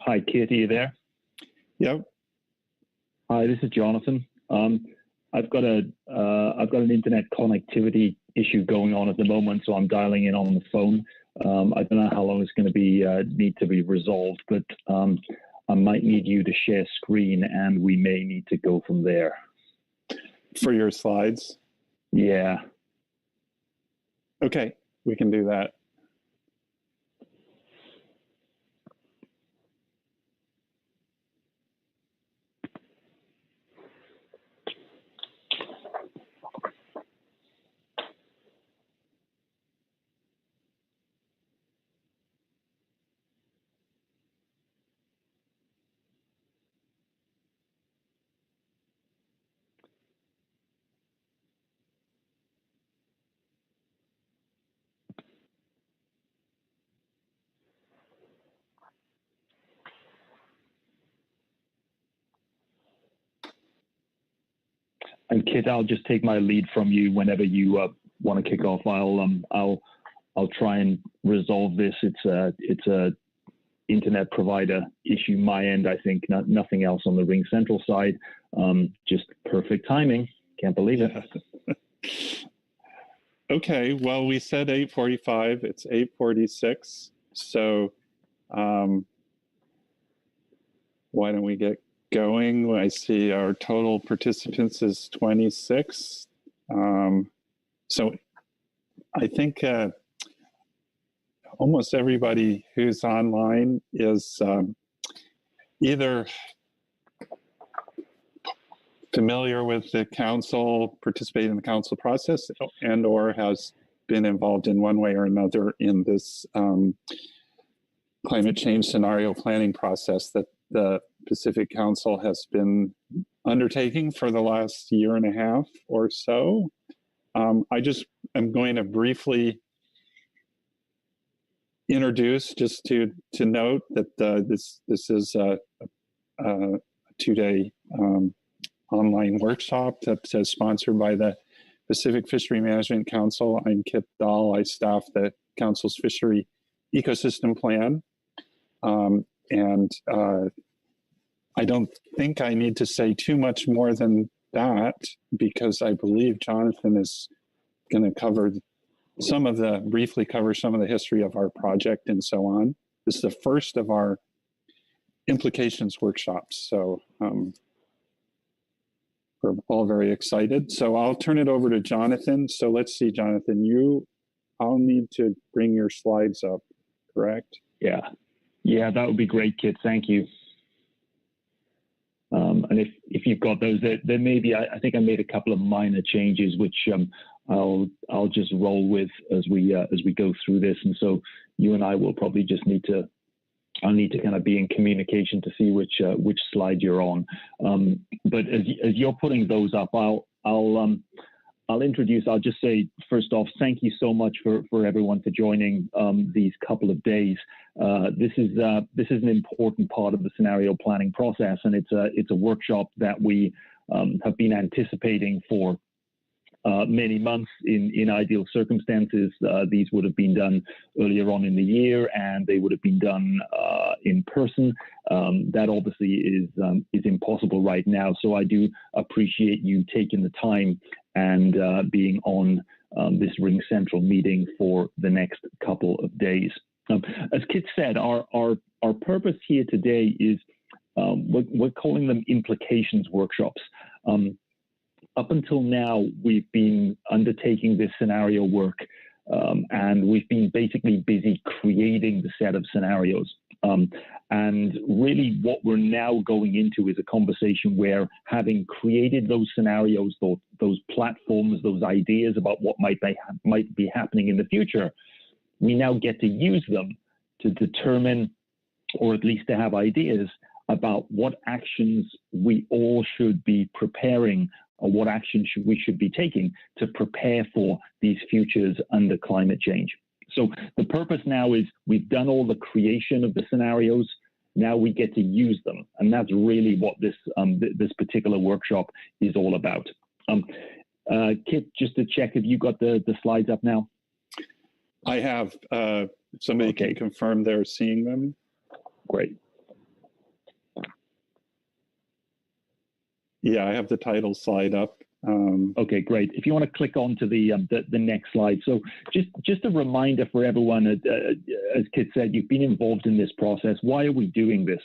Hi, Kit, are you there? Yep. Hi, this is Jonathan. I've got an internet connectivity issue going on at the moment, so I'm dialing in on the phone. I don't know how long it's going to be need to be resolved, but I might need you to share screen, and we may need to go from there. For your slides? Yeah. Okay, we can do that. And Kit, I'll just take my lead from you whenever you want to kick off. I'll try and resolve this. It's a internet provider issue my end. I think nothing else on the RingCentral side. Just perfect timing. Can't believe it. Okay. Well, we said 8:45. It's 8:46. So why don't we get going? I see our total participants is 26. So I think almost everybody who's online is either familiar with the council, participating in the council process, and or has been involved in one way or another in this climate change scenario planning process that the Pacific Council has been undertaking for the last year and a half or so. I just am going to briefly introduce, just to note that this is a 2-day online workshop that's sponsored by the Pacific Fishery Management Council. I'm Kit Dahl. I staff the council's fishery ecosystem plan. I don't think I need to say too much more than that, because I believe Jonathan is going to briefly cover some of the history of our project and so on. This is the first of our implications workshops. So we're all very excited. So I'll turn it over to Jonathan. So let's see, Jonathan, I'll need to bring your slides up, correct? Yeah, that would be great, Kit. Thank you. And if you've got those, there may be, I think I made a couple of minor changes, which I'll just roll with as we go through this. And so you and I will probably just I'll need to kind of be in communication to see which slide you're on. But as you're putting those up, I'll introduce. I'll just say first off, thank you so much for everyone for joining these couple of days. This is an important part of the scenario planning process, and it's a workshop that we have been anticipating for many months. In ideal circumstances, these would have been done earlier on in the year, and they would have been done in person. That obviously is impossible right now. So I do appreciate you taking the time and being on this RingCentral meeting for the next couple of days. As Kit said, our purpose here today is we're calling them implications workshops. Up until now, we've been undertaking this scenario work, and we've been basically busy creating the set of scenarios. And really what we're now going into is a conversation where, having created those scenarios, those platforms, those ideas about what might be happening in the future, we now get to use them to determine, or at least to have ideas about what actions we all should be preparing, or what action we should be taking to prepare for these futures under climate change. So the purpose now is, we've done all the creation of the scenarios. Now we get to use them, and that's really what this particular workshop is all about. Kit, just to check, have you got the slides up now? I have. Somebody can confirm they're seeing them. Great. Yeah, I have the title slide up. Okay, great. If you want to click on to the next slide. So just a reminder for everyone, as Kit said, you've been involved in this process. Why are we doing this?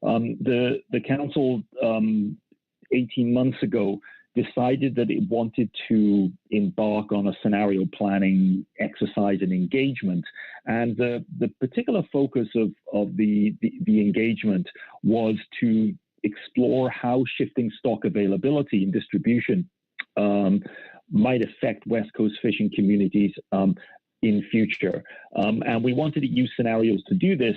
The council 18 months ago decided that it wanted to embark on a scenario planning exercise and engagement. And the particular focus of the engagement was to explore how shifting stock availability and distribution might affect West Coast fishing communities in future. And we wanted to use scenarios to do this,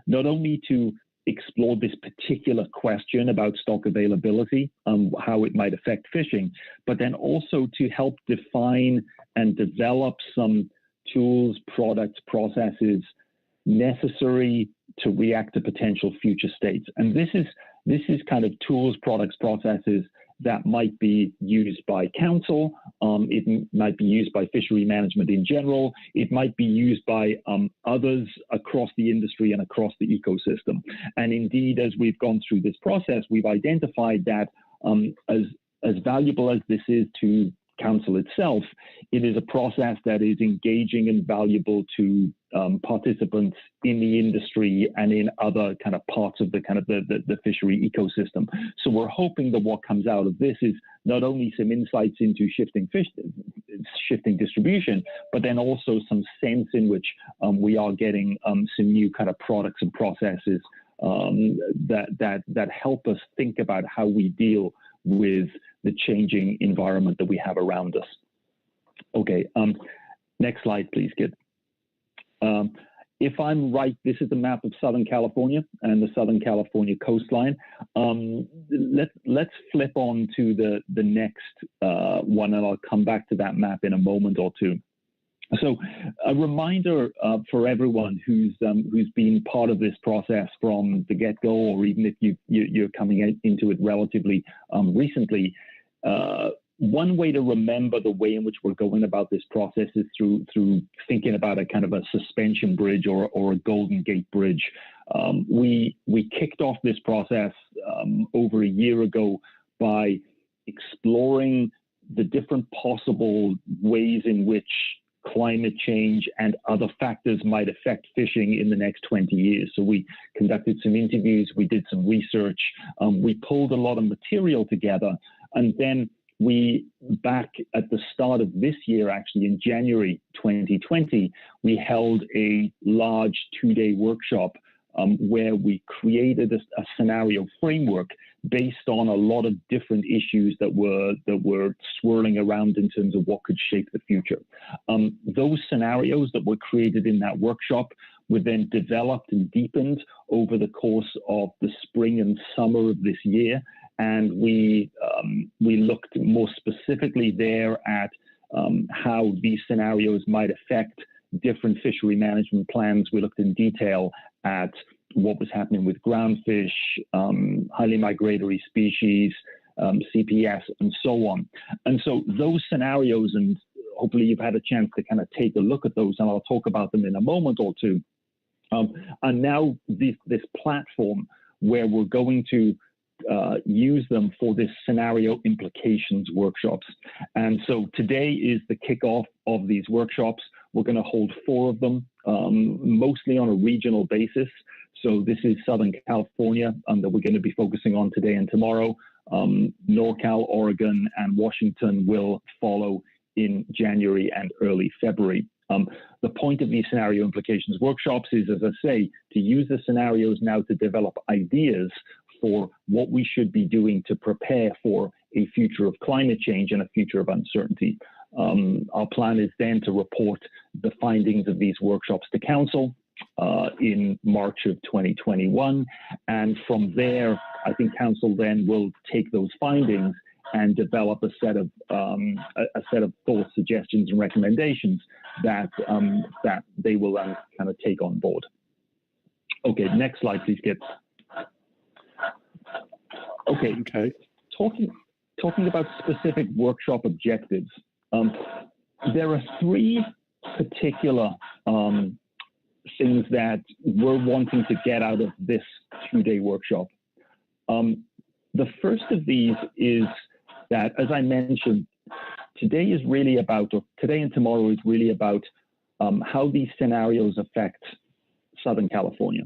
not only to explore this particular question about stock availability, how it might affect fishing, but then also to help define and develop some tools, products, processes necessary to react to potential future states. And this is kind of tools, products, processes that might be used by council, it might be used by fishery management in general, it might be used by others across the industry and across the ecosystem. And indeed, as we've gone through this process, we've identified that as valuable as this is to council itself, it is a process that is engaging and valuable to participants in the industry and in other kind of parts of the fishery ecosystem. So we're hoping that what comes out of this is not only some insights into shifting distribution, but then also some sense in which we are getting some new kind of products and processes that help us think about how we deal with the changing environment that we have around us. Okay, next slide, please, Kit. If I'm right, this is the map of Southern California and the Southern California coastline. Let's flip on to the next one, and I'll come back to that map in a moment or two. So a reminder for everyone who's been part of this process from the get-go, or even if you're coming into it relatively recently, one way to remember the way in which we're going about this process is through thinking about a kind of a suspension bridge or a Golden Gate Bridge. We kicked off this process over a year ago by exploring the different possible ways in which climate change and other factors might affect fishing in the next 20 years. So we conducted some interviews, we did some research, we pulled a lot of material together, and then we, back at the start of this year, actually in January 2020, we held a large 2-day workshop where we created a scenario framework based on a lot of different issues that were swirling around in terms of what could shape the future. Those scenarios that were created in that workshop were then developed and deepened over the course of the spring and summer of this year. And we looked more specifically there at how these scenarios might affect different fishery management plans. We looked in detail at what was happening with groundfish, highly migratory species, CPS, and so on. And so those scenarios, and hopefully you've had a chance to kind of take a look at those, and I'll talk about them in a moment or two, are now this platform where we're going to use them for this scenario implications workshops. And so today is the kickoff of these workshops. We're going to hold 4 of them, mostly on a regional basis. So this is Southern California that we're going to be focusing on today and tomorrow. NorCal, Oregon, and Washington will follow in January and early February. The point of these scenario implications workshops is, as I say, to use the scenarios now to develop ideas for what we should be doing to prepare for a future of climate change and a future of uncertainty. Our plan is then to report the findings of these workshops to Council in March of 2021. And from there, I think Council then will take those findings and develop a set of thoughts, suggestions, and recommendations that they will then kind of take on board. Okay, next slide, please, Kit. Okay. Talking about specific workshop objectives, there are 3 particular things that we're wanting to get out of this 2-day workshop. the first of these is that, as I mentioned, today and tomorrow is really about how these scenarios affect Southern California.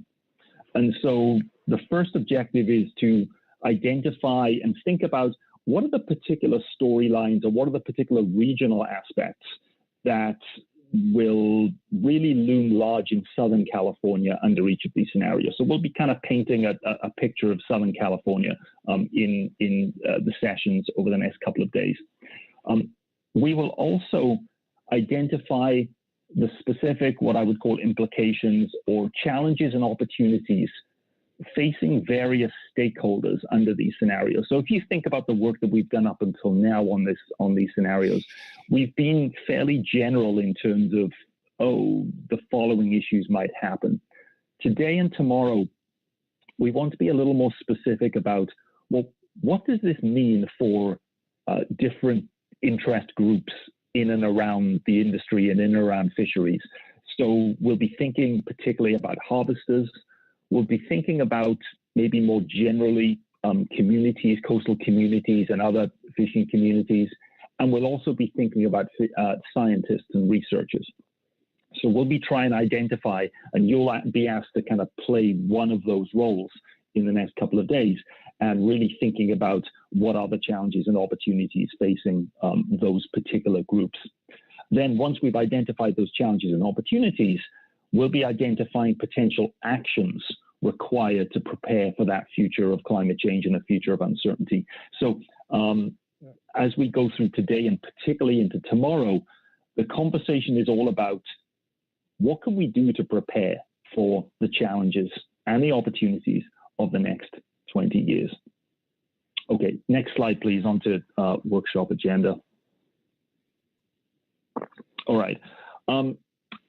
And so the first objective is to identify and think about what are the particular storylines or what are the particular regional aspects that will really loom large in Southern California under each of these scenarios. So we'll be kind of painting a picture of Southern California in the sessions over the next couple of days. We will also identify the specific, what I would call implications or challenges and opportunities facing various stakeholders under these scenarios. So if you think about the work that we've done up until now on these scenarios, we've been fairly general in terms of, the following issues might happen. Today and tomorrow, we want to be a little more specific about, well, what does this mean for different interest groups in and around the industry and in and around fisheries? So we'll be thinking particularly about harvesters. We'll be thinking about maybe more generally communities, coastal communities and other fishing communities. And we'll also be thinking about scientists and researchers. So we'll be trying to identify, and you'll be asked to kind of play one of those roles in the next couple of days, and really thinking about what are the challenges and opportunities facing those particular groups. Then once we've identified those challenges and opportunities, we'll be identifying potential actions required to prepare for that future of climate change and a future of uncertainty. So as we go through today and particularly into tomorrow, the conversation is all about what can we do to prepare for the challenges and the opportunities of the next 20 years. Okay, next slide, please, onto workshop agenda. All right.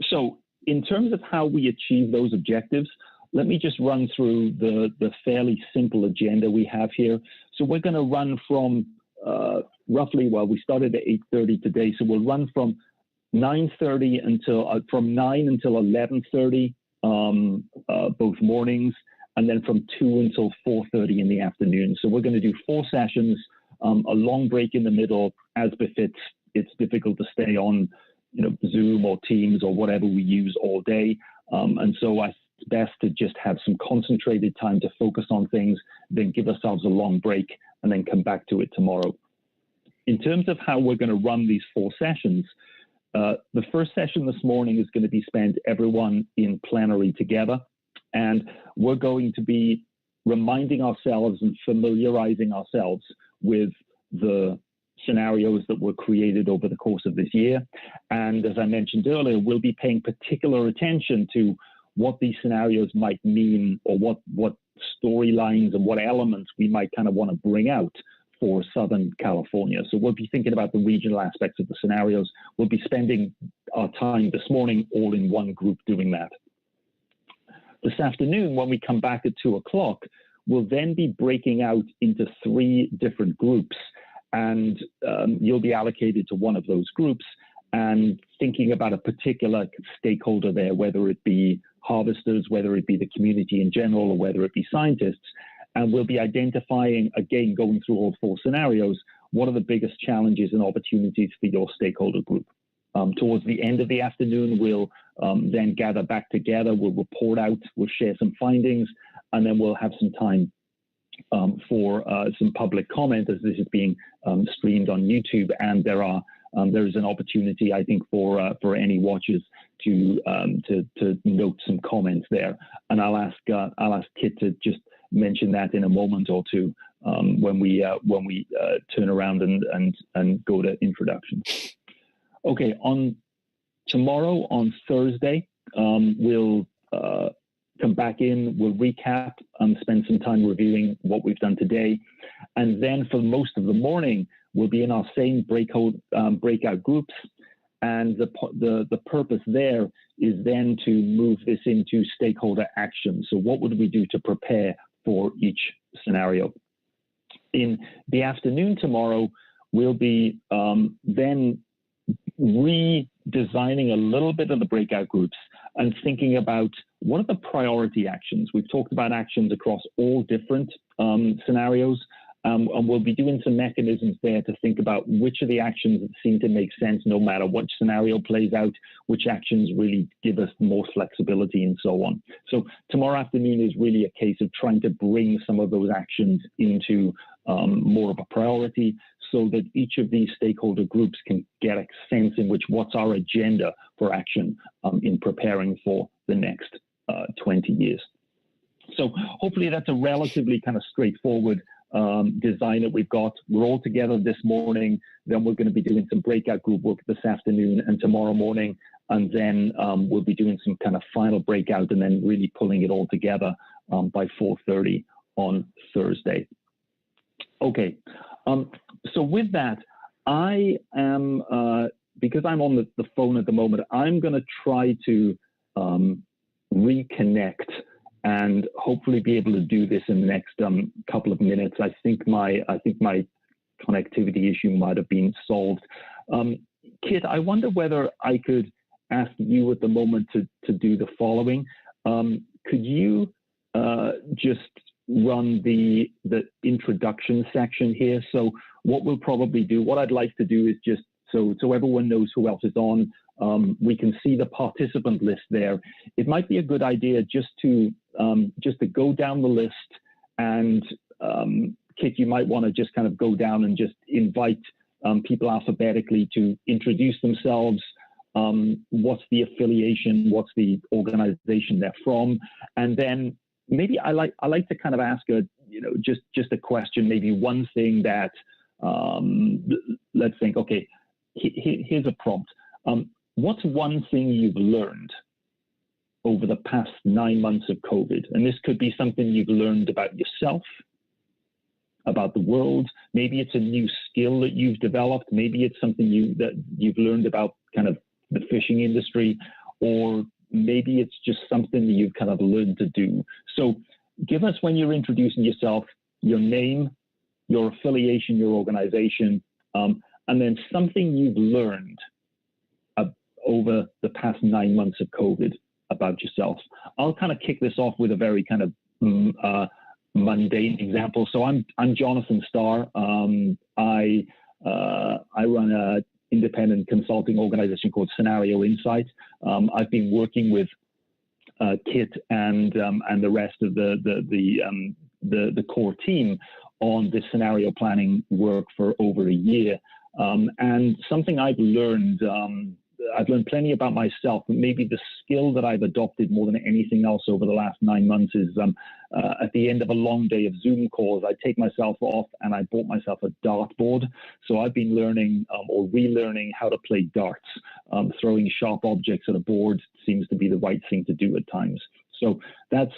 So in terms of how we achieve those objectives, let me just run through the fairly simple agenda we have here. So we're going to run from roughly, well, we started at 8:30 today, so we'll run from 9:30 until from 9 until 11:30 both mornings, and then from 2 until 4:30 in the afternoon. So we're going to do 4 sessions, a long break in the middle, as befits. It's difficult to stay on, Zoom or Teams or whatever we use all day, and so it's best to just have some concentrated time to focus on things, then give ourselves a long break, and then come back to it tomorrow. In terms of how we're going to run these 4 sessions, the first session this morning is going to be spent everyone in plenary together, and we're going to be reminding ourselves and familiarizing ourselves with the scenarios that were created over the course of this year. And as I mentioned earlier, we'll be paying particular attention to what these scenarios might mean, or what storylines and what elements we might kind of want to bring out for Southern California. So we'll be thinking about the regional aspects of the scenarios. We'll be spending our time this morning all in one group doing that. This afternoon, when we come back at 2 o'clock, we'll then be breaking out into 3 different groups, and you'll be allocated to one of those groups and thinking about a particular stakeholder there, whether it be harvesters, whether it be the community in general, or whether it be scientists. And we'll be identifying, again, going through all 4 scenarios, what are the biggest challenges and opportunities for your stakeholder group. Towards the end of the afternoon, we'll then gather back together, we'll report out, we'll share some findings, and then we'll have some time for some public comment, as this is being streamed on YouTube, and there is an opportunity, I think, for any watchers to note some comments there. And I'll ask Kit to just mention that in a moment or two when we turn around and go to introduction. Okay, on tomorrow, on Thursday, we'll come back in, we'll recap and spend some time reviewing what we've done today. And then for most of the morning, we'll be in our same breakout groups. And the purpose there is then to move this into stakeholder action. So what would we do to prepare for each scenario? In the afternoon tomorrow, we'll be then redesigning a little bit of the breakout groups and thinking about what are the priority actions. We've talked about actions across all different scenarios, And we'll be doing some mechanisms there to think about which of the actions that seem to make sense no matter what scenario plays out, which actions really give us more flexibility and so on. So tomorrow afternoon is really a case of trying to bring some of those actions into more of a priority so that each of these stakeholder groups can get a sense in which what's our agenda for action in preparing for the next 20 years. So hopefully that's a relatively kind of straightforward design that we've got. We're all together this morning, then we're going to be doing some breakout group work this afternoon and tomorrow morning, and then we'll be doing some kind of final breakout and then really pulling it all together by 4:30 on Thursday. Okay, so with that, I am, because I'm on the phone at the moment, I'm going to try to reconnect and hopefully be able to do this in the next couple of minutes. I think my connectivity issue might have been solved. Kit, I wonder whether I could ask you at the moment to do the following. Could you just run the introduction section here? So what we'll probably do, what I'd like to do is just so everyone knows who else is on. We can see the participant list there. It might be a good idea just to go down the list, and Kit, you might want to just kind of go down and just invite people alphabetically to introduce themselves. What's the affiliation? What's the organization they're from? And then maybe I like to kind of ask just a question, maybe one thing that let's think. Okay, here's a prompt. What's one thing you've learned over the past 9 months of COVID? And this could be something you've learned about yourself, about the world. Maybe it's a new skill that you've developed. Maybe it's something that you've learned about kind of the fishing industry, or maybe it's just something that you've kind of learned to do. So give us, when you're introducing yourself, your name, your affiliation, your organization, and then something you've learned over the past 9 months of COVID about yourself. I'll kind of kick this off with a very kind of mundane example. So I'm Jonathan Starr. I run a independent consulting organization called Scenario Insight. I've been working with Kit and the rest of the core team on this scenario planning work for over a year. And something I've learned plenty about myself, but maybe the skill that I've adopted more than anything else over the last 9 months is at the end of a long day of Zoom calls, I take myself off and I bought myself a dartboard. So I've been learning or relearning how to play darts. Throwing sharp objects at a board seems to be the right thing to do at times. So that's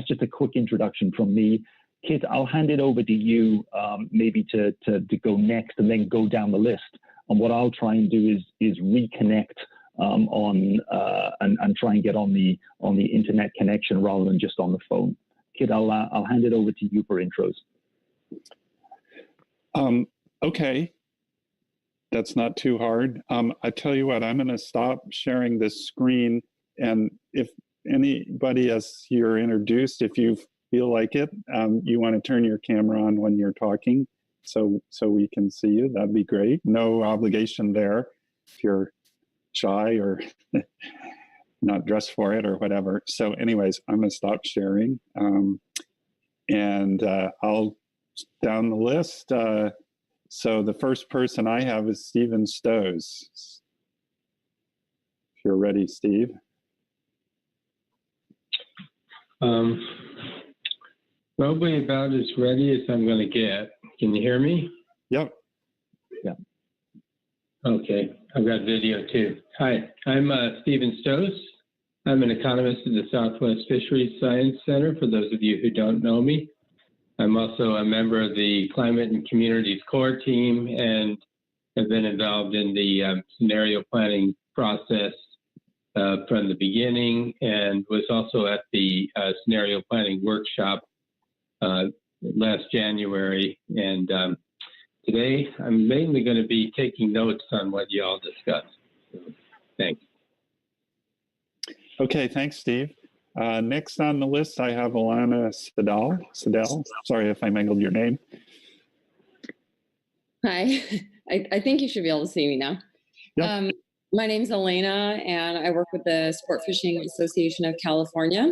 just a quick introduction from me. Kit, I'll hand it over to you maybe to go next and then go down the list. And what I'll try and do is reconnect and try and get on the internet connection rather than just on the phone. Kit, I'll hand it over to you for intros. Okay, that's not too hard. I tell you what, I'm going to stop sharing this screen, and if anybody, as you're introduced, if you feel like it, you want to turn your camera on when you're talking, so we can see you, that'd be great. No obligation there if you're shy or not dressed for it or whatever. So anyways, I'm going to stop sharing, and I'll down the list. So the first person I have is Stephen Stows. If you're ready, Steve. Probably about as ready as I'm going to get. Can you hear me? Yep. Yeah. Okay. I've got video too. Hi, I'm Stephen Stows. I'm an economist at the Southwest Fisheries Science Center, for those of you who don't know me. I'm also a member of the Climate and Communities Core team and have been involved in the scenario planning process from the beginning, and was also at the scenario planning workshop last January. And today I'm mainly going to be taking notes on what you all discussed. So, thanks. Okay, thanks, Steve. Next on the list, I have Alana Sedal. Sorry if I mangled your name. Hi, I think you should be able to see me now. Yep. My name's Elena, and I work with the Sport Fishing Association of California.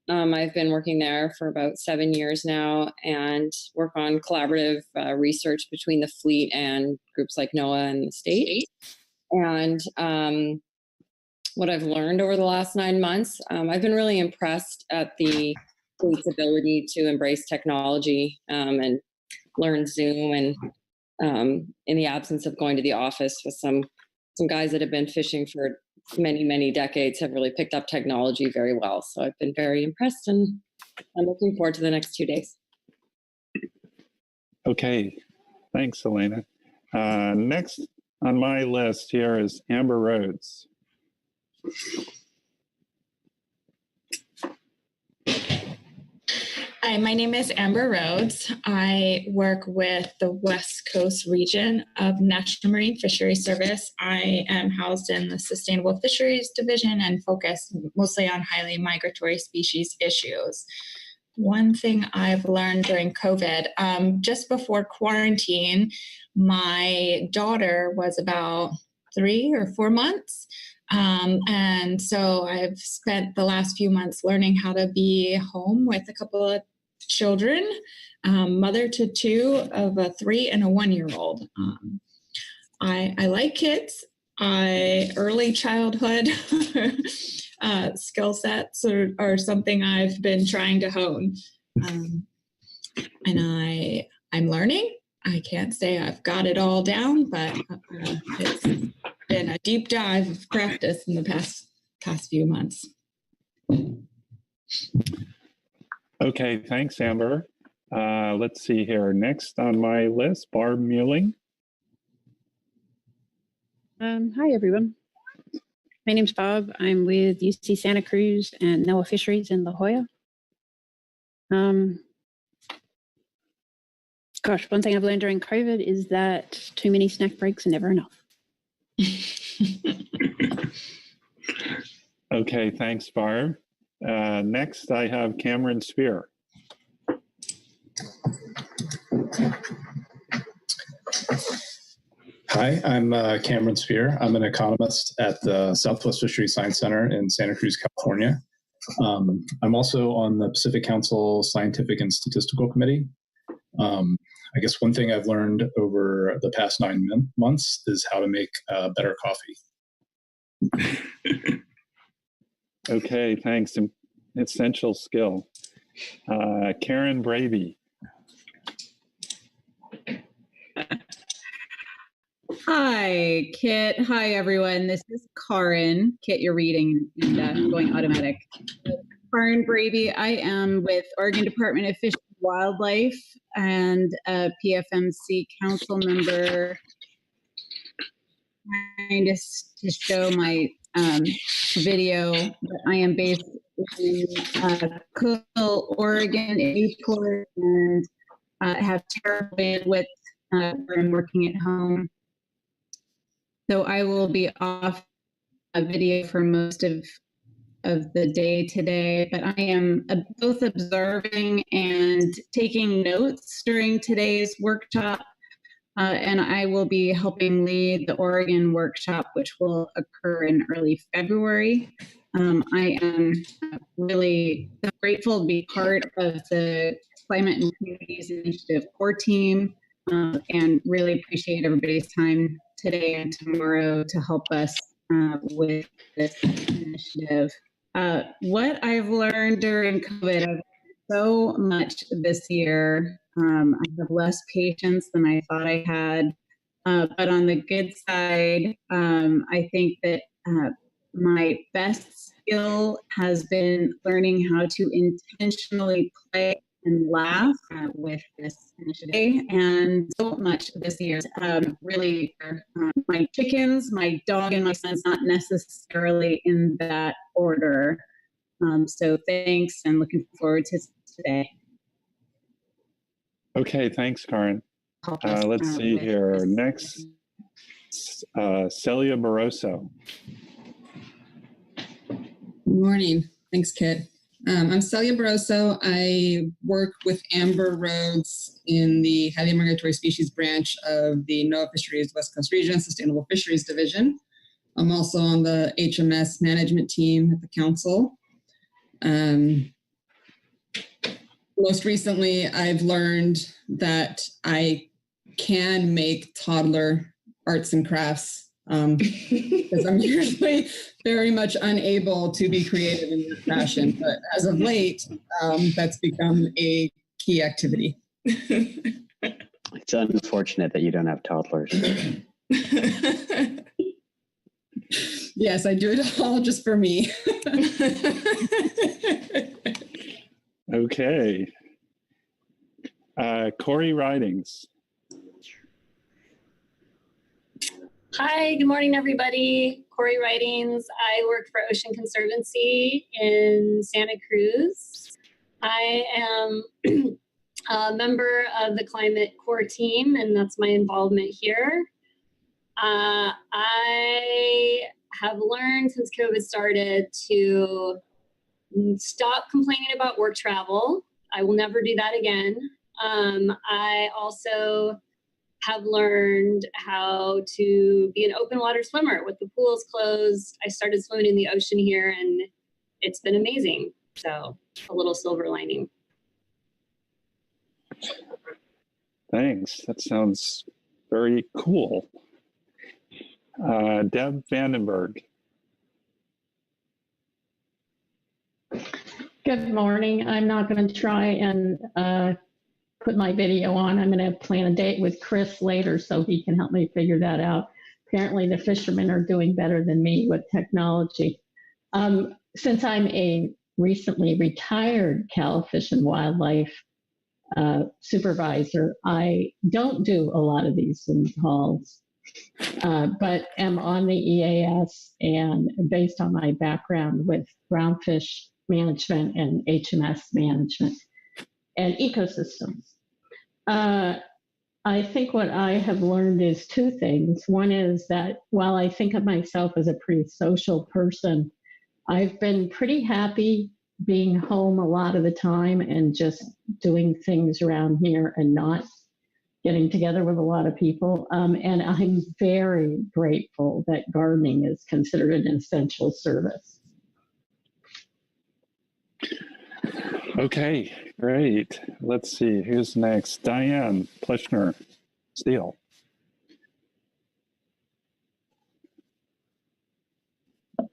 I've been working there for about 7 years now and work on collaborative research between the fleet and groups like NOAA and the state. And what I've learned over the last 9 months, I've been really impressed at the fleet's ability to embrace technology and learn Zoom, and in the absence of going to the office with some guys that have been fishing for many decades have really picked up technology very well. So I've been very impressed, and I'm looking forward to the next 2 days. Okay, thanks, Elena. Next on my list here is Amber Rhodes. Hi, my name is Amber Rhodes. I work with the West Coast region of National Marine Fisheries Service. I am housed in the Sustainable Fisheries Division and focus mostly on highly migratory species issues. One thing I've learned during COVID, just before quarantine, my daughter was about 3 or 4 months. And so I've spent the last few months learning how to be home with a couple of children, mother to 2 of a 3 and a 1-year-old. I like kids. Early childhood skill sets are something I've been trying to hone. And I'm learning. I can't say I've got it all down, but it's been a deep dive of practice in the past few months. Okay, thanks, Amber. Let's see here. Next on my list, Barb Mueling. Hi, everyone. My name's Bob. I'm with UC Santa Cruz and NOAA Fisheries in La Jolla. Gosh, one thing I've learned during COVID is that too many snack breaks are never enough. Okay, thanks, Barb. Next, I have Cameron Spear. Hi, I'm Cameron Spear. I'm an economist at the Southwest Fisheries Science Center in Santa Cruz, California. I'm also on the Pacific Council Scientific and Statistical Committee. I guess one thing I've learned over the past 9 months is how to make better coffee. Okay, thanks. Essential skill. Karen Bravey. Hi, Kit. Hi, everyone. This is Karin. Kit, you're reading and going automatic. Karin Bravey. I am with Oregon Department of Fish and Wildlife and a PFMC council member. Trying to show my video, but I am based in Cookeville, Oregon, in Newport, and have terrible bandwidth where I'm working at home. So I will be off a video for most of the day today, but I am both observing and taking notes during today's workshop. And I will be helping lead the Oregon workshop, which will occur in early February. I am really grateful to be part of the Climate and Communities Initiative core team, and really appreciate everybody's time today and tomorrow to help us with this initiative. What I've learned during COVID, I've learned so much this year. I have less patience than I thought I had. But on the good side, I think that my best skill has been learning how to intentionally play and laugh with this initiative. And so much this year, really, my chickens, my dog, and my son's not necessarily in that order. So thanks, and looking forward to today. Okay, thanks, Karin. Let's see here. Next, Celia Barroso. Good morning. Thanks, Kit. I'm Celia Barroso. I work with Amber Rhodes in the Highly Migratory Species branch of the NOAA Fisheries West Coast Region Sustainable Fisheries Division. I'm also on the HMS management team at the council. Most recently, I've learned that I can make toddler arts and crafts because I'm usually very much unable to be creative in this fashion. But as of late, that's become a key activity. It's unfortunate that you don't have toddlers. Yes, I do it all just for me. Okay. Corey Ridings. Hi, good morning, everybody. Corey Ridings. I work for Ocean Conservancy in Santa Cruz. I am a member of the Climate Core team, and that's my involvement here. I have learned since COVID started to stop complaining about work travel. I will never do that again. I also have learned how to be an open water swimmer. With the pools closed, I started swimming in the ocean here, and it's been amazing. So a little silver lining. Thanks. That sounds very cool. Deb Vandenberg. Good morning. I'm not going to try and put my video on. I'm going to plan a date with Chris later so he can help me figure that out. Apparently the fishermen are doing better than me with technology. Since I'm a recently retired Cal Fish and Wildlife supervisor, I don't do a lot of these Zoom calls, but am on the EAS, and based on my background with groundfish management and HMS management and ecosystems. I think what I have learned is two things. One is that while I think of myself as a pretty social person, I've been pretty happy being home a lot of the time and just doing things around here and not getting together with a lot of people. And I'm very grateful that gardening is considered an essential service. Okay, great. Let's see, who's next? Diane Pleschner Steele. If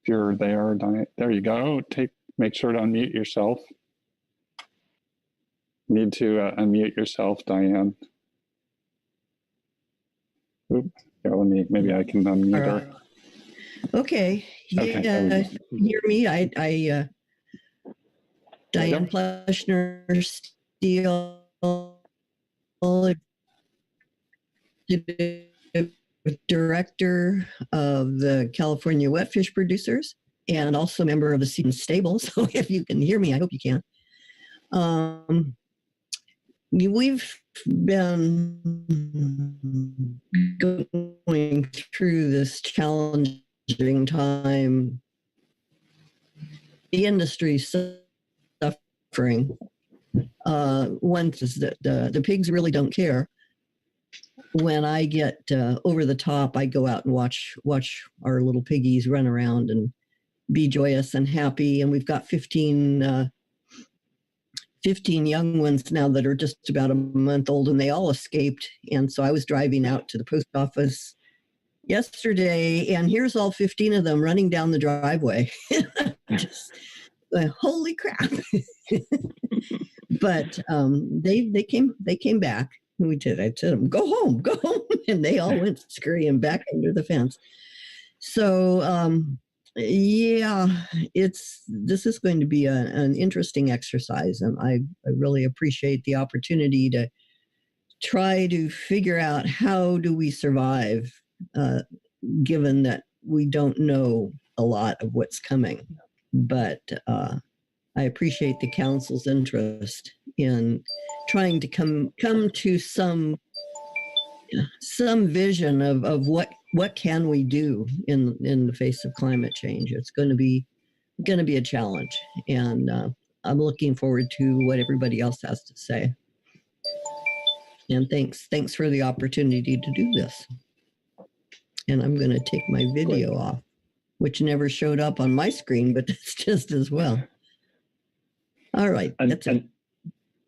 you're there, Diane, there you go. Make sure to unmute yourself. Need to unmute yourself, Diane. Oop, yeah, maybe I can unmute her. Okay. Yeah, hear me? Diane Pleschner Steele, director of the California Wet Fish Producers, and also member of the Seed and Stable. So if you can hear me, I hope you can. We've been going through this challenging time. The industry's suffering. One is that the pigs really don't care. When I get over the top, I go out and watch our little piggies run around and be joyous and happy. And we've got 15 young ones now that are just about a month old, and they all escaped. And so I was driving out to the post office yesterday, and here's all 15 of them running down the driveway. Just, holy crap. But they came back. We did. I said, go home, and they all went scurrying back under the fence. So yeah, this is going to be an interesting exercise, and I really appreciate the opportunity to try to figure out how do we survive, given that we don't know a lot of what's coming. But I appreciate the council's interest in trying to come to some vision of what can we do in the face of climate change. It's going to be going to be a challenge. And I'm looking forward to what everybody else has to say. And thanks for the opportunity to do this. And I'm going to take my video off, which never showed up on my screen, but it's just as well. All right. That's it.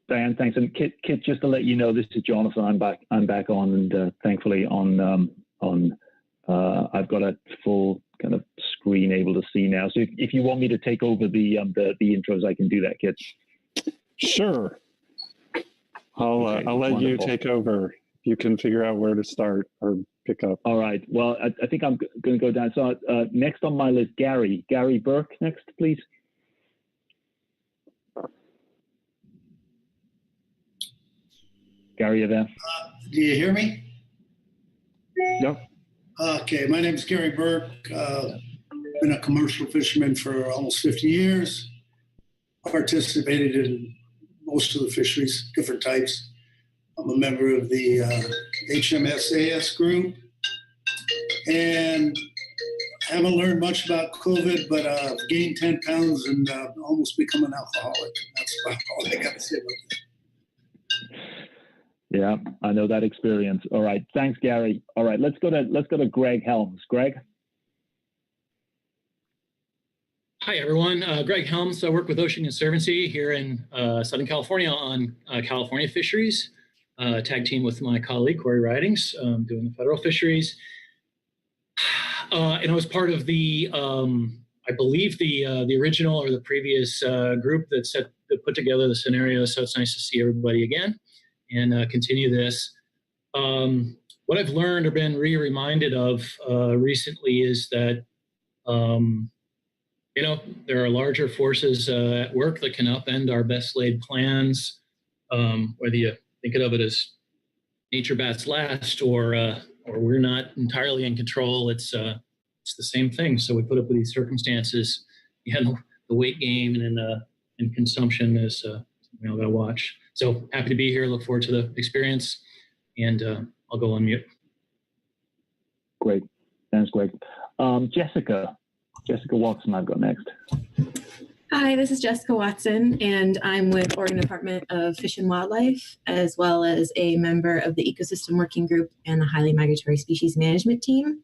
Diane, thanks. And Kit, just to let you know, this is Jonathan. I'm back on, and thankfully on I've got a full kind of screen able to see now. So if you want me to take over the intros, I can do that, Kit. Sure. I'll let you take over. You can figure out where to start or pick up. All right. Well, I think I'm going to go down. So next on my list, Gary Burke. Next, please. Gary, you there? Do you hear me? Yep. Okay, my name is Gary Burke. Been a commercial fisherman for almost 50 years. Participated in most of the fisheries, different types. I'm a member of the HMSAS group. And I haven't learned much about COVID, but I've gained 10 pounds and almost become an alcoholic. That's about all I got to say about that. Yeah, I know that experience. All right, thanks, Gary. All right, let's go to Greg Helms. Greg. Hi, everyone. Greg Helms. I work with Ocean Conservancy here in Southern California on California fisheries. Tag team with my colleague Corey Ridings, doing the federal fisheries. And I was part of the, I believe the original or the previous group that put together the scenario. So it's nice to see everybody again and continue this. What I've learned or been reminded of recently is that, you know, there are larger forces at work that can upend our best laid plans, whether you think of it as nature bats last or we're not entirely in control. It's the same thing. So we put up with these circumstances. You know, the weight game and consumption is something I've got to watch. So happy to be here. Look forward to the experience, and I'll go on mute. Great. Thanks, Greg. Jessica Watson, I've got next. Hi, this is Jessica Watson, and I'm with Oregon Department of Fish and Wildlife, as well as a member of the Ecosystem Working Group and the Highly Migratory Species Management Team.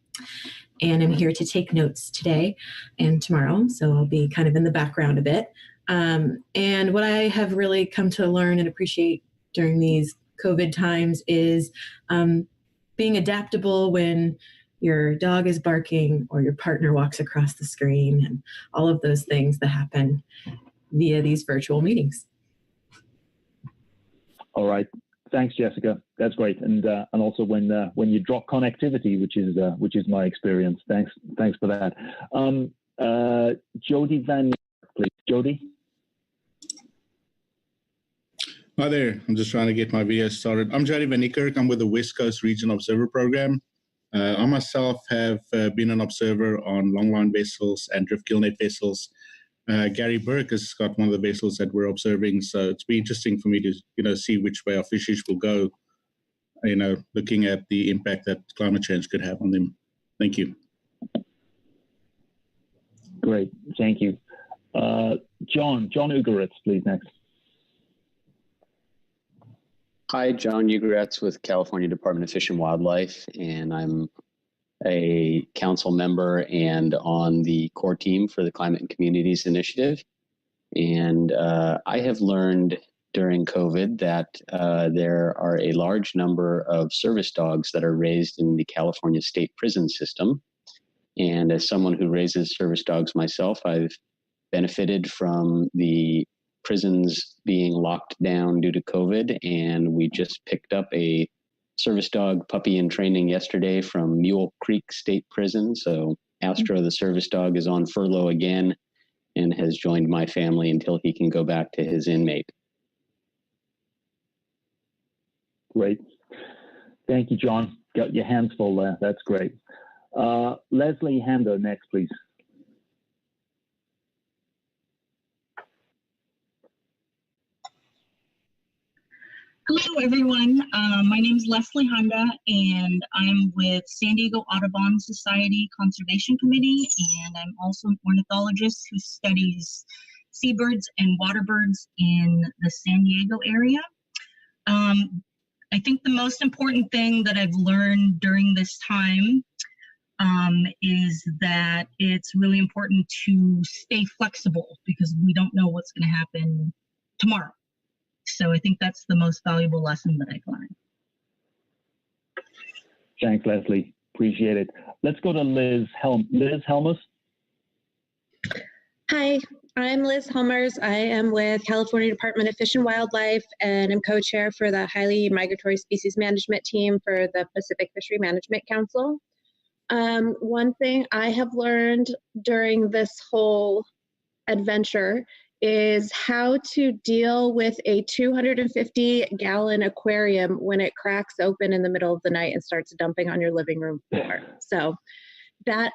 And I'm here to take notes today and tomorrow, so I'll be kind of in the background a bit. And what I have really come to learn and appreciate during these COVID times is being adaptable when your dog is barking or your partner walks across the screen, and all of those things that happen via these virtual meetings. All right. Thanks, Jessica. That's great. And also when you drop connectivity, which is my experience. Thanks for that. Jody Van, please. Jody. Hi there. I'm just trying to get my video started. I'm Jody Van Niekerk. I'm with the West Coast Region Observer Program. I myself have been an observer on longline vessels and drift gillnet vessels. Gary Burke has got one of the vessels that we're observing, so it's been interesting for me to see which way our fisheries will go, looking at the impact that climate change could have on them. Thank you. Great, thank you. John Ugoretz, please, next. Hi, John Ugoretz with California Department of Fish and Wildlife, and I'm a council member and on the core team for the Climate and Communities Initiative. And I have learned during COVID that there are a large number of service dogs that are raised in the California state prison system. And as someone who raises service dogs myself, I've benefited from the prisons being locked down due to COVID, and we just picked up a service dog puppy in training yesterday from Mule Creek State Prison. So Astro, the service dog, is on furlough again and has joined my family until he can go back to his inmate. Great. Thank you, John. Got your hands full there. That's great. Leslie Hando, next, please. Hello, everyone. My name is Leslie Honda, and I'm with San Diego Audubon Society Conservation Committee, and I'm also an ornithologist who studies seabirds and waterbirds in the San Diego area. I think the most important thing that I've learned during this time is that it's really important to stay flexible because we don't know what's going to happen tomorrow. So I think that's the most valuable lesson that I've learned. Thanks, Leslie. Appreciate it. Let's go to Liz Helmus. Hi, I'm Liz Helmers. I am with California Department of Fish and Wildlife, and I'm co-chair for the Highly Migratory Species Management Team for the Pacific Fishery Management Council. One thing I have learned during this whole adventure is how to deal with a 250-gallon aquarium when it cracks open in the middle of the night and starts dumping on your living room floor. So that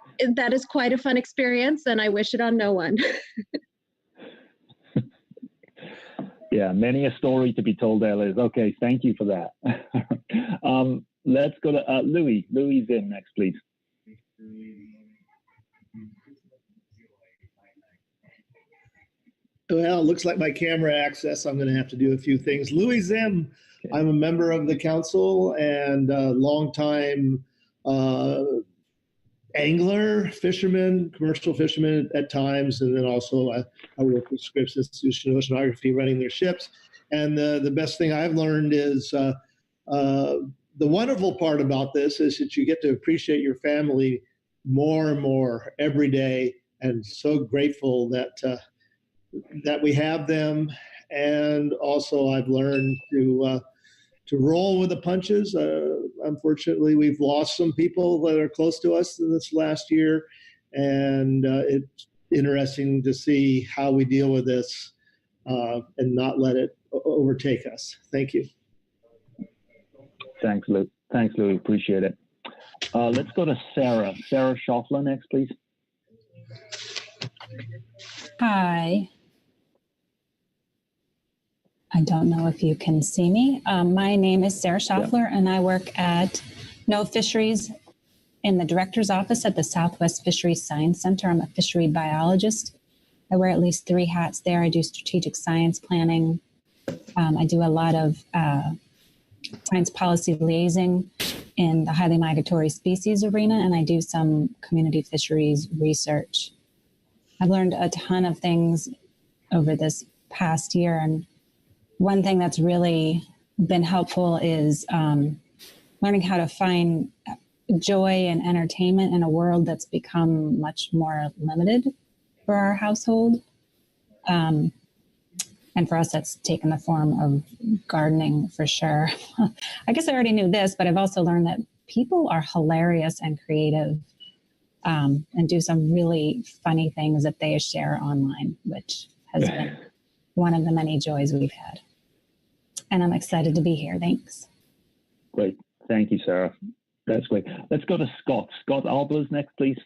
is quite a fun experience, and I wish it on no one. Yeah, many a story to be told there, Liz. Okay, thank you for that. Let's go to Louis. Louis Zim next, please. Well, it looks like my camera access, I'm going to have to do a few things. Louis Zim, I'm a member of the council and a longtime angler, fisherman, commercial fisherman at times, and then also I work with Scripps Institution of Oceanography running their ships. And the best thing I've learned is the wonderful part about this is that you get to appreciate your family more and more every day, and so grateful that we have them. And also I've learned to roll with the punches. Unfortunately, we've lost some people that are close to us in this last year. And it's interesting to see how we deal with this and not let it overtake us. Thank you. Thanks, Lou. Thanks, Louis. Appreciate it. Let's go to Sarah. Sarah Schaufler next, please. Hi. I don't know if you can see me. My name is Sarah Schaufler, and I work at NOAA Fisheries in the director's office at the Southwest Fisheries Science Center. I'm a fishery biologist. I wear at least 3 hats there. I do strategic science planning. I do a lot of science policy liaising in the highly migratory species arena, and I do some community fisheries research. I've learned a ton of things over this past year, and one thing that's really been helpful is learning how to find joy and entertainment in a world that's become much more limited for our household. And for us, that's taken the form of gardening for sure. I guess I already knew this, but I've also learned that people are hilarious and creative and do some really funny things that they share online, which has been one of the many joys we've had. And I'm excited to be here. Thanks. Great. Thank you, Sarah. That's great. Let's go to Scott. Scott Albers next, please.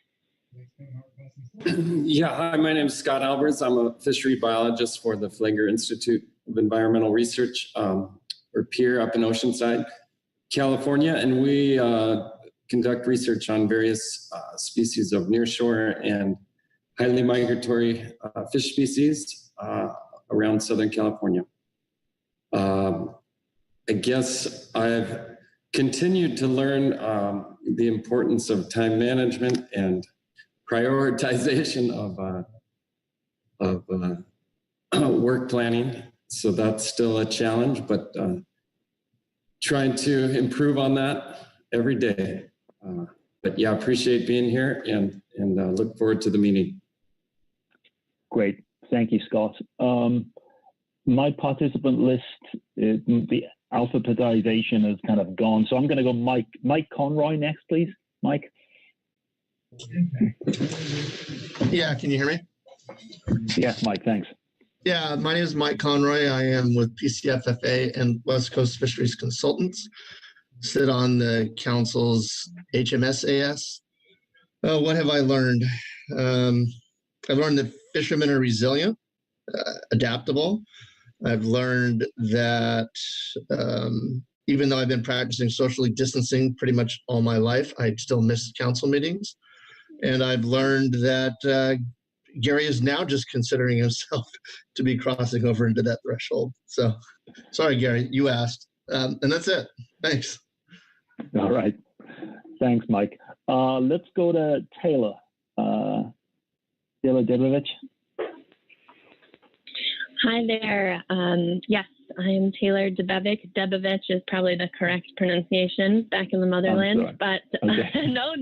Yeah, hi, my name is Scott Albers. I'm a fishery biologist for the Pfleger Institute of Environmental Research, or PEER, up in Oceanside, California. And we conduct research on various species of nearshore and highly migratory fish species around Southern California. I guess I've continued to learn the importance of time management and prioritization of work planning. So that's still a challenge, but trying to improve on that every day. But yeah, appreciate being here and look forward to the meeting. Great. Thank you, Scott. My participant list, the alphabetization has kind of gone. So I'm going to go Mike Conroy next, please. Mike. Yeah, can you hear me? Yes, Mike, thanks. Yeah, my name is Mike Conroy. I am with PCFFA and West Coast Fisheries Consultants. Sit on the council's HMSAS. What have I learned? I've learned that fishermen are resilient, adaptable, I've learned that even though I've been practicing socially distancing pretty much all my life, I still miss council meetings. And I've learned that Gary is now just considering himself to be crossing over into that threshold. So sorry, Gary, you asked. And that's it. Thanks. All right. Thanks, Mike. Let's go to Taylor. Taylor Debovich. Hi there. Yes, I'm Taylor Debovich. Debovich is probably the correct pronunciation back in the motherland, but okay. No.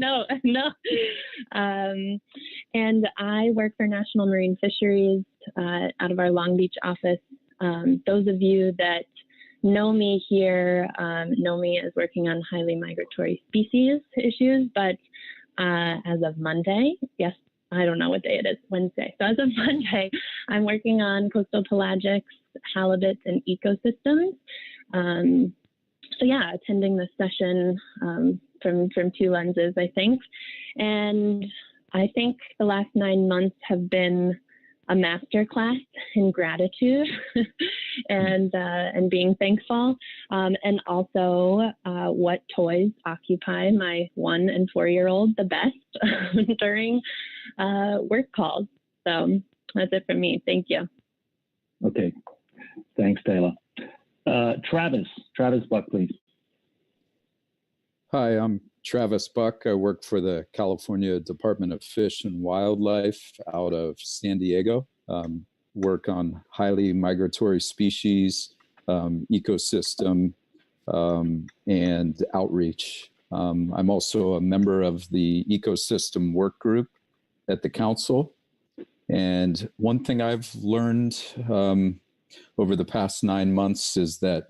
And I work for National Marine Fisheries out of our Long Beach office. Those of you that know me here know me as working on highly migratory species issues, but as of Monday, yes, I don't know what day it is, Wednesday. So as of Monday, I'm working on coastal pelagics, halibuts, and ecosystems. So yeah, attending this session from two lenses, I think. And I think the last 9 months have been a masterclass in gratitude and being thankful, and also what toys occupy my 1- and 4-year-old the best during work calls. So that's it from me. Thank you. Okay. Thanks, Taylor. Travis Buck, please. Hi, I'm Travis Buck. I work for the California Department of Fish and Wildlife out of San Diego. Work on highly migratory species, ecosystem, and outreach. I'm also a member of the ecosystem work group at the council. And one thing I've learned over the past 9 months is that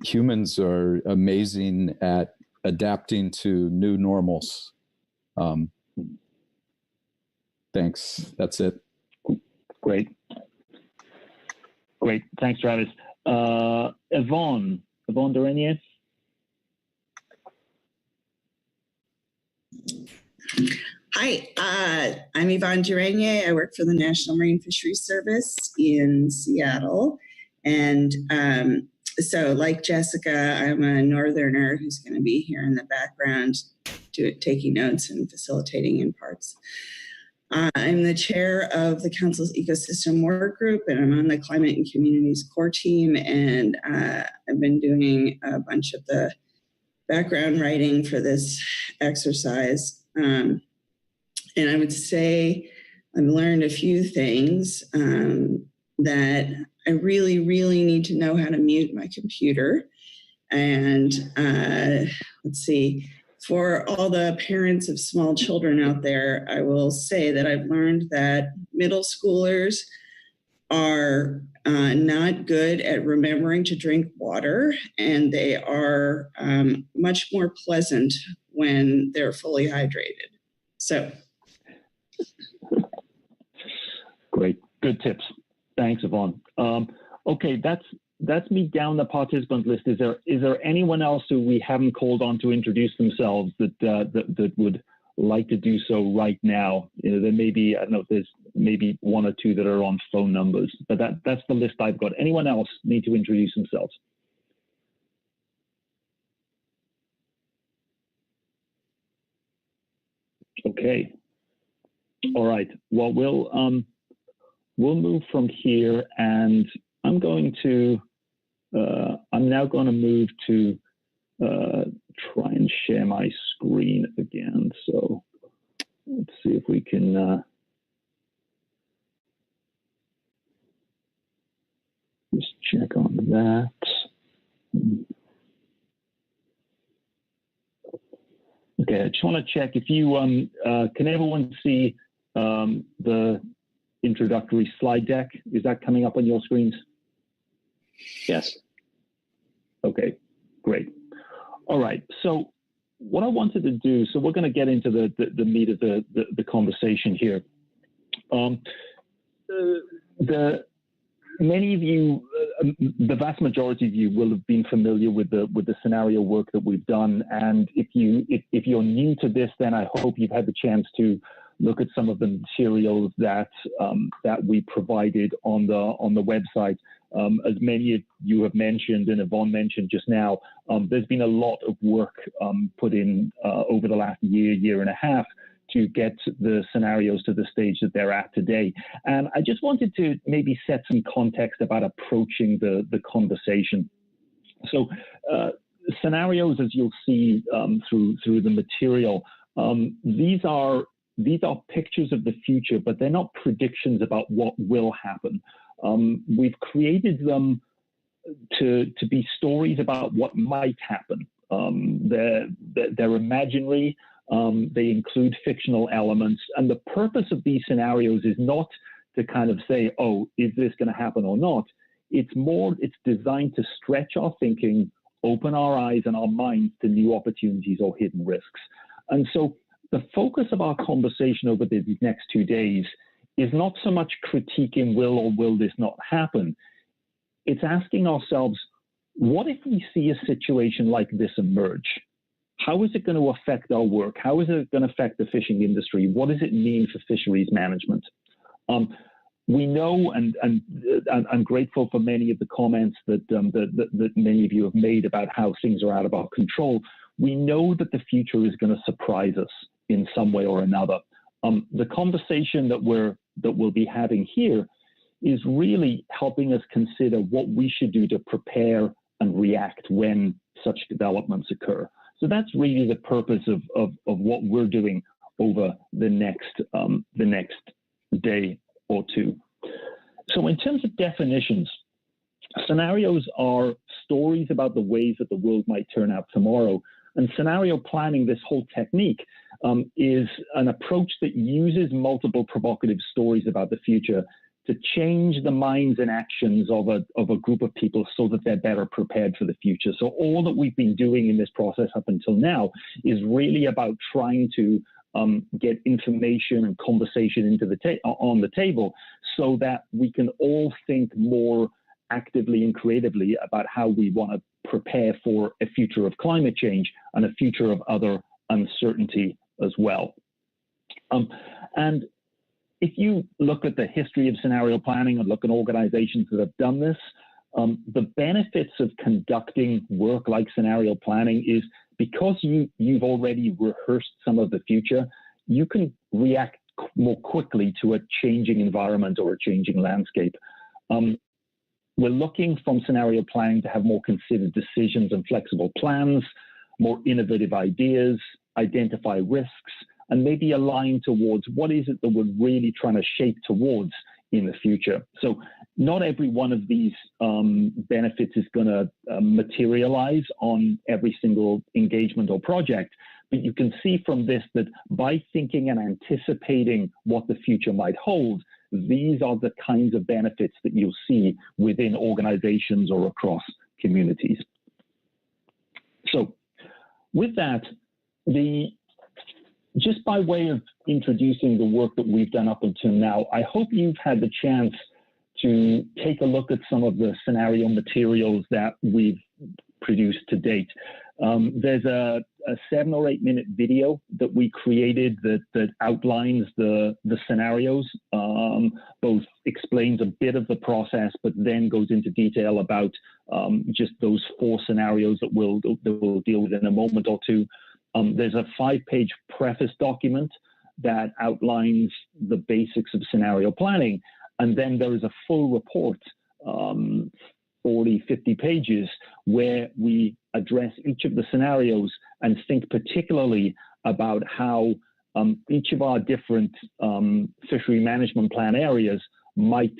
humans are amazing at adapting to new normals. Thanks. That's it. Great. Thanks, Travis. Yvonne Duranier. Hi, I'm Yvonne Duranier. I work for the National Marine Fisheries Service in Seattle. And so like Jessica, I'm a Northerner who's going to be here in the background taking notes and facilitating in parts. I'm the chair of the council's ecosystem work group, and I'm on the climate and communities core team. And I've been doing a bunch of the background writing for this exercise. And I would say I've learned a few things that I really, really need to know how to mute my computer. And let's see, for all the parents of small children out there, I will say that I've learned that middle schoolers are not good at remembering to drink water, and they are much more pleasant when they're fully hydrated. So. Great, good tips. Thanks, Yvonne. Okay, that's me down the participant list. Is there anyone else who we haven't called on to introduce themselves that would like to do so right now? There may be, I don't know if there's maybe 1 or 2 that are on phone numbers, but that's the list I've got. Anyone else need to introduce themselves? Okay. All right. Well, we'll move from here, and I'm now going to move to try and share my screen again. So let's see if we can just check on that. Okay, I just want to check if you can everyone see the introductory slide deck? Is that coming up on your screens? Yes. Okay, great. All right, so what I wanted to do, so we're going to get into the meat of the conversation here. Many of you, the vast majority of you will have been familiar with the scenario work that we've done, and if you're new to this, then I hope you've had the chance to look at some of the materials that we provided on the website. As many of you have mentioned and Yvonne mentioned just now, there's been a lot of work put in over the last year and a half to get the scenarios to the stage that they're at today. And I just wanted to maybe set some context about approaching the conversation. So scenarios, as you'll see through the material, these are pictures of the future, but they're not predictions about what will happen. We've created them to be stories about what might happen. They're imaginary. They include fictional elements. And the purpose of these scenarios is not to kind of say, oh, is this going to happen or not? It's designed to stretch our thinking, open our eyes and our minds to new opportunities or hidden risks. And so the focus of our conversation over these next 2 days is not so much critiquing will or will this not happen. It's asking ourselves, what if we see a situation like this emerge? How is it going to affect our work? How is it going to affect the fishing industry? What does it mean for fisheries management? We know, and I'm grateful for many of the comments that many of you have made about how things are out of our control. We know that the future is going to surprise us in some way or another. The conversation that we'll be having here is really helping us consider what we should do to prepare and react when such developments occur. So that's really the purpose of what we're doing over the next day or two. So in terms of definitions, scenarios are stories about the ways that the world might turn out tomorrow. And scenario planning, this whole technique, is an approach that uses multiple provocative stories about the future to change the minds and actions of a group of people so that they're better prepared for the future. So all that we've been doing in this process up until now is really about trying to get information and conversation on the table so that we can all think more actively and creatively about how we want to prepare for a future of climate change and a future of other uncertainty as well. And if you look at the history of scenario planning and look at organizations that have done this, the benefits of conducting work like scenario planning is because you've already rehearsed some of the future, you can react more quickly to a changing environment or a changing landscape. We're looking from scenario planning to have more considered decisions and flexible plans, more innovative ideas, identify risks, and maybe align towards what is it that we're really trying to shape towards in the future. So not every one of these benefits is going to materialize on every single engagement or project, but you can see from this that by thinking and anticipating what the future might hold, these are the kinds of benefits that you'll see within organizations or across communities. So with that, just by way of introducing the work that we've done up until now, I hope you've had the chance to take a look at some of the scenario materials that we've produced to date. There's a 7 or 8 minute video that we created that outlines the scenarios, both explains a bit of the process, but then goes into detail about just those 4 scenarios that we'll deal with in a moment or two. There's a 5-page preface document that outlines the basics of scenario planning. And then there is a full report, 40, 50 pages, where we address each of the scenarios and think particularly about how each of our different fishery management plan areas might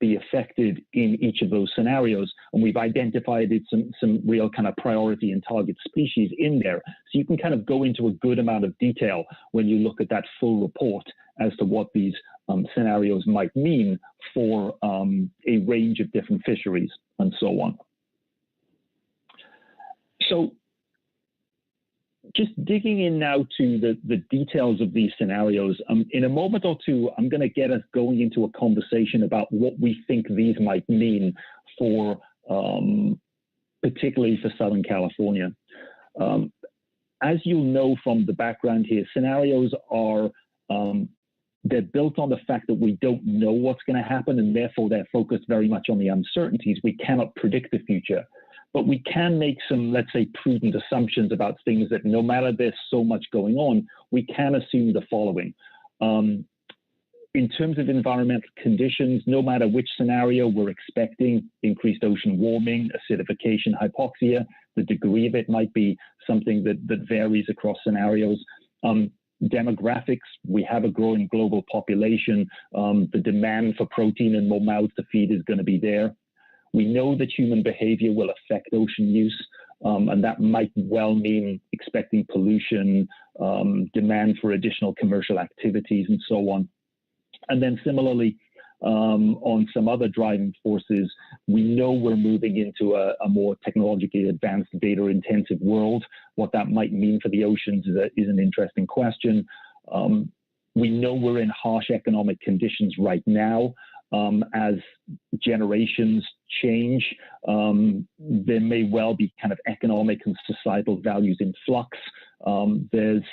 be affected in each of those scenarios. And we've identified some real kind of priority and target species in there. So you can kind of go into a good amount of detail when you look at that full report as to what these scenarios might mean for a range of different fisheries and so on. So just digging in now to the details of these scenarios, in a moment or two, I'm going to get us going into a conversation about what we think these might mean for, particularly for Southern California. As you'll know from the background here, scenarios are they're built on the fact that we don't know what's going to happen, and therefore they're focused very much on the uncertainties. We cannot predict the future, but we can make some, let's say, prudent assumptions about things that no matter there's so much going on, we can assume the following. In terms of environmental conditions, no matter which scenario, we're expecting increased ocean warming, acidification, hypoxia. The degree of it might be something that varies across scenarios. Demographics, we have a growing global population. The demand for protein and more mouths to feed is going to be there. We know that human behavior will affect ocean use, and that might well mean expecting pollution, demand for additional commercial activities, and so on. And then similarly, on some other driving forces, we know we're moving into a more technologically advanced, data-intensive world. What that might mean for the oceans is an interesting question. We know we're in harsh economic conditions right now. As generations change, there may well be kind of economic and societal values in flux. There's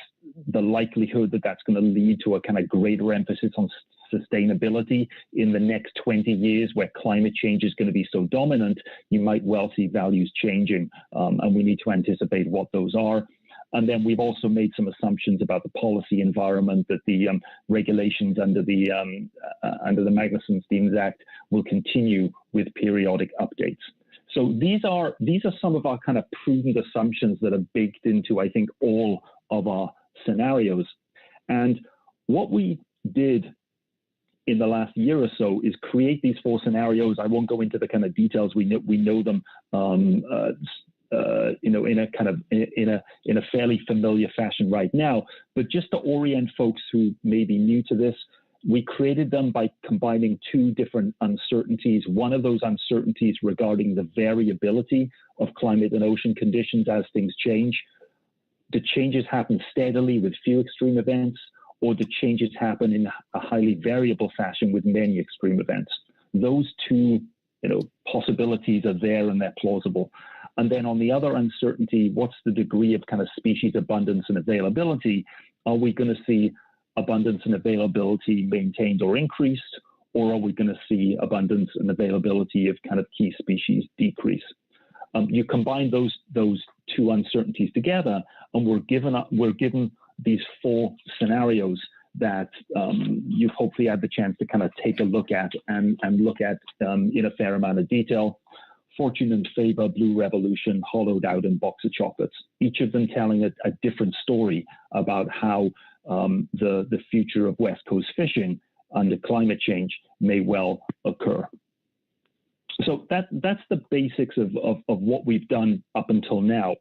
the likelihood that that's going to lead to a kind of greater emphasis on sustainability in the next 20 years, where climate change is going to be so dominant. You might well see values changing, and we need to anticipate what those are. And then we've also made some assumptions about the policy environment, that the regulations under the Magnuson-Stevens Act will continue with periodic updates. So these are some of our kind of prudent assumptions that are baked into, I think, all of our scenarios. And what we did in the last year or so is create these 4 scenarios. I won't go into the kind of details. We know them, in a fairly familiar fashion right now. But just to orient folks who may be new to this, we created them by combining 2 different uncertainties. One of those uncertainties regarding the variability of climate and ocean conditions as things change. The changes happen steadily with few extreme events, or the changes happen in a highly variable fashion with many extreme events. Those 2, possibilities are there, and they're plausible. And then on the other uncertainty, what's the degree of kind of species abundance and availability? Are we going to see abundance and availability maintained or increased, or are we going to see abundance and availability of kind of key species decrease? You combine those 2 uncertainties together, and we're given these 4 scenarios that you've hopefully had the chance to kind of take a look at and look at in a fair amount of detail. Fortune and Favor, Blue Revolution, Hollowed Out, and Box of Chocolates, each of them telling a different story about how the future of West Coast fishing under climate change may well occur. So that's the basics of what we've done up until now.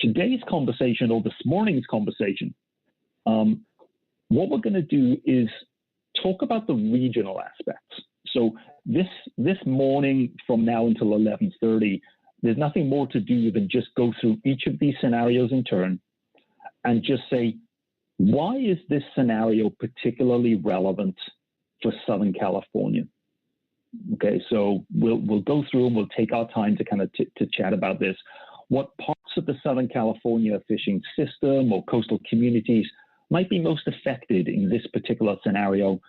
Today's conversation, or this morning's conversation, what we're going to do is talk about the regional aspects. So this morning, from now until 11:30, there's nothing more to do than just go through each of these scenarios in turn and just say, why is this scenario particularly relevant for Southern California? Okay, so we'll go through and we'll take our time to kind of to chat about this. What parts of the Southern California fishing system or coastal communities might be most affected in this particular scenario?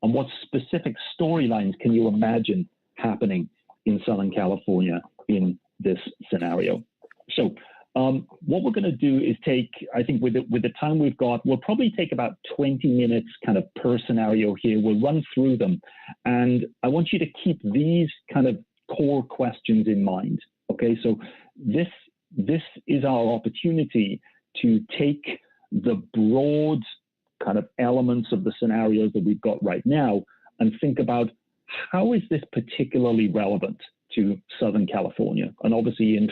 And what specific storylines can you imagine happening in Southern California in this scenario? So what we're going to do is take, I think with the time we've got, we'll probably take about 20 minutes kind of per scenario here. We'll run through them. And I want you to keep these kind of core questions in mind. Okay, so this is our opportunity to take the broad kind of elements of the scenarios that we've got right now and think about how is this particularly relevant to Southern California. And obviously in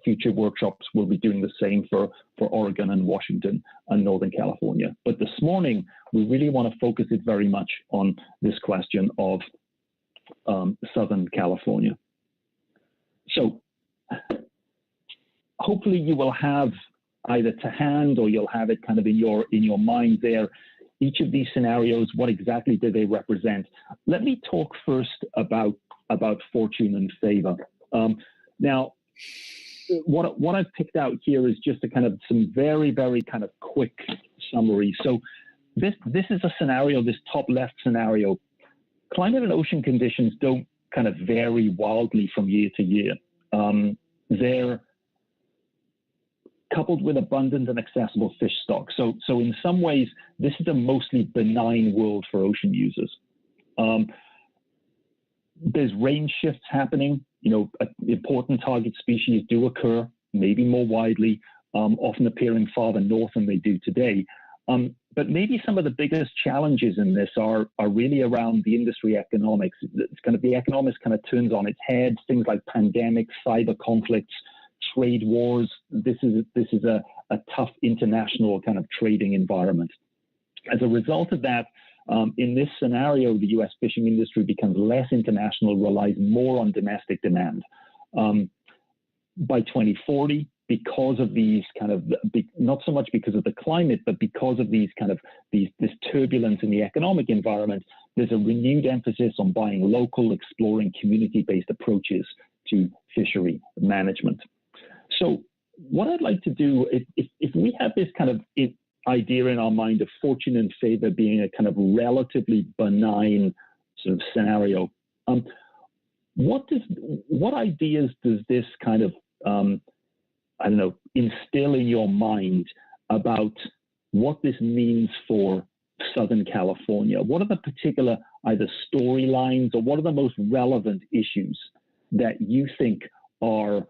future workshops, we'll be doing the same for Oregon and Washington and Northern California. But this morning, we really want to focus it very much on this question of Southern California. So hopefully you will have either to hand or you'll have it kind of in your mind there. Each of these scenarios, what exactly do they represent? Let me talk first about Fortune and Favor. Now, what I've picked out here is just a kind of some very, very kind of quick summary. So this is a scenario, this top left scenario. Climate and ocean conditions don't kind of vary wildly from year to year. They're coupled with abundant and accessible fish stock. So in some ways, this is a mostly benign world for ocean users. There's range shifts happening. Important target species do occur, maybe more widely, often appearing farther north than they do today. But maybe some of the biggest challenges in this are really around the industry economics. It's kind of the economics kind of turns on its head. Things like pandemics, cyber conflicts, trade wars. This is a tough international kind of trading environment. As a result of that, in this scenario, the U.S. fishing industry becomes less international, relies more on domestic demand. By 2040, because of these kind of, not so much because of the climate, but because of these kind of this turbulence in the economic environment, there's a renewed emphasis on buying local, exploring community-based approaches to fishery management. So what I'd like to do, if we have this kind of idea in our mind of fortune and favor being a kind of relatively benign sort of scenario, what ideas does this kind of instill in your mind about what this means for Southern California? What are the particular either storylines or what are the most relevant issues that you think are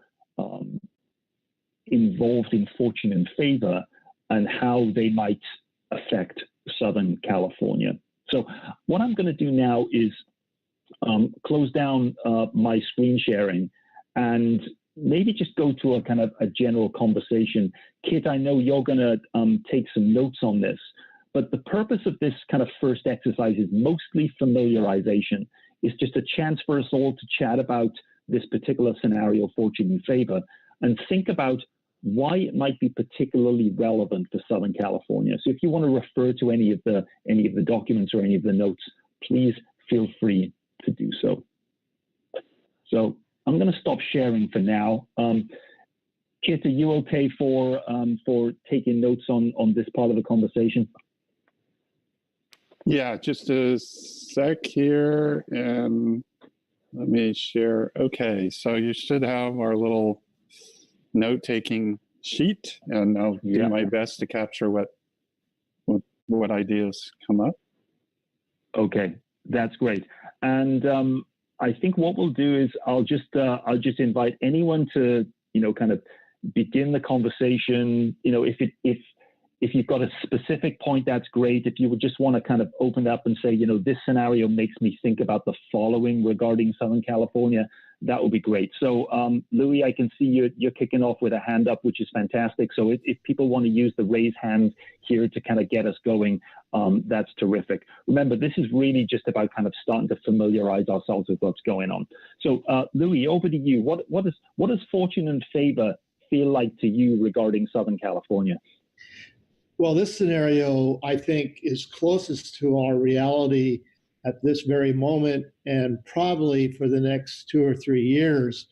involved in fortune and favor and how they might affect Southern California? So what I'm going to do now is close down my screen sharing and maybe just go to a kind of a general conversation. Kit, I know you're going to take some notes on this, but the purpose of this kind of first exercise is mostly familiarization. It's just a chance for us all to chat about this particular scenario, fortune and favor, and think about why it might be particularly relevant for Southern California. So if you want to refer to any of the documents or any of the notes, please feel free to do so. So I'm going to stop sharing for now. Kit, are you okay for taking notes on this part of the conversation? Yeah, just a sec here, and let me share. Okay, so you should have our little note-taking sheet, and I'll do my best to capture what ideas come up. Okay, that's great. And I think what we'll do is I'll just invite anyone to kind of begin the conversation. If you've got a specific point, that's great. If you would just want to kind of open up and say, this scenario makes me think about the following regarding Southern California, that would be great. So Louis, I can see you're kicking off with a hand up, which is fantastic. So if people want to use the raise hand here to kind of get us going, that's terrific. Remember, this is really just about kind of starting to familiarize ourselves with what's going on. So Louis, over to you. What does fortune and favor feel like to you regarding Southern California? Well, this scenario, I think, is closest to our reality at this very moment, and probably for the next 2 or 3 years.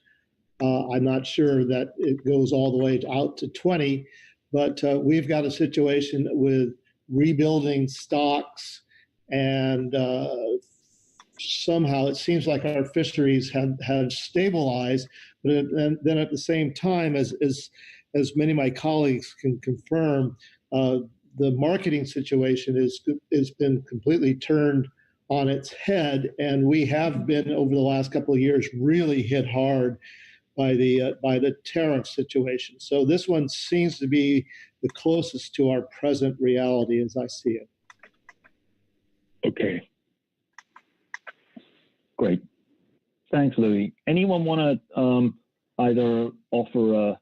I'm not sure that it goes all the way out to 20, but we've got a situation with rebuilding stocks, and somehow it seems like our fisheries have stabilized. But then at the same time, as many of my colleagues can confirm, the marketing situation has been completely turned on its head, and we have been over the last couple of years really hit hard by the tariff situation. So this one seems to be the closest to our present reality as I see it. Okay. Great. Thanks, Louis. Anyone want to either offer a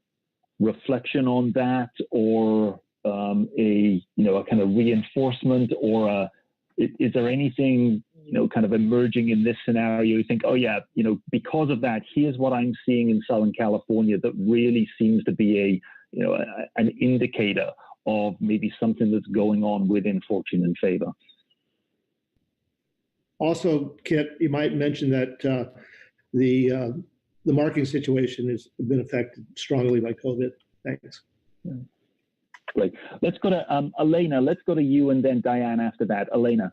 reflection on that, or a kind of reinforcement, or is there anything kind of emerging in this scenario you think, oh yeah, because of that, here's what I'm seeing in Southern California that really seems to be an indicator of maybe something that's going on within fortune and favor? Also, Kit, you might mention that the marketing situation has been affected strongly by COVID. Thanks. Great. Let's go to Elena. Let's go to you and then Diane after that. Elena.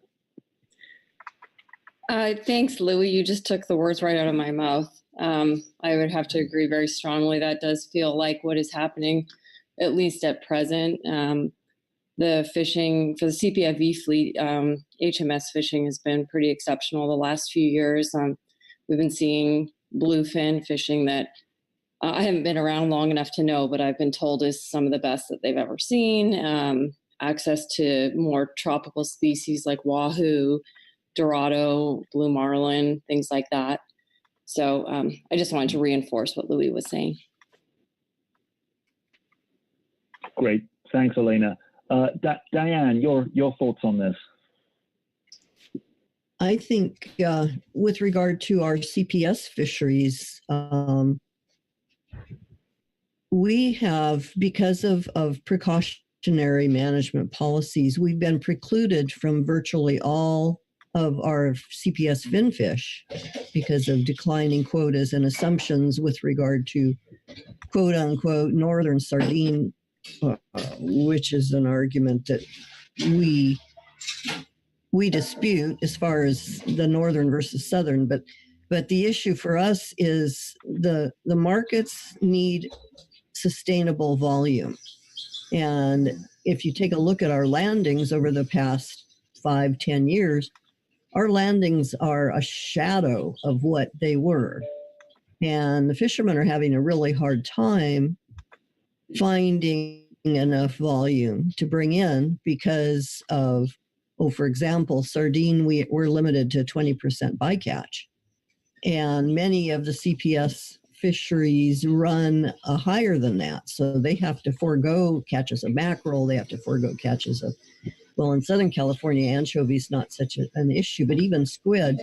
Thanks, Louis. You just took the words right out of my mouth. I would have to agree very strongly. That does feel like what is happening, at least at present. The fishing for the CPFV fleet, HMS fishing has been pretty exceptional the last few years. We've been seeing bluefin fishing that I haven't been around long enough to know, but I've been told is some of the best that they've ever seen. Access to more tropical species like wahoo, dorado, blue marlin, things like that. So I just wanted to reinforce what Louis was saying. Great. Thanks, Elena. Diane, your thoughts on this? I think with regard to our CPS fisheries, we have, because of precautionary management policies, we've been precluded from virtually all of our CPS finfish because of declining quotas and assumptions with regard to quote unquote northern sardine, which is an argument that we dispute as far as the northern versus southern, but the issue for us is the markets need sustainable volume. And if you take a look at our landings over the past 5-10 years, our landings are a shadow of what they were. And the fishermen are having a really hard time finding enough volume to bring in because of, for example, sardine, we're limited to 20% bycatch. And many of the CPS fisheries run higher than that. So they have to forego catches of mackerel. They have to forego catches of, well, in Southern California, anchovies not such an issue, but even squid.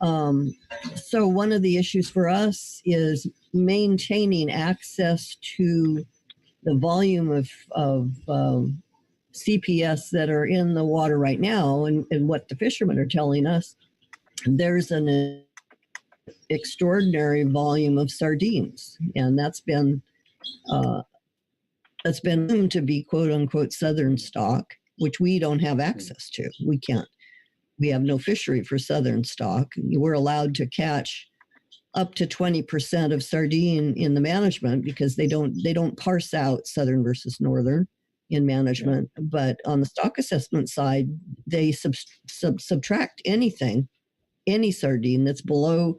So one of the issues for us is maintaining access to the volume of CPS that are in the water right now. And what the fishermen are telling us, there's an extraordinary volume of sardines, and that's been assumed to be quote unquote southern stock, which we don't have access to. We have no fishery for southern stock. We're allowed to catch up to 20% of sardine in the management because they don't parse out southern versus northern in management. Yeah. But on the stock assessment side, they subtract any sardine that's below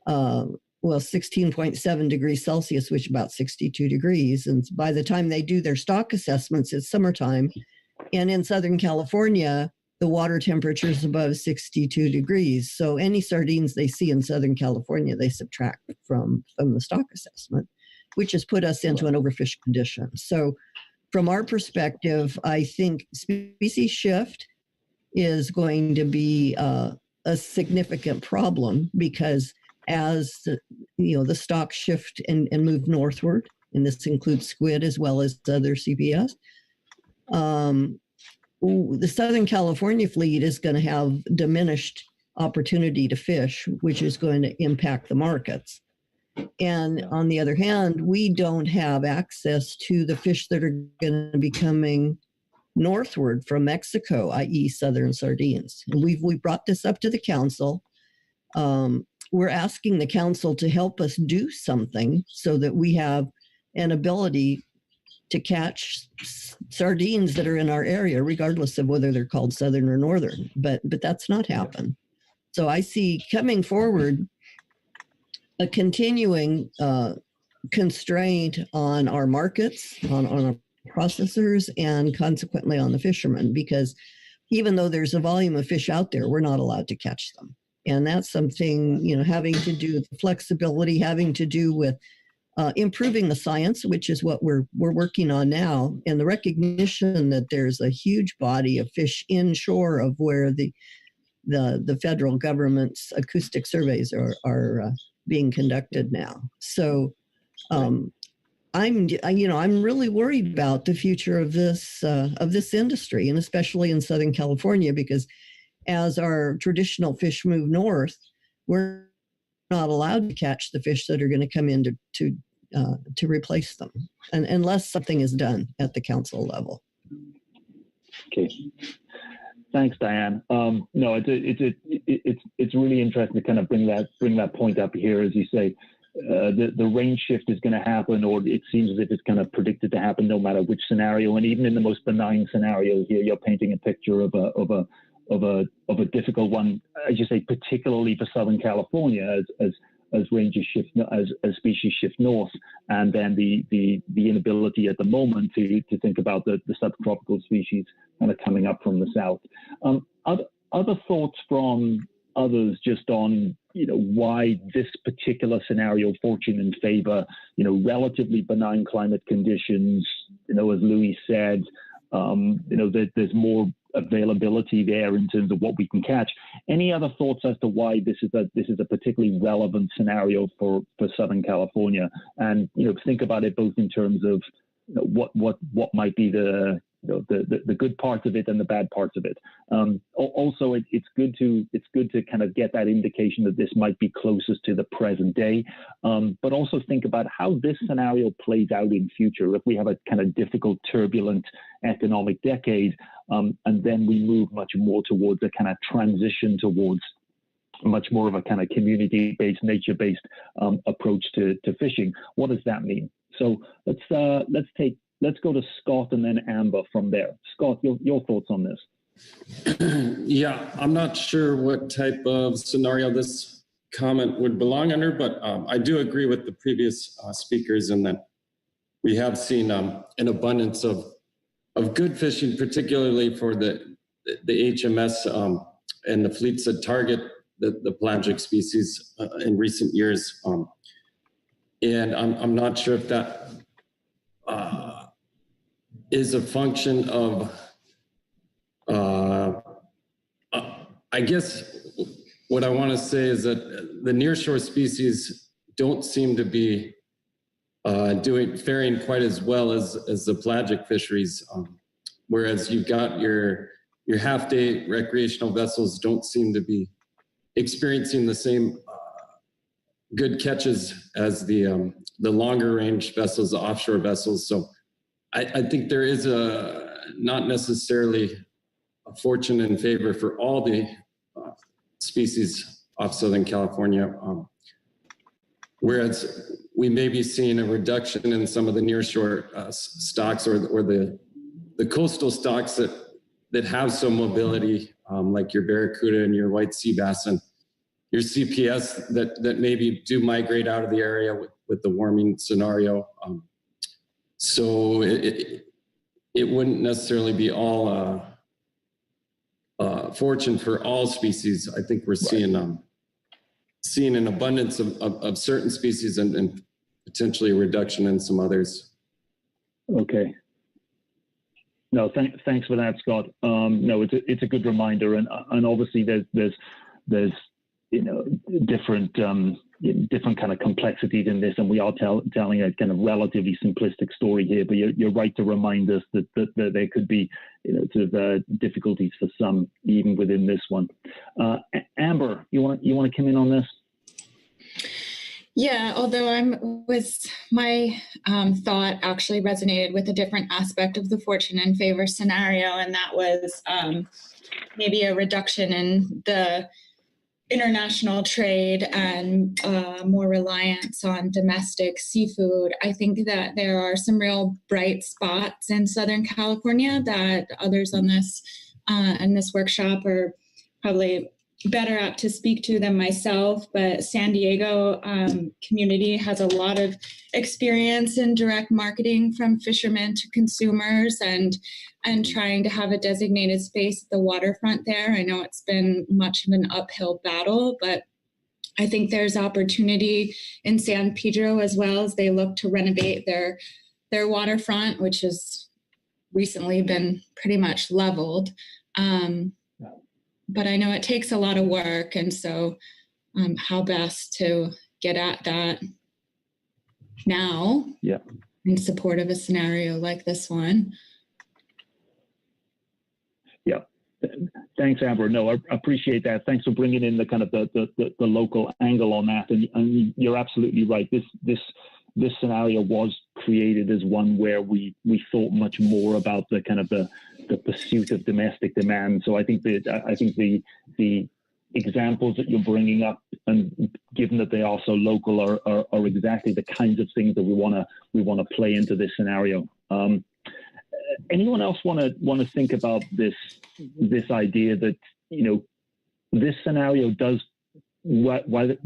16.7 degrees Celsius, which is about 62 degrees. And by the time they do their stock assessments, it's summertime. And in Southern California, the water temperature is above 62 degrees. So any sardines they see in Southern California, they subtract from the stock assessment, which has put us into an overfish condition. So from our perspective, I think species shift is going to be a significant problem because as the stocks shift and move northward, and this includes squid as well as other CPS, the Southern California fleet is going to have diminished opportunity to fish, which is going to impact the markets. And on the other hand, we don't have access to the fish that are going to be coming northward from Mexico, i.e. southern sardines. And we brought this up to the council. We're asking the council to help us do something so that we have an ability to catch sardines that are in our area, regardless of whether they're called southern or northern. But that's not happened. So I see coming forward a continuing constraint on our markets, on our processors, and consequently on the fishermen, because even though there's a volume of fish out there, we're not allowed to catch them. And that's something, having to do with flexibility, having to do with improving the science, which is what we're working on now, and the recognition that there's a huge body of fish inshore of where the federal government's acoustic surveys are being conducted now. So I'm really worried about the future of this industry, and especially in Southern California, because as our traditional fish move north, we're not allowed to catch the fish that are going to come into to replace them, and unless something is done at the council level. Okay. Thanks, Diane. No, it's really interesting to kind of bring that point up here, as you say. The range shift is going to happen, or it seems as if it's kind of predicted to happen, no matter which scenario. And even in the most benign scenario here, you're painting a picture of a difficult one, as you say, particularly for Southern California, as ranges shift, as species shift north, and then the inability at the moment to think about the subtropical species kind of coming up from the south. Other thoughts from others just on why this particular scenario, fortune and favor, relatively benign climate conditions, as Louis said, there's more availability there in terms of what we can catch. Any other thoughts as to why this is a particularly relevant scenario for Southern California? And think about it both in terms of what might be the good parts of it and the bad parts of it. Also, it's good to kind of get that indication that this might be closest to the present day, but also think about how this scenario plays out in future. If we have a kind of difficult, turbulent economic decade, and then we move much more towards a kind of transition towards much more of a kind of community-based, nature-based approach to fishing, what does that mean? So let's go to Scott and then Amber from there. Scott, your thoughts on this? Yeah, I'm not sure what type of scenario this comment would belong under, but I do agree with the previous speakers in that we have seen an abundance of good fishing, particularly for the HMS and the fleets that target the pelagic species in recent years. And I'm not sure if that is a function of, I guess what I want to say is that the nearshore species don't seem to be faring quite as well as the pelagic fisheries, whereas you've got your half-day recreational vessels don't seem to be experiencing the same good catches as the longer range vessels, the offshore vessels. So I think there is not necessarily a fortune in favor for all the species off Southern California, whereas we may be seeing a reduction in some of the nearshore stocks or the coastal stocks that have some mobility, like your barracuda and your white sea bass and your CPS that maybe do migrate out of the area with the warming scenario. So it wouldn't necessarily be all fortune for all species. I think we're seeing an abundance of certain species and potentially a reduction in some others. Okay. No, thanks for that, Scott. No, it's a good reminder, and obviously there's different kind of complexities in this, and we are telling a kind of relatively simplistic story here. But you're right to remind us that there could be sort of difficulties for some even within this one. Amber, you want to come in on this? Yeah, although my thought actually resonated with a different aspect of the fortune and favor scenario, and that was maybe a reduction in the international trade and more reliance on domestic seafood. I think that there are some real bright spots in Southern California that others on this in this workshop are probably better apt to speak to than myself, but San Diego community has a lot of experience in direct marketing from fishermen to consumers and trying to have a designated space at the waterfront there. I know it's been much of an uphill battle, but I think there's opportunity in San Pedro as well as they look to renovate their waterfront, which has recently been pretty much leveled. But I know it takes a lot of work, and so how best to get at that now in support of a scenario like this one. Yeah, thanks, Amber. No, I appreciate that. Thanks for bringing in the kind of the local angle on that, and you're absolutely right. This this scenario was created as one where we thought much more about the kind of the pursuit of domestic demand. So I think the examples that you're bringing up, and given that they are so local, are exactly the kinds of things that we want to play into this scenario. Anyone else want to think about this idea that, you know, this scenario does, whereas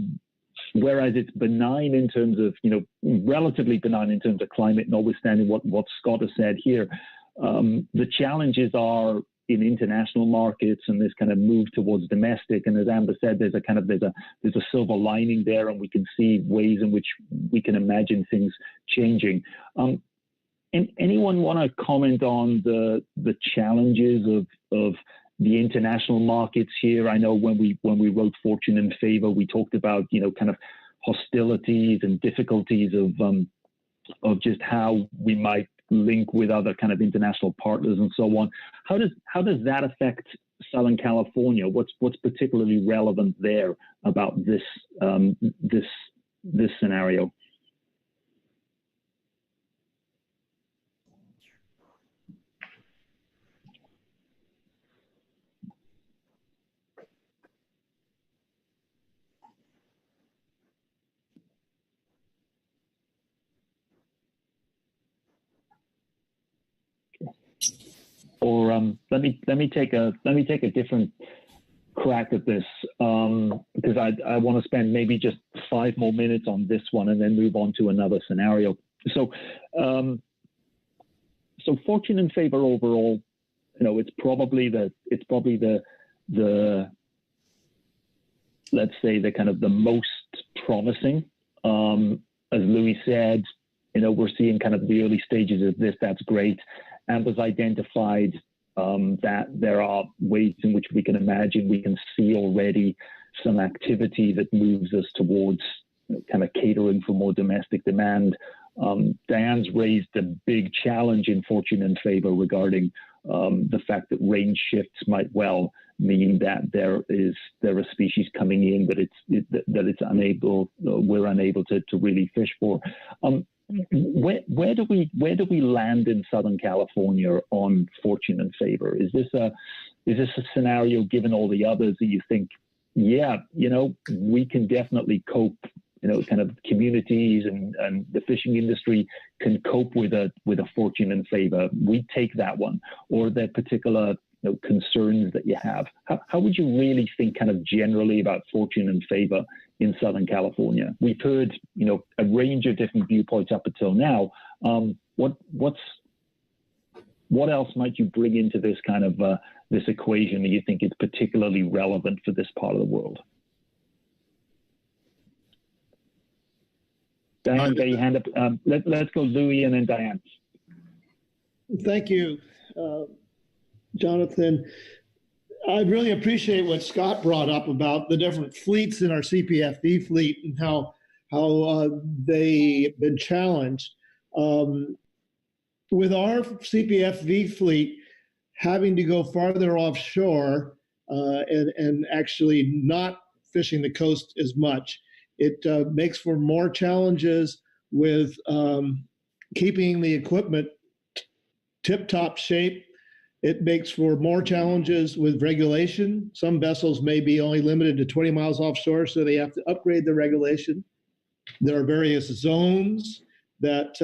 it's benign in terms of, you know, relatively benign in terms of climate, notwithstanding what Scott has said here, the challenges are in international markets and this kind of move towards domestic. And as Amber said, there's a silver lining there, and we can see ways in which we can imagine things changing. And anyone want to comment on the challenges of the international markets here? I know when we wrote Fortune and Favor, we talked about, you know, kind of hostilities and difficulties of just how we might link with other kind of international partners and so on. How does that affect Southern California? What's particularly relevant there about this scenario? Or let me take a different crack at this, because I want to spend maybe just 5 more minutes on this one and then move on to another scenario. So Fortune and Favor overall, you know, it's probably the let's say the kind of the most promising. As Louis said, you know, we're seeing kind of the early stages of this. That's great. Amber's identified that there are ways in which we can see already some activity that moves us towards, you know, kind of catering for more domestic demand. Diane's raised a big challenge in Fortune and Favor regarding the fact that range shifts might well mean that there are species coming in we're unable to really fish for. Where do we land in Southern California on Fortune and Favor? Is this a scenario, given all the others, that you think, yeah, you know, we can definitely cope, you know, kind of communities and the fishing industry can cope with a Fortune and Favor? We take that one. Or are there particular, you know, concerns that you have? How would you really think kind of generally about Fortune and Favor in Southern California? We've heard, you know, a range of different viewpoints up until now. What else might you bring into this kind of this equation that you think is particularly relevant for this part of the world? Diane, got your hand up. Let's go Louis and then Diane. Thank you, Jonathan. I really appreciate what Scott brought up about the different fleets in our CPFV fleet and how they've been challenged. With our CPFV fleet having to go farther offshore and actually not fishing the coast as much, it makes for more challenges with keeping the equipment tip-top shape. It makes for more challenges with regulation. Some vessels may be only limited to 20 miles offshore, so they have to upgrade the regulation. There are various zones that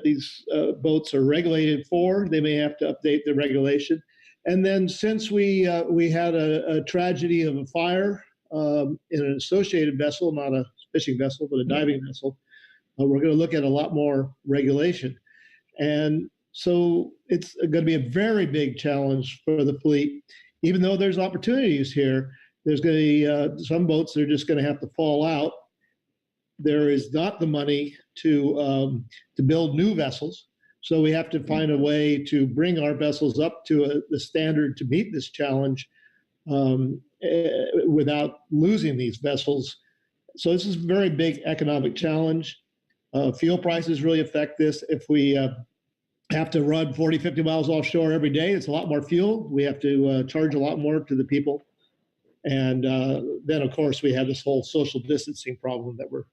these boats are regulated for. They may have to update the regulation. And then since we had a tragedy of a fire in an associated vessel, not a fishing vessel, but a diving vessel, we're going to look at a lot more regulation. And so it's going to be a very big challenge for the fleet. Even though there's opportunities here, there's going to be some boats that are just going to have to fall out. There is not the money to build new vessels. So we have to find a way to bring our vessels up to the standard to meet this challenge without losing these vessels. So this is a very big economic challenge. Fuel prices really affect this. If we have to run 40, 50 miles offshore every day, it's a lot more fuel. We have to charge a lot more to the people. And then, of course, we have this whole social distancing problem that we're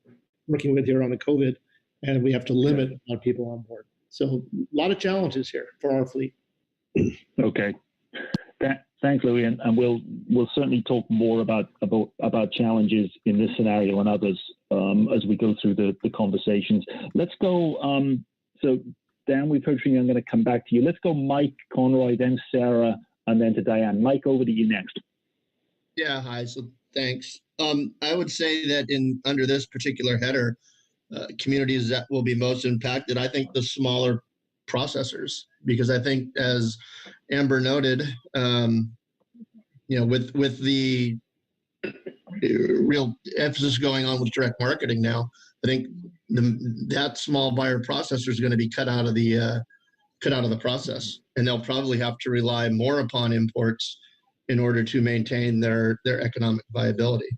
working with here on the COVID. and we have to limit the amount of people on board. So a lot of challenges here for our fleet. Okay. Thanks, Louis, and we'll certainly talk more about challenges in this scenario and others as we go through the conversations. Let's go. So Dan, we've heard from you. I'm going to come back to you. Let's go, Mike Conroy, then Sarah, and then to Diane. Mike, over to you next. Yeah, hi. So thanks. I would say that under this particular header, communities that will be most impacted, I think the smaller processors, because I think, as Amber noted, with the real emphasis going on with direct marketing now, I think that small buyer processor is going to be cut out of the process, and they'll probably have to rely more upon imports in order to maintain their economic viability.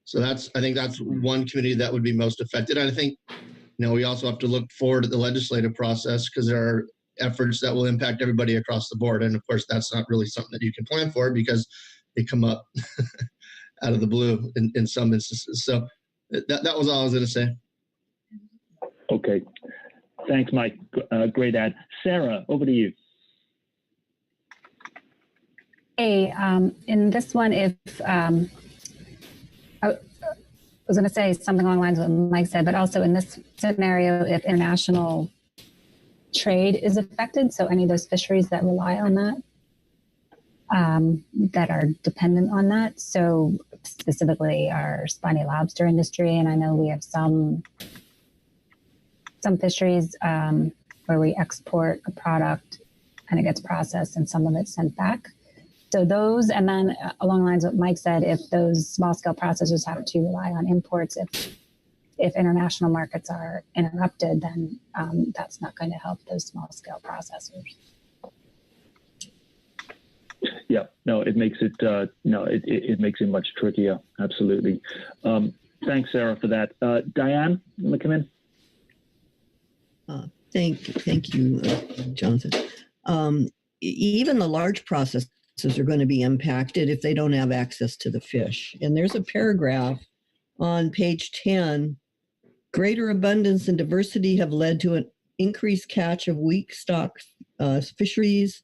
So I think that's one community that would be most affected. And I think, we also have to look forward to the legislative process, because there are efforts that will impact everybody across the board. And of course, that's not really something that you can plan for, because they come up out of the blue in some instances. So that was all I was going to say. Okay. Thanks, Mike. Great ad. Sarah, over to you. Hey, in this one, I was going to say something along the lines of what Mike said, but also in this scenario, if international trade is affected, so any of those fisheries that rely on that, that are dependent on that, so specifically our spiny lobster industry, and I know we have some fisheries where we export a product and it gets processed and some of it's sent back. So those, and then along the lines of what Mike said, if those small-scale processors have to rely on imports, if international markets are interrupted, then that's not going to help those small-scale processors. Yeah, no, it makes it it makes it much trickier. Absolutely. Thanks, Sarah, for that. Diane, you want to come in? Thank you, Jonathan. Even the large processors are going to be impacted if they don't have access to the fish. And there's a paragraph on page 10. Greater abundance and diversity have led to an increased catch of weak stock fisheries,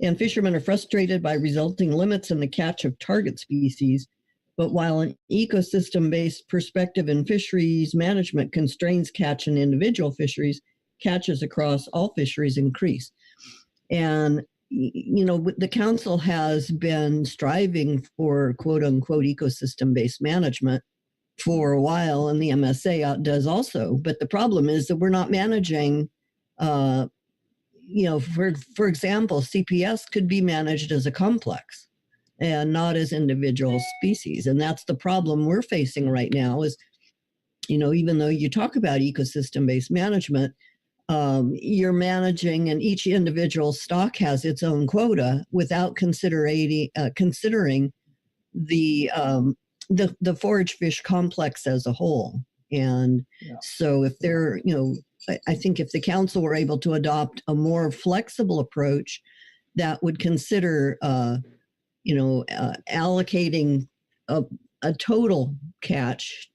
and fishermen are frustrated by resulting limits in the catch of target species. But while an ecosystem-based perspective in fisheries management constrains catch in individual fisheries, catches across all fisheries increase. And the council has been striving for quote unquote ecosystem-based management for a while, and the MSA does also. But the problem is that we're not managing, for example, CPS could be managed as a complex and not as individual species. And that's the problem we're facing right now is, even though you talk about ecosystem-based management, you're managing, and each individual stock has its own quota without considering the forage fish complex as a whole. And so if they're, I think if the council were able to adopt a more flexible approach that would consider, allocating a total catch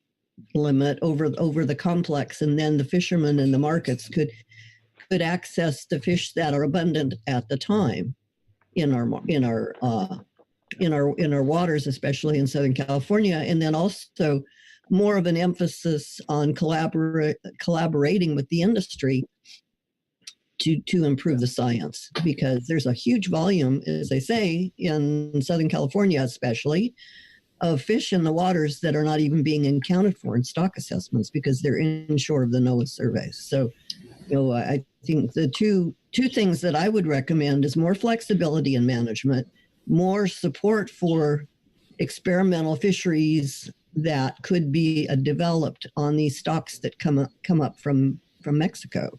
limit over the complex, and then the fishermen and the markets could access the fish that are abundant at the time in our waters, especially in Southern California, and then also more of an emphasis on collaborating with the industry to improve the science, because there's a huge volume, as I say, in Southern California especially, of fish in the waters that are not even being accounted for in stock assessments because they're inshore of the NOAA surveys. So, I think the two things that I would recommend is more flexibility in management, more support for experimental fisheries that could be developed on these stocks that come up from Mexico,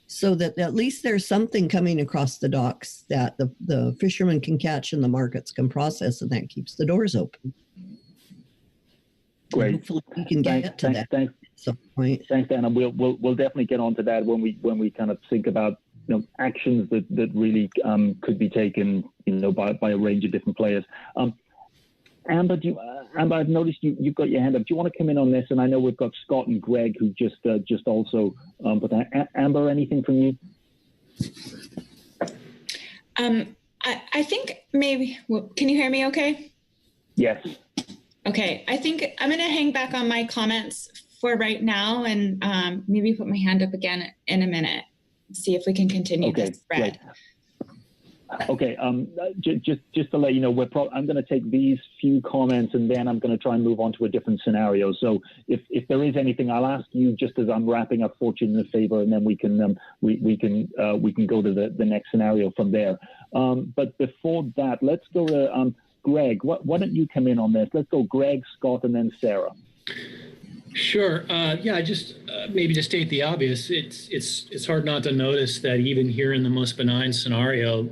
so that at least there's something coming across the docks that the fishermen can catch and the markets can process, and that keeps the doors open. Great. Hopefully we can get to that at some point. Thanks, Dan. And we'll definitely get onto that when we kind of think about actions that really could be taken by a range of different players. Amber, Amber, I've noticed you've got your hand up. Do you want to come in on this? And I know we've got Scott and Greg who just also. But Amber, anything from you? I think maybe. Can you hear me? Okay. Yes. Okay. I think I'm going to hang back on my comments for right now, and maybe put my hand up again in a minute. See if we can continue this thread. Okay, just to let you know, I'm going to take these few comments and then I'm going to try and move on to a different scenario. So if there is anything, I'll ask you just as I'm wrapping up Fortune in Favor, and then we can go to the next scenario from there. But before that, let's go to Greg. Why don't you come in on this? Let's go Greg, Scott, and then Sarah. Sure. Yeah, just maybe to state the obvious, it's hard not to notice that even here in the most benign scenario,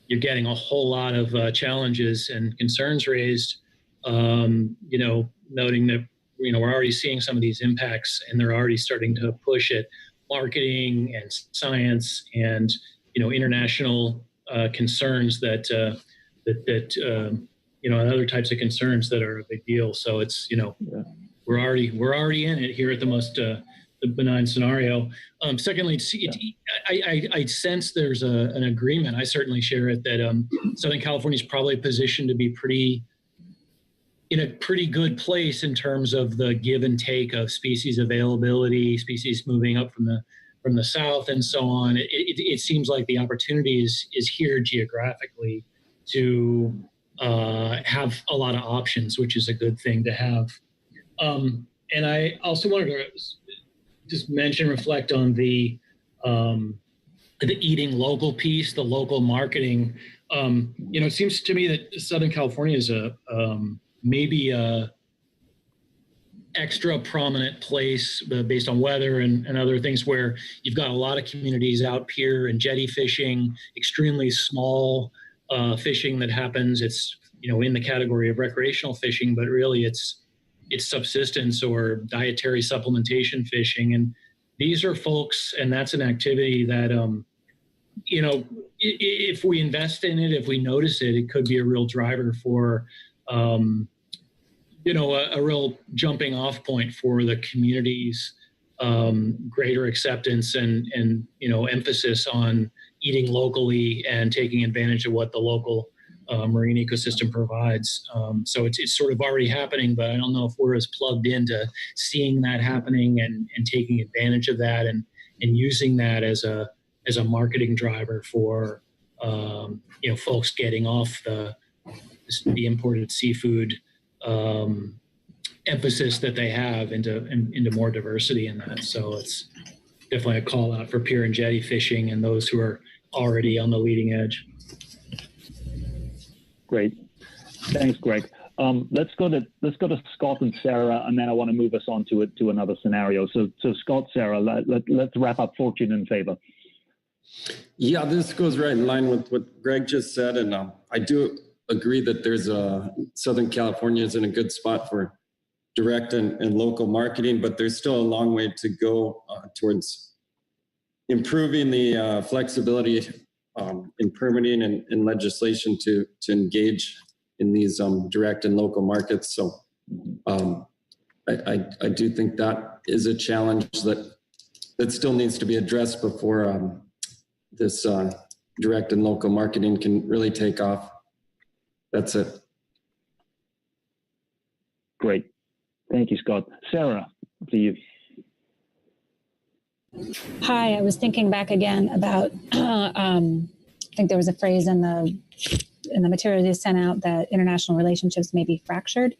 you're getting a whole lot of challenges and concerns raised. Noting that we're already seeing some of these impacts, and they're already starting to push at marketing and science and international concerns that and other types of concerns that are a big deal. So it's We're already in it here at the most the benign scenario. Secondly, I sense there's an agreement. I certainly share it that Southern California is probably positioned to be in a pretty good place in terms of the give and take of species availability, species moving up from the south, and so on. It seems like the opportunity is here geographically to have a lot of options, which is a good thing to have. And I also wanted to just reflect on the eating local piece, the local marketing. It seems to me that Southern California is maybe a extra prominent place based on weather and other things, where you've got a lot of communities out pier and jetty fishing, extremely small fishing that happens. It's in the category of recreational fishing, but really it's subsistence or dietary supplementation fishing. And these are folks, and that's an activity that, if we invest in it, if we notice it, it could be a real driver for, a real jumping off point for the community's greater acceptance and emphasis on eating locally and taking advantage of what the local marine ecosystem provides. So it's sort of already happening, but I don't know if we're as plugged into seeing that happening and taking advantage of that and using that as a marketing driver for folks getting off the imported seafood emphasis that they have into more diversity in that. So it's definitely a call out for pier and jetty fishing and those who are already on the leading edge. Great, thanks, Greg. Let's go to Scott and Sarah, and then I want to move us on to another scenario. So Scott, Sarah, let's wrap up Fortune in Favor. Yeah, this goes right in line with what Greg just said, and I do agree that there's Southern California is in a good spot for direct and local marketing, but there's still a long way to go towards improving the flexibility in permitting and legislation to engage in these direct and local markets. So I do think that is a challenge that still needs to be addressed before this direct and local marketing can really take off. That's it. Great. Thank you, Scott. Sarah, to you. Hi, I was thinking back again about, I think there was a phrase in the material you sent out that international relationships may be fractured.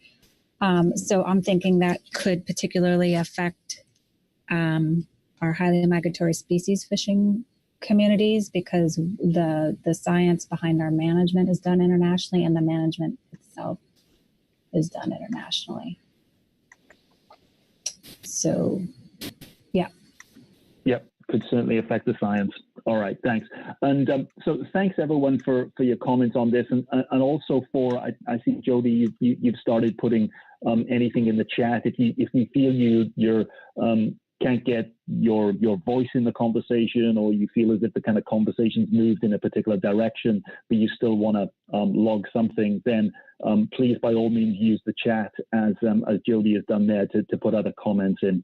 So I'm thinking that could particularly affect our highly migratory species fishing communities, because the science behind our management is done internationally and the management itself is done internationally. So, yeah. Yep, could certainly affect the science. All right, thanks. And so thanks everyone for your comments on this, and also for I see Jody, you've started putting anything in the chat. If you feel you're can't get your voice in the conversation, or you feel as if the kind of conversation's moved in a particular direction, but you still want to log something, then please, by all means, use the chat as Jody has done there to put other comments in.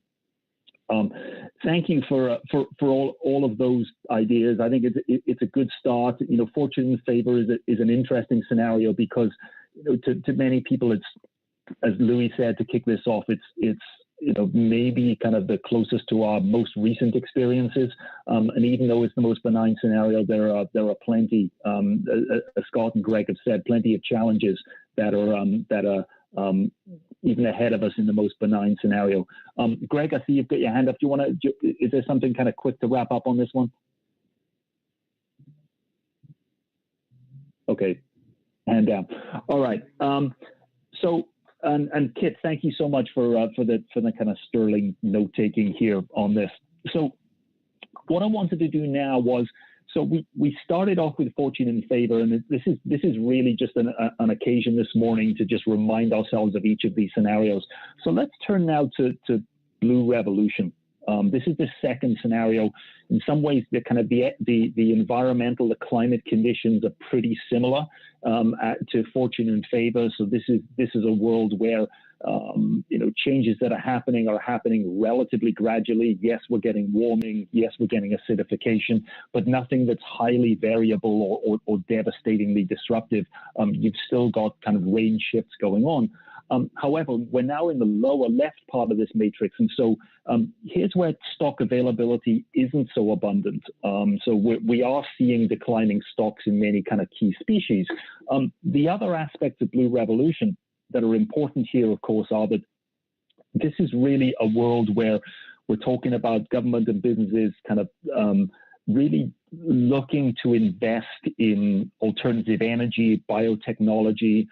Thank you for all of those ideas. I think it's a good start. You know, fortune and favor is an interesting scenario because, you know, to many people, it's, as Louis said to kick this off, it's you know, maybe kind of the closest to our most recent experiences. And even though it's the most benign scenario, there are plenty, as Scott and Greg have said, plenty of challenges that are even ahead of us in the most benign scenario. Greg, I see you've got your hand up. Do you want to? Is there something kind of quick to wrap up on this one? Okay, hand down. All right. And Kit, thank you so much for the kind of sterling note taking here on this. So what I wanted to do now was, so we started off with fortune and favor, and this is really just an occasion this morning to just remind ourselves of each of these scenarios. So let's turn now to blue revolution. This is the second scenario. In some ways, the kind of the environmental, the climate conditions are pretty similar to fortune and favor. So this is a world where you know, changes that are happening relatively gradually. Yes, we're getting warming. Yes, we're getting acidification, but nothing that's highly variable or devastatingly disruptive. You've still got kind of range shifts going on. However, we're now in the lower left part of this matrix, and so here's where stock availability isn't so abundant. So we are seeing declining stocks in many kind of key species. The other aspects of blue revolution that are important here, of course, are that this is really a world where we're talking about government and businesses kind of really looking to invest in alternative energy, biotechnology.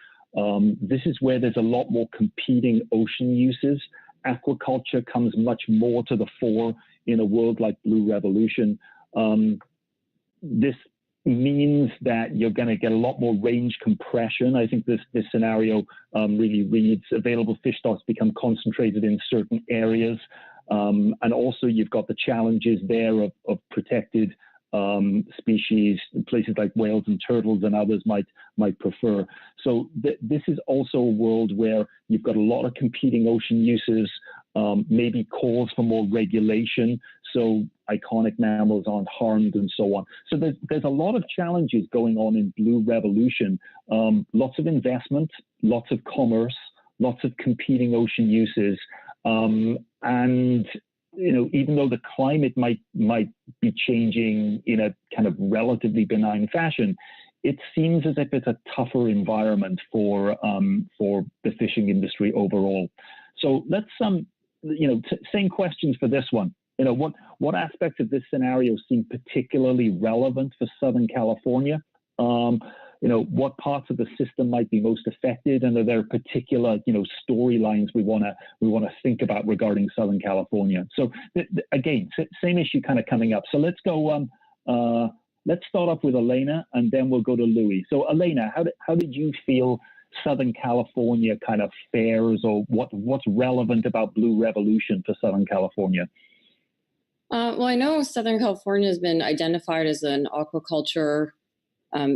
This is where there's a lot more competing ocean uses. Aquaculture comes much more to the fore in a world like blue revolution. This means that you're going to get a lot more range compression. I think this scenario really reads available fish stocks become concentrated in certain areas. And also you've got the challenges there of protected species, places like whales and turtles and others might prefer. So this is also a world where you've got a lot of competing ocean uses, maybe calls for more regulation, so iconic mammals aren't harmed and so on. So there's a lot of challenges going on in blue revolution. Lots of investment, lots of commerce, lots of competing ocean uses, and you know, even though the climate might be changing in a kind of relatively benign fashion, it seems as if it's a tougher environment for the fishing industry overall. So let's you know, same questions for this one. You know, what aspects of this scenario seem particularly relevant for Southern California? You know, what parts of the system might be most affected, and are there particular, you know, storylines we want to think about regarding Southern California? So again, same issue kind of coming up. So let's go. Let's start off with Elena, and then we'll go to Louis. So Elena, how did you feel Southern California kind of fares, or what's relevant about blue revolution for Southern California? Well, I know Southern California has been identified as an aquaculture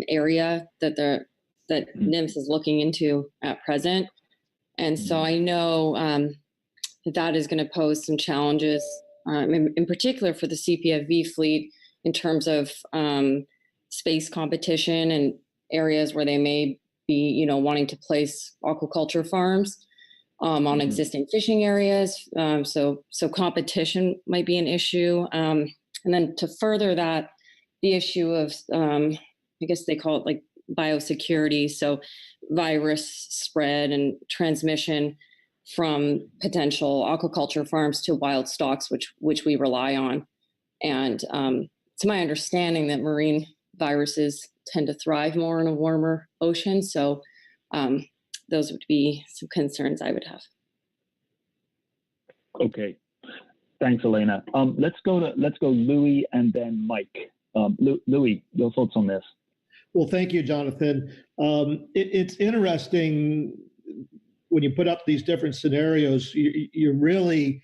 area that NMFS is looking into at present. And so I know that is going to pose some challenges, in particular for the CPFV fleet, in terms of space competition and areas where they may be, you know, wanting to place aquaculture farms on existing fishing areas. So competition might be an issue. And then to further that, the issue of I guess they call it like biosecurity. So virus spread and transmission from potential aquaculture farms to wild stocks, which we rely on. And it's my understanding that marine viruses tend to thrive more in a warmer ocean. So those would be some concerns I would have. Okay, thanks, Elena. Let's go Louis and then Mike. Louis, your thoughts on this? Well, thank you, Jonathan. It's interesting when you put up these different scenarios, you're really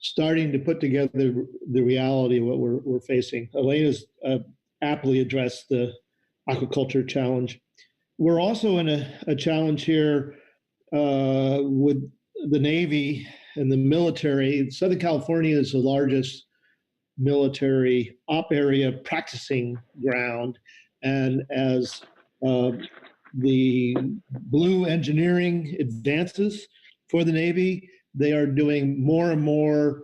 starting to put together the reality of what we're facing. Elena's aptly addressed the aquaculture challenge. We're also in a challenge here with the Navy and the military. Southern California is the largest military op area practicing ground. And as the blue engineering advances for the Navy, they are doing more and more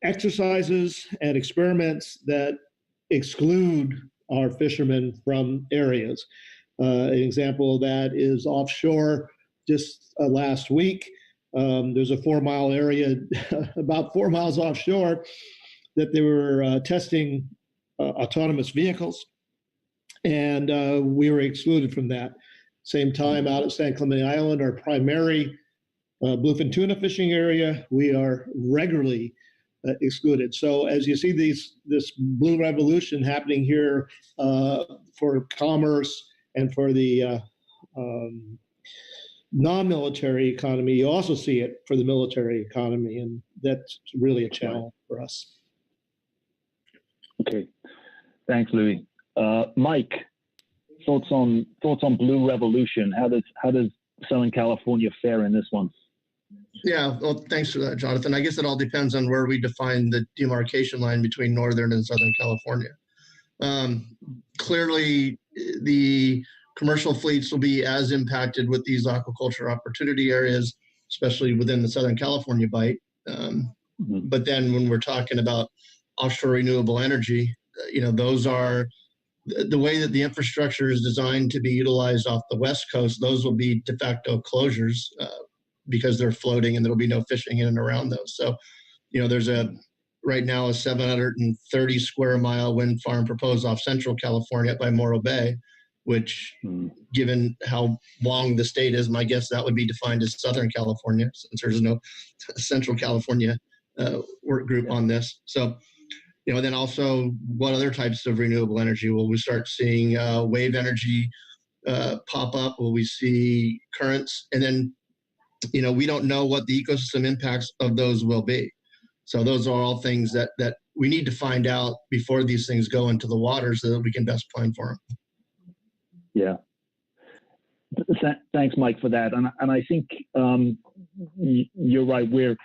exercises and experiments that exclude our fishermen from areas. An example of that is offshore. Just last week, there's a 4-mile area, about 4 miles offshore, that they were testing autonomous vehicles, and we were excluded from that. Same time, out at San Clemente Island, our primary bluefin tuna fishing area, we are regularly excluded. So as you see this blue revolution happening here for commerce and for the non-military economy, you also see it for the military economy, and that's really a challenge for us. Okay, thanks, Louis. Mike, thoughts on Blue Revolution? How does Southern California fare in this one? Yeah, well, thanks for that, Jonathan. I guess it all depends on where we define the demarcation line between Northern and Southern California. Clearly, the commercial fleets will be as impacted with these aquaculture opportunity areas, especially within the Southern California Bight. But then when we're talking about offshore renewable energy, those are the way that the infrastructure is designed to be utilized off the West Coast. Those will be de facto closures because they're floating and there'll be no fishing in and around those. So, there's right now a 730 square mile wind farm proposed off Central California by Morro Bay, which, given how long the state is, my guess that would be defined as Southern California, since there's no Central California work group on this. So, then also, what other types of renewable energy will we start seeing? Wave energy pop up? Will we see currents? And then, we don't know what the ecosystem impacts of those will be. So those are all things that we need to find out before these things go into the water so that we can best plan for them. Yeah. Thanks, Mike, for that. And I think you're right. We're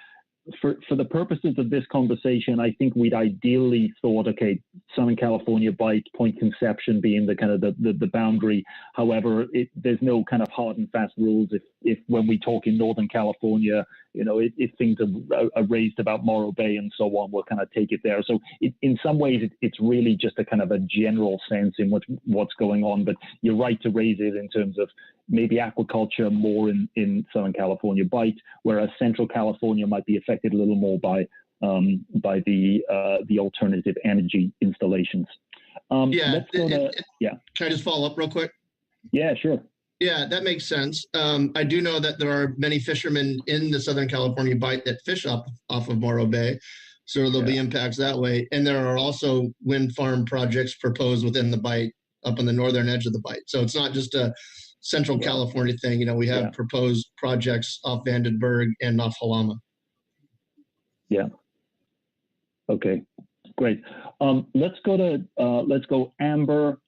for the purposes of this conversation, I think we'd ideally thought, okay, Southern California Bight, Point Conception being the kind of the boundary. However, there's no kind of hard and fast rules. If when we talk in Northern California, if things are raised about Morro Bay and so on, we'll kind of take it there. So in some ways, it's really just a kind of a general sense in what's going on. But you're right to raise it in terms of maybe aquaculture more in Southern California Bight, whereas Central California might be affected a little more by the alternative energy installations. Can I just follow up real quick? Yeah, sure. Yeah, that makes sense. I do know that there are many fishermen in the Southern California Bight that fish off of Morro Bay, so there'll be impacts that way. And there are also wind farm projects proposed within the Bight up on the northern edge of the Bight. So it's not just a Central California thing. We have proposed projects off Vandenberg and off Halama. Yeah. Okay, great. Let's go Amber,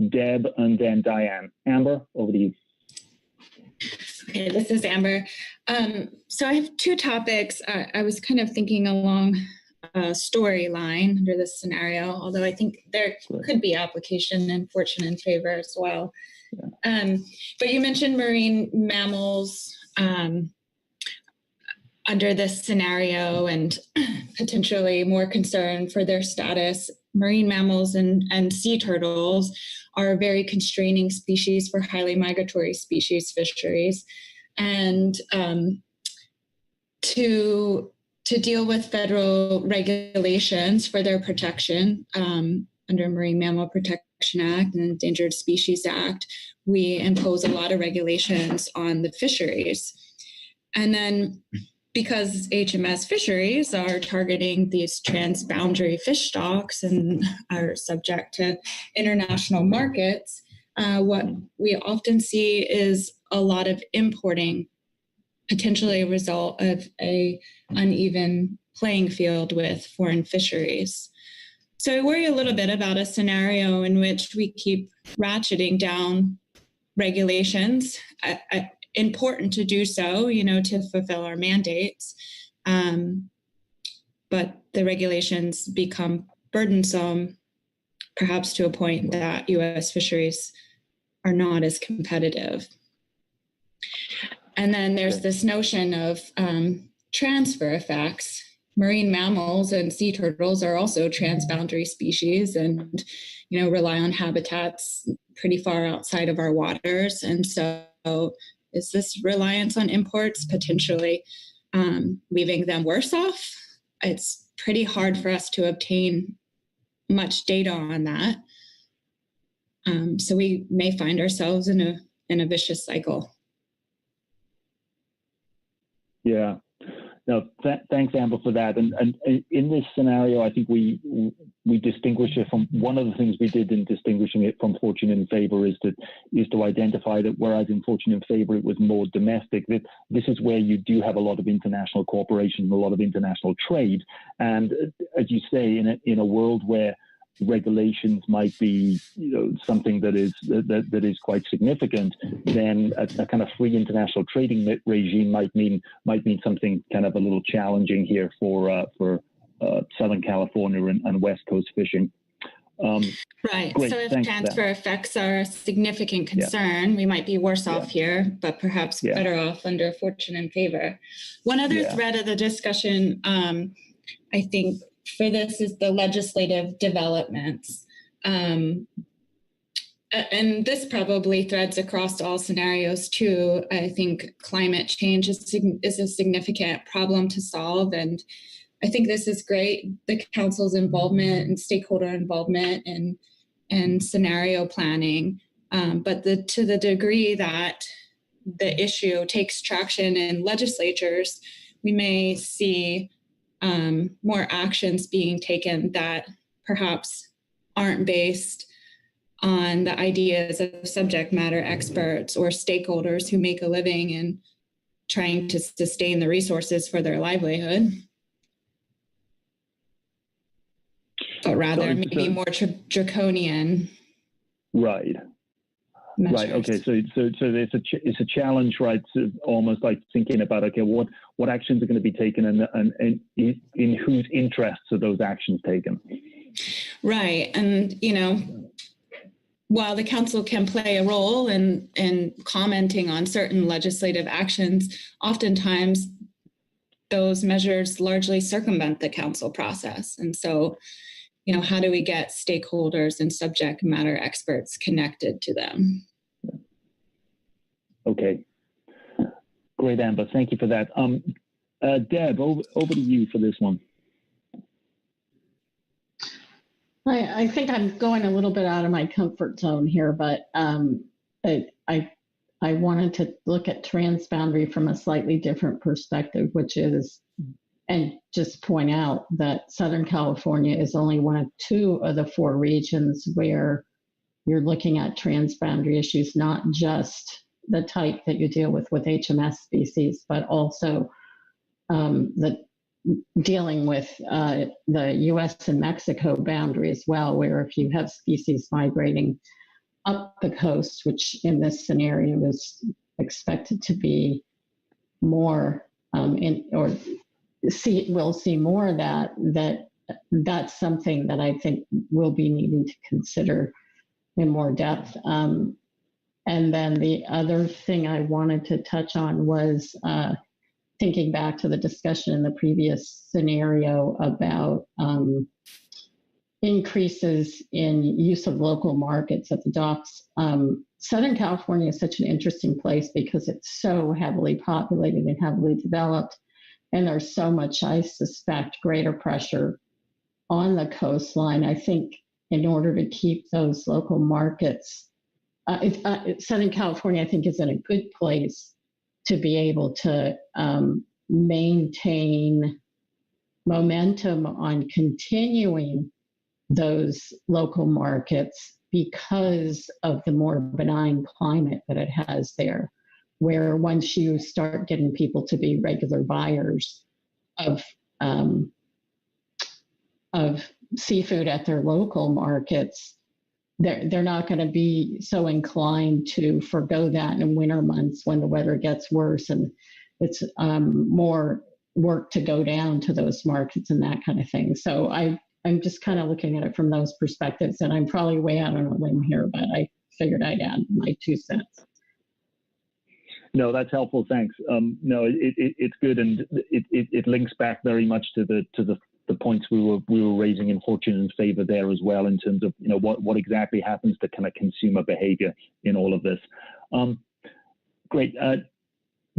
Deb, and then Diane. Amber, over to you. Okay, this is Amber. So I have two topics. I was kind of thinking along a storyline under this scenario, although I think there could be application and fortune in favor as well. But you mentioned marine mammals under this scenario and potentially more concern for their status. Marine mammals and sea turtles are very constraining species for highly migratory species fisheries. And to deal with federal regulations for their protection under Marine Mammal Protection Act and Endangered Species Act, we impose a lot of regulations on the fisheries. And then because HMS fisheries are targeting these transboundary fish stocks and are subject to international markets, what we often see is a lot of importing, potentially a result of a uneven playing field with foreign fisheries. So I worry a little bit about a scenario in which we keep ratcheting down regulations. Important to do so, to fulfill our mandates. But the regulations become burdensome, perhaps to a point that U.S. fisheries are not as competitive. And then there's this notion of transfer effects. Marine mammals and sea turtles are also transboundary species and, rely on habitats pretty far outside of our waters. And so is this reliance on imports potentially leaving them worse off? It's pretty hard for us to obtain much data on that. So we may find ourselves in a vicious cycle. Yeah. No, thanks, Amber, for that. And in this scenario, I think we distinguish it from one of the things we did in distinguishing it from Fortune in Favor is to identify that whereas in Fortune in Favor it was more domestic, that this is where you do have a lot of international cooperation, a lot of international trade, and as you say, in a world where regulations might be something that is quite significant, then a kind of free international trading regime might mean something kind of a little challenging here for Southern California and West Coast fishing. Right. Great, so if thanks, transfer effects are a significant concern, we might be worse off here, but perhaps better off under Fortune in Favor. One other thread of the discussion, I think, for this is the legislative developments. And this probably threads across all scenarios too. I think climate change is a significant problem to solve. And I think this is great, the council's involvement and stakeholder involvement and scenario planning. But to the degree that the issue takes traction in legislatures, we may see more actions being taken that perhaps aren't based on the ideas of subject matter experts or stakeholders who make a living in trying to sustain the resources for their livelihood, but rather maybe more draconian. Right. measures. Right. Okay. So it's a challenge, right? So almost like thinking about, okay, what actions are going to be taken and in whose interests are those actions taken? Right. And, while the council can play a role in commenting on certain legislative actions, oftentimes those measures largely circumvent the council process. And so, how do we get stakeholders and subject matter experts connected to them? Okay. Great, Amber. Thank you for that. Deb, over to you for this one. I think I'm going a little bit out of my comfort zone here, but I wanted to look at transboundary from a slightly different perspective, which is, and just point out that Southern California is only one of 2 of the 4 regions where you're looking at transboundary issues, not just the type that you deal with HMS species, but also dealing with the U.S. and Mexico boundary as well, where if you have species migrating up the coast, which in this scenario is expected to be more, we'll see more of that's something that I think we'll be needing to consider in more depth. And then the other thing I wanted to touch on was thinking back to the discussion in the previous scenario about increases in use of local markets at the docks. Southern California is such an interesting place because it's so heavily populated and heavily developed. And there's so much, I suspect, greater pressure on the coastline. I think in order to keep those local markets, Southern California, I think, is in a good place to be able to maintain momentum on continuing those local markets because of the more benign climate that it has there, where once you start getting people to be regular buyers of seafood at their local markets, they're not going to be so inclined to forgo that in winter months when the weather gets worse and it's more work to go down to those markets and that kind of thing. So I'm just kind of looking at it from those perspectives, and I'm probably way out on a limb here, but I figured I'd add my 2 cents. No, that's helpful. Thanks. No, it's good, and it links back very much to the points we were raising in Fortune and Favor there as well, in terms of what exactly happens to kind of consumer behavior in all of this. Great.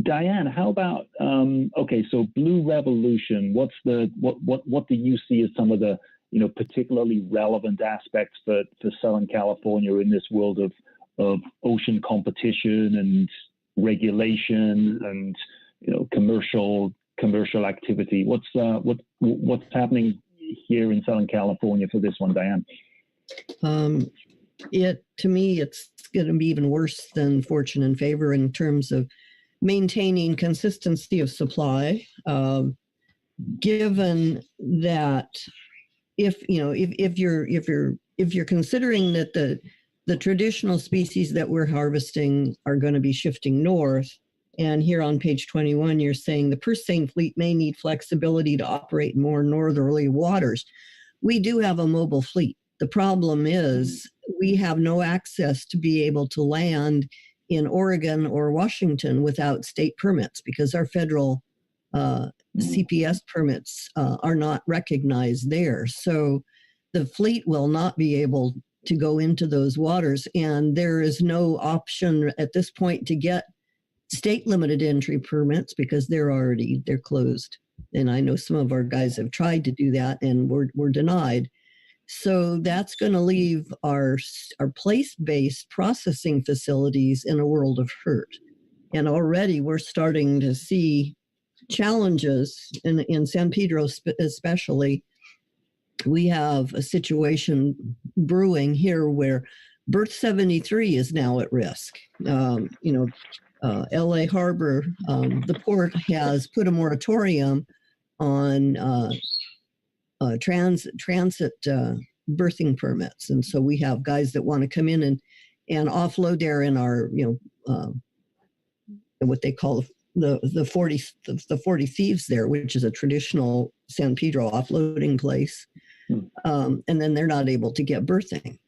Diane, how about okay? So Blue Revolution. What do you see as some of the particularly relevant aspects for Southern California in this world of ocean competition and regulation and commercial activity? What's happening here in Southern California for this one, Diane? To me, it's going to be even worse than Fortune and Favor in terms of maintaining consistency of supply. Given that, if you're considering that the traditional species that we're harvesting are going to be shifting north, and here on page 21, you're saying the purse seine fleet may need flexibility to operate in more northerly waters. We do have a mobile fleet. The problem is we have no access to be able to land in Oregon or Washington without state permits, because our federal CPS permits are not recognized there. So the fleet will not be able to go into those waters, and there is no option at this point to get state limited entry permits because they're closed. And I know some of our guys have tried to do that and were denied. So that's going to leave our place-based processing facilities in a world of hurt. And already we're starting to see challenges in San Pedro especially. We have a situation brewing here where Berth 73 is now at risk. LA Harbor, the port has put a moratorium on transit berthing permits. And so we have guys that want to come in and offload there in our, what they call the 40 Thieves there, which is a traditional San Pedro offloading place. And then they're not able to get berthing.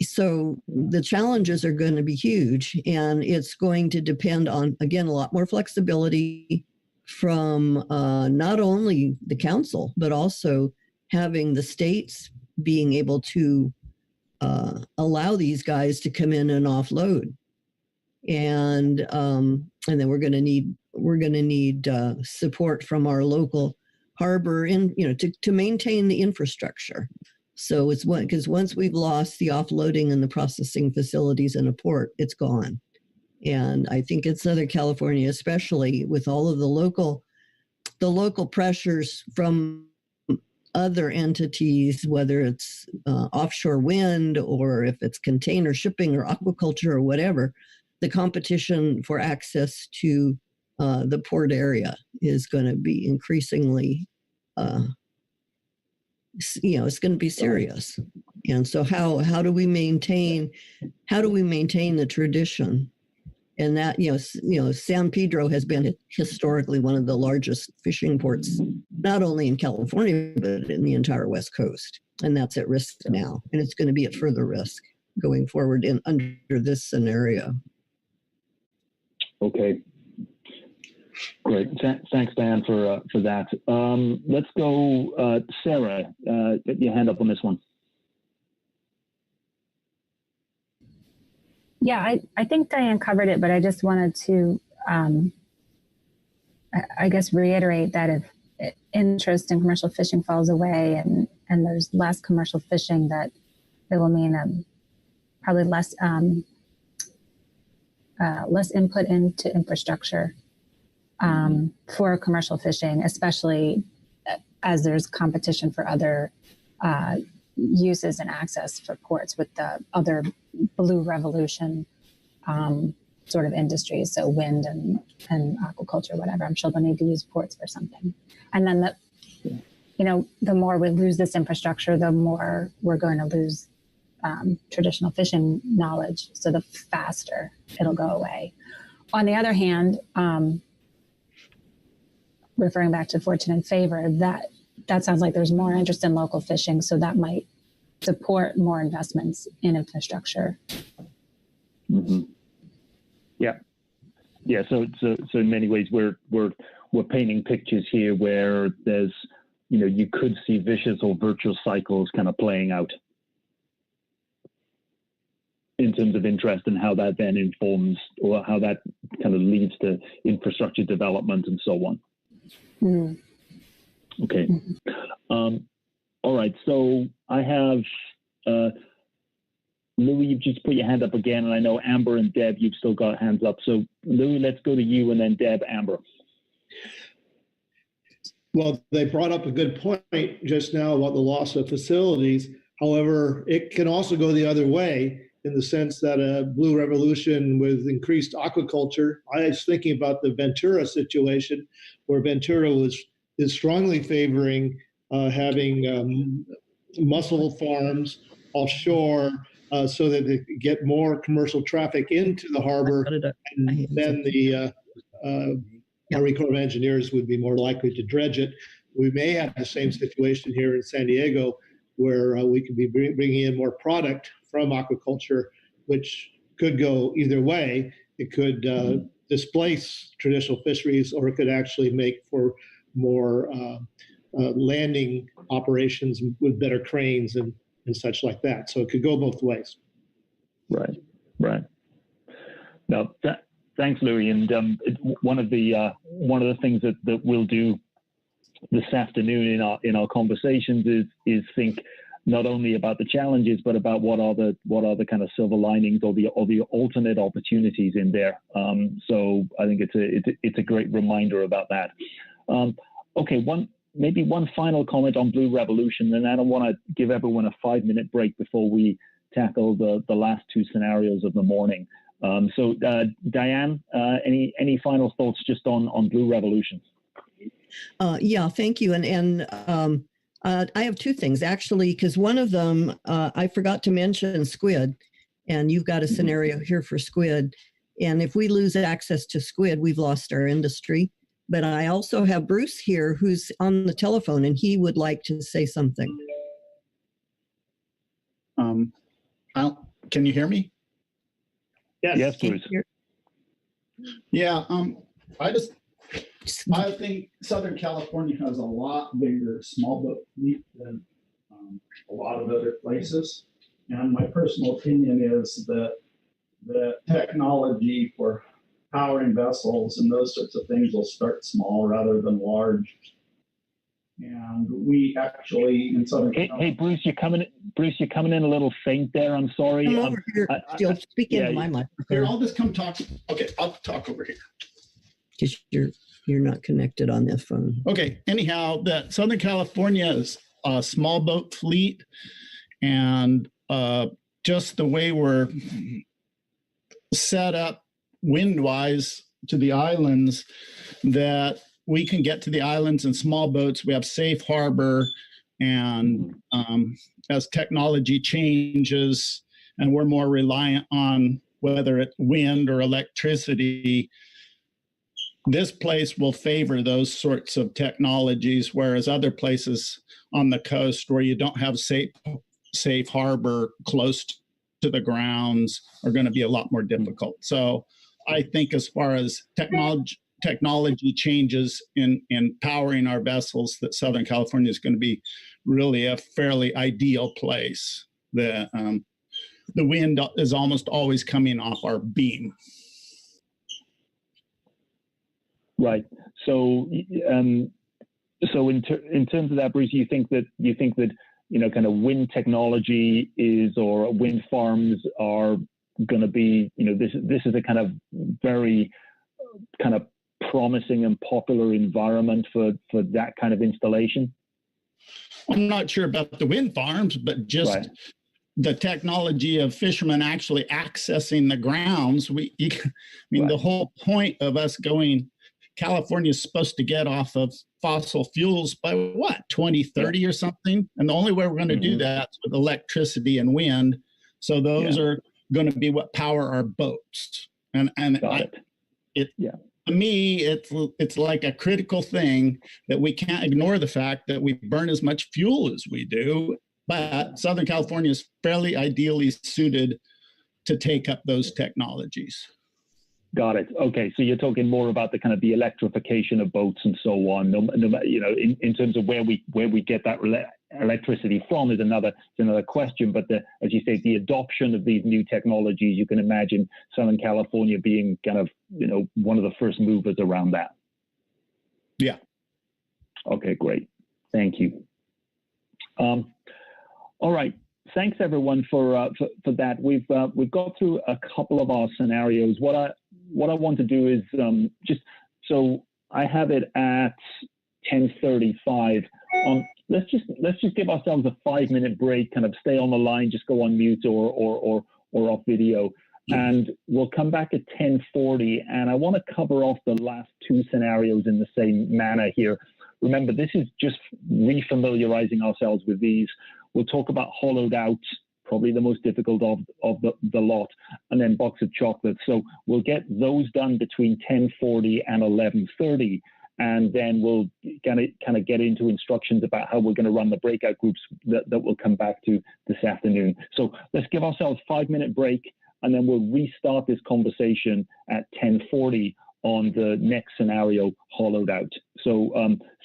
So the challenges are going to be huge, and it's going to depend on, again, a lot more flexibility from not only the council, but also having the states being able to allow these guys to come in and offload. And then we're going to need support from our local harbor to maintain the infrastructure. So it's because once we've lost the offloading and the processing facilities in a port, it's gone. And I think in Southern California, especially with all of the local pressures from other entities, whether it's offshore wind or if it's container shipping or aquaculture or whatever, the competition for access to the port area is going to be increasingly it's going to be serious. And so how do we maintain the tradition? And that, San Pedro has been historically one of the largest fishing ports, not only in California, but in the entire West Coast. And that's at risk now. And it's going to be at further risk going forward under this scenario. Okay. Great. Thanks, Dan, for that. Let's go, Sarah. Get your hand up on this one. Yeah, I think Diane covered it, but I just wanted to, I guess, reiterate that if interest in commercial fishing falls away and there's less commercial fishing, that it will mean probably less input into infrastructure for commercial fishing, especially as there's competition for other uses and access for ports with the other Blue Revolution sort of industries, so wind and aquaculture, whatever. I'm sure they'll need to use ports for something. And then the more we lose this infrastructure, the more we're going to lose traditional fishing knowledge. So the faster it'll go away. On the other hand, referring back to fortune and favor, that sounds like there's more interest in local fishing. So that might support more investments in infrastructure. Mm-hmm. Yeah. So in many ways, we're painting pictures here where there's, you could see vicious or virtuous cycles kind of playing out in terms of interest and how that then informs or how that kind of leads to infrastructure development and so on. Mm. Okay. All right. So I have Louis, you've just put your hand up again, and I know Amber and Deb, you've still got hands up. So Louis, let's go to you, and then Deb, Amber. Well, they brought up a good point just now about the loss of facilities. However, it can also go the other way in the sense that a blue revolution with increased aquaculture. I was thinking about the Ventura situation, where Ventura is strongly favoring having mussel farms offshore so that they get more commercial traffic into the harbor, and then the Army Corps of Engineers would be more likely to dredge it. We may have the same situation here in San Diego, where we could be bringing in more product from aquaculture, which could go either way. It could displace traditional fisheries, or it could actually make for more landing operations with better cranes and such like that. So it could go both ways. Right. Now, thanks, Louis. And one of the things that we'll do this afternoon in our conversations is think not only about the challenges, but about what are the kind of silver linings or the alternate opportunities in there. So I think it's a great reminder about that. Okay, one final comment on Blue Revolution, and I don't want to give everyone a 5-minute break before we tackle the last two scenarios of the morning. So Diane, any final thoughts just on Blue Revolution? Yeah, thank you. And I have two things actually, because one of them I forgot to mention squid, and you've got a scenario here for squid. And if we lose access to squid, we've lost our industry. But I also have Bruce here who's on the telephone, and he would like to say something. Can you hear me? Yes, Bruce. Yeah, I think Southern California has a lot bigger small boat fleet than a lot of other places. And my personal opinion is that the technology for powering vessels and those sorts of things will start small rather than large. And we actually in Southern California. Hey, Bruce, you're coming in a little faint there. I'm sorry. Come over here. Still speak into my microphone. Here, I'll just come talk. Okay, I'll talk over here. Because you're not connected on this phone. Okay. Anyhow, that Southern California's small boat fleet and just the way we're set up wind-wise to the islands, that we can get to the islands in small boats. We have safe harbor, and as technology changes and we're more reliant on whether it's wind or electricity, this place will favor those sorts of technologies, whereas other places on the coast where you don't have safe harbor close to the grounds are going to be a lot more difficult. So I think as far as technology changes in powering our vessels, that Southern California is going to be really a fairly ideal place. The wind is almost always coming off our beam. Right. So, so in terms of that, Bruce, you think that kind of wind technology or wind farms are going to be, this is a kind of very kind of promising and popular environment for that kind of installation? I'm not sure about the wind farms, but just the technology of fishermen actually accessing the grounds. The whole point of us going California is supposed to get off of fossil fuels by what, 2030 or something? And the only way we're going to do that is with electricity and wind. So those are going to be what power our boats. And to me, it's like a critical thing that we can't ignore the fact that we burn as much fuel as we do, but Southern California is fairly ideally suited to take up those technologies. Got it. Okay, so you're talking more about the kind of the electrification of boats and so on. You know, in terms of where we get that electricity from is another question. But as you say, the adoption of these new technologies, you can imagine Southern California being kind of, you know, one of the first movers around that. Yeah. Okay, great. Thank you. All right. Thanks everyone for that. We've got through a couple of our scenarios. What I want to do is just so I have it at 10:35. Let's just give ourselves a 5-minute break. Kind of stay on the line. Just go on mute or off video, and we'll come back at 10:40. And I want to cover off the last two scenarios in the same manner here. Remember, this is just refamiliarizing ourselves with these. We'll talk about hollowed out, probably the most difficult of the lot, and then box of chocolates. So we'll get those done between 10:40 and 11:30, and then we'll kind of get into instructions about how we're going to run the breakout groups that we'll come back to this afternoon. So let's give ourselves a 5-minute break, and then we'll restart this conversation at 10:40 on the next scenario, hollowed out. So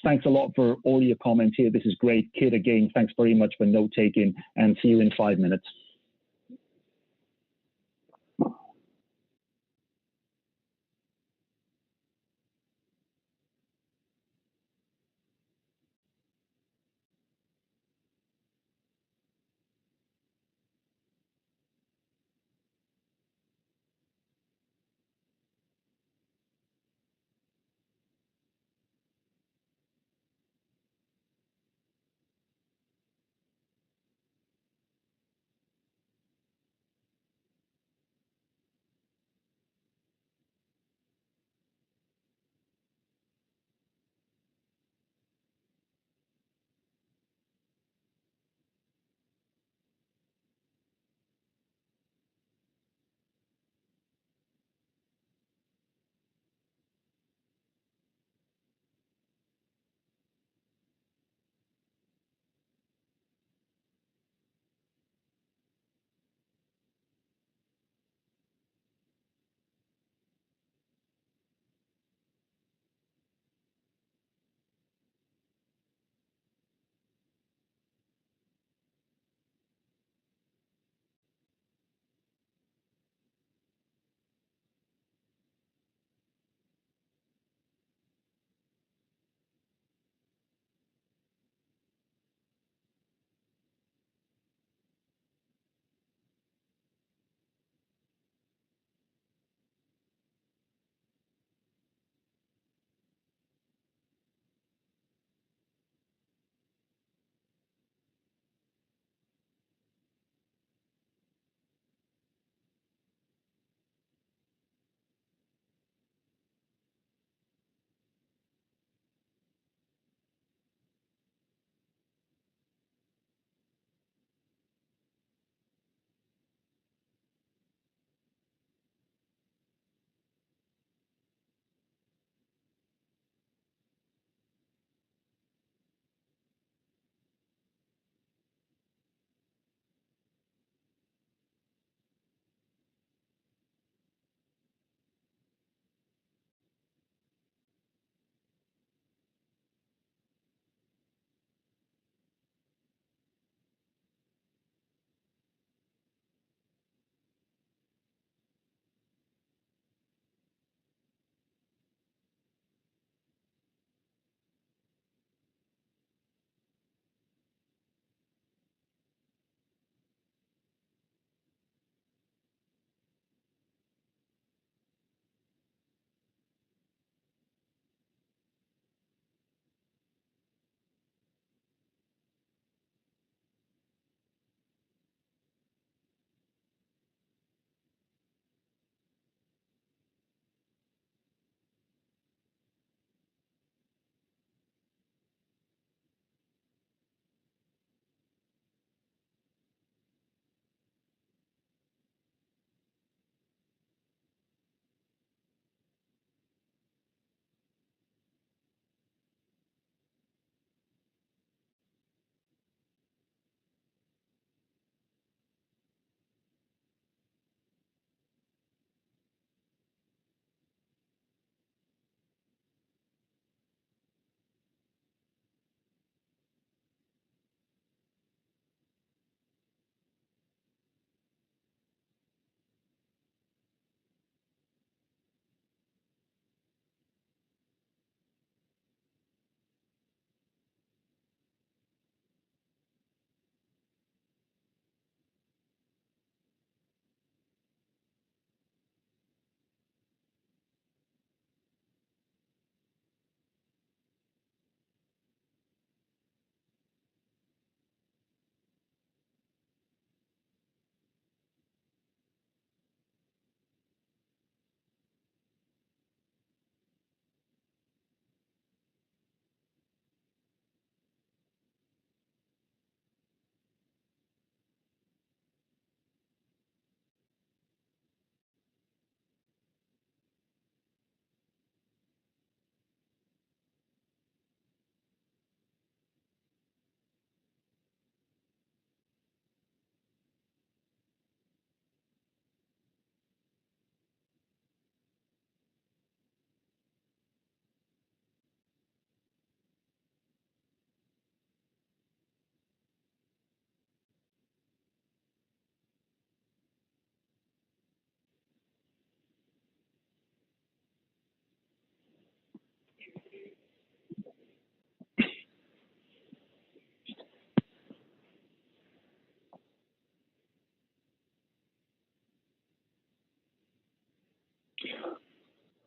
thanks a lot for all your comments here. This is great. Kit, again, thanks very much for note-taking, and see you in 5 minutes.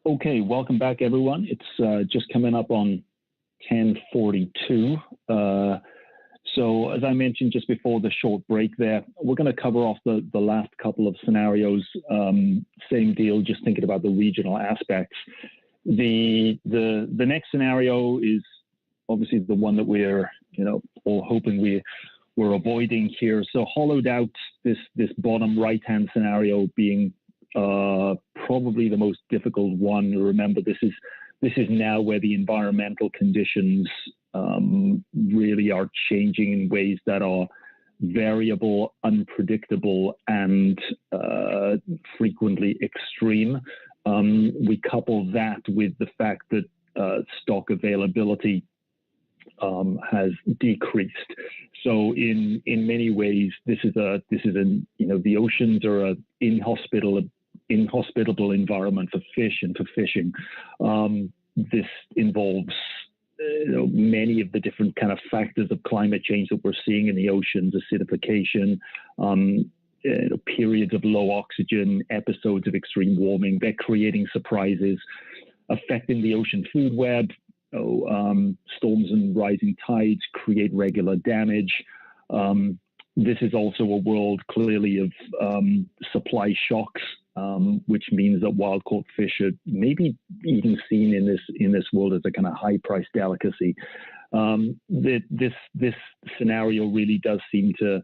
Okay, welcome back, everyone. It's just coming up on 10:42. So as I mentioned just before the short break there, we're going to cover off the last couple of scenarios. Same deal, just thinking about the regional aspects. The next scenario is obviously the one that we're all hoping we're avoiding here. So hollowed out, this bottom right-hand scenario being probably the most difficult one. Remember, this is now where the environmental conditions really are changing in ways that are variable, unpredictable, and frequently extreme. We couple that with the fact that stock availability has decreased. So in many ways, this is the oceans are an inhospitable environment for fish and for fishing. This involves many of the different kind of factors of climate change that we're seeing in the oceans: acidification, periods of low oxygen, episodes of extreme warming. They're creating surprises, affecting the ocean food web. Storms and rising tides create regular damage. This is also a world clearly of supply shocks, which means that wild-caught fish are maybe even seen in this world as a kind of high-priced delicacy. This scenario really does seem to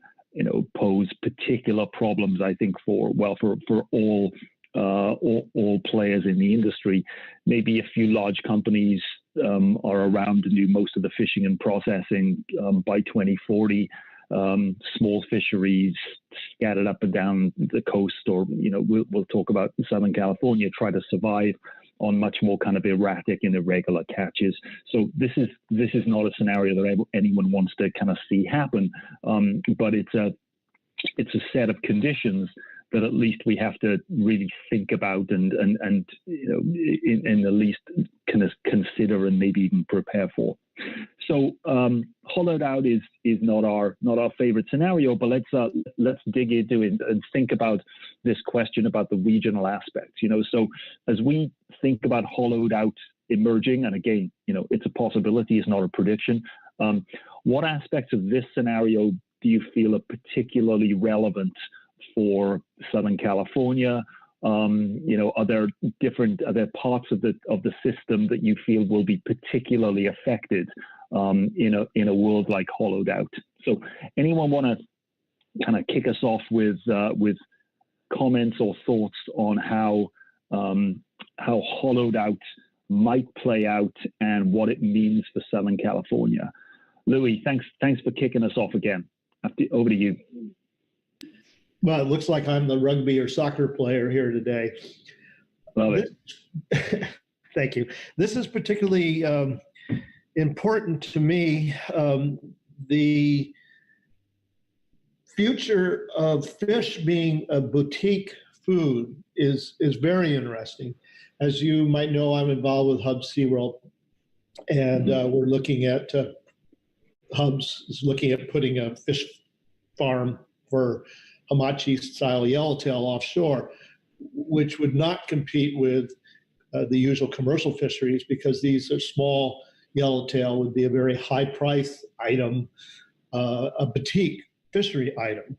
pose particular problems, I think, for all players in the industry. Maybe a few large companies are around to do most of the fishing and processing by 2040. Small fisheries scattered up and down the coast, or we'll talk about Southern California, try to survive on much more kind of erratic and irregular catches. So this is not a scenario that anyone wants to kind of see happen, but it's a set of conditions that at least we have to really think about and in the least kind of consider and maybe even prepare for. So hollowed out is not our favorite scenario, but let's dig into it and think about this question about the regional aspects. So as we think about hollowed out emerging, and again, it's a possibility, it's not a prediction. What aspects of this scenario do you feel are particularly relevant for Southern California? Are there parts of the system that you feel will be particularly affected in a world like hollowed out? So anyone want to kind of kick us off with comments or thoughts on how hollowed out might play out and what it means for Southern California? Louis, thanks for kicking us off again. Over to you. Well, it looks like I'm the rugby or soccer player here today. Love it. Thank you. This is particularly important to me. The future of fish being a boutique food is very interesting. As you might know, I'm involved with Hubs SeaWorld, and we're looking at Hubs is looking at putting a fish farm for Hamachi-style yellowtail offshore, which would not compete with the usual commercial fisheries, because these are small yellowtail would be a very high price item, a boutique fishery item.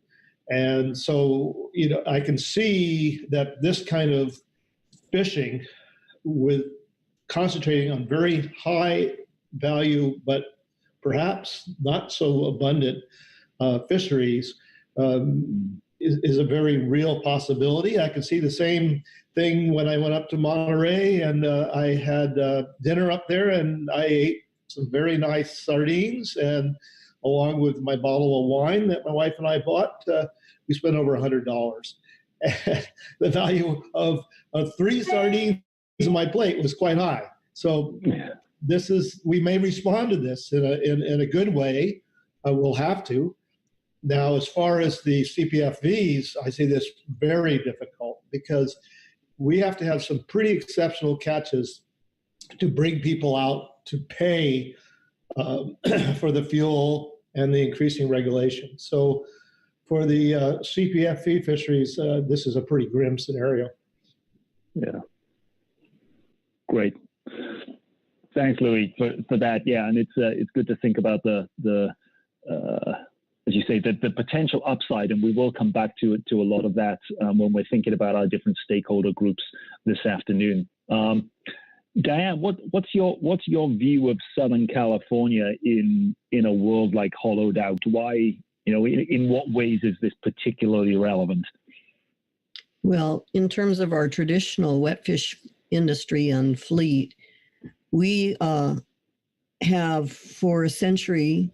And so, I can see that this kind of fishing with concentrating on very high value, but perhaps not so abundant fisheries is a very real possibility. I can see the same thing when I went up to Monterey and I had dinner up there, and I ate some very nice sardines, and along with my bottle of wine that my wife and I bought, we spent over $100. The value of 3 sardines on my plate was quite high. So we may respond to this in a good way. We'll have to. Now, as far as the CPFVs, I see this very difficult, because we have to have some pretty exceptional catches to bring people out to pay for the fuel and the increasing regulation. So for the CPFV fisheries, this is a pretty grim scenario. Yeah. Great. Thanks, Louis, for that. Yeah, and it's good to think about the as you say, the potential upside, and we will come back to a lot of that when we're thinking about our different stakeholder groups this afternoon. Diane, what's your view of Southern California in a world like hollowed out? Why, in what ways is this particularly relevant? Well, in terms of our traditional wet fish industry and fleet, we have for a century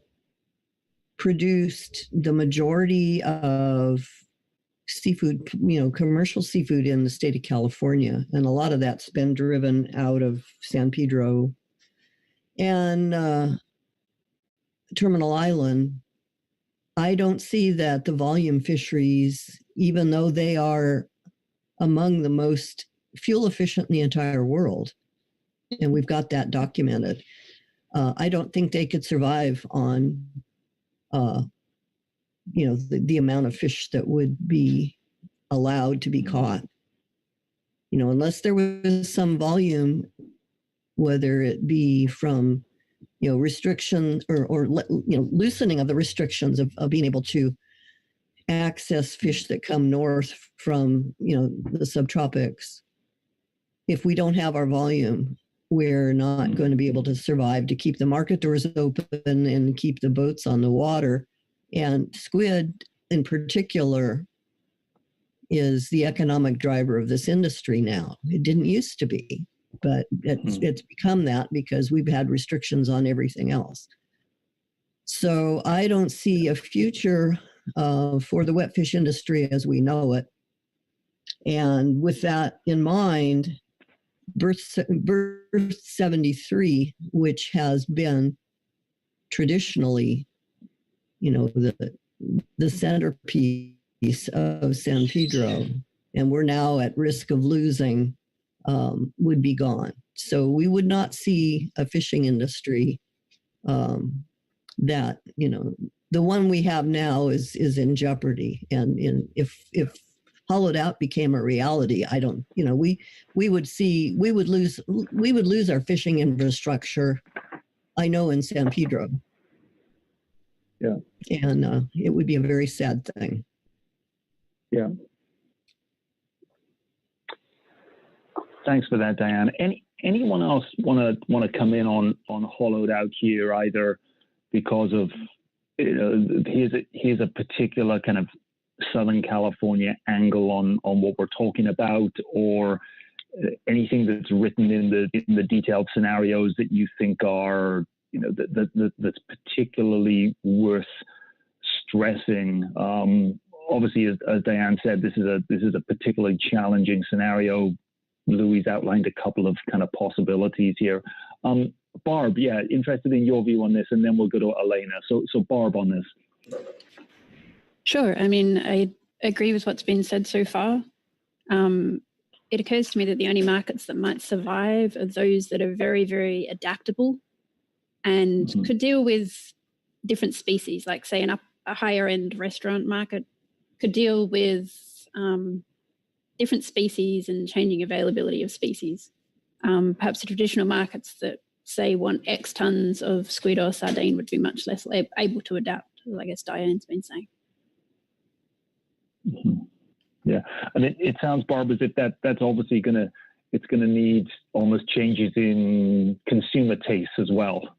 produced the majority of seafood, commercial seafood in the state of California. And a lot of that's been driven out of San Pedro and Terminal Island. I don't see that the volume fisheries, even though they are among the most fuel efficient in the entire world, and we've got that documented, I don't think they could survive on the amount of fish that would be allowed to be caught. Unless there was some volume, whether it be from, restriction or loosening of the restrictions of being able to access fish that come north from, the subtropics. If we don't have our volume, we're not going to be able to survive to keep the market doors open and keep the boats on the water. And squid in particular is the economic driver of this industry now. It didn't used to be, but it's become that because we've had restrictions on everything else. So I don't see a future for the wet fish industry as we know it. And with that in mind, Berth 73, which has been traditionally, the centerpiece of San Pedro, and we're now at risk of losing, would be gone. So we would not see a fishing industry that, the one we have now is in jeopardy. And if hollowed out became a reality, I don't, we would lose our fishing infrastructure, I know, in San Pedro. Yeah. And it would be a very sad thing. Yeah. Thanks for that, Diane. Anyone else want to come in on hollowed out here, either because of here's a particular kind of Southern California angle on what we're talking about, or anything that's written in the detailed scenarios that you think are that's particularly worth stressing. Obviously, as Diane said, this is a particularly challenging scenario. Louis outlined a couple of kind of possibilities here. Barb, yeah, interested in your view on this, and then we'll go to Elena. So Barb, on this. Sure. I mean, I agree with what's been said so far. It occurs to me that the only markets that might survive are those that are very, very adaptable and could deal with different species, like say a higher end restaurant market could deal with different species and changing availability of species. Perhaps the traditional markets that say want X tons of squid or sardine would be much less able to adapt, as I guess Diane's been saying. Mm-hmm. Yeah, and it sounds, Barb, as if that's obviously gonna need almost changes in consumer tastes as well.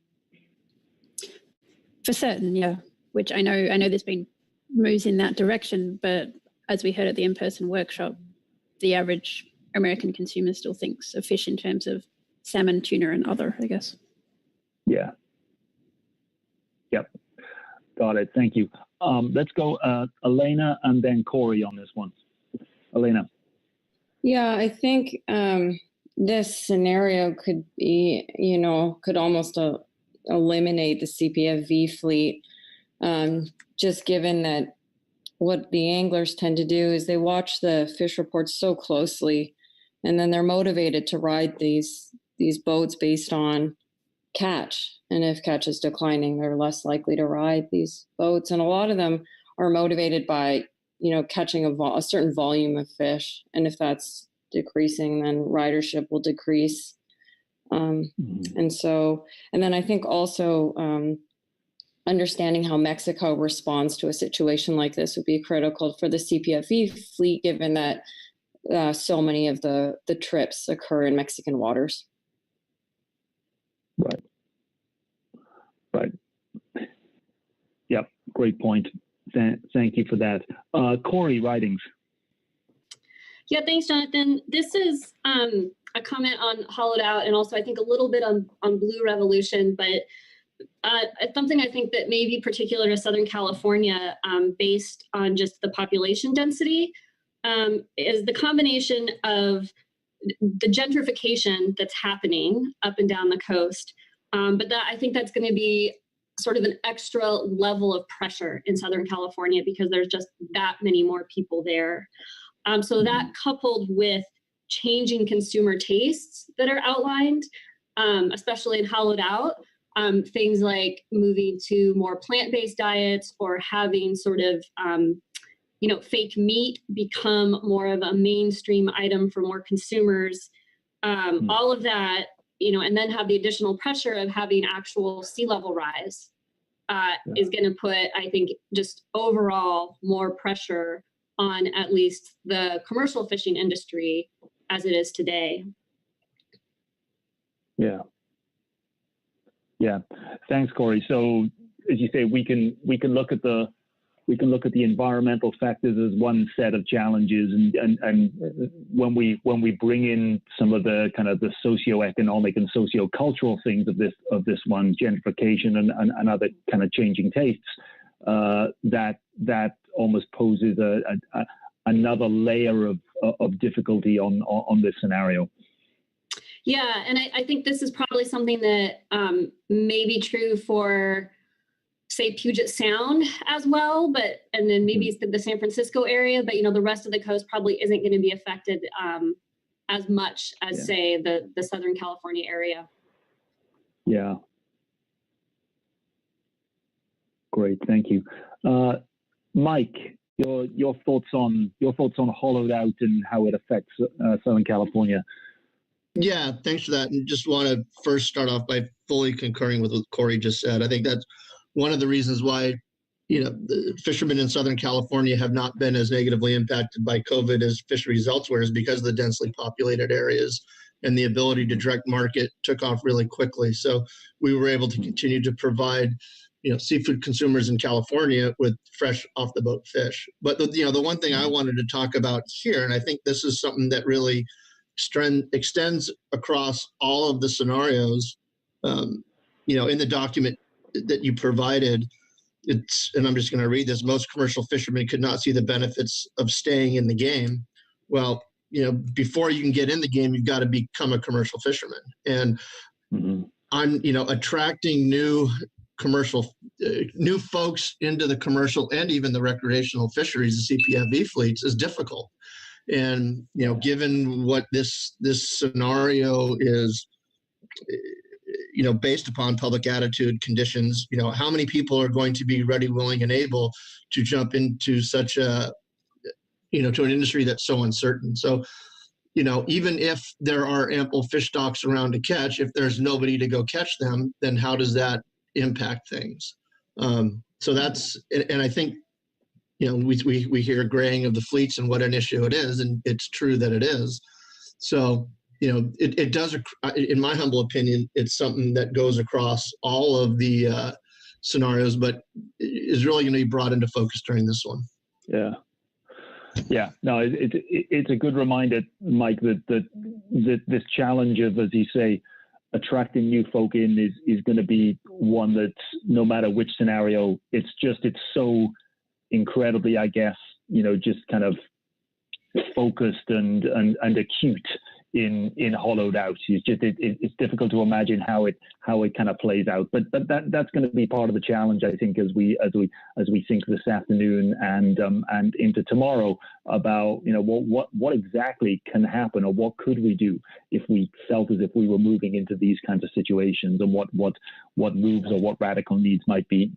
For certain, yeah. Which I know there's been moves in that direction, but as we heard at the in-person workshop, the average American consumer still thinks of fish in terms of salmon, tuna, and other, I guess. Yeah. Yep. Got it. Thank you. Let's go Elena and then Corey on this one. Elena. Yeah, I think this scenario could be, could almost eliminate the CPFV fleet, just given that what the anglers tend to do is they watch the fish reports so closely, and then they're motivated to ride these boats based on catch. And if catch is declining, they're less likely to ride these boats. And a lot of them are motivated by, catching a certain volume of fish. And if that's decreasing, then ridership will decrease. And so, and then I think also understanding how Mexico responds to a situation like this would be critical for the CPFE fleet, given that so many of the trips occur in Mexican waters. Right. Right. Yep. Great point. Thank you for that. Corey Ridings. Yeah, thanks, Jonathan. This is a comment on Hollowed Out and also I think a little bit on Blue Revolution, but something I think that may be particular to Southern California based on just the population density is the combination of the gentrification that's happening up and down the coast. But that I think that's going to be sort of an extra level of pressure in Southern California because there's just that many more people there. So that coupled with changing consumer tastes that are outlined, especially in Hollowed Out, things like moving to more plant-based diets or having sort of, fake meat become more of a mainstream item for more consumers. All of that, and then have the additional pressure of having actual sea level rise is going to put, I think, just overall more pressure on at least the commercial fishing industry as it is today. Yeah. Yeah. Thanks, Corey. So as you say, we can look at the environmental factors as one set of challenges, and when we bring in some of the kind of the socioeconomic and sociocultural things of this one, gentrification and other kind of changing tastes, that almost poses another layer of difficulty on this scenario. Yeah, and I think this is probably something that may be true for, say, Puget Sound as well, and then maybe the San Francisco area, but the rest of the coast probably isn't going to be affected as much as, say, the Southern California area. Yeah. Great, thank you, Mike. Your thoughts on Hollowed Out and how it affects Southern California. Yeah, thanks for that. And just want to first start off by fully concurring with what Corey just said. I think that's one of the reasons why, the fishermen in Southern California have not been as negatively impacted by COVID as fisheries elsewhere, is because of the densely populated areas and the ability to direct market took off really quickly. So we were able to continue to provide, seafood consumers in California with fresh off the boat fish. But the one thing I wanted to talk about here, and I think this is something that really extends across all of the scenarios, in the document that you provided, and I'm just going to read this: most commercial fishermen could not see the benefits of staying in the game. Well, before you can get in the game, you've got to become a commercial fisherman. And I'm, attracting new folks into the commercial and even the recreational fisheries, the CPFE fleets, is difficult. And, given what this scenario is, based upon public attitude conditions, how many people are going to be ready, willing, and able to jump into such to an industry that's so uncertain. So, even if there are ample fish stocks around to catch, if there's nobody to go catch them, then how does that impact things? So that's, and I think, we hear graying of the fleets and what an issue it is, and it's true that it is. So, it does, in my humble opinion, it's something that goes across all of the scenarios, but is really going to be brought into focus during this one. Yeah. Yeah, no, it's a good reminder, Mike, that this challenge of, as you say, attracting new folk in is going to be one that no matter which scenario, it's so incredibly, I guess, just kind of focused and acute in Hollowed Out. It's difficult to imagine how it kind of plays out, but that's going to be part of the challenge, I think, as we think this afternoon and into tomorrow about what exactly can happen, or what could we do if we felt as if we were moving into these kinds of situations, and what moves or what radical things might be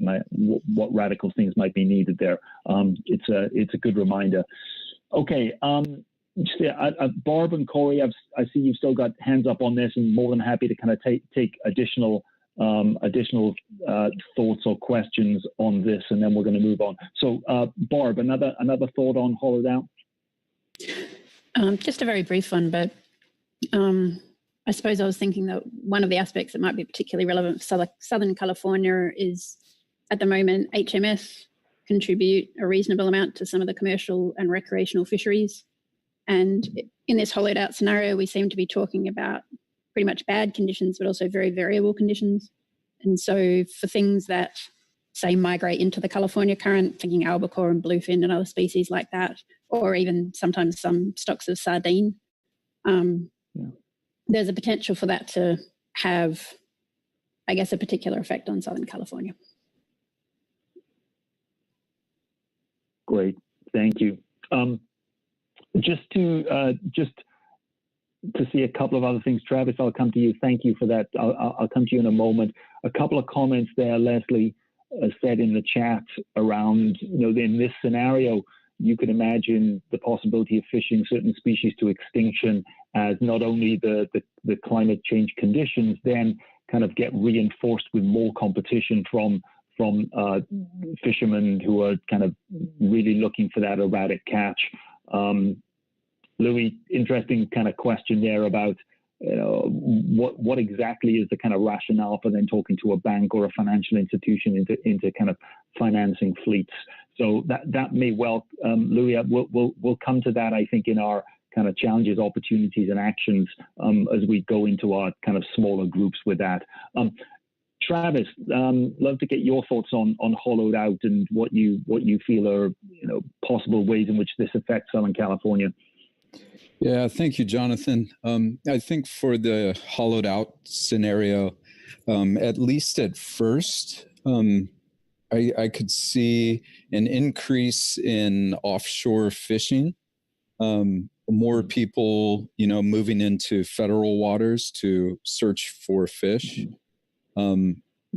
needed there. It's a good reminder. Okay. Barb and Corey, I see you've still got hands up on this, and more than happy to kind of take additional thoughts or questions on this, and then we're going to move on. So, Barb, another thought on hollowed out? Just a very brief one, but I suppose I was thinking that one of the aspects that might be particularly relevant for Southern California is, at the moment, HMS contribute a reasonable amount to some of the commercial and recreational fisheries. And in this hollowed out scenario, we seem to be talking about pretty much bad conditions, but also very variable conditions. And so for things that, say, migrate into the California current, thinking albacore and bluefin and other species like that, or even sometimes some stocks of sardine, there's a potential for that to have, I guess, a particular effect on Southern California. Great, thank you. Just to see a couple of other things, Travis, I'll come to you. Thank you for that. I'll come to you in a moment. A couple of comments there, Leslie said in the chat around, in this scenario, you could imagine the possibility of fishing certain species to extinction as not only the climate change conditions then kind of get reinforced with more competition from fishermen who are kind of really looking for that erratic catch. Louis, interesting kind of question there about what exactly is the kind of rationale for then talking to a bank or a financial institution into kind of financing fleets. So that may well, Louis, we'll come to that, I think, in our kind of challenges, opportunities, and actions as we go into our kind of smaller groups with that. Travis, love to get your thoughts on hollowed out and what you feel are possible ways in which this affects Southern California. Yeah, thank you, Jonathan. I think for the hollowed out scenario, at least at first, I could see an increase in offshore fishing, more people, moving into federal waters to search for fish.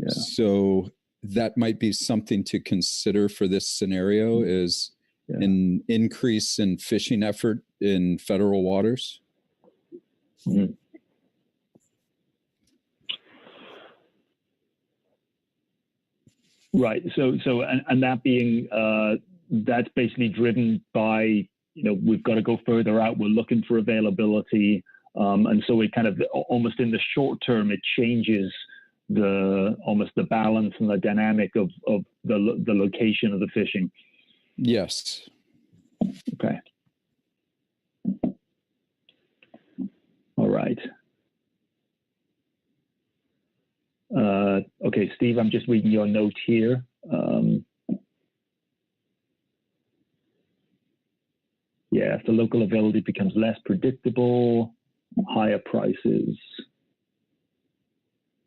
So that might be something to consider for this scenario is an increase in fishing effort in federal waters. Mm-hmm. Right. So and that being that's basically driven by we've got to go further out. We're looking for availability, and so it kind of almost in the short term it changes almost the balance and the dynamic of the location of the fishing. Yes. Okay. All right. Okay, Steve, I'm just reading your note here. Yeah, if the local availability becomes less predictable, higher prices,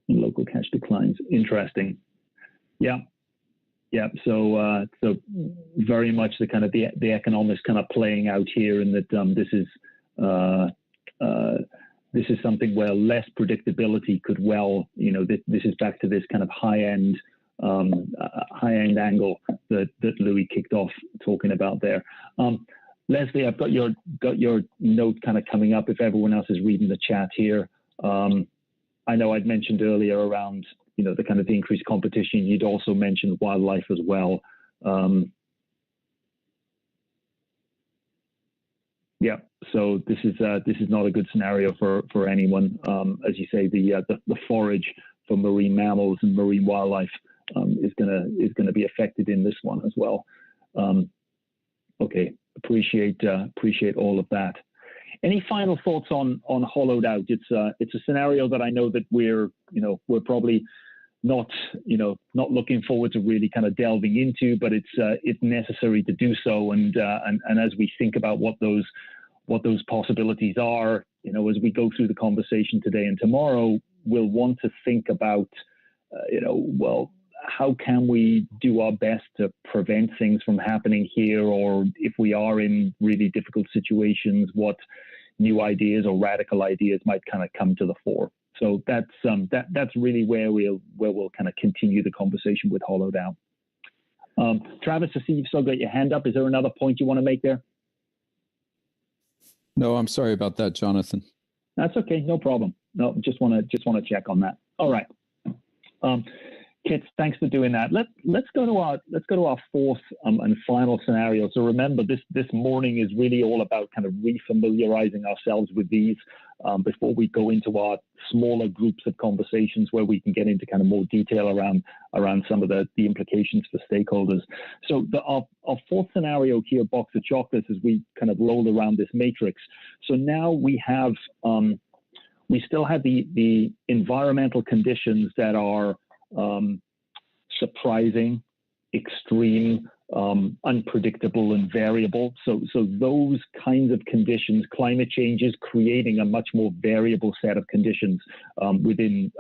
and local catch declines. Interesting. Yeah. Yeah. So very much the kind of the economics kind of playing out here, and that this is something where less predictability could well, this is back to this kind of high end angle that Louis kicked off talking about there. Leslie, I've got your note kind of coming up if everyone else is reading the chat here. I know I'd mentioned earlier around, the kind of the increased competition. You'd also mentioned wildlife as well. Yeah, so this is not a good scenario for anyone. As you say, the forage for marine mammals and marine wildlife is gonna be affected in this one as well. Okay, appreciate all of that. Any final thoughts on hollowed out? It's a scenario that I know that we're probably not looking forward to really kind of delving into, but it's necessary to do so. And as we think about what those possibilities are, as we go through the conversation today and tomorrow, we'll want to think about, well, how can we do our best to prevent things from happening here, or if we are in really difficult situations, what new ideas or radical ideas might kind of come to the fore. So that's really where we'll kind of continue the conversation with hollowed out. Travis, I see you've still got your hand up. Is there another point you want to make there? No, I'm sorry about that, Jonathan. That's okay, no problem. No, just want to check on that. All right, Kit, thanks for doing that. Let's go to our fourth and final scenario. So remember, this morning is really all about kind of refamiliarizing ourselves with these before we go into our smaller groups of conversations where we can get into kind of more detail around some of the implications for stakeholders. So our fourth scenario here, box of chocolates, as we kind of roll around this matrix. So now we have we still have the environmental conditions that are surprising, extreme, unpredictable, and variable. So those kinds of conditions, climate change is creating a much more variable set of conditions within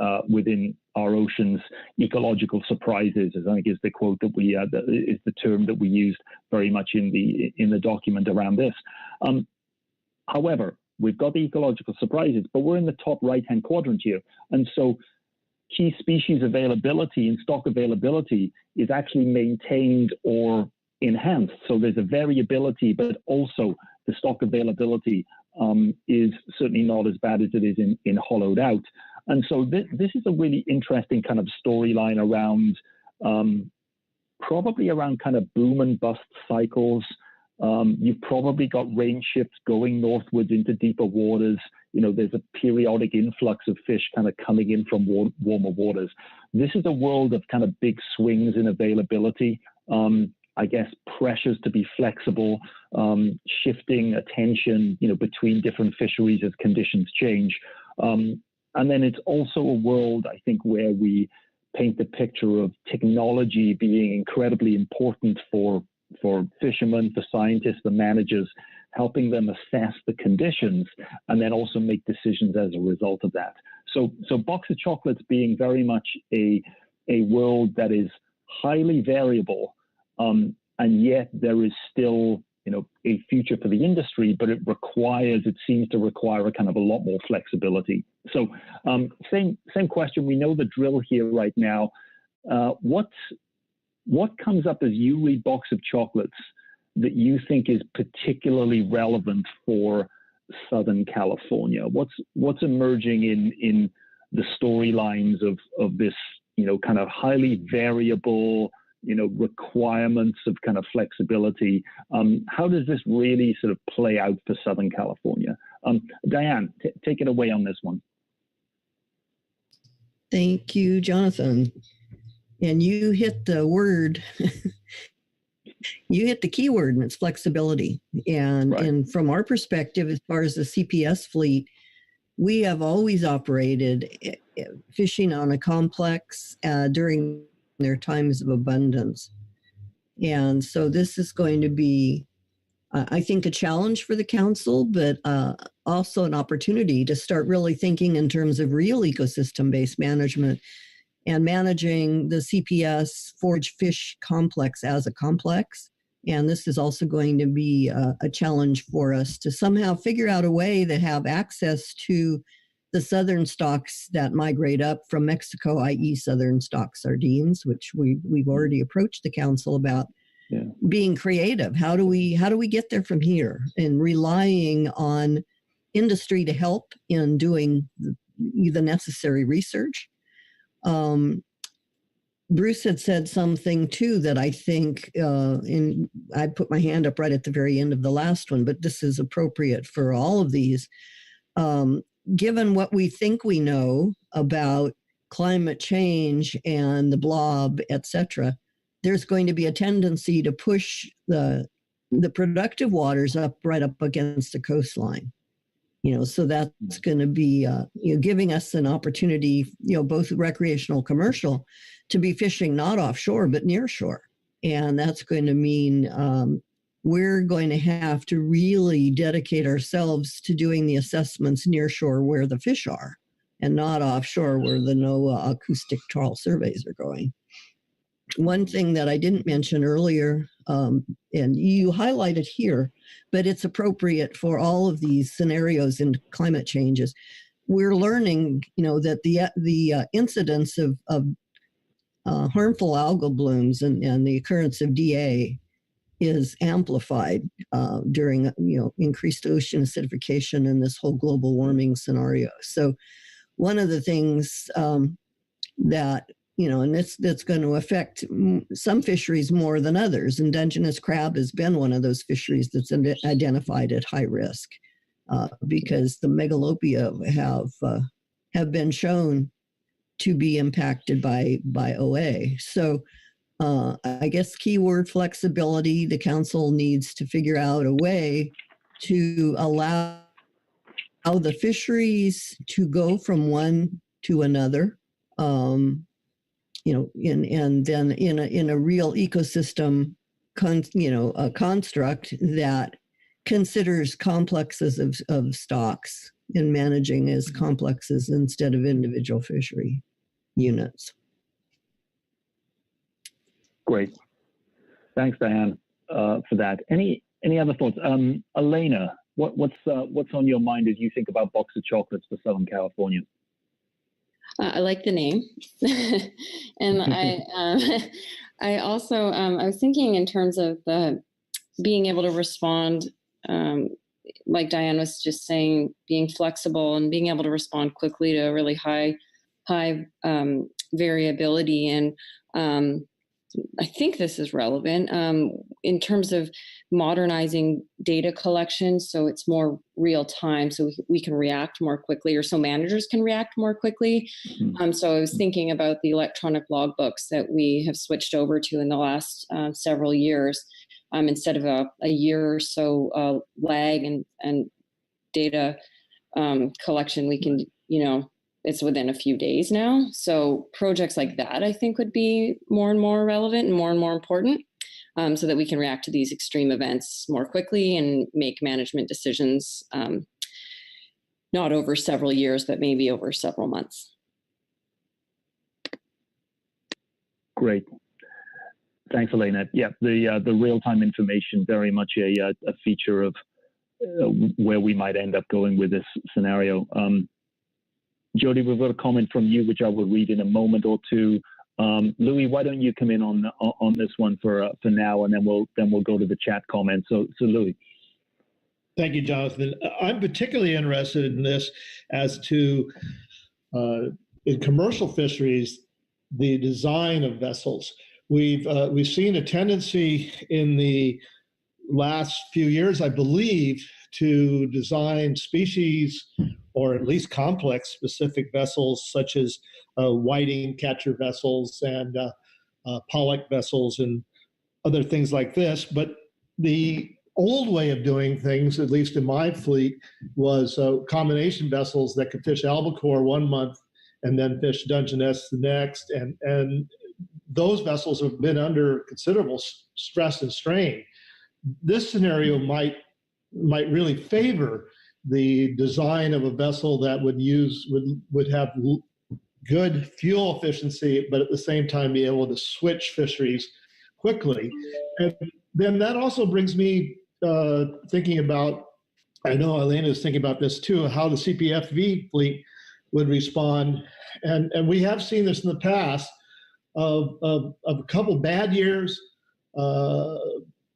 our oceans. Ecological surprises, as I think is the quote that we is the term that we used very much in the document around this. However, we've got the ecological surprises, but we're in the top right-hand quadrant here, and so key species availability and stock availability is actually maintained or enhanced. So there's a variability, but also the stock availability is certainly not as bad as it is in hollowed out. And so this is a really interesting kind of storyline around probably around kind of boom and bust cycles. You've probably got range shifts going northwards into deeper waters. You know, there's a periodic influx of fish kind of coming in from warmer waters. This is a world of kind of big swings in availability. I guess pressures to be flexible, shifting attention, you know, between different fisheries as conditions change. And then it's also a world, I think, where we paint the picture of technology being incredibly important for fishermen, for scientists, for managers, helping them assess the conditions and then also make decisions as a result of that. So box of chocolates being very much a world that is highly variable, and yet there is still, you know, a future for the industry, but it seems to require a kind of a lot more flexibility. So same question. We know the drill here right now. What comes up as you read box of chocolates that you think is particularly relevant for Southern California? What's emerging in the storylines of this, you know, kind of highly variable, you know, requirements of kind of flexibility? How does this really sort of play out for Southern California? Diane, take it away on this one. Thank you, Jonathan. And you hit the word, you hit the key word, and it's flexibility. And from our perspective, as far as the CPS fleet, we have always operated fishing on a complex during their times of abundance. And so this is going to be, I think, a challenge for the council, but also an opportunity to start really thinking in terms of real ecosystem-based management and managing the CPS forage fish complex as a complex. And this is also going to be a challenge for us to somehow figure out a way to have access to the southern stocks that migrate up from Mexico, i.e. southern stock sardines, which we've already approached the council about. Yeah. Being creative. How do we get there from here? And relying on industry to help in doing the necessary research. Bruce had said something too that I think, I put my hand up right at the very end of the last one, but this is appropriate for all of these. Given what we think we know about climate change and the blob, et cetera, there's going to be a tendency to push the productive waters right up against the coastline. You know, so that's going to be giving us an opportunity, both recreational, commercial, to be fishing not offshore but near shore, and that's going to mean we're going to have to really dedicate ourselves to doing the assessments near shore where the fish are, and not offshore where the NOAA acoustic trawl surveys are going. One thing that I didn't mention earlier, and you highlighted here, but it's appropriate for all of these scenarios in climate changes. We're learning, that the incidence of harmful algal blooms and the occurrence of DA is amplified during increased ocean acidification and this whole global warming scenario. So one of the things that and that's going to affect some fisheries more than others. Indigenous crab has been one of those fisheries that's identified at high risk because the megalopia have been shown to be impacted by OA. So I guess keyword flexibility. The council needs to figure out a way to allow the fisheries to go from one to another. And then in a real ecosystem, a construct that considers complexes of stocks and managing as complexes instead of individual fishery units. Great, thanks, Diane, for that. Any other thoughts, Elena? What's on your mind as you think about box of chocolates for Southern California? I like the name, and I also I was thinking in terms of being able to respond, like Diane was just saying, being flexible and being able to respond quickly to really high variability. And I think this is relevant in terms of modernizing data collection, so it's more real time, so we can react more quickly, or so managers can react more quickly. So I was thinking about the electronic logbooks that we have switched over to in the last several years, instead of a year or so lag and data collection. We can, it's within a few days now. So projects like that, I think, would be more and more relevant and more important, so that we can react to these extreme events more quickly and make management decisions, not over several years, but maybe over several months. Great. Thanks, Elena. Yeah, the real-time information, very much a feature of where we might end up going with this scenario. Jody, we've got a comment from you, which I will read in a moment or two. Louis, why don't you come in on this one for now, and then we'll go to the chat comments. So Louis. Thank you, Jonathan. I'm particularly interested in this as to in commercial fisheries, the design of vessels. We've seen a tendency in the last few years, I believe, to design species or at least complex specific vessels such as whiting catcher vessels and pollock vessels and other things like this. But the old way of doing things, at least in my fleet, was combination vessels that could fish albacore 1 month and then fish Dungeness the next. And those vessels have been under considerable stress and strain. This scenario might really favor the design of a vessel that would have good fuel efficiency, but at the same time be able to switch fisheries quickly. And then that also brings me thinking about, I know Elena is thinking about this too, how the CPFV fleet would respond. And we have seen this in the past of a couple bad years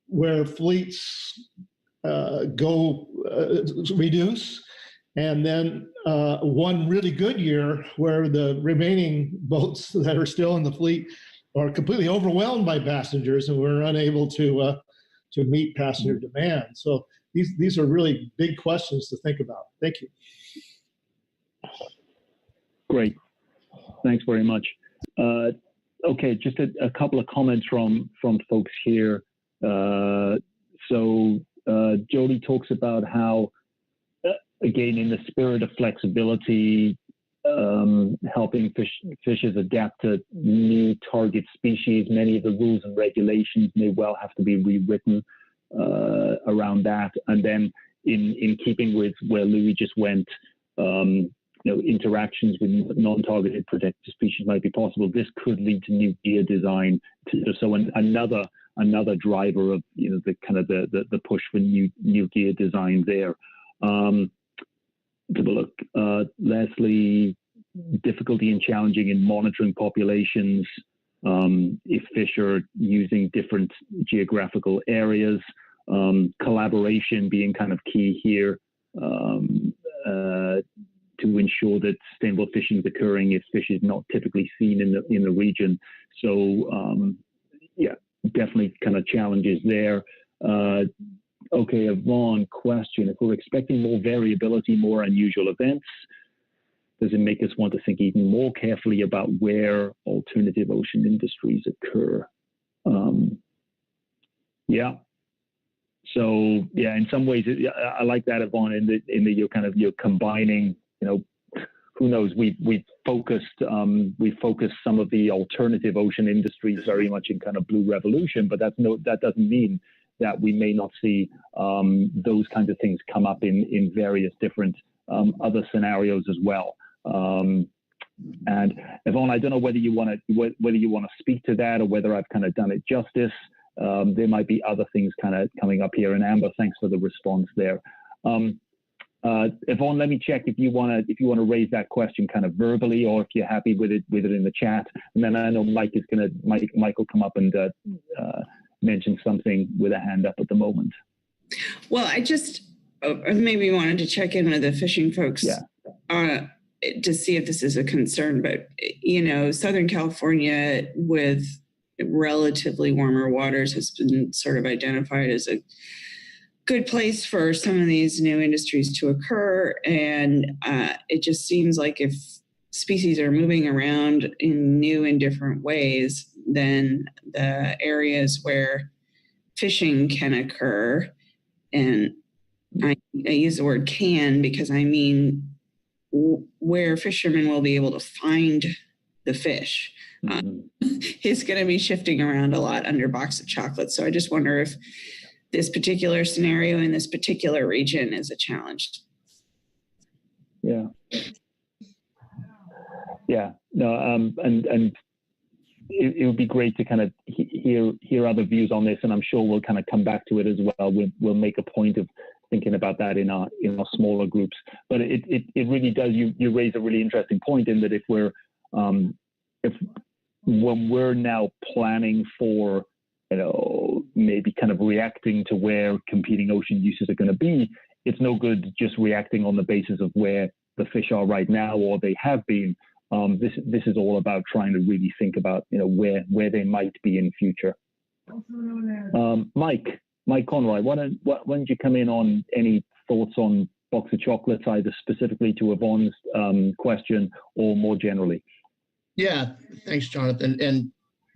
where fleets reduce, and then one really good year where the remaining boats that are still in the fleet are completely overwhelmed by passengers, and we're unable to meet passenger demand. So these are really big questions to think about. Thank you. Great, thanks very much. Okay, just a couple of comments from folks here. So Jody talks about how, again, in the spirit of flexibility, helping fishers adapt to new target species, many of the rules and regulations may well have to be rewritten around that. And then in keeping with where Louis just went, interactions with non-targeted protected species might be possible. This could lead to new gear design. So another driver of the kind of the push for new gear design there. To look, Leslie, difficulty and challenging in monitoring populations if fish are using different geographical areas. collaboration being kind of key here to ensure that sustainable fishing is occurring if fish is not typically seen in the region. So yeah, definitely kind of challenges there. Okay, Yvonne, question: if we're expecting more variability, more unusual events, does it make us want to think even more carefully about where alternative ocean industries occur? Yeah. So yeah, in some ways, I like that, Yvonne, in that you're combining. You know, who knows? We've focused some of the alternative ocean industries very much in kind of blue revolution, but that doesn't mean that we may not see those kinds of things come up in various different other scenarios as well. And Yvonne, I don't know whether you want to speak to that or whether I've kind of done it justice. There might be other things kind of coming up here. And Amber, thanks for the response there. Yvonne, let me check if you want to raise that question kind of verbally, or if you're happy with it in the chat. And then I know Mike will come up and mention something with a hand up at the moment. Well, I just maybe wanted to check in with the fishing folks to see if this is a concern. But, you know, Southern California with relatively warmer waters has been sort of identified as a good place for some of these new industries to occur. And it just seems like if species are moving around in new and different ways, then the areas where fishing can occur, and I use the word can because I mean where fishermen will be able to find the fish, is going to be shifting around a lot under Box of Chocolates. So I just wonder if this particular scenario in this particular region is a challenge. Yeah. Yeah. No. And it would be great to kind of hear other views on this, and I'm sure we'll kind of come back to it as well. We'll make a point of thinking about that in our smaller groups. But it really does. You raise a really interesting point in that if when we're now planning for, you know, maybe kind of reacting to where competing ocean uses are going to be, it's no good just reacting on the basis of where the fish are right now or they have been. This is all about trying to really think about, you know, where they might be in future. Mike Conroy, why don't you come in on any thoughts on Box of Chocolates, either specifically to Yvonne's question or more generally? Yeah, thanks, Jonathan. And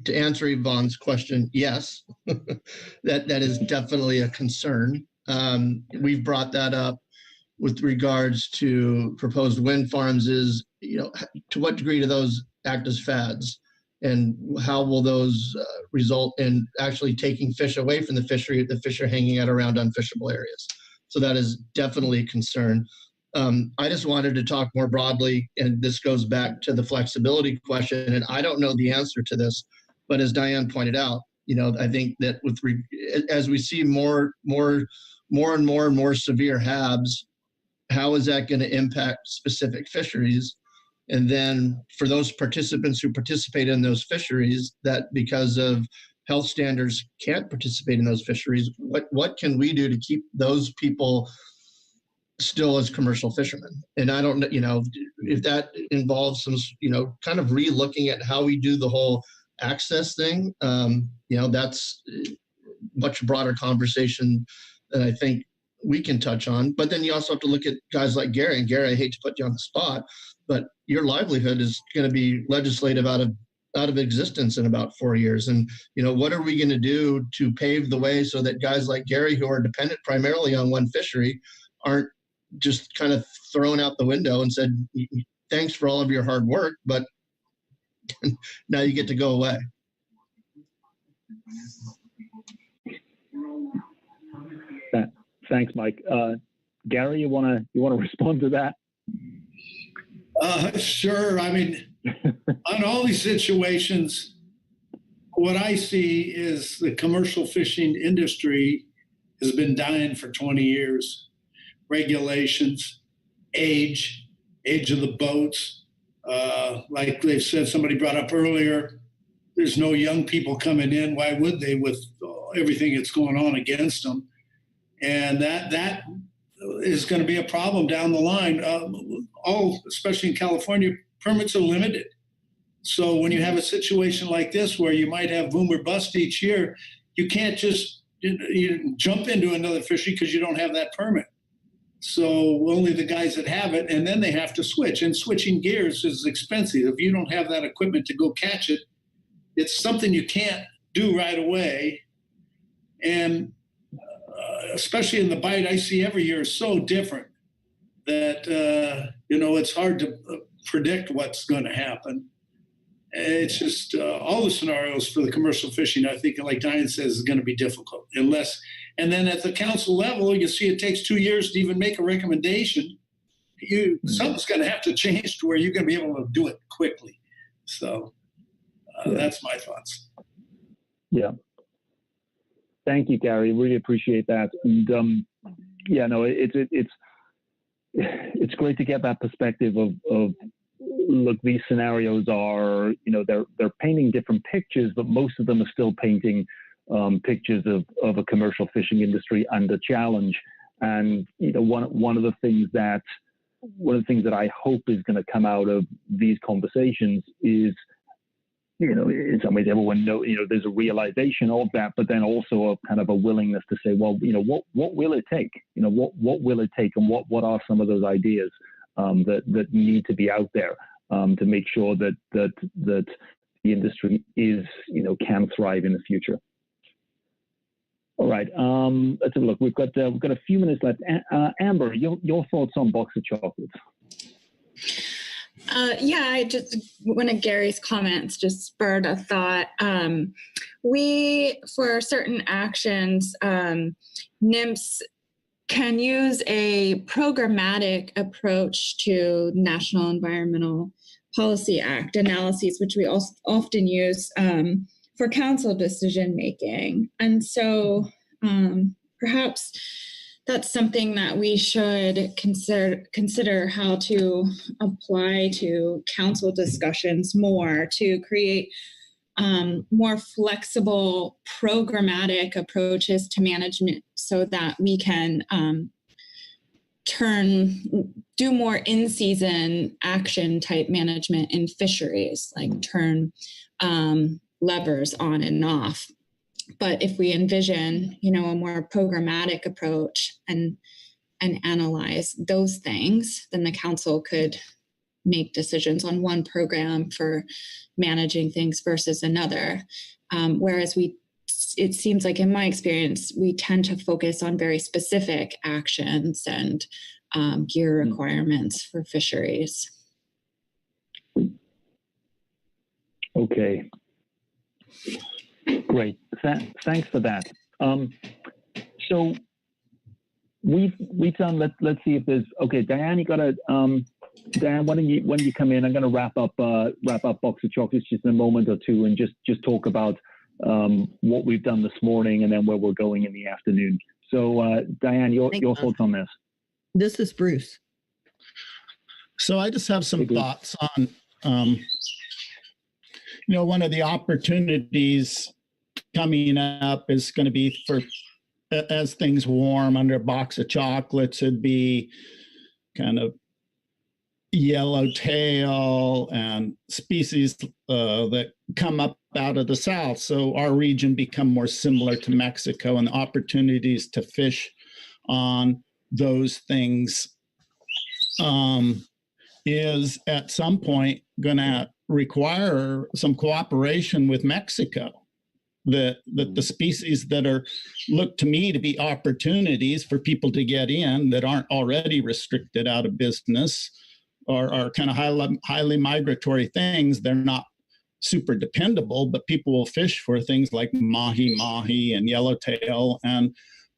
to answer Yvonne's question, yes, that is definitely a concern. We've brought that up with regards to proposed wind farms. Is, you know, to what degree do those act as fads, and how will those result in actually taking fish away from the fishery if the fish are hanging out around unfishable areas? So that is definitely a concern. I just wanted to talk more broadly, and this goes back to the flexibility question, and I don't know the answer to this, but as Diane pointed out, you know, I think that as we see more and more severe HABs, how is that going to impact specific fisheries? And then for those participants who participate in those fisheries that because of health standards can't participate in those fisheries, what can we do to keep those people still as commercial fishermen? And I don't know, you know, if that involves some, you know, kind of re-looking at how we do the whole access thing, you know, that's a much broader conversation that I think we can touch on. But then you also have to look at guys like Gary. And Gary, I hate to put you on the spot, but your livelihood is going to be legislative out of existence in about 4 years. And, you know, what are we going to do to pave the way so that guys like Gary, who are dependent primarily on one fishery, aren't just kind of thrown out the window and said, thanks for all of your hard work, but now you get to go away. Thanks, Mike. Gary, you want to respond to that? Sure. I mean, on all these situations, what I see is the commercial fishing industry has been dying for 20 years. Regulations, age of the boats. Like they said, somebody brought up earlier, there's no young people coming in. Why would they, with everything that's going on against them? And that is going to be a problem down the line. Especially in California, permits are limited. So when you have a situation like this where you might have boom or bust each year, you can't just you jump into another fishery because you don't have that permit. So only the guys that have it, and then they have to switch. And switching gears is expensive. If you don't have that equipment to go catch it, it's something you can't do right away. And especially in the bite I see every year is so different that, it's hard to predict what's going to happen. It's just all the scenarios for the commercial fishing, I think, like Diane says, is going to be difficult and then at the council level, you see it takes 2 years to even make a recommendation. Something's going to have to change to where you're going to be able to do it quickly. So that's my thoughts. Yeah. Thank you, Gary. Really appreciate that. And it's great to get that perspective of look, these scenarios are, they're painting different pictures, but most of them are still painting pictures of a commercial fishing industry under challenge. And one of the things that I hope is going to come out of these conversations is, in some ways everyone there's a realization of that, but then also a kind of a willingness to say, well, what will it take? What will it take, and what are some of those ideas that need to be out there to make sure that the industry can thrive in the future. All right, let's have a look. We've got a few minutes left. Amber, your thoughts on box of chocolates? I just, one of Gary's comments just spurred a thought. We, for certain actions, NIMS can use a programmatic approach to National Environmental Policy Act analyses, which we also often use for council decision making. And so perhaps that's something that we should consider how to apply to council discussions more, to create more flexible programmatic approaches to management so that we can do more in-season action type management in fisheries, like turn levers on and off. But if we envision, a more programmatic approach and analyze those things, then the council could make decisions on one program for managing things versus another. Whereas it seems like in my experience, we tend to focus on very specific actions and gear requirements for fisheries. Okay. Great. Thanks for that. So we've done. Let's see if there's. Okay, Diane, you got to. Dan, when you come in, I'm going to wrap up Box of Chocolates just in a moment or two, and just talk about what we've done this morning and then where we're going in the afternoon. So, Diane, your thoughts on this? This is Bruce. So I just have some thoughts on, one of the opportunities coming up is going to be for, as things warm under a box of chocolates, it'd be kind of yellowtail and species that come up out of the south. So our region become more similar to Mexico, and the opportunities to fish on those things is at some point going to require some cooperation with Mexico. That the species that are look to me to be opportunities for people to get in that aren't already restricted out of business are kind of highly migratory things. They're not super dependable, but people will fish for things like mahi and yellowtail,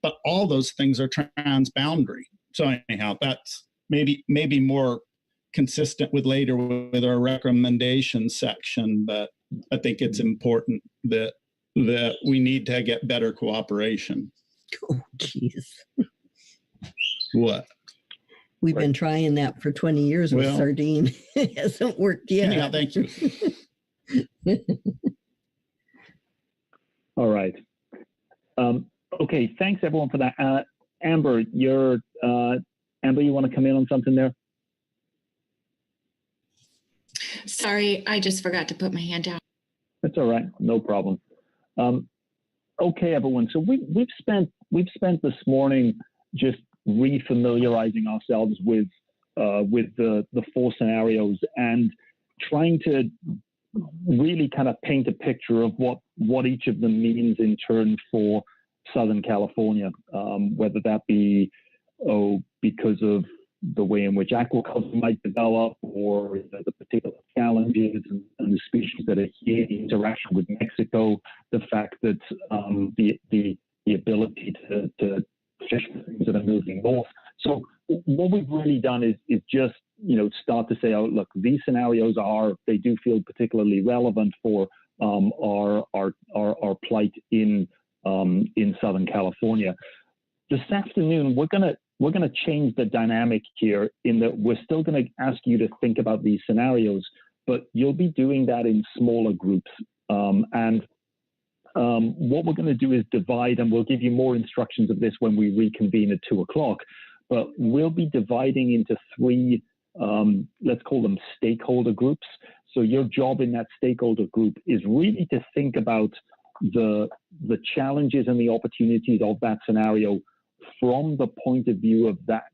but all those things are transboundary. So anyhow, that's maybe more consistent with later with our recommendation section, but I think it's important that we need to get better cooperation. Oh, geez. What? We've been trying that for 20 years with sardine. It hasn't worked yet. Yeah, thank you. All right. Okay, thanks everyone for that. Amber, you want to come in on something there? Sorry, I just forgot to put my hand down. That's all right, no problem. Okay, everyone. So we've spent this morning just refamiliarizing ourselves with the 4 scenarios and trying to really kind of paint a picture of what each of them means in turn for Southern California, whether that be because of the way in which aquaculture might develop, or the particular challenges and the species that are here, the interaction with Mexico, the fact that the ability to fish for things that are moving north. So what we've really done is just start to say, oh, look, these scenarios they do feel particularly relevant for our plight in Southern California. This afternoon, we're gonna change the dynamic here in that we're still gonna ask you to think about these scenarios, but you'll be doing that in smaller groups. What we're gonna do is divide, and we'll give you more instructions of this when we reconvene at 2 o'clock, but we'll be dividing into 3, let's call them stakeholder groups. So your job in that stakeholder group is really to think about the challenges and the opportunities of that scenario from the point of view of that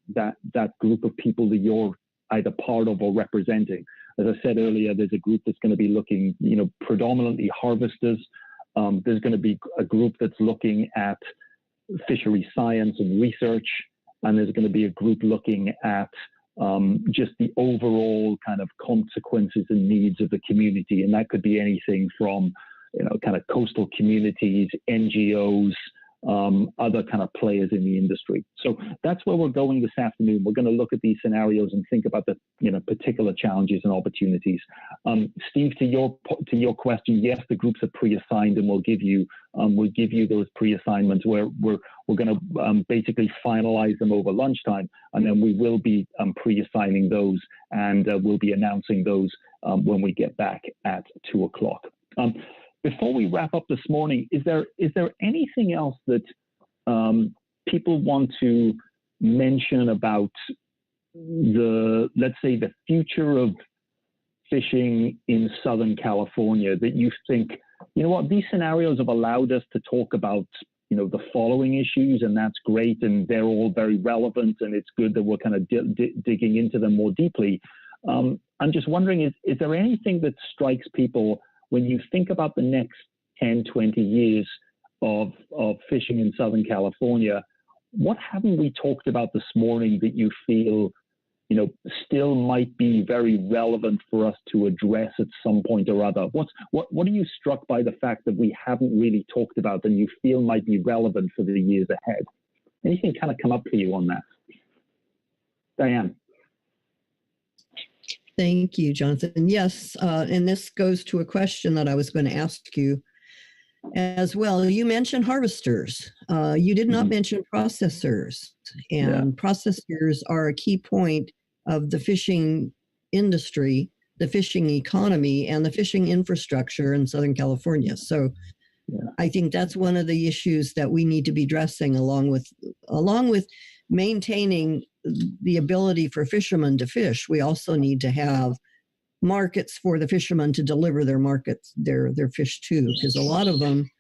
group of people that you're either part of or representing. As I said earlier, there's a group that's going to be looking, predominantly harvesters. There's going to be a group that's looking at fishery science and research, and there's going to be a group looking at just the overall kind of consequences and needs of the community, and that could be anything from kind of coastal communities, NGOs, other kind of players in the industry. So that's where we're going this afternoon. We're going to look at these scenarios and think about the particular challenges and opportunities. Steve, to your question, yes, the groups are pre-assigned, and we'll give you those pre-assignments where we're going to basically finalize them over lunchtime, and then we will be pre-assigning those, and we'll be announcing those when we get back at 2 o'clock. Before we wrap up this morning, is there anything else that people want to mention about let's say the future of fishing in Southern California that you think, these scenarios have allowed us to talk about, the following issues, and that's great, and they're all very relevant, and it's good that we're kind of digging into them more deeply. I'm just wondering, is there anything that strikes people when you think about the next 10, 20 years of fishing in Southern California? What haven't we talked about this morning that you feel, still might be very relevant for us to address at some point or other? What are you struck by the fact that we haven't really talked about and you feel might be relevant for the years ahead? Anything kind of come up for you on that? Diane. Thank you, Jonathan. Yes, and this goes to a question that I was going to ask you as well. You mentioned harvesters. You did not mention processors, and processors are a key point of the fishing industry, the fishing economy, and the fishing infrastructure in Southern California. So I think that's one of the issues that we need to be addressing, along with maintaining the ability for fishermen to fish. We also need to have markets for the fishermen to deliver their fish to, because a lot of them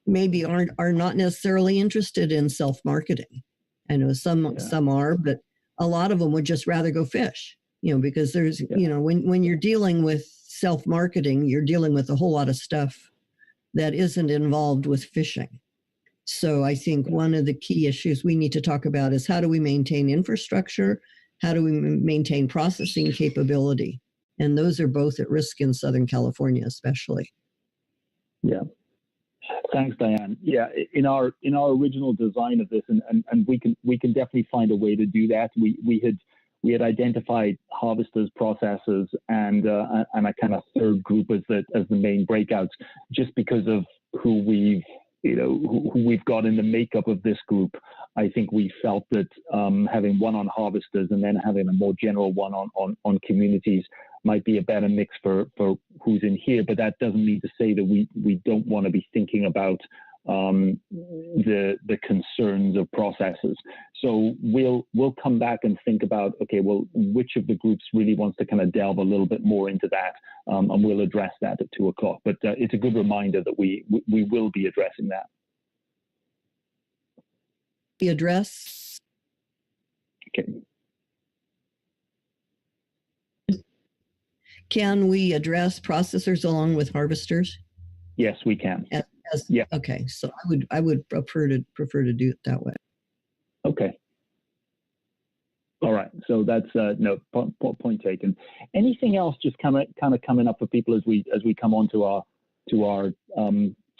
maybe are not necessarily interested in self-marketing. I know some are, but a lot of them would just rather go fish, because there's, when you're dealing with self-marketing, you're dealing with a whole lot of stuff that isn't involved with fishing. So I think one of the key issues we need to talk about is how do we maintain infrastructure? How do we maintain processing capability? And those are both at risk in Southern California, especially. Yeah. Thanks, Diane. Yeah, in our original design of this, and we can definitely find a way to do that. We had identified harvesters, processors, and a kind of third group as the main breakouts, just because of who we've got in the makeup of this group. I think we felt that having one on harvesters and then having a more general one on communities might be a better mix for who's in here. But that doesn't mean to say that we don't want to be thinking about the concerns of processes. So we'll come back and think about, okay, well, which of the groups really wants to kind of delve a little bit more into that, and we'll address that at 2 o'clock. But it's a good reminder that we will be addressing that. The address. Okay. Can we address processors along with harvesters? Yes, we can. Yeah. Okay. So I would prefer to do it that way. Okay. All right. So that's no point taken. Anything else just kind of coming up for people as we come on to our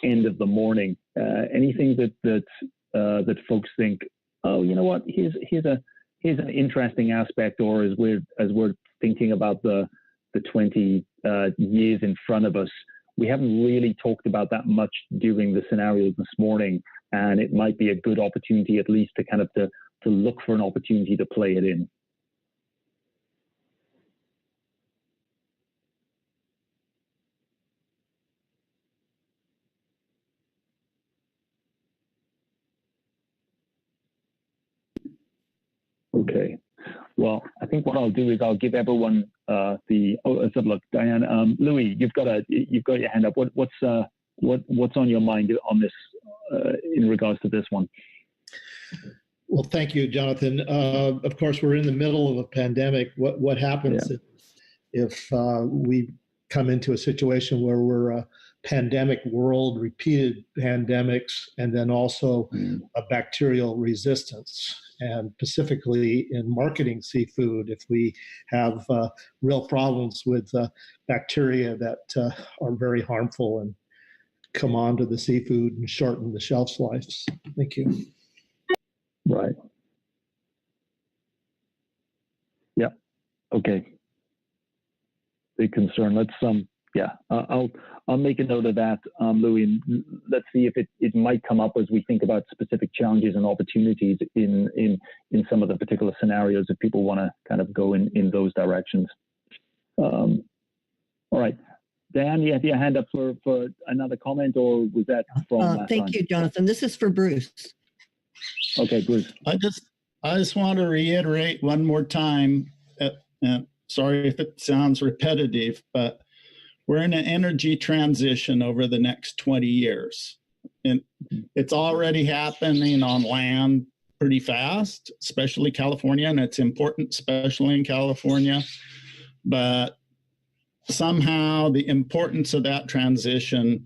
end of the morning? Anything that folks think, oh, you know what? Here's an interesting aspect, or as we're thinking about the 20 years in front of us, we haven't really talked about that much during the scenarios this morning, and it might be a good opportunity at least to kind of to look for an opportunity to play it in. Okay. Well, I think what I'll do is I'll give everyone let's have a look. Diane, Louis, you've got your hand up. What's on your mind on this in regards to this one? Well, thank you, Jonathan. Of course, we're in the middle of a pandemic. What happens if we come into a situation where we're a pandemic world, repeated pandemics, and then also a bacterial resistance? And specifically in marketing seafood, if we have real problems with bacteria that are very harmful and come onto the seafood and shorten the shelf lives. Thank you. Right. Yeah. Okay. Big concern. Let's I'll make a note of that, Louis. Let's see if it might come up as we think about specific challenges and opportunities in some of the particular scenarios if people want to kind of go in those directions. All right. Dan, you have your hand up for another comment, or was that from thank you, Jonathan. This is for Bruce. Okay, Bruce. I just want to reiterate one more time, sorry if it sounds repetitive, but we're in an energy transition over the next 20 years. And it's already happening on land pretty fast, especially California, and it's important, especially in California. But somehow the importance of that transition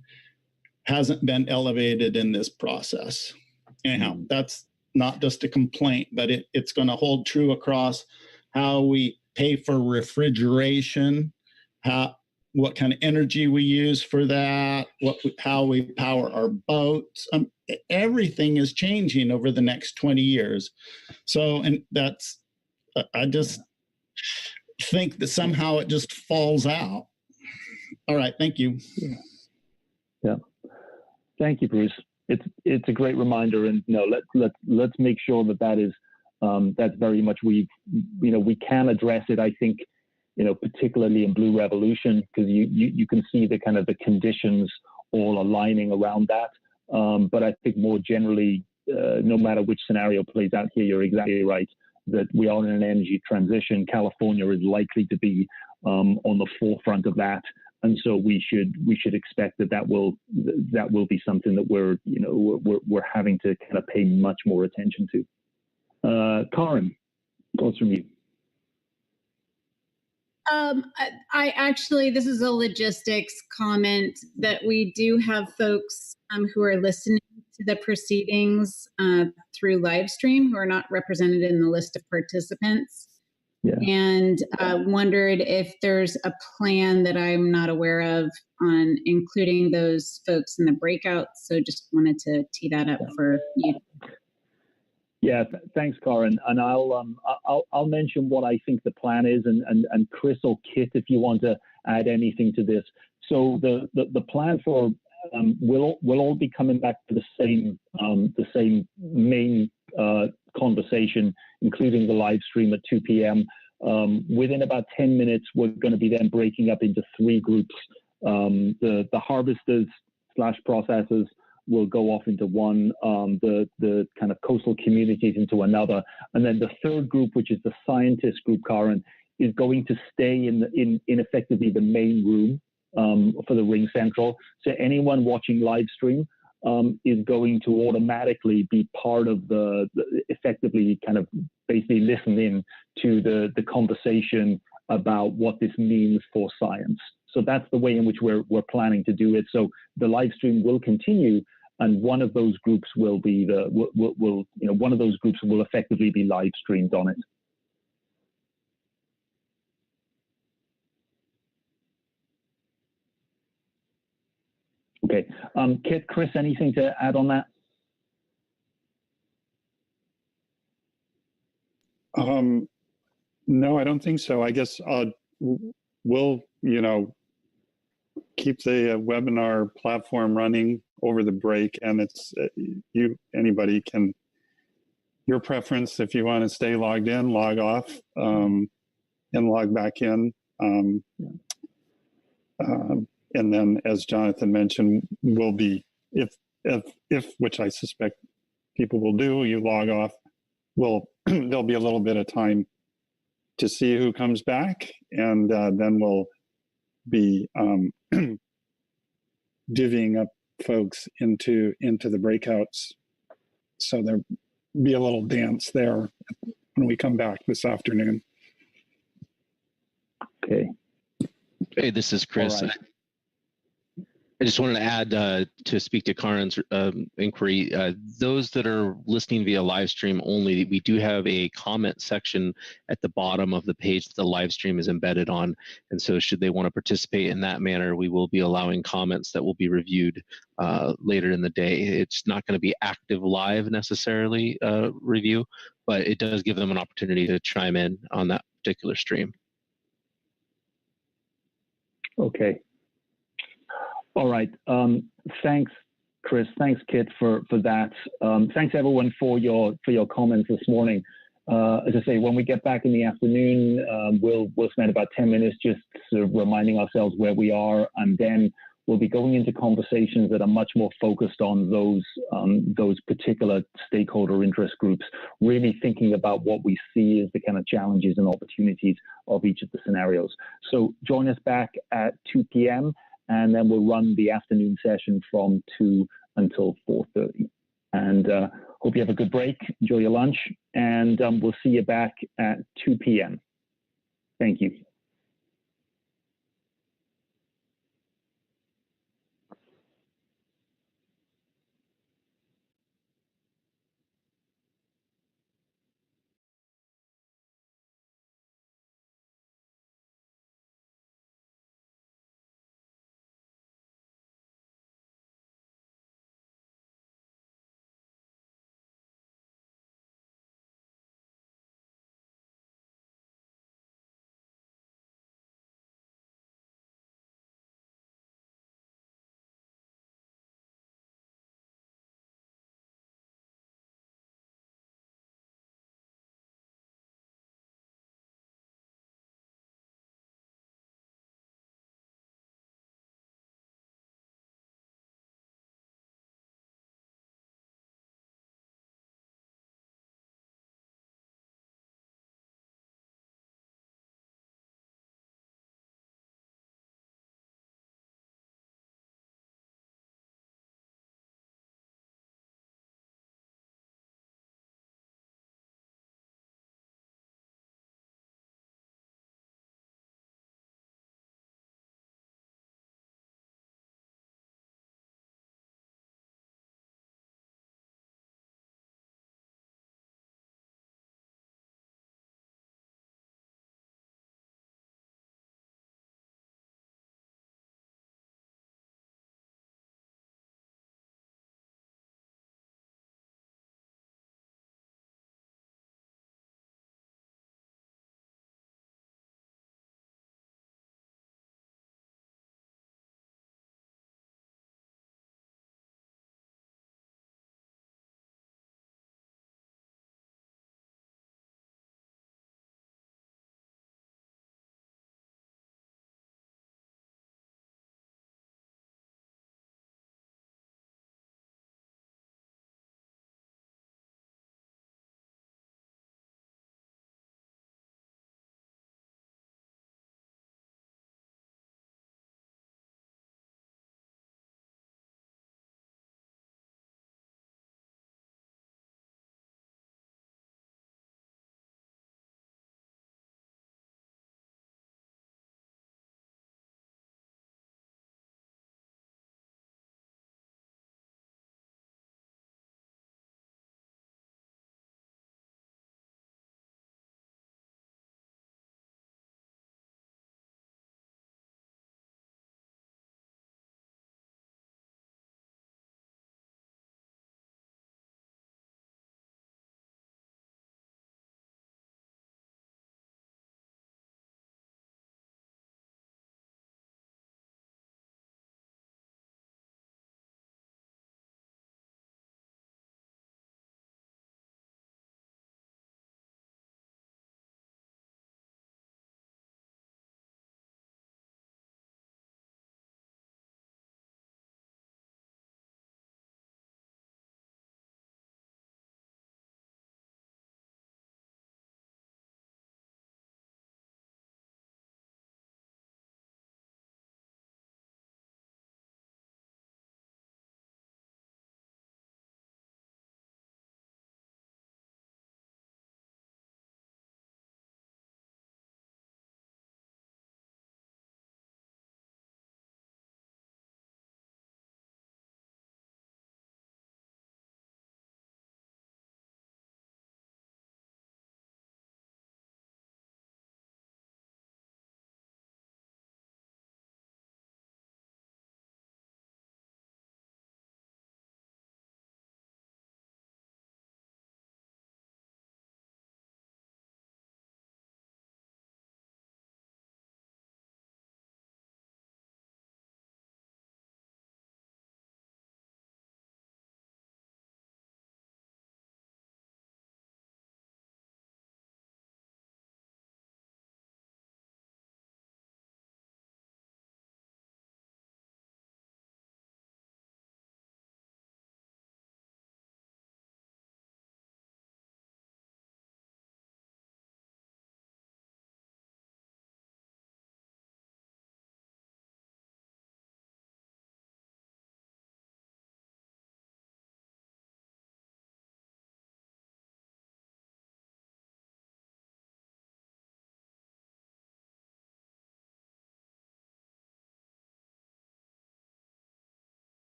hasn't been elevated in this process. Anyhow, that's not just a complaint, but it's going to hold true across how we pay for refrigeration, what kind of energy we use for that, how we power our boats. Everything is changing over the next 20 years. So, and I just think that somehow it just falls out. All right, thank you. Yeah, thank you, Bruce. It's a great reminder, and let's make sure that is that's very much we can address it. I think particularly in Blue Revolution, because you can see the kind of the conditions all aligning around that. But I think more generally, no matter which scenario plays out here, you're exactly right that we are in an energy transition. California is likely to be on the forefront of that. And so we should expect that will be something that we're having to kind of pay much more attention to. Karen, thoughts from you? I actually, this is a logistics comment that we do have folks who are listening to the proceedings through live stream who are not represented in the list of participants. Yeah. And wondered if there's a plan that I'm not aware of on including those folks in the breakout. So just wanted to tee that up for you. Yeah, thanks, Karen. And I'll mention what I think the plan is, and Chris or Kit, if you want to add anything to this. So the plan for we'll all be coming back to the same main conversation, including the live stream at 2 p.m. Within about 10 minutes, we're going to be then breaking up into 3 groups: the harvesters / processors, will go off into one, the kind of coastal communities into another, and then the third group, which is the scientist group, Karen, is going to stay in effectively the main room for the Ring Central. So anyone watching live stream is going to automatically be part of the effectively kind of basically listen in to the conversation about what this means for science. So that's the way in which we're planning to do it. So the live stream will continue, and one of those groups will be one of those groups will effectively be live streamed on it. Okay, Kit, Chris, anything to add on that? No, I don't think so. I guess we'll, keep the webinar platform running over the break, and it's anybody can, your preference, if you want to stay logged in, log off, and log back in. And then, as Jonathan mentioned, will be, if which I suspect people will do, you log off, there'll be a little bit of time to see who comes back, and then we'll be divvying up folks into the breakouts. So there'll be a little dance there when we come back this afternoon. Okay. Hey, this is Chris. Right. I just wanted to add to speak to Karen's inquiry. Those that are listening via live stream only, we do have a comment section at the bottom of the page that the live stream is embedded on. And so should they want to participate in that manner, we will be allowing comments that will be reviewed later in the day. It's not going to be active live necessarily review, but it does give them an opportunity to chime in on that particular stream. Okay. All right. Thanks, Chris. Thanks, Kit, for that. Thanks, everyone, for your comments this morning. As I say, when we get back in the afternoon, we'll spend about 10 minutes just sort of reminding ourselves where we are, and then we'll be going into conversations that are much more focused on those particular stakeholder interest groups, really thinking about what we see as the kind of challenges and opportunities of each of the scenarios. So join us back at 2 p.m. and then we'll run the afternoon session from 2 until 4:30. And hope you have a good break, enjoy your lunch, and we'll see you back at 2 p.m. Thank you.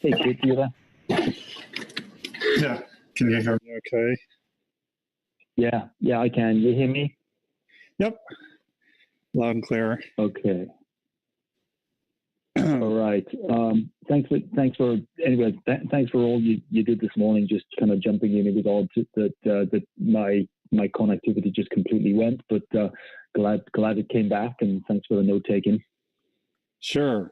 Hey, Kate, you there? Yeah. Can you hear me okay? Yeah, I can. You hear me? Yep. Loud and clear. Okay. All right. Thanks for anyway. Thanks for all you did this morning. Just kind of jumping in. It was odd that my connectivity just completely went, but glad it came back. And thanks for the note taking. Sure.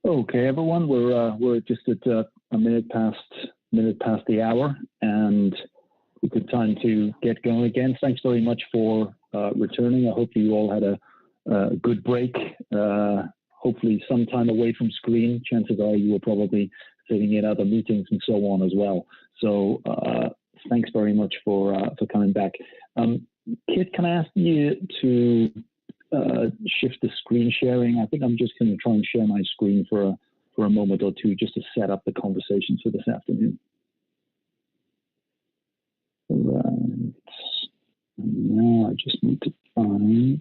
Okay, everyone, we're just at a minute past the hour, and a good time to get going again. Thanks very much for returning. I hope you all had a good break. Hopefully, some time away from screen. Chances are you were probably sitting in other meetings and so on as well. So thanks very much for coming back. Kit, can I ask you to shift the screen sharing? I think I'm just going to try and share my screen for a moment or two just to set up the conversation for this afternoon. Right. And now I just need to find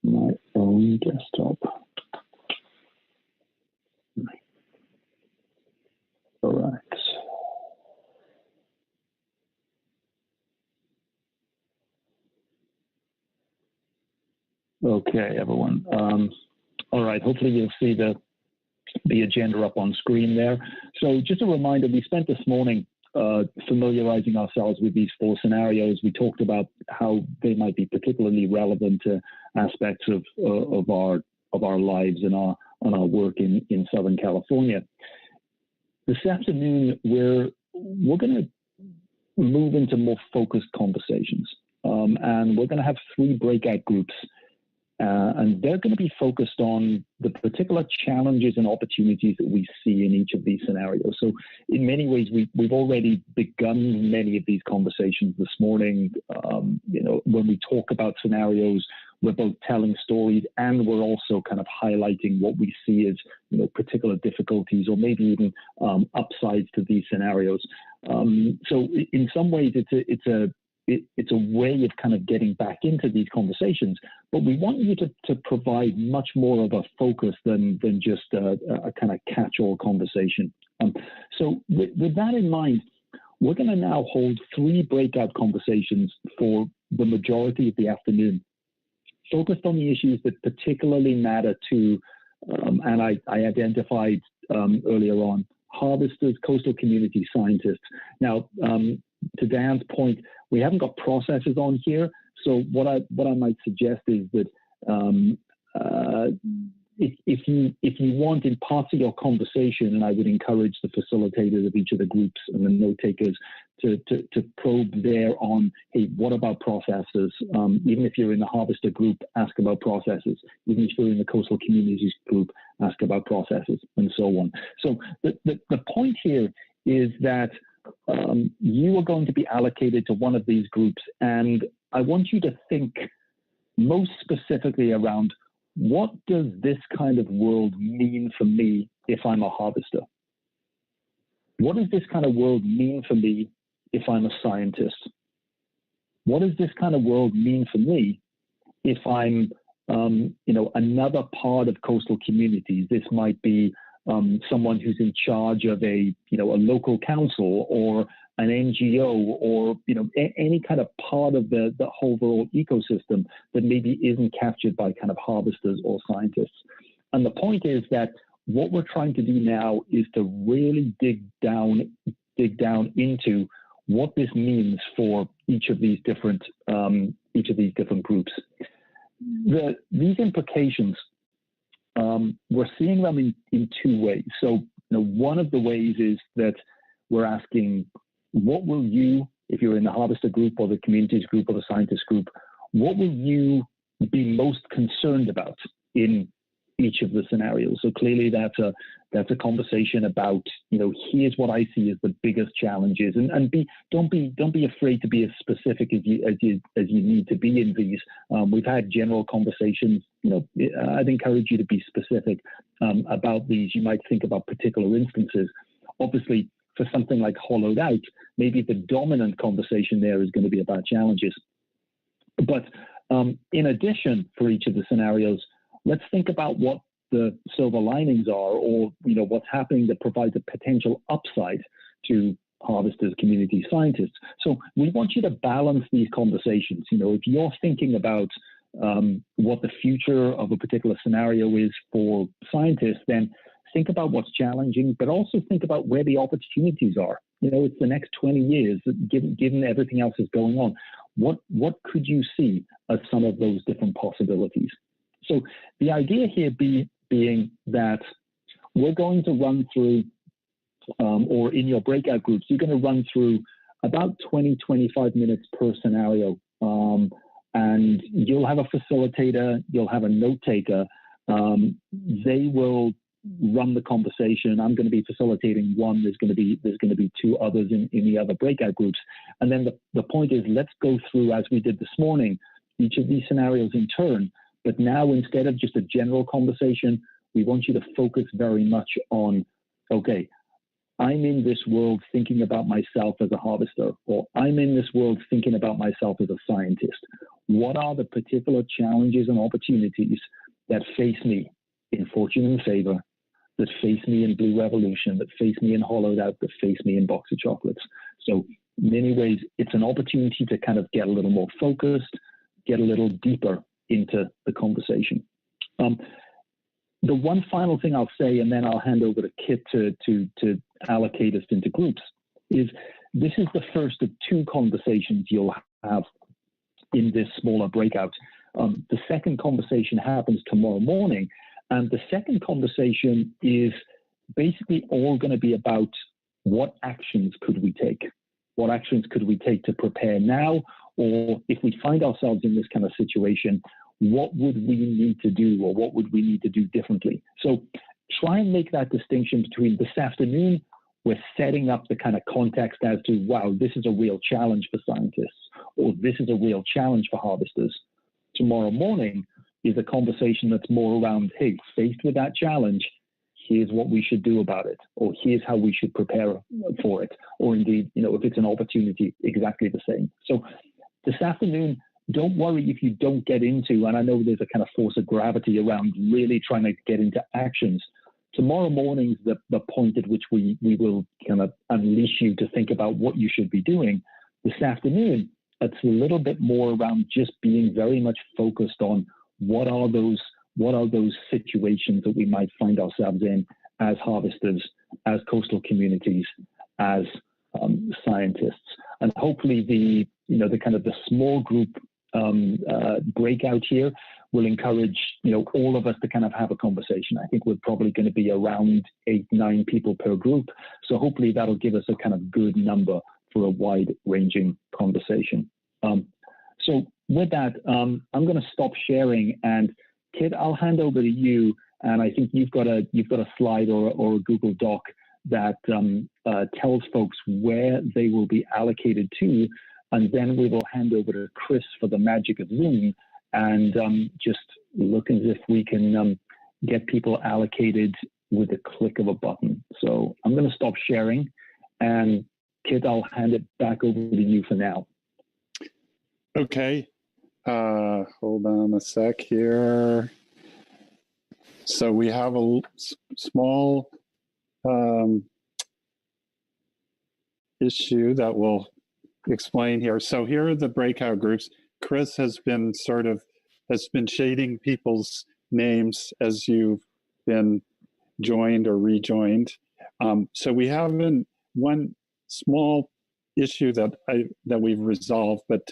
my own desktop. All right. Okay, everyone. All right, hopefully you'll see the agenda up on screen there. So just a reminder, we spent this morning familiarizing ourselves with these 4 scenarios. We talked about how they might be particularly relevant to aspects of our lives and on our work in Southern California. This afternoon, we're going to move into more focused conversations, and we're going to have 3 breakout groups. And they're going to be focused on the particular challenges and opportunities that we see in each of these scenarios. So in many ways, we've already begun many of these conversations this morning. When we talk about scenarios, we're both telling stories and we're also kind of highlighting what we see as particular difficulties or maybe even upsides to these scenarios. So in some ways, it's a way of kind of getting back into these conversations, but we want you to provide much more of a focus than just a kind of catch-all conversation. So with that in mind, we're going to now hold 3 breakout conversations for the majority of the afternoon, focused on the issues that particularly matter to, and I identified earlier on, harvesters, coastal community scientists. Now, to Dan's point, we haven't got processes on here. So what I might suggest is that if you want in parts of your conversation, and I would encourage the facilitators of each of the groups and the note takers to probe there on, hey, what about processes? Even if you're in the harvester group, ask about processes. Even if you're in the coastal communities group, ask about processes, and so on. So the point here is that you are going to be allocated to one of these groups, and I want you to think most specifically around, what does this kind of world mean for me if I'm a harvester? what does this kind of world mean for me if I'm a scientist? What does this kind of world mean for me if I'm, another part of coastal communities? This might be someone who's in charge of a local council or an NGO or, any kind of part of the overall ecosystem that maybe isn't captured by kind of harvesters or scientists. And the point is that what we're trying to do now is to really dig down into what this means for each of these different groups. These implications, we're seeing them in two ways. So, one of the ways is that we're asking, what will you, if you're in the harvester group or the communities group or the scientist group, what will you be most concerned about in each of the scenarios? So clearly that's a conversation about, here's what I see as the biggest challenges, and don't be afraid to be as specific as you need to be in these. We've had general conversations. I'd encourage you to be specific about these. You might think about particular instances. Obviously, for something like Hollowed Out, maybe the dominant conversation there is going to be about challenges. But in addition, for each of the scenarios, let's think about what the silver linings are, or what's happening that provides a potential upside to harvesters, community scientists. So we want you to balance these conversations. If you're thinking about what the future of a particular scenario is for scientists, then think about what's challenging, but also think about where the opportunities are. It's the next 20 years, given everything else is going on. What could you see as some of those different possibilities? So the idea here being that we're going to run through, or in your breakout groups, you're going to run through about 20, 25 minutes per scenario. And you'll have a facilitator, you'll have a note taker. They will run the conversation. I'm going to be facilitating one. There's going to be two others in the other breakout groups. And then the point is, let's go through, as we did this morning, each of these scenarios in turn. But now, instead of just a general conversation, we want you to focus very much on, okay, I'm in this world thinking about myself as a harvester, or I'm in this world thinking about myself as a scientist. What are the particular challenges and opportunities that face me in Fortune and Favor, that face me in Blue Revolution, that face me in Hollowed Out, that face me in Box of Chocolates? So in many ways, it's an opportunity to kind of get a little more focused, get a little deeper into the conversation. The one final thing I'll say, and then I'll hand over to Kit to allocate us into groups, is this is the first of two conversations you'll have in this smaller breakout. The second conversation happens tomorrow morning, and the second conversation is basically all going to be about what actions could we take? What actions could we take to prepare now? Or if we find ourselves in this kind of situation, what would we need to do, or what would we need to do differently? So try and make that distinction between this afternoon, we're setting up the kind of context as to, wow, this is a real challenge for scientists, or this is a real challenge for harvesters. Tomorrow morning is a conversation that's more around, hey, faced with that challenge, here's what we should do about it, or here's how we should prepare for it, or indeed, if it's an opportunity, exactly the same. So this afternoon, don't worry if you don't get into, and I know there's a kind of force of gravity around really trying to get into actions. Tomorrow morning's the point at which we will kind of unleash you to think about what you should be doing. This afternoon, it's a little bit more around just being very much focused on what are those situations that we might find ourselves in as harvesters, as coastal communities, as scientists. And hopefully the kind of the small group breakout here will encourage all of us to kind of have a conversation. I think we're probably going to be around 8-9 people per group, so hopefully that'll give us a kind of good number for a wide-ranging conversation. So with that, I'm going to stop sharing, and Kit, I'll hand over to you. And I think you've got a slide or a Google Doc that tells folks where they will be allocated to. And then we will hand over to Chris for the magic of Zoom and just look as if we can get people allocated with a click of a button. So I'm going to stop sharing, And Kit, I'll hand it back over to you for now. Okay. Hold on a sec here. So we have a small issue that we'll explain here. So here are the breakout groups. Chris has been shading people's names as you've been joined or rejoined. So we have one small issue that we've resolved, but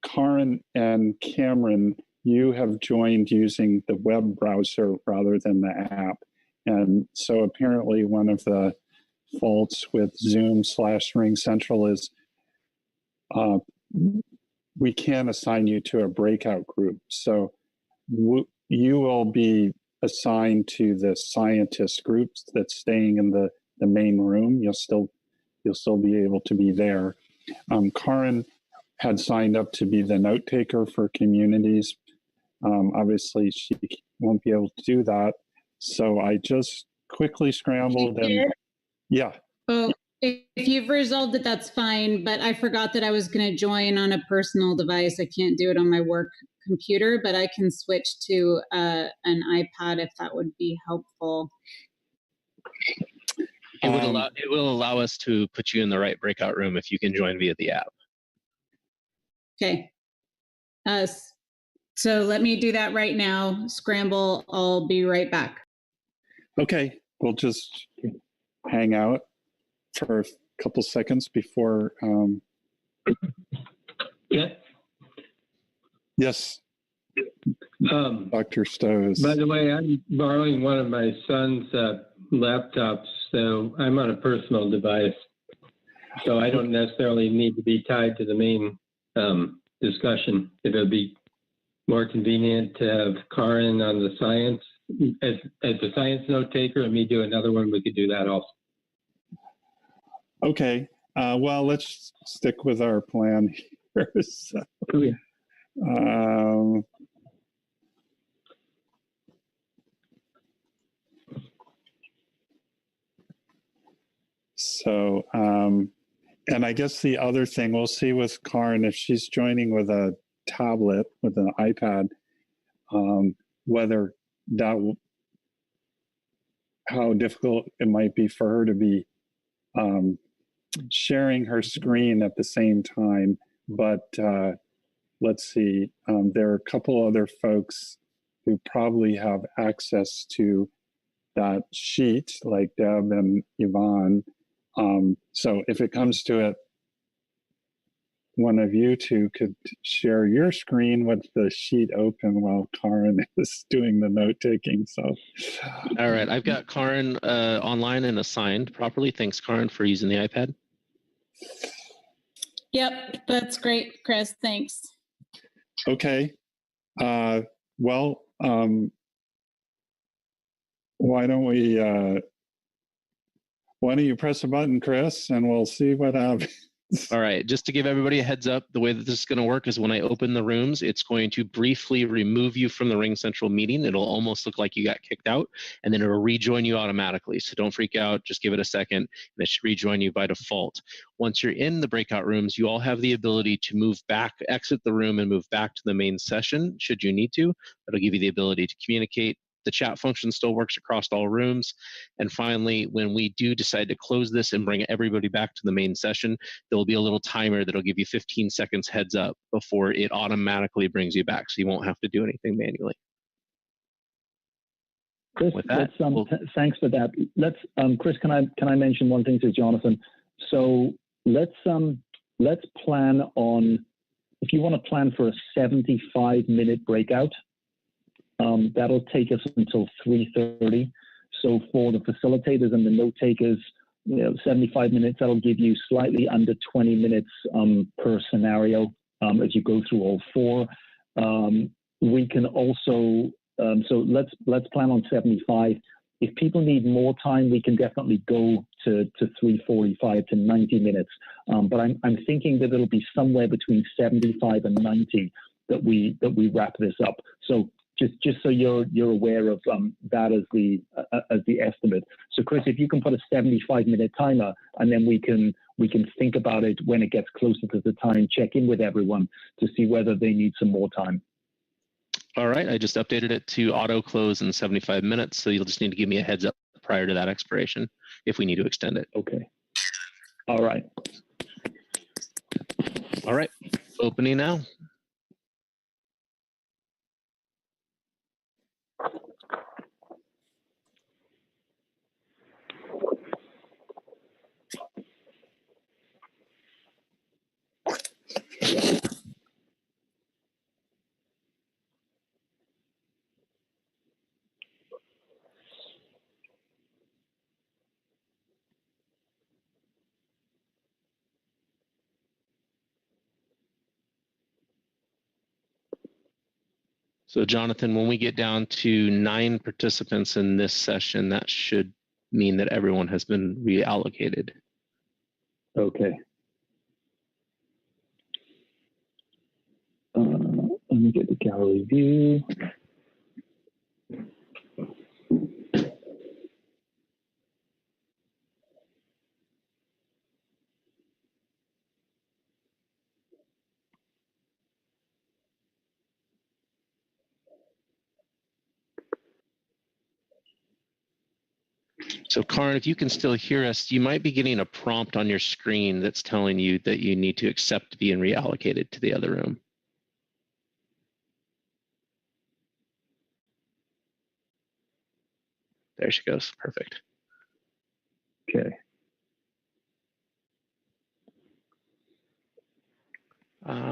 Karen and Cameron, you have joined using the web browser rather than the app. And so apparently one of the faults with Zoom/RingCentral is we can't assign you to a breakout group. So you will be assigned to the scientist groups that's staying in the main room. You'll still be able to be there. Karen had signed up to be the note taker for communities. Obviously, she won't be able to do that. So I just quickly scrambled and yeah. Oh, if you've resolved it, that's fine. But I forgot that I was going to join on a personal device. I can't do it on my work computer, but I can switch to an iPad if that would be helpful. It will allow us to put you in the right breakout room if you can join via the app. Okay. So let me do that right now. Scramble. I'll be right back. Okay. We'll just hang out for a couple seconds before. Yeah. Yes. Dr. Stowe. By the way, I'm borrowing one of my son's laptops, so I'm on a personal device. So I don't necessarily need to be tied to the main discussion. It'll be more convenient to have Karen on the science as the science note taker and me do another one. We could do that also. Okay. Well, let's stick with our plan here. So, and I guess the other thing we'll see with Karen, if she's joining with a tablet, with an iPad, whether how difficult it might be for her to be sharing her screen at the same time. But let's see, there are a couple other folks who probably have access to that sheet, like Deb and Yvonne. So if it comes to it, one of you two could share your screen with the sheet open while Karen is doing the note taking. So, all right, I've got Karen online and assigned properly. Thanks, Karen, for using the iPad. Yep, that's great, Chris. Thanks. Okay. Well, why don't you press a button, Chris, and we'll see what happens. All right, just to give everybody a heads up, the way that this is going to work is when I open the rooms, it's going to briefly remove you from the RingCentral meeting. It'll almost look like you got kicked out, and then it'll rejoin you automatically. So don't freak out, just give it a second, and it should rejoin you by default. Once you're in the breakout rooms, you all have the ability to move back, exit the room, and move back to the main session, should you need to. That'll give you the ability to communicate. The chat function still works across all rooms. And finally, when we do decide to close this and bring everybody back to the main session, there will be a little timer that'll give you 15 seconds heads up before it automatically brings you back. So you won't have to do anything manually. Chris, With that, thanks for that. Let's, Chris, can I mention one thing to Jonathan? So let's plan on, if you want to plan for a 75-minute breakout, that'll take us until 3:30. So for the facilitators and the note takers, 75 minutes, that'll give you slightly under 20 minutes per scenario as you go through all four. We can also, so let's plan on 75. If people need more time, we can definitely go to 3:45 to 90 minutes. But I'm thinking that it'll be somewhere between 75 and 90 that we wrap this up. So just so you're aware of that as the estimate. So Chris, if you can put a 75-minute timer, and then we can think about it when it gets closer to the time, check in with everyone to see whether they need some more time. All right, I just updated it to auto close in 75 minutes, so you'll just need to give me a heads up prior to that expiration if we need to extend it. Okay. All right. All right, opening now. So Jonathan, when we get down to 9 participants in this session, that should mean that everyone has been reallocated. Okay. Let me get the gallery view. So Karin, if you can still hear us, you might be getting a prompt on your screen that's telling you that you need to accept being reallocated to the other room. There she goes. Perfect. Okay.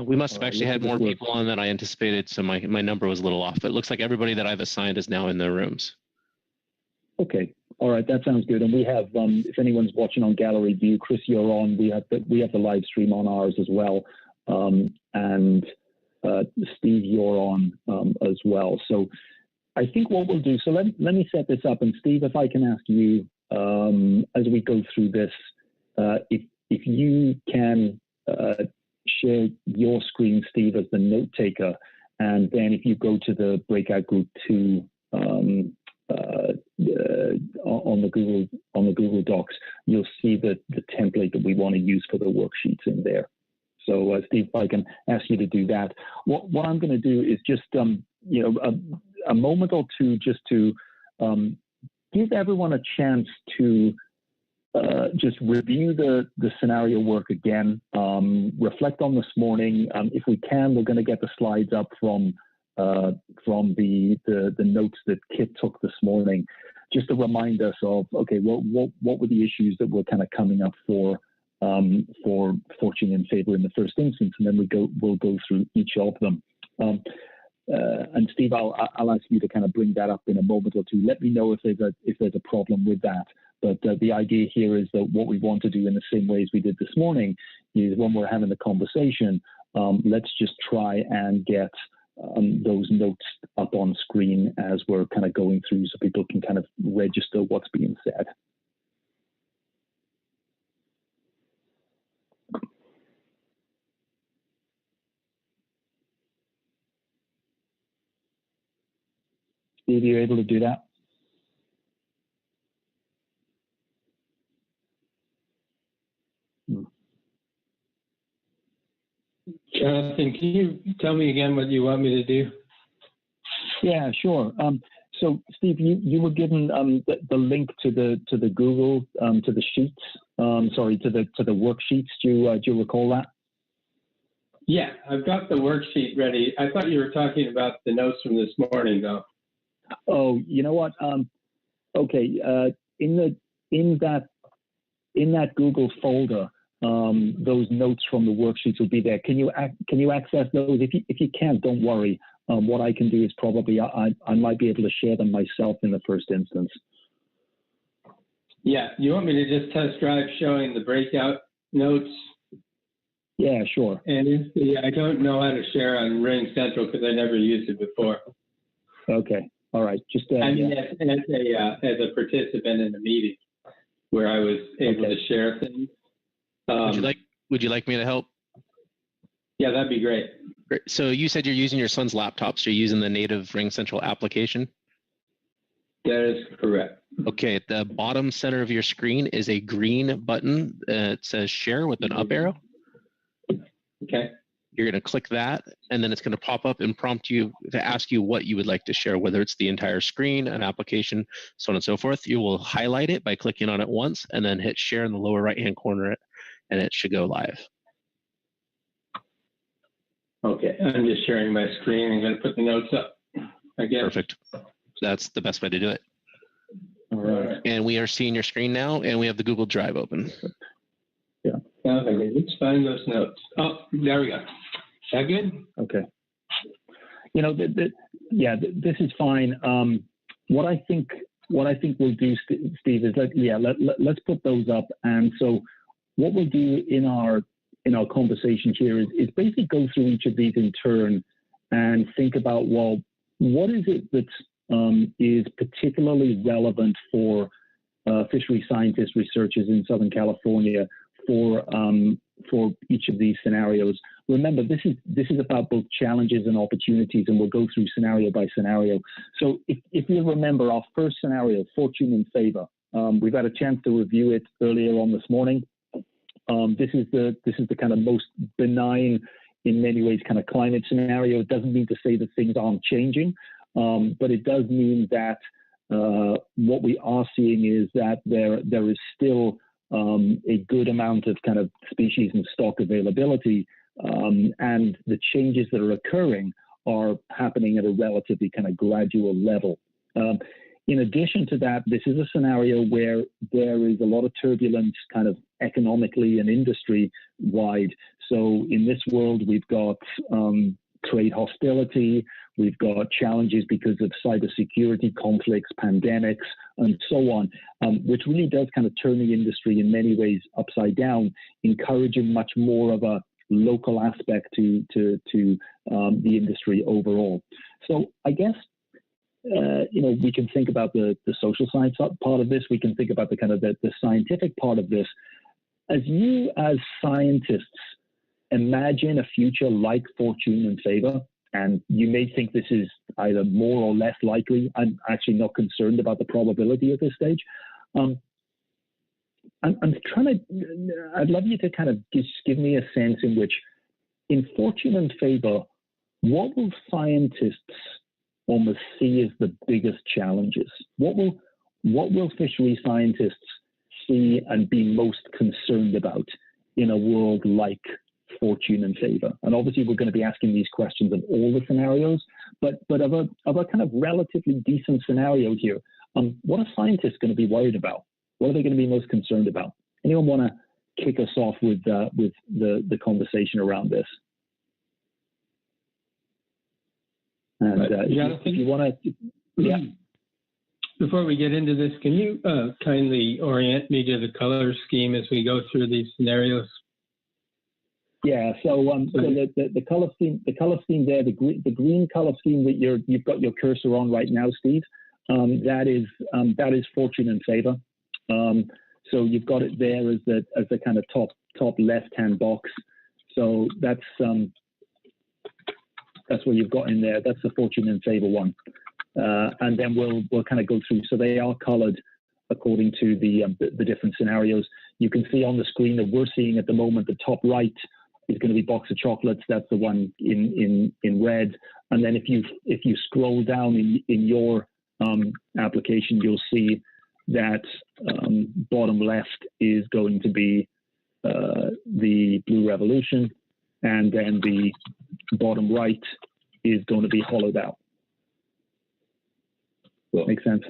We must have actually had more people on than I anticipated, so my number was a little off. But it looks like everybody that I've assigned is now in their rooms. Okay. All right. That sounds good. And we have, if anyone's watching on Gallery View, Chris, you're on. We have the live stream on ours as well. And Steve, you're on as well. So I think what we'll do, so let me set this up. And Steve, if I can ask you, as we go through this, if you can share your screen, Steve, as the note taker, and then if you go to the breakout group 2 on the Google Docs, you'll see the template that we want to use for the worksheets in there. So Steve, if I can ask you to do that. What I'm going to do is just a moment or two just to give everyone a chance to just review the scenario work again, reflect on this morning. If we can, we're going to get the slides up from the notes that Kit took this morning, just to remind us of, okay, what were the issues that were kind of coming up for Fortune in Favor in the first instance, and then we'll go through each of them. And Steve, I'll ask you to kind of bring that up in a moment or two. Let me know if there's a problem with that. But the idea here is that what we want to do in the same way as we did this morning is when we're having the conversation, let's just try and get those notes up on screen as we're kind of going through so people can kind of register what's being said. Steve, are you able to do that? Jonathan, can you tell me again what you want me to do? Yeah, sure. So Steve, you were given the link to the Google to the sheets. Sorry, to the worksheets. Do you recall that? Yeah, I've got the worksheet ready. I thought you were talking about the notes from this morning, though. Oh, you know what? Okay, in that Google folder, those notes from the worksheets will be there. Can you access those? If you can't, don't worry. What I can do is probably I might be able to share them myself in the first instance. Yeah, you want me to just test drive showing the breakout notes? Yeah, sure. And I don't know how to share on Ring Central because I never used it before. Okay, all right. Just I mean, as a participant in the meeting where I was able to share things. Would you like me to help? Yeah, that'd be great. Great. So you said you're using your son's laptop, so you're using the native RingCentral application? That is correct. Okay, at the bottom center of your screen is a green button that says share with an up arrow. Okay. You're going to click that, and then it's going to pop up and prompt you to ask you what you would like to share, whether it's the entire screen, an application, so on and so forth. You will highlight it by clicking on it once and then hit share in the lower right-hand corner, and it should go live. Okay, I'm just sharing my screen. I'm going to put the notes up. Again. Perfect. That's the best way to do it. All right. And we are seeing your screen now, and we have the Google Drive open. Yeah. Okay, let's find those notes. Oh, there we go. Is that good? Okay. You know, this is fine. What I think we'll do, Steve, is let's put those up. And so what we'll do in our conversation here is basically go through each of these in turn and think about, well, what is it that is particularly relevant for fishery scientists, researchers in Southern California for each of these scenarios. Remember, this is about both challenges and opportunities, and we'll go through scenario by scenario. So if you remember our first scenario, fortune and favor, we've had a chance to review it earlier on this morning. This is the kind of most benign, in many ways, kind of climate scenario. It doesn't mean to say that things aren't changing, but it does mean that what we are seeing is that there is still a good amount of kind of species and stock availability, and the changes that are occurring are happening at a relatively kind of gradual level. In addition to that, this is a scenario where there is a lot of turbulence kind of economically and industry-wide. So in this world, we've got trade hostility, we've got challenges because of cybersecurity conflicts, pandemics, and so on, which really does kind of turn the industry in many ways upside down, encouraging much more of a local aspect to the industry overall. So I guess, we can think about the social science part of this. We can think about the kind of the scientific part of this. As you, as scientists, imagine a future like fortune and favor, and you may think this is either more or less likely. I'm actually not concerned about the probability at this stage. I'm trying to, I'd love you to kind of just give me a sense in which, in fortune and favor, what will scientists almost see as the biggest challenges? What will fishery scientists see and be most concerned about in a world like fortune and favor? And obviously we're going to be asking these questions of all the scenarios, but of a kind of relatively decent scenario here, what are scientists going to be worried about? What are they going to be most concerned about? Anyone want to kick us off with the conversation around this? And if you want to, yeah. Before we get into this, can you kindly orient me to the color scheme as we go through these scenarios? Yeah. So, the color scheme there, the green color scheme that you've got your cursor on right now, Steve, that is fortune and favor. So you've got it there as the kind of top left-hand box. So that's what you've got in there. That's the fortune and favor one. And then we'll kind of go through. So they are colored according to the different scenarios. You can see on the screen that we're seeing at the moment, the top right is going to be box of chocolates. That's the one in red. And then if you scroll down in your application, you'll see that bottom left is going to be the Blue Revolution, and then the bottom right is going to be hollowed out. Cool. Make sense?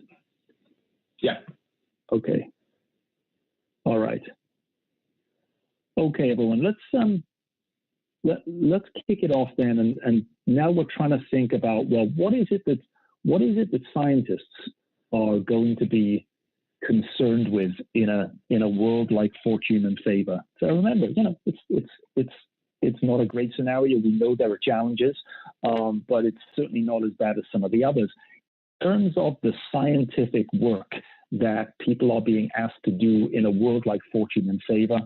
Yeah. Okay. All right. Okay, everyone. Let's kick it off then, and now we're trying to think about, well, what is it that scientists are going to be concerned with in a world like fortune and favor? So remember, it's not a great scenario. We know there are challenges, but it's certainly not as bad as some of the others. In terms of the scientific work that people are being asked to do in a world like fortune and favor,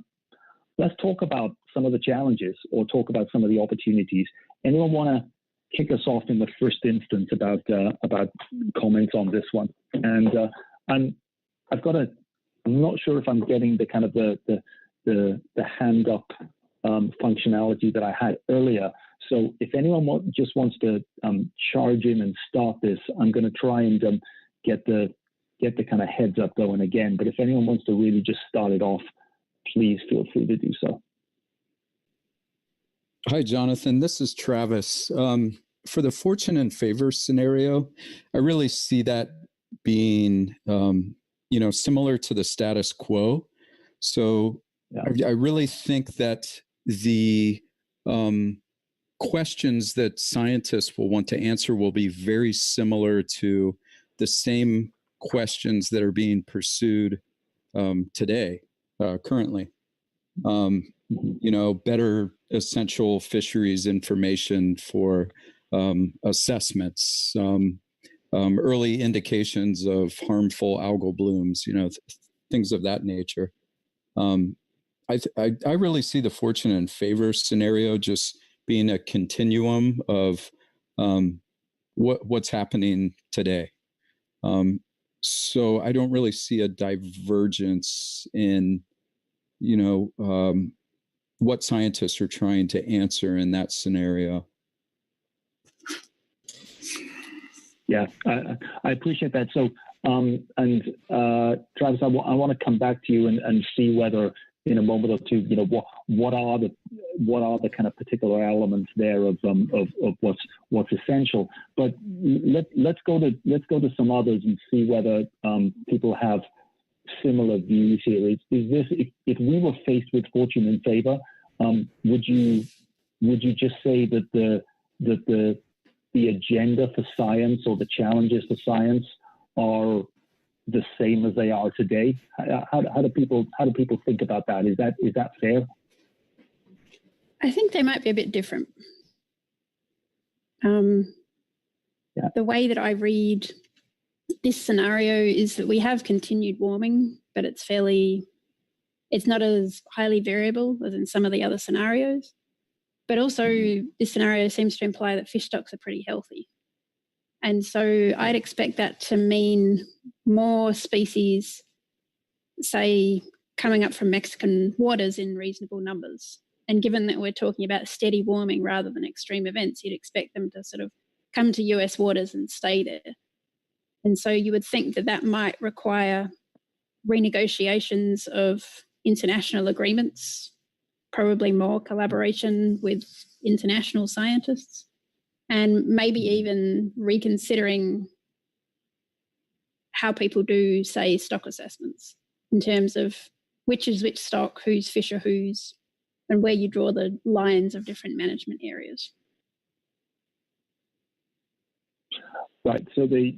let's talk about some of the challenges or talk about some of the opportunities. anyone want to kick us off in the first instance about comments on this one? And I'm not sure if I'm getting the kind of the hand up functionality that I had earlier. So if anyone just wants to charge in and start this, I'm going to try and get the kind of heads up going again. But if anyone wants to really just start it off, please feel free to do so. Hi, Jonathan. This is Travis. For the fortune and favor scenario, I really see that being, similar to the status quo. So I really think that the questions that scientists will want to answer will be very similar to the same questions that are being pursued today, currently. Better essential fisheries information for assessments, early indications of harmful algal blooms, things of that nature. I really see the fortune and favor scenario just being a continuum of what's happening today. So I don't really see a divergence in, what scientists are trying to answer in that scenario. Yeah, I appreciate that. So, Travis, I want to come back to you and see whether in a moment or two, what are the kind of particular elements there of what's essential. But let's go to some others and see whether people have similar views here. Is this, if we were faced with fortune and favor, would you just say that the agenda for science or the challenges for science are the same as they are today? How do people think about that? Is that fair? I think they might be a bit different. The way that I read this scenario is that we have continued warming, but it's not as highly variable as in some of the other scenarios. But also this scenario seems to imply that fish stocks are pretty healthy. And so I'd expect that to mean more species, say, coming up from Mexican waters in reasonable numbers. And given that we're talking about steady warming rather than extreme events, you'd expect them to sort of come to US waters and stay there. And so you would think that that might require renegotiations of international agreements, probably more collaboration with international scientists, and maybe even reconsidering how people do, say, stock assessments in terms of which is which stock, whose fish are whose, and where you draw the lines of different management areas. Right. So the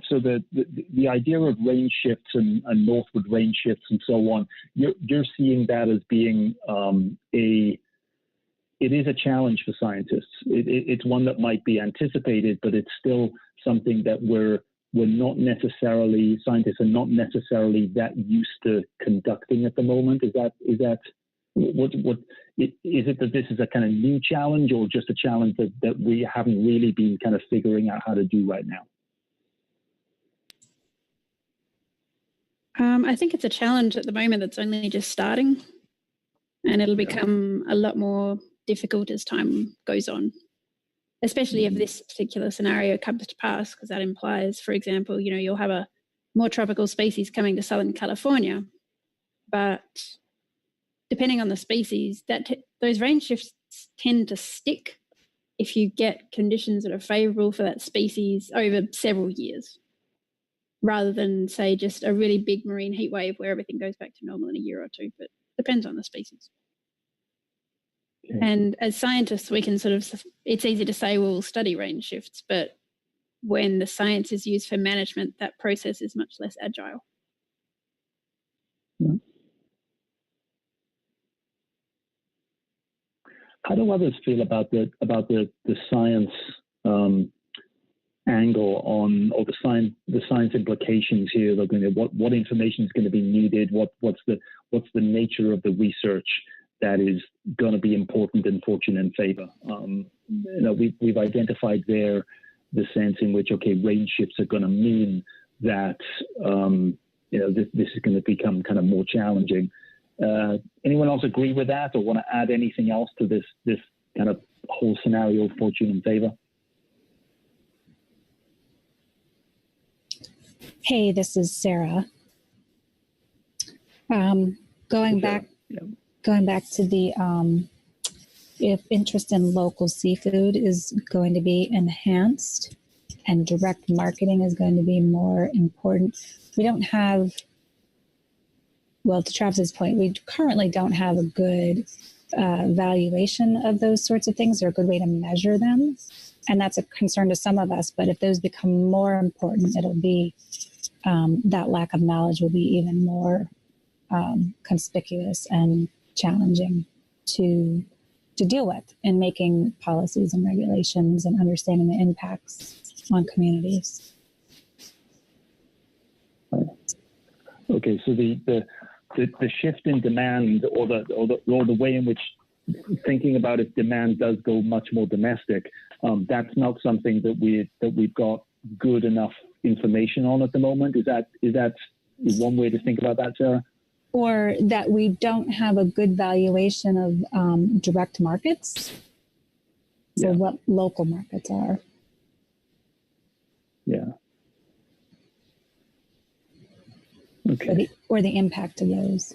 idea of range shifts and northward range shifts and so on, you're seeing that as being it is a challenge for scientists. It's one that might be anticipated, but it's still something that we're not necessarily, scientists are not necessarily that used to conducting at the moment. Is it that this is a kind of new challenge, or just a challenge that we haven't really been kind of figuring out how to do right now? I think it's a challenge at the moment that's only just starting, and it'll become a lot more difficult as time goes on, especially if this particular scenario comes to pass, because that implies, for example, you'll have a more tropical species coming to Southern California, but depending on the species, those range shifts tend to stick if you get conditions that are favorable for that species over several years, rather than, say, just a really big marine heat wave where everything goes back to normal in a year or two. But depends on the species. Okay. And as scientists, we can it's easy to say, well, we'll study range shifts, but when the science is used for management, that process is much less agile. Yeah. How do others feel about the science angle on, or the science implications here? What information is going to be needed? What's the nature of the research? that is going to be important in fortune and favor. We've identified there the sense in which, okay, range shifts are going to mean that this is going to become kind of more challenging. Anyone else agree with that, or want to add anything else to this kind of whole scenario of fortune and favor? Hey, this is Sarah. Going back to the if interest in local seafood is going to be enhanced and direct marketing is going to be more important. We don't have, well, to Travis's point, we currently don't have a good valuation of those sorts of things or a good way to measure them. And that's a concern to some of us. But if those become more important, it'll be that lack of knowledge will be even more conspicuous and challenging to deal with in making policies and regulations and understanding the impacts on communities. Okay, so the shift in demand, or the way in which thinking about if demand does go much more domestic, that's not something that we've got good enough information on at the moment. Is that one way to think about that, Sarah? Or that we don't have a good valuation of direct markets, so what local markets are. Yeah. Okay. Or the impact of those.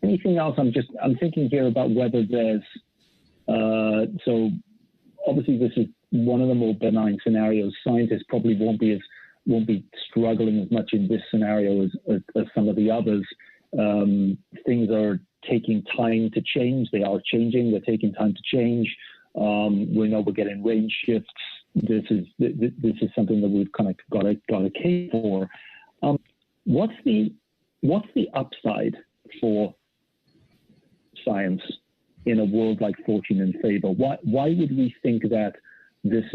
Anything else? I'm thinking here about whether there's so obviously this is one of the more benign scenarios. Scientists probably won't be struggling as much in this scenario as some of the others. Things are taking time to change. They are changing. They're taking time to change. We know we're getting range shifts. This is something that we've kind of got a case for. What's the upside for science in a world like fortune and favor? Why would we think that this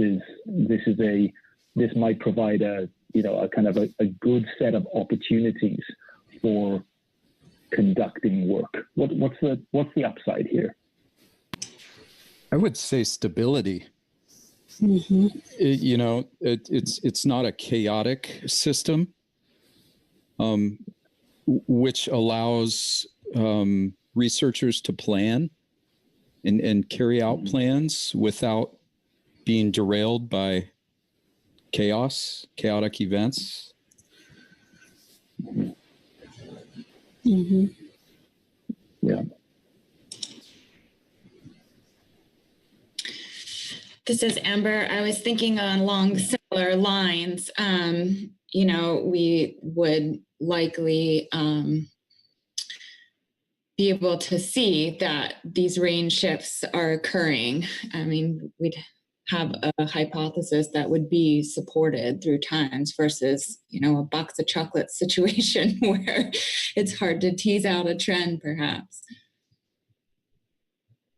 might provide a kind of a good set of opportunities for conducting work? What's the upside here? I would say stability. Mm-hmm. It's not a chaotic system, which allows researchers to plan and carry out plans without being derailed by chaotic events. Mm-hmm. Yeah. This is Amber. I was thinking along similar lines. We would likely be able to see that these range shifts are occurring. I mean, we'd have a hypothesis that would be supported through times versus, a box of chocolate situation where it's hard to tease out a trend, perhaps.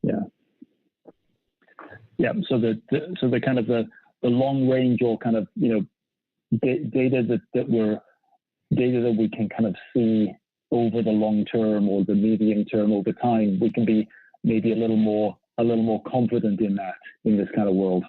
Yeah. Yeah. So the kind of the long range, or kind of data that we can kind of see over the long term or the medium term over time, we can be maybe a little more confident in that, in this kind of world.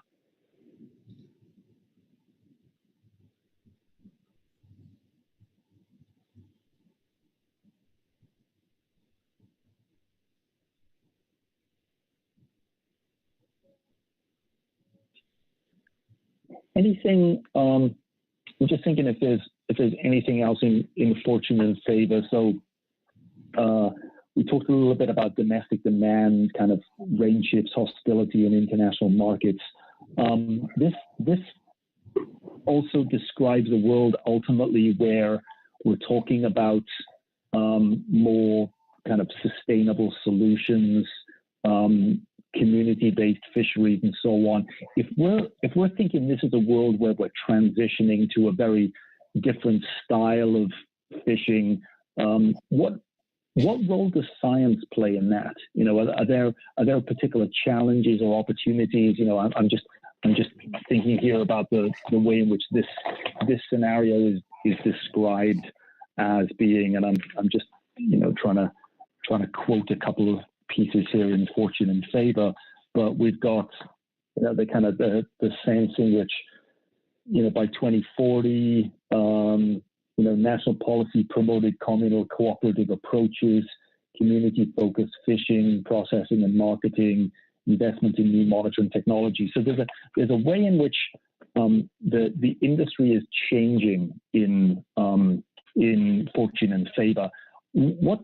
Anything? I'm just thinking if there's anything else in fortune and favor. So we talked a little bit about domestic demand, kind of range shifts, hostility in international markets. This also describes a world ultimately where we're talking about more kind of sustainable solutions, community-based fisheries, and so on. If we're thinking this is a world where we're transitioning to a very different style of fishing, what role does science play in that? Are there particular challenges or opportunities? I'm just thinking here about the way in which this scenario is described as being, and I'm just trying to quote a couple of pieces here in Fortune and Favor, but we've got the kind of the sense in which by 2040 national policy promoted communal cooperative approaches, community-focused fishing, processing and marketing, investment in new monitoring technology. So there's a way in which the industry is changing in Fortune and Favor. What's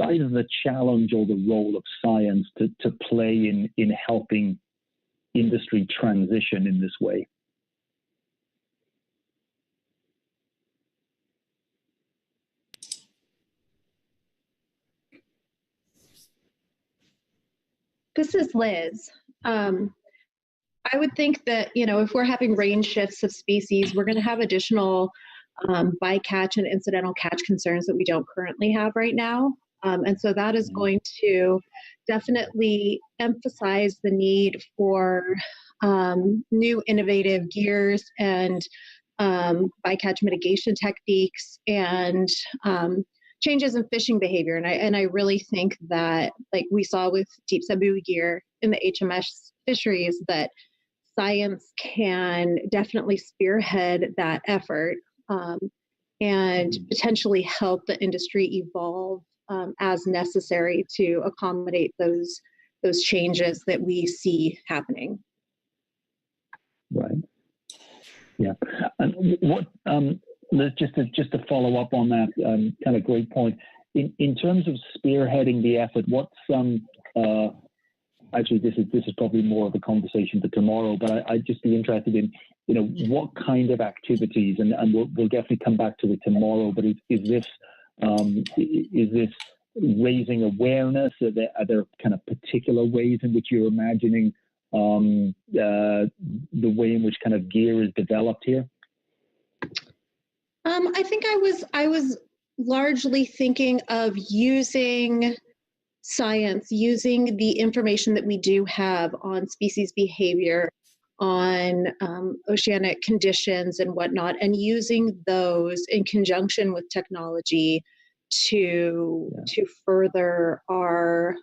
either the challenge or the role of science to play in helping industry transition in this way? This is Liz. I would think that, if we're having range shifts of species, we're going to have additional bycatch and incidental catch concerns that we don't currently have right now. And so that is going to definitely emphasize the need for new innovative gears and bycatch mitigation techniques and changes in fishing behavior. And I really think that, like we saw with deep set buoy gear in the HMS fisheries, that science can definitely spearhead that effort and potentially help the industry evolve as necessary to accommodate those changes that we see happening. Right. Yeah. And what just to follow up on that kind of great point, in terms of spearheading the effort, what's actually this is probably more of a conversation for tomorrow, but I'd just be interested in what kind of activities, and we'll definitely come back to it tomorrow, but is this raising awareness? Are there kind of particular ways in which you're imagining the way in which kind of gear is developed here? I think I was largely thinking of using science, using the information that we do have on species behavior, on oceanic conditions and whatnot, and using those in conjunction with technology to further our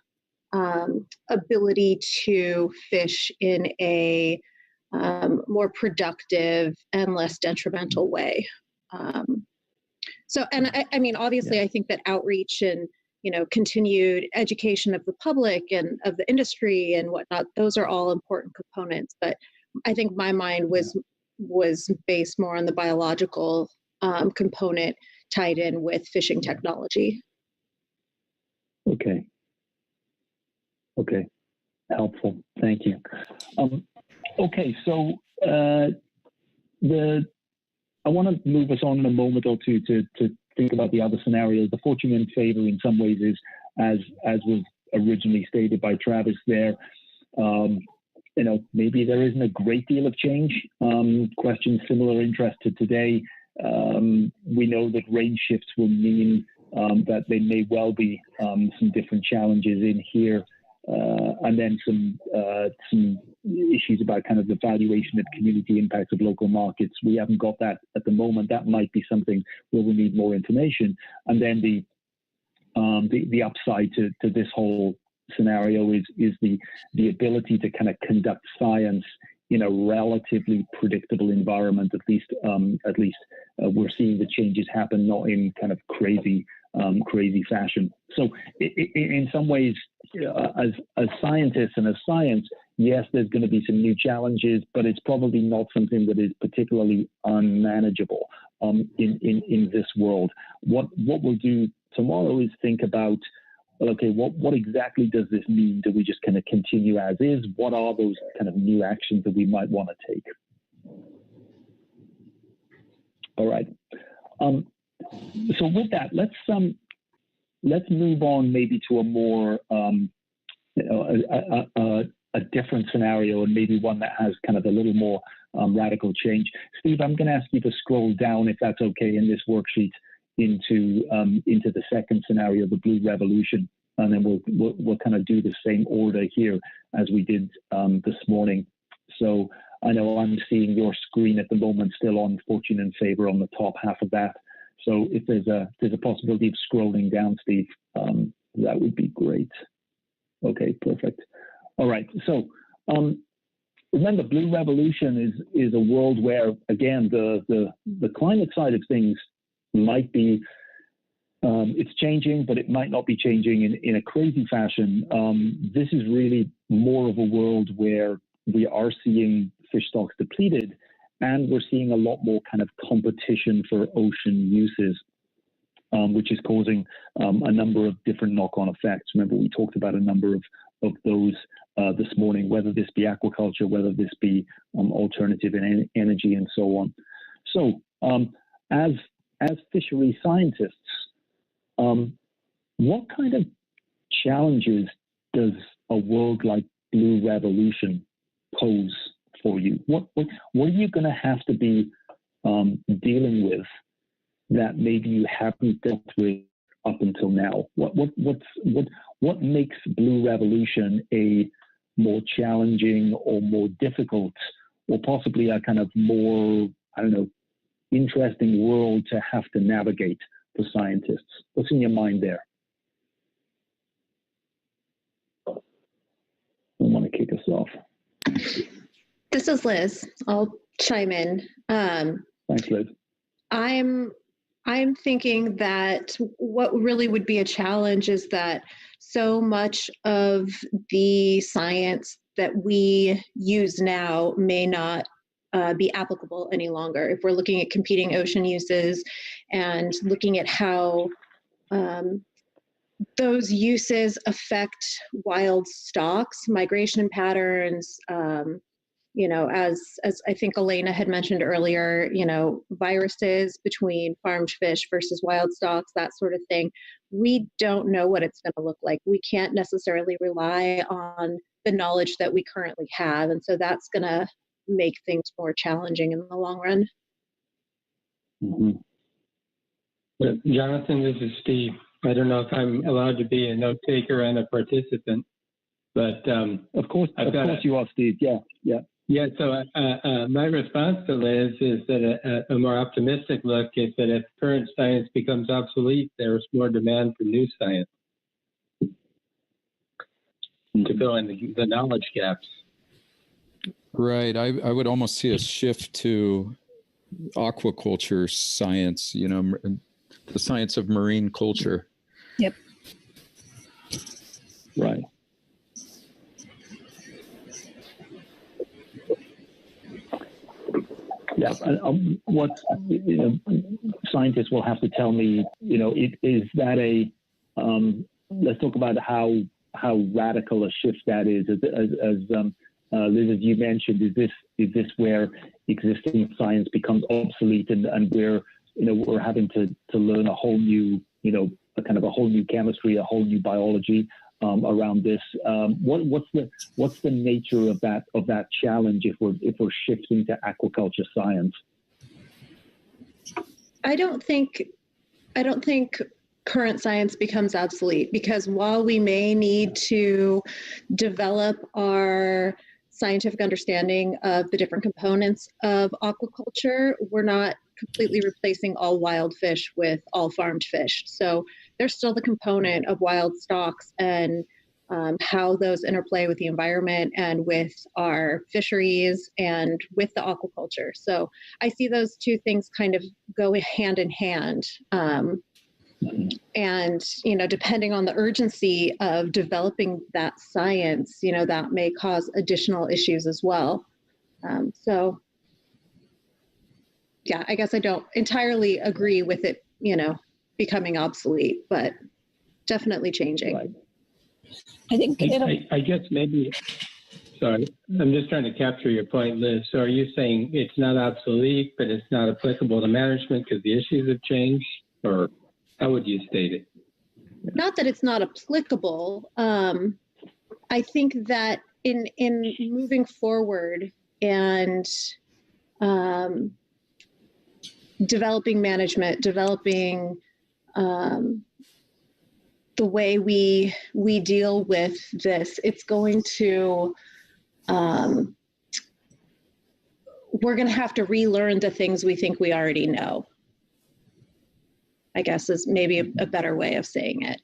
ability to fish in a more productive and less detrimental way. I mean, obviously, I think that outreach and continued education of the public and of the industry and whatnot, those are all important components. But I think my mind was based more on the biological component tied in with fishing technology. Okay. Helpful. Thank you. Okay, so I want to move us on in a moment or two to think about the other scenarios. The Fortune and Favor in some ways is, as was originally stated by Travis there, maybe there isn't a great deal of change. Questions similar interest to today. We know that range shifts will mean that there may well be some different challenges in here. And then some issues about kind of the valuation of community impacts of local markets. We haven't got that at the moment. That might be something where we need more information. And then the upside to this whole scenario is the ability to kind of conduct science in a relatively predictable environment. At least we're seeing the changes happen not in kind of crazy fashion. So in some ways, as scientists and as science, yes, there's going to be some new challenges, but it's probably not something that is particularly unmanageable in this world. What we'll do tomorrow is think about, okay, what exactly does this mean? Do we just kind of continue as is? What are those kind of new actions that we might want to take? All right. So with that, let's move on maybe to a more a different scenario, and maybe one that has kind of a little more radical change. Steve, I'm going to ask you to scroll down, if that's okay, in this worksheet into the second scenario, the Blue Revolution, and then we'll kind of do the same order here as we did this morning. So I know I'm seeing your screen at the moment still on Fortune and Favor on the top half of that. So if there's a possibility of scrolling down, Steve, that would be great. Okay, perfect. All right. So remember, Blue Revolution is a world where, again, the climate side of things might be it's changing, but it might not be changing in a crazy fashion. This is really more of a world where we are seeing fish stocks depleted, and we're seeing a lot more kind of competition for ocean uses, which is causing a number of different knock-on effects. Remember, we talked about a number of those this morning, whether this be aquaculture, whether this be alternative energy, and so on. So as fishery scientists, what kind of challenges does a world like Blue Revolution pose for you? What are you going to have to be dealing with that maybe you haven't dealt with up until now? What makes Blue Revolution a more challenging or more difficult, or possibly a kind of more, I don't know, interesting world to have to navigate for scientists? What's in your mind there? I want to kick us off. This is Liz. I'll chime in. Thanks, Liz. I'm thinking that what really would be a challenge is that so much of the science that we use now may not be applicable any longer. If we're looking at competing ocean uses and looking at how those uses affect wild stocks, migration patterns, as I think Elena had mentioned earlier, viruses between farmed fish versus wild stocks, that sort of thing. We don't know what it's going to look like. We can't necessarily rely on the knowledge that we currently have. And so that's going to make things more challenging in the long run. Mm-hmm. Jonathan, this is Steve. I don't know if I'm allowed to be a note taker and a participant, but of course you are, Steve. Yeah. So my response to Liz is that a more optimistic look is that if current science becomes obsolete, there's more demand for new science to fill in the knowledge gaps. Right. I would almost see a shift to aquaculture science, the science of marine culture. Yep. Right. Yeah. What scientists will have to tell me, is that let's talk about how radical a shift that is. As Liz, as you mentioned, is this where existing science becomes obsolete and we're having to learn a whole new, a whole new chemistry, a whole new biology around this? What's the nature of that challenge if we're shifting to aquaculture science? I don't think current science becomes obsolete, because while we may need to develop our scientific understanding of the different components of aquaculture, we're not completely replacing all wild fish with all farmed fish. So there's still the component of wild stocks and how those interplay with the environment and with our fisheries and with the aquaculture. So I see those two things kind of go hand in hand. And, depending on the urgency of developing that science, that may cause additional issues as well. So, yeah, I guess I don't entirely agree with it, becoming obsolete, but definitely changing. Right. I think I guess maybe, sorry, I'm just trying to capture your point, Liz. So are you saying it's not obsolete, but it's not applicable to management because the issues have changed, or how would you state it? Not that it's not applicable. I think that in moving forward and developing management, developing the way we deal with this, it's going to we're going to have to relearn the things we think we already know, I guess is maybe a better way of saying it.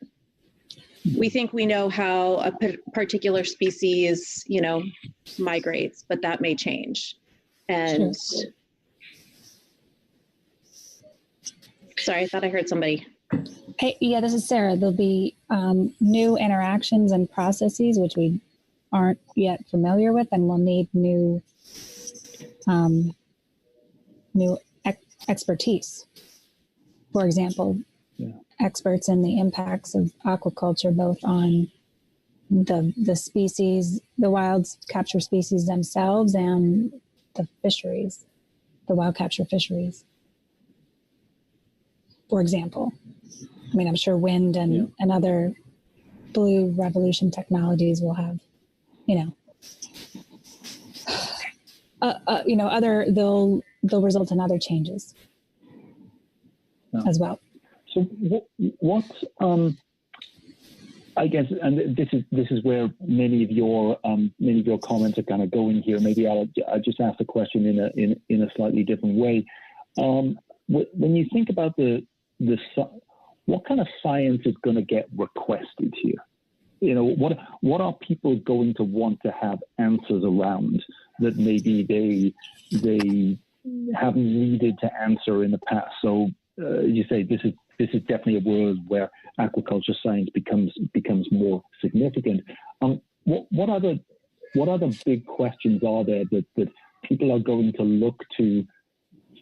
We think we know how a particular species, you know, migrates, but that may change. And sorry, I thought I heard somebody. Hey, yeah, this is Sarah. There'll be new interactions and processes which we aren't yet familiar with, and we'll need new expertise. For example, experts in the impacts of aquaculture, both on the species, the wild capture species themselves, and the fisheries, the wild capture fisheries. For example, I mean, I'm sure wind and other blue revolution technologies will have, they'll result in other changes as well. So what I guess, and this is where many of your comments are kind of going here. Maybe I'll just ask the question in a slightly different way. When you think about what kind of science is going to get requested here? What are people going to want to have answers around that maybe they haven't needed to answer in the past? So you say this is definitely a world where aquaculture science becomes more significant. What other big questions are there that people are going to look to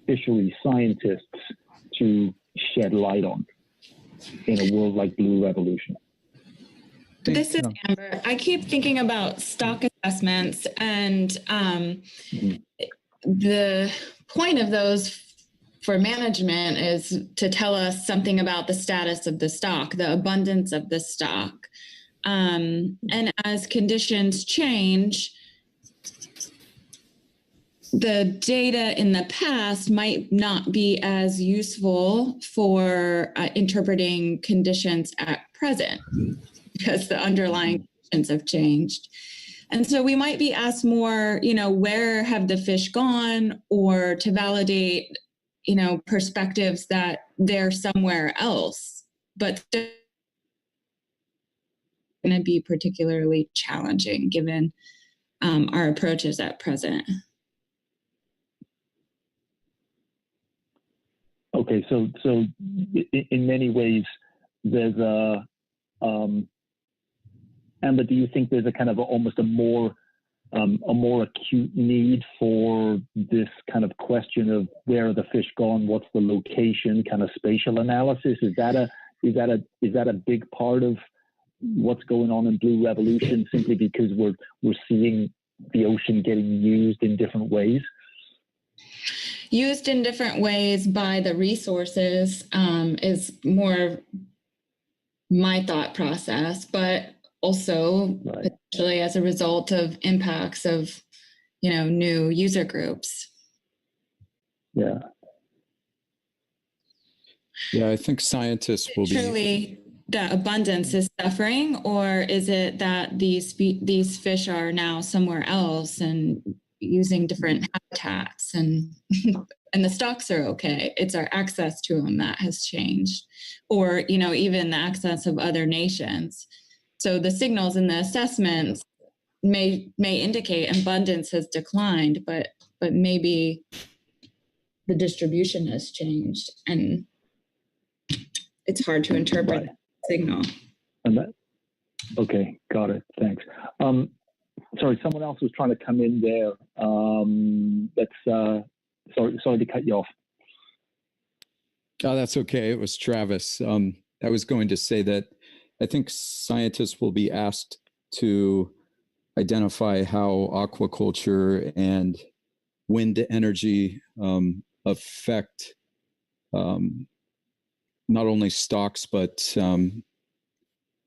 fishery scientists to shed light on in a world like Blue Revolution? This is Amber. I keep thinking about stock assessments, and the point of those for management is to tell us something about the status of the stock, the abundance of the stock. And as conditions change, the data in the past might not be as useful for interpreting conditions at present because the underlying conditions have changed. And so we might be asked more, where have the fish gone, or to validate, perspectives that they're somewhere else, but they're going to be particularly challenging given our approaches at present. Okay, so in many ways, there's Amber, do you think there's a kind of almost a more acute need for this kind of question of where are the fish gone, what's the location, kind of spatial analysis? Is that a big part of what's going on in Blue Revolution, simply because we're seeing the ocean getting used in different ways? Used in different ways by the resources is more my thought process, but also potentially as a result of impacts of, new user groups. Yeah, I think scientists will truly the abundance is suffering, or is it that these fish are now somewhere else and using different habitats and and the stocks are okay? It's our access to them that has changed, or even the access of other nations. So the signals in the assessments may indicate abundance has declined, but maybe the distribution has changed, and it's hard to interpret the signal. Okay, got it. Thanks. Sorry, someone else was trying to come in there. Sorry to cut you off. Oh, that's okay. It was Travis. I was going to say that I think scientists will be asked to identify how aquaculture and wind energy affect not only stocks, but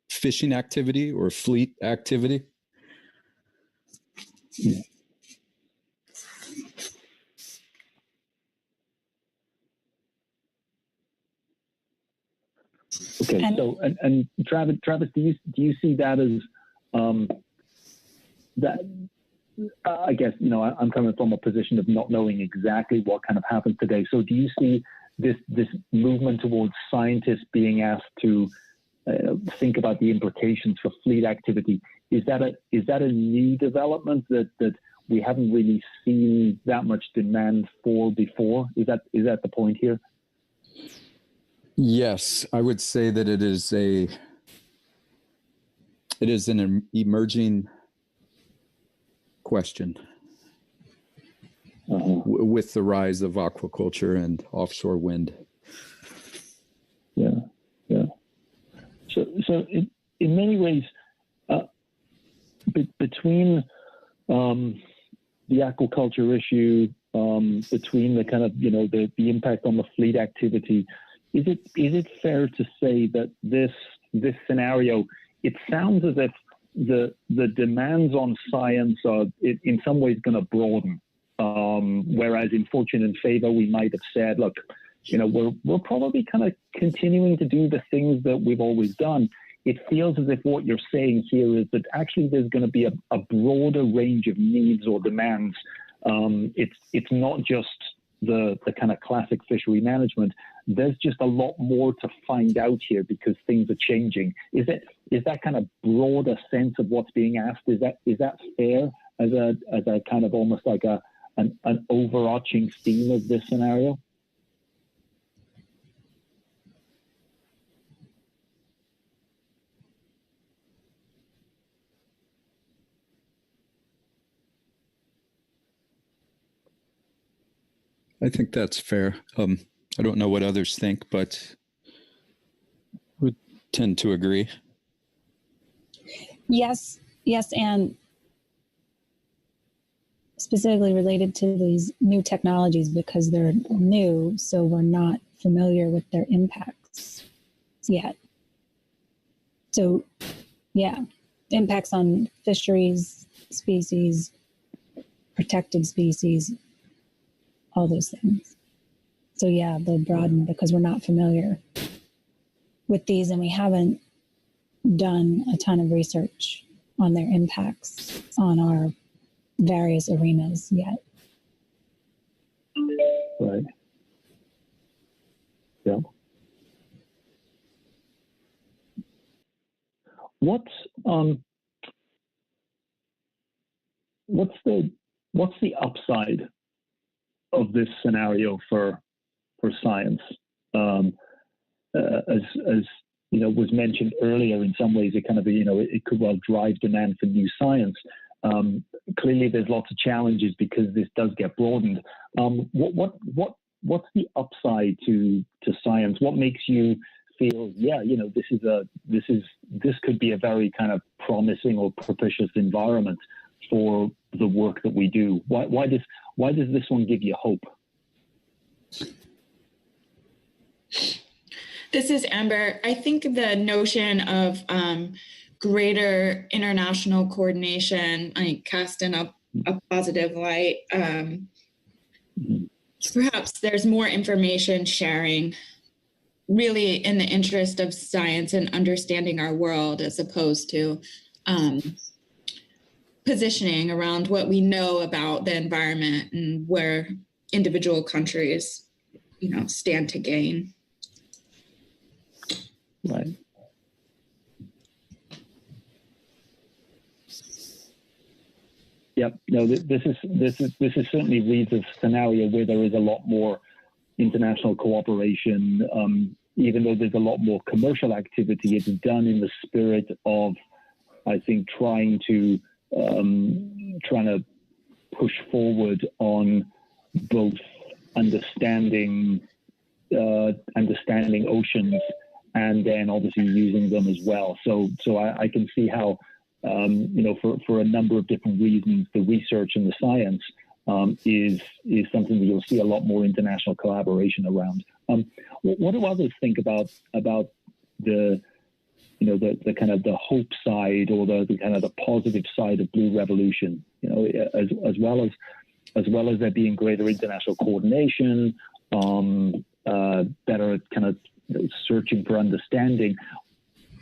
fishing activity or fleet activity. Yeah. Okay, so and Travis, do you see that as that I guess, I'm coming from a position of not knowing exactly what kind of happened today. So do you see this movement towards scientists being asked to think about the implications for fleet activity? Is that a new development that we haven't really seen that much demand for before? Is that the point here? Yes, I would say that it is an emerging question with the rise of aquaculture and offshore wind. Yeah. So in many ways, between the aquaculture issue, between the kind of the impact on the fleet activity, is it fair to say that this scenario, it sounds as if the demands on science are in some ways going to broaden, whereas in Fortune and Favor we might have said, look, we're probably kind of continuing to do the things that we've always done. It feels as if what you're saying here is that actually there's going to be a broader range of needs or demands. It's not just the kind of classic fishery management. There's just a lot more to find out here because things are changing. Is that kind of broader sense of what's being asked? Is that fair as a kind of almost like an overarching theme of this scenario? I think that's fair. I don't know what others think, but would tend to agree. Yes, and specifically related to these new technologies because they're new, so we're not familiar with their impacts yet. So, yeah, impacts on fisheries, species, protected species, all those things. So yeah, they'll broaden because we're not familiar with these and we haven't done a ton of research on their impacts on our various arenas yet. Right. Yeah. What's the upside of this scenario for science? As was mentioned earlier, in some ways it kind of it could well drive demand for new science. Clearly, there's lots of challenges because this does get broadened. What's the upside to science? What makes you feel, this could be a very kind of promising or propitious environment for the work that we do? Why does this one give you hope? This is Amber. I think the notion of greater international coordination, cast in a positive light. Perhaps there's more information sharing, really in the interest of science and understanding our world, as opposed to positioning around what we know about the environment and where individual countries, stand to gain. Right. Yep. No, this is certainly reads a scenario where there is a lot more international cooperation. Even though there's a lot more commercial activity, it's done in the spirit of, I think, trying to push forward on both understanding oceans and then obviously using them as well. So I can see how, for a number of different reasons, the research and the science is something that you'll see a lot more international collaboration around. What do others think about the kind of the hope side or the kind of the positive side of Blue Revolution? As well as there being greater international coordination, better kind of searching for understanding.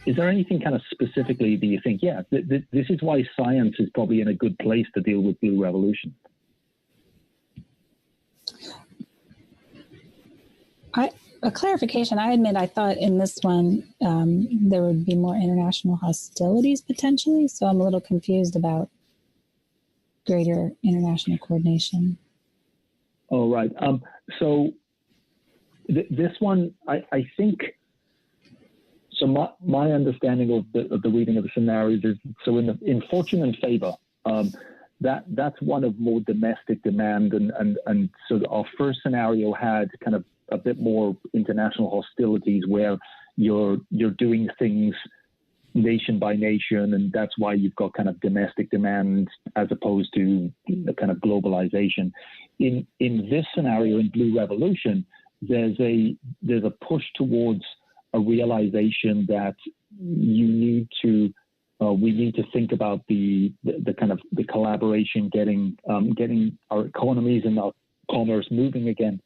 is there anything kind of specifically that you think, yeah, this is why science is probably in a good place to deal with blue revolution? A clarification, I admit I thought in this one there would be more international hostilities potentially, so I'm a little confused about greater international coordination. Oh, right. So this one, I think, so my understanding of the reading of the scenarios is, so in Fortune and Favor, that's one of more domestic demand, and so our first scenario had kind of a bit more international hostilities where you're doing things nation by nation, and that's why you've got kind of domestic demand as opposed to kind of globalization. In this scenario, in Blue Revolution, there's a push towards a realization that we need to think about the kind of the collaboration, getting our economies and our commerce moving again.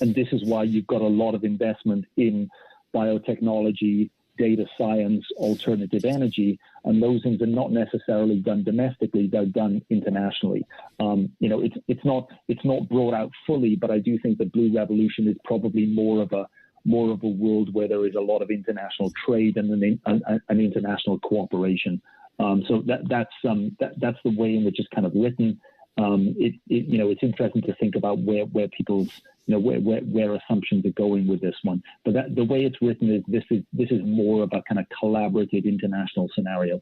And this is why you've got a lot of investment in biotechnology, data science, alternative energy, and those things are not necessarily done domestically; they're done internationally. It's not brought out fully, but I do think the Blue Revolution is probably more of a world where there is a lot of international trade and an international cooperation. So that's the way in which it's kind of written. It's interesting to think about where people's where assumptions are going with this one. But the way it's written is this is more of a kind of collaborative international scenario.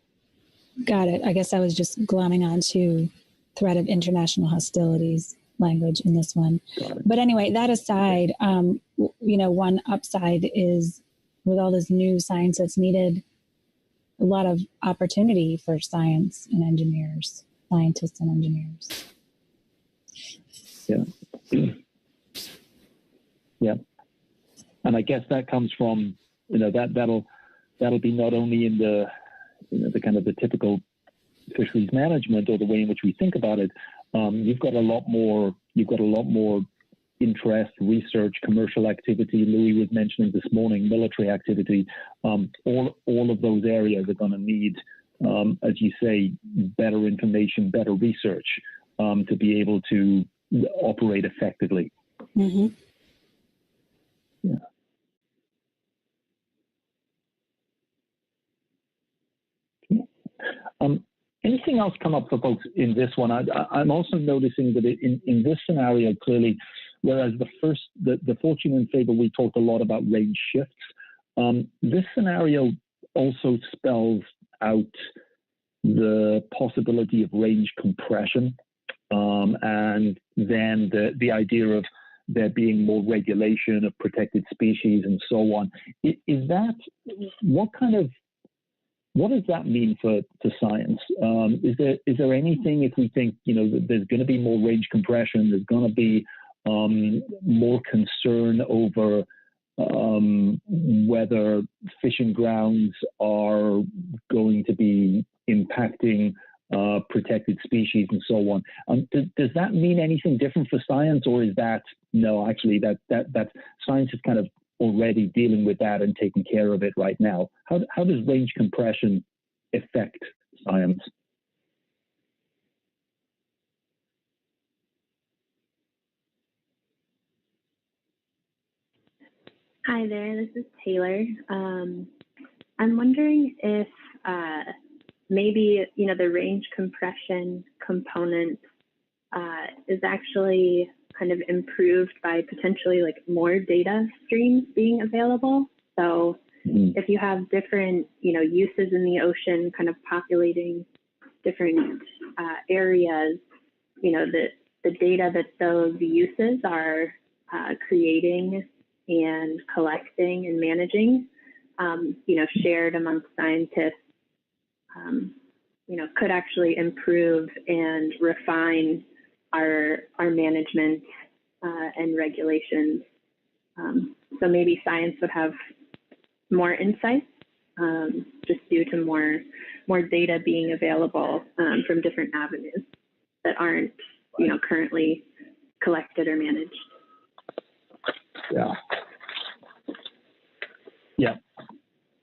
Got it. I guess I was just glomming onto threat of international hostilities language in this one. But anyway, that aside, one upside is with all this new science that's needed, a lot of opportunity for scientists and engineers. Yeah. Yeah. And I guess that comes from, that'll be not only in the kind of the typical fisheries management or the way in which we think about it. You've got a lot more interest, research, commercial activity. Louis was mentioning this morning, military activity. All of those areas are going to need, as you say, better information, better research to be able to operate effectively. Mm-hmm. Yeah. Anything else come up for folks in this one? I'm also noticing that in this scenario, clearly, whereas the Fortune and Favor, we talked a lot about range shifts. This scenario also spells out the possibility of range compression, and then the idea of there being more regulation of protected species and so on. Is that what does that mean to science? Is there anything, if we think that there's going to be more range compression, there's going to be more concern over whether fishing grounds are going to be impacting protected species and so on. Does that mean anything different for science, or is that no? Actually, that science is kind of already dealing with that and taking care of it right now. How does range compression affect science? Hi there, this is Taylor. I'm wondering if maybe the range compression component is actually kind of improved by potentially like more data streams being available. So if you have different uses in the ocean kind of populating different areas, the data that those uses are creating and collecting and managing, shared amongst scientists, could actually improve and refine our management and regulations. So maybe science would have more insights just due to more data being available from different avenues that aren't currently collected or managed. Yeah.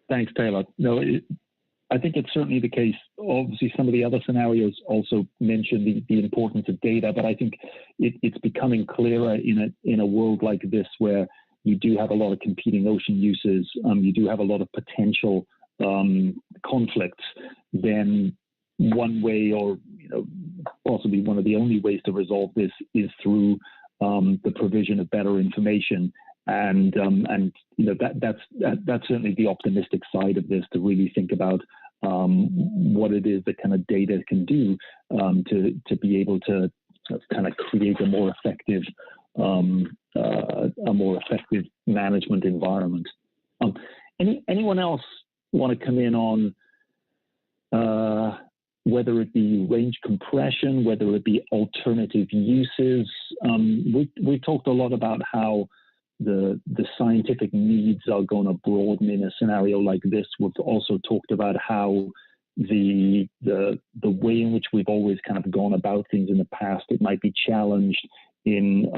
Thanks, Taylor. No, I think it's certainly the case. Obviously, some of the other scenarios also mention the importance of data, but I think it's becoming clearer in a world like this where you do have a lot of competing ocean uses, you do have a lot of potential conflicts. Then one way, or possibly one of the only ways to resolve this, is through the provision of better information. And that's certainly the optimistic side of this, to really think about what it is that kind of data can do to be able to kind of create a more effective management environment. Anyone else want to come in on whether it be range compression, whether it be alternative uses? We talked a lot about how the scientific needs are going to broaden in a scenario like this. We've also talked about how the way in which we've always kind of gone about things in the past, it might be challenged in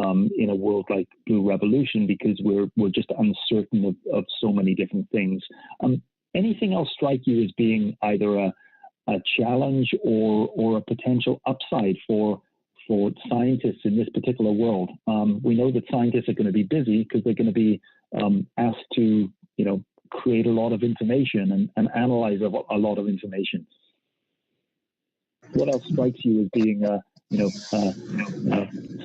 a world like Blue Revolution, because we're just uncertain of so many different things. Anything else strike you as being either a challenge or a potential upside for scientists in this particular world? We know that scientists are going to be busy because they're going to be asked to, create a lot of information and analyze a lot of information. What else strikes you as being,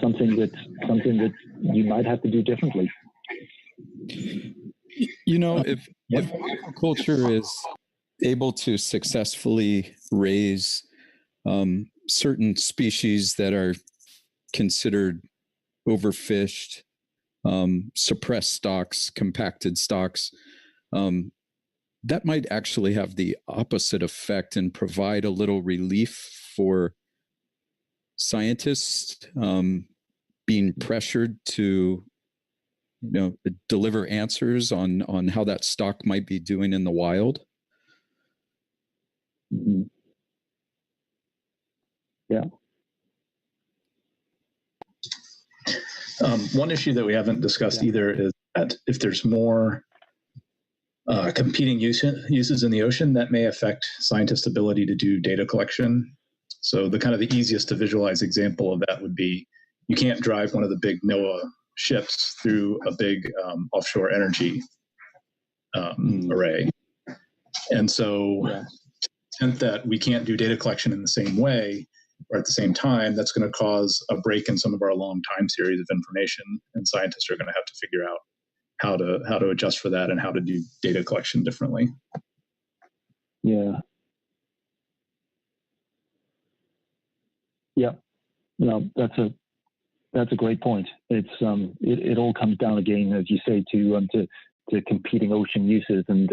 something that you might have to do differently? If aquaculture is able to successfully raise certain species that are considered overfished, suppressed stocks, compacted stocks, that might actually have the opposite effect and provide a little relief for scientists being pressured to deliver answers on how that stock might be doing in the wild. Mm-hmm. Yeah. One issue that we haven't discussed either is that if there's more competing uses in the ocean, that may affect scientists' ability to do data collection. So the easiest to visualize example of that would be, you can't drive one of the big NOAA ships through a big offshore energy array. And so to the extent that we can't do data collection in the same way or at the same time, that's going to cause a break in some of our long time series of information, and scientists are going to have to figure out how to adjust for that and how to do data collection differently. Yeah. Yeah. No, that's a great point. It's it all comes down again, as you say, to competing ocean uses, and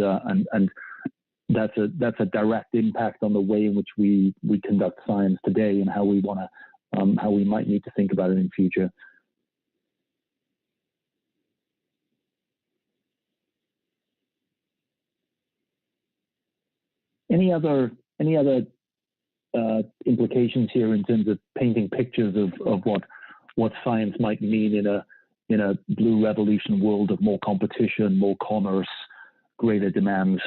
that's a direct impact on the way in which we conduct science today, and how we might need to think about it in future. Any other implications here in terms of painting pictures of what science might mean in a Blue Revolution world of more competition, more commerce, greater demands?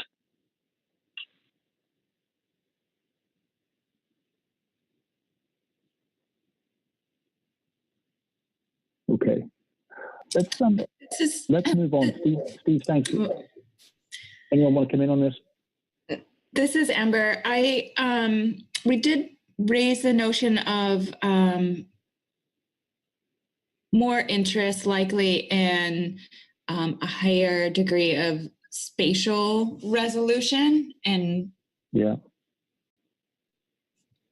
Okay, let's move on. Steve, thanks. Anyone want to come in on this? This is Amber. We did raise the notion of more interest likely in a higher degree of spatial resolution and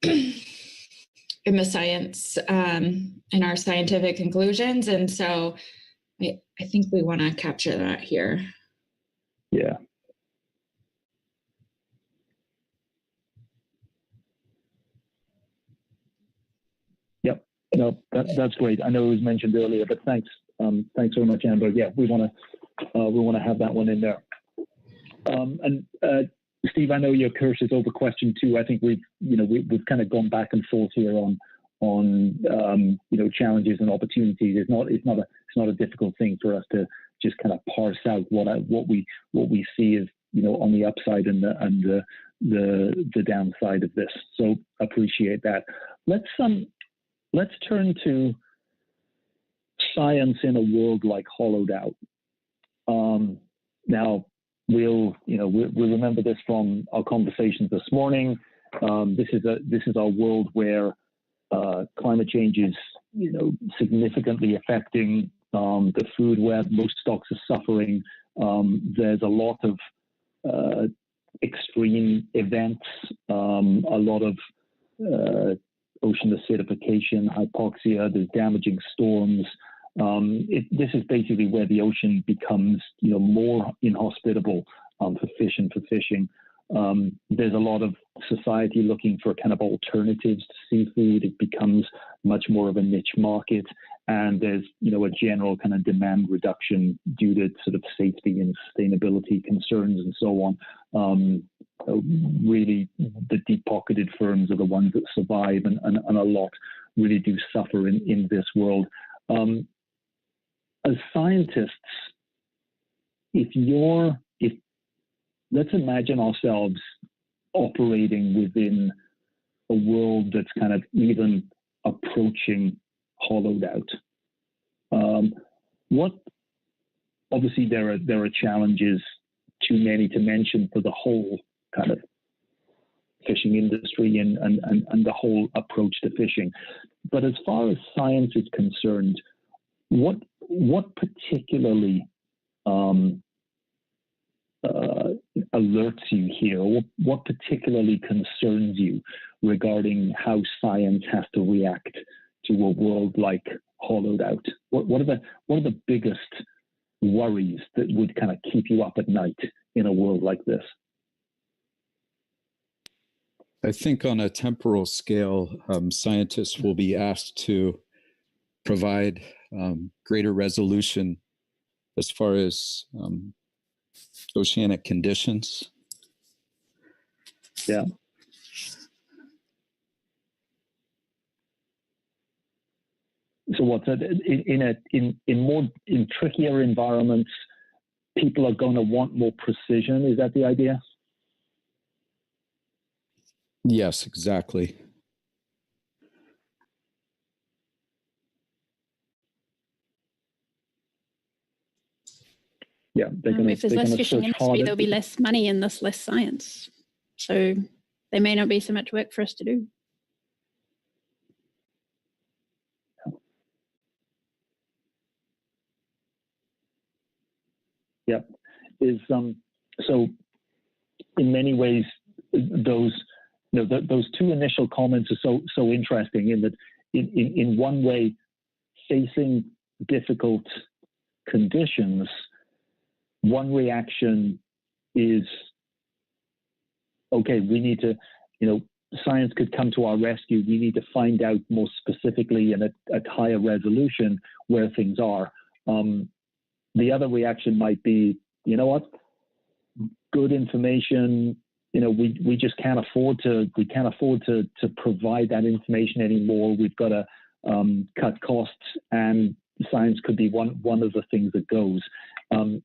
in the science, in our scientific conclusions. And so I think we want to capture that here. Yeah. Yep. No, that's great. I know it was mentioned earlier, but thanks. Thanks very much, Amber. Yeah, we want to have that one in there. And Steve, I know your cursor is over question 2. I think we've kind of gone back and forth here on challenges and opportunities. It's not a difficult thing for us to just kind of parse out what we see as on the upside and the downside of this. So appreciate that. Let's turn to science in a world like hollowed out. Now we'll remember this from our conversations this morning. This is our world where climate change is significantly affecting the food web. Most stocks are suffering. There's a lot of extreme events, a lot of ocean acidification, hypoxia. There's damaging storms. This is basically where the ocean becomes more inhospitable for fish and for fishing. There's a lot of society looking for kind of alternatives to seafood. It becomes much more of a niche market, and there's a general kind of demand reduction due to sort of safety and sustainability concerns and so on. Really, the deep-pocketed firms are the ones that survive, and a lot really do suffer in this world. As scientists, let's imagine ourselves operating within a world that's kind of even approaching hollowed out. Obviously there are challenges, too many to mention, for the whole kind of fishing industry and the whole approach to fishing. But as far as science is concerned, what particularly alerts you here? What particularly concerns you regarding how science has to react to a world like hollowed out? What are the biggest worries that would kind of keep you up at night in a world like this? I think on a temporal scale, scientists will be asked to provide greater resolution as far as oceanic conditions. Yeah. So what's that? In trickier environments, people are going to want more precision. Is that the idea? Yes, exactly. Yeah, if there's less fishing industry, there'll be less money and thus less science. So there may not be so much work for us to do. Yeah, so in many ways those two initial comments are so interesting in that in one way, facing difficult conditions, one reaction is, okay, we need to, science could come to our rescue. We need to find out more specifically and at higher resolution where things are. The other reaction might be, good information, we just can't afford to provide that information anymore. We've got to cut costs, and science could be one of the things that goes. Are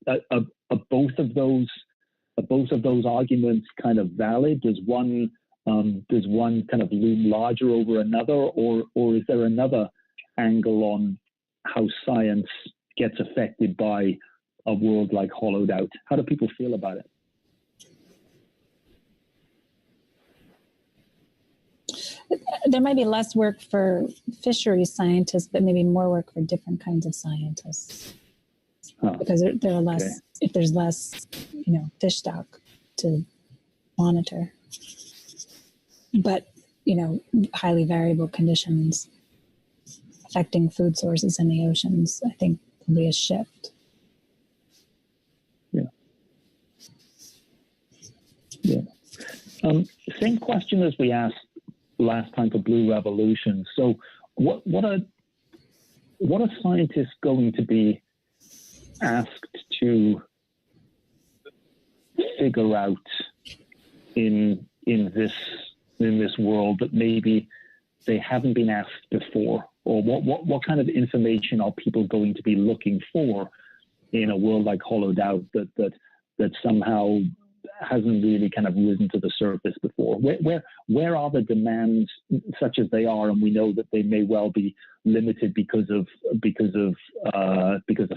both of those arguments kind of valid? Does one kind of loom larger over another, or is there another angle on how science gets affected by a world like hollowed out? How do people feel about it? There might be less work for fisheries scientists, but maybe more work for different kinds of scientists. Because there are less, if there's less, fish stock to monitor. But, highly variable conditions affecting food sources in the oceans, I think will be a shift. Yeah. Same question as we asked last time for Blue Revolution. So what are scientists going to be asked to figure out in this world that maybe they haven't been asked before? Or what kind of information are people going to be looking for in a world like hollowed out that somehow hasn't really kind of risen to the surface before. Where are the demands such as they are, and we know that they may well be limited because of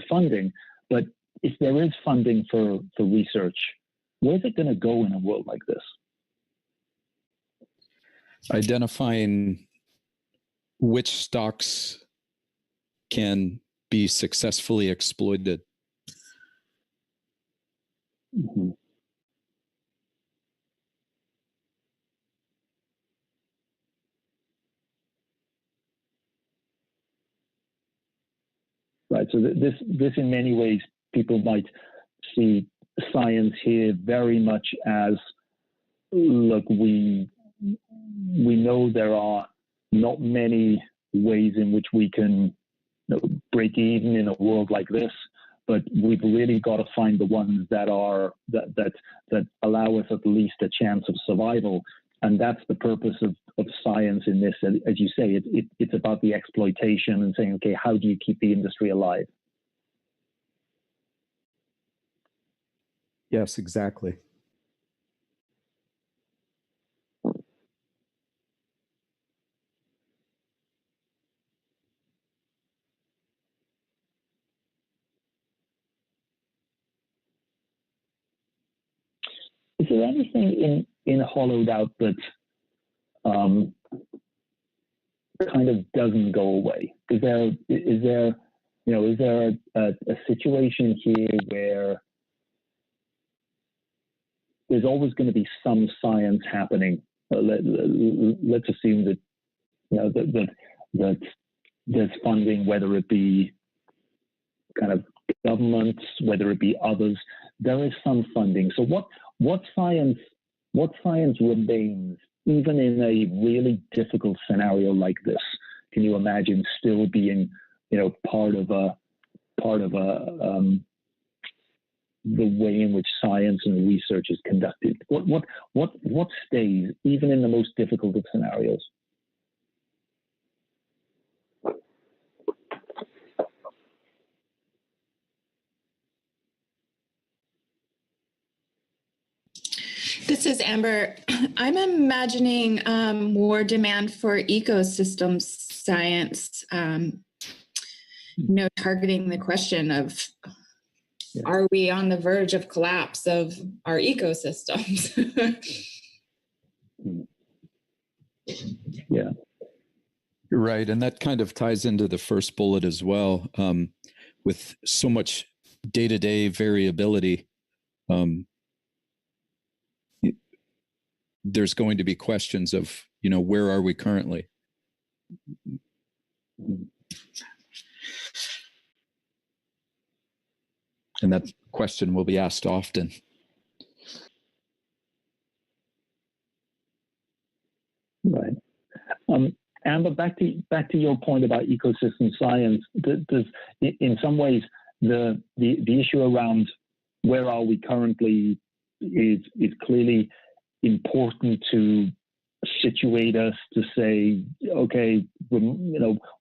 funding. But if there is funding for research, where's it going to go in a world like this? Identifying which stocks can be successfully exploited. Mm-hmm. Right. So this in many ways, people might see science here very much as, look, we know there are not many ways in which we can break even in a world like this, but we've really got to find the ones that allow us at least a chance of survival. And that's the purpose of science in this. As you say, it's about the exploitation and saying, okay, how do you keep the industry alive? Yes, exactly. Is there anything in Hollowed Out that kind of doesn't go away? Is there a situation here where there's always going to be some science happening? Let's assume that that there's funding, whether it be kind of governments, whether it be others. There is some funding. So what science remains, even in a really difficult scenario like this? Can you imagine still being, part of the way in which science and research is conducted? What stays, even in the most difficult of scenarios? This is Amber. I'm imagining more demand for ecosystem science, targeting the question of, are we on the verge of collapse of our ecosystems? Yeah. Right. And that kind of ties into the first bullet as well. With so much day-to-day variability, there's going to be questions of, where are we currently? And that question will be asked often. Right. Amber, back to your point about ecosystem science. Does in some ways the issue around where are we currently is clearly important to situate us to say, okay,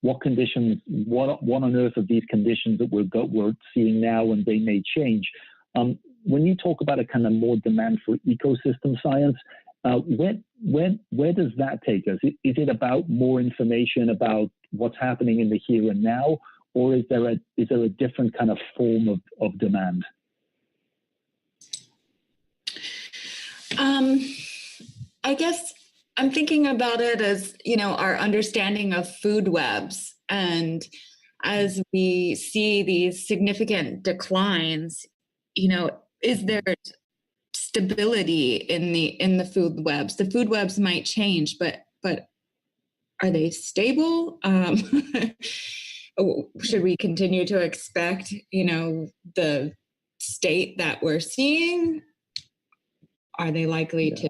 what conditions, what on earth are these conditions that we're seeing now, and they may change. When you talk about a kind of more demand for ecosystem science, where does that take us? Is it about more information about what's happening in the here and now, or is there a different kind of form of demand? I guess I'm thinking about it as, our understanding of food webs. And as we see these significant declines, is there stability in the food webs? The food webs might change, but are they stable? Should we continue to expect, the state that we're seeing? Are they likely to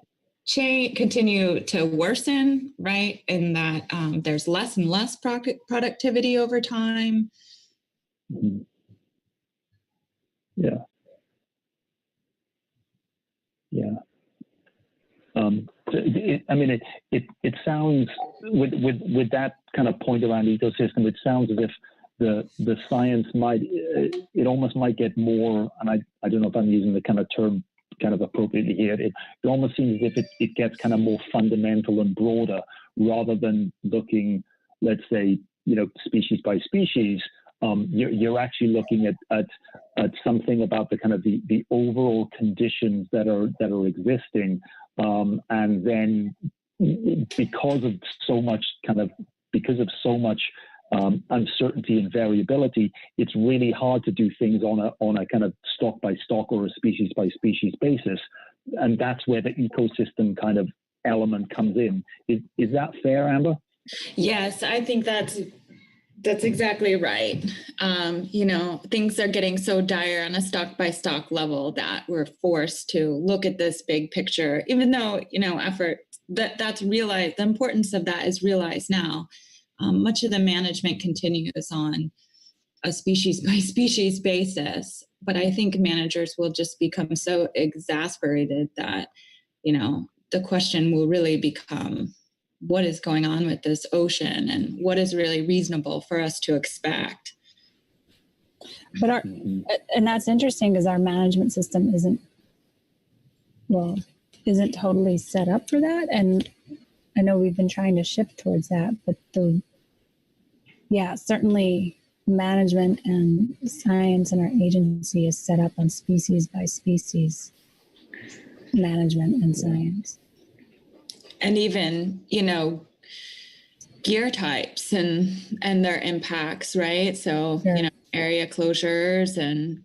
continue to worsen, right? And that there's less and less productivity over time. Mm-hmm. Yeah. Yeah. It sounds with that kind of point around ecosystem, it sounds as if the science might almost get more, and I don't know if I'm using the kind of term kind of appropriately here. It almost seems as if it gets kind of more fundamental and broader rather than looking, let's say, species by species. You're actually looking at something about the kind of the overall conditions that are existing, and then because of so much uncertainty and variability, it's really hard to do things on a kind of stock by stock or a species by species basis, and that's where the ecosystem kind of element comes in. Is that fair, Amber? Yes, I think that's exactly right. Things are getting so dire on a stock by stock level that we're forced to look at this big picture, even though, effort that's realized, the importance of that is realized now. Much of the management continues on a species by species basis, but I think managers will just become so exasperated that, the question will really become, what is going on with this ocean and what is really reasonable for us to expect? But and that's interesting because our management system isn't totally set up for that. And I know we've been trying to shift towards that, but certainly management and science in our agency is set up on species by species management and science. And even, gear types and their impacts, right? So, Sure. Area closures. And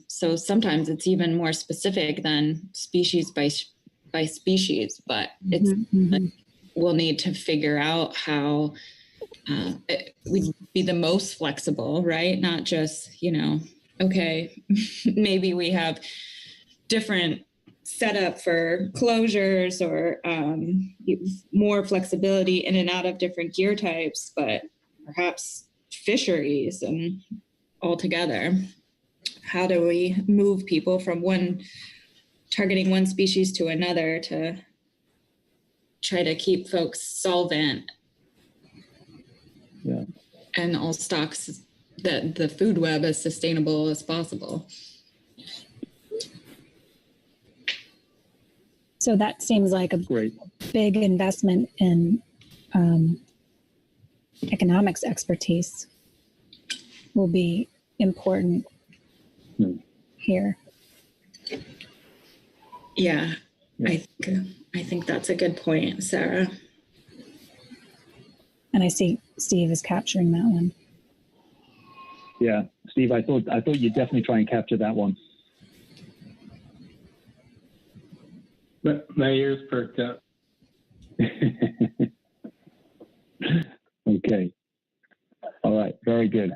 so sometimes it's even more specific than species by species, but we'll need to figure out how we'd be the most flexible, right? Not just, okay, maybe we have different setup for closures or more flexibility in and out of different gear types, but perhaps fisheries and altogether. How do we move people from targeting one species to another to try to keep folks solvent? Yeah. And all stocks, the food web as sustainable as possible. So that seems like a big investment in economics expertise will be important here. Yeah, I think that's a good point, Sarah. And I see Steve is capturing that one. Yeah, Steve, I thought you'd definitely try and capture that one. But my ears perked up. Okay. All right. Very good.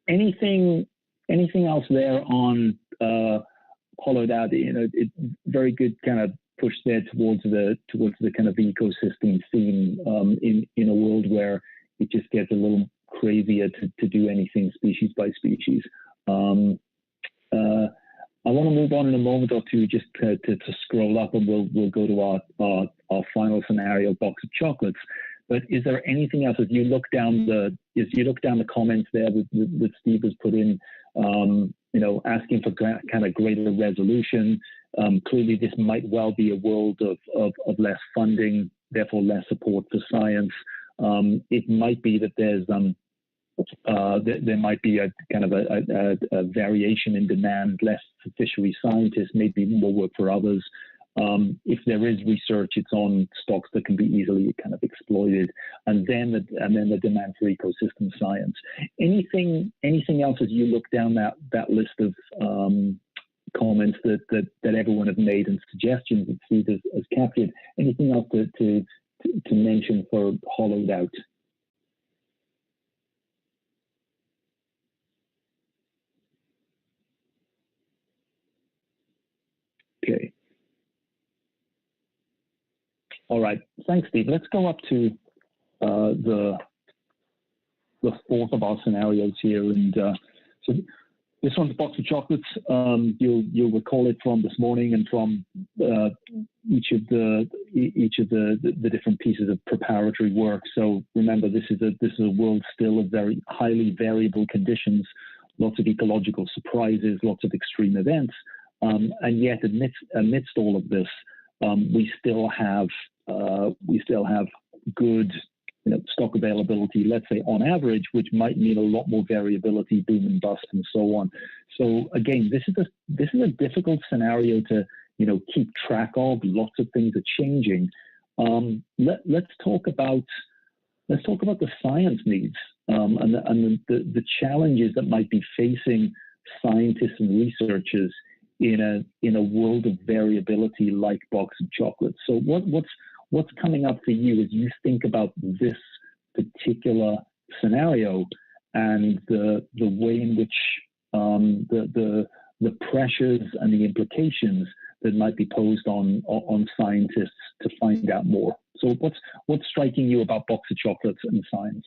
Anything else there on hollowed out? It's very good kind of push there towards the kind of ecosystem theme in a world where it just gets a little crazier to do anything species by species. I want to move on in a moment or two just to scroll up, and we'll go to our final scenario, box of chocolates. But is there anything else as you look down the comments there that Steve has put in, asking for kind of greater resolution? Clearly, this might well be a world of less funding, therefore less support for science. It might be that there might be a kind of a variation in demand, less for fishery scientists, maybe more work for others. If there is research, it's on stocks that can be easily kind of exploited, and then the demand for ecosystem science. Anything else as you look down that list of comments that everyone have made and suggestions that Steve has captured? Anything else to mention for hollowed out? Okay. All right. Thanks, Steve. Let's go up to the fourth of our scenarios here, and so this one's a box of chocolates. You'll recall it from this morning and from each of the different pieces of preparatory work. So remember, this is a world still of very highly variable conditions, lots of ecological surprises, lots of extreme events. And yet amidst all of this, we still have good stock availability, let's say on average, which might mean a lot more variability, boom and bust, and so on. So again, this is a difficult scenario to keep track of. Lots of things are changing. Let's talk about the science needs and the challenges that might be facing scientists and researchers in a world of variability like box of chocolates. So what's coming up for you as you think about this particular scenario and the way in which the pressures and the implications that might be posed on scientists to find out more? So what's striking you about box of chocolates and science?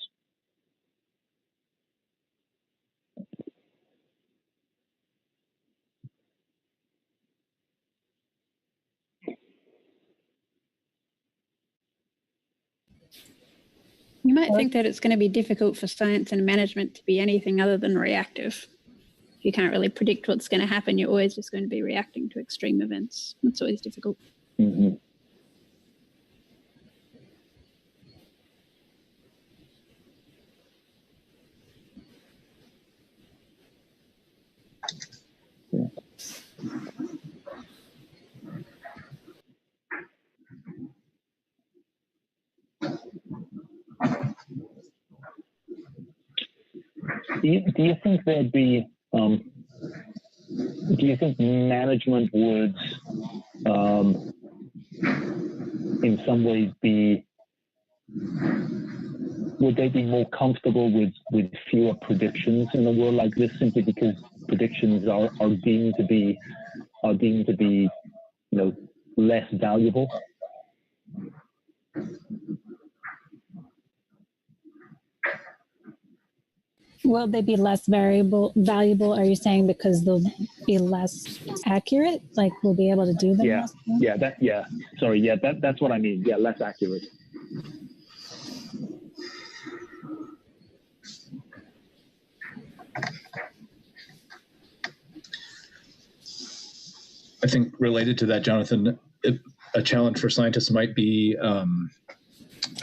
You might think that it's going to be difficult for science and management to be anything other than reactive. If you can't really predict what's going to happen, you're always just going to be reacting to extreme events. It's always difficult. Mm-hmm. Do you think there'd be? Do you think management would, in some ways, would they be more comfortable with fewer predictions in a world like this, simply because predictions are deemed to be less valuable? Will they be less valuable? Are you saying because they'll be less accurate? Like we'll be able to do them? That's what I mean. Yeah, less accurate. I think related to that, Jonathan, a challenge for scientists might be, I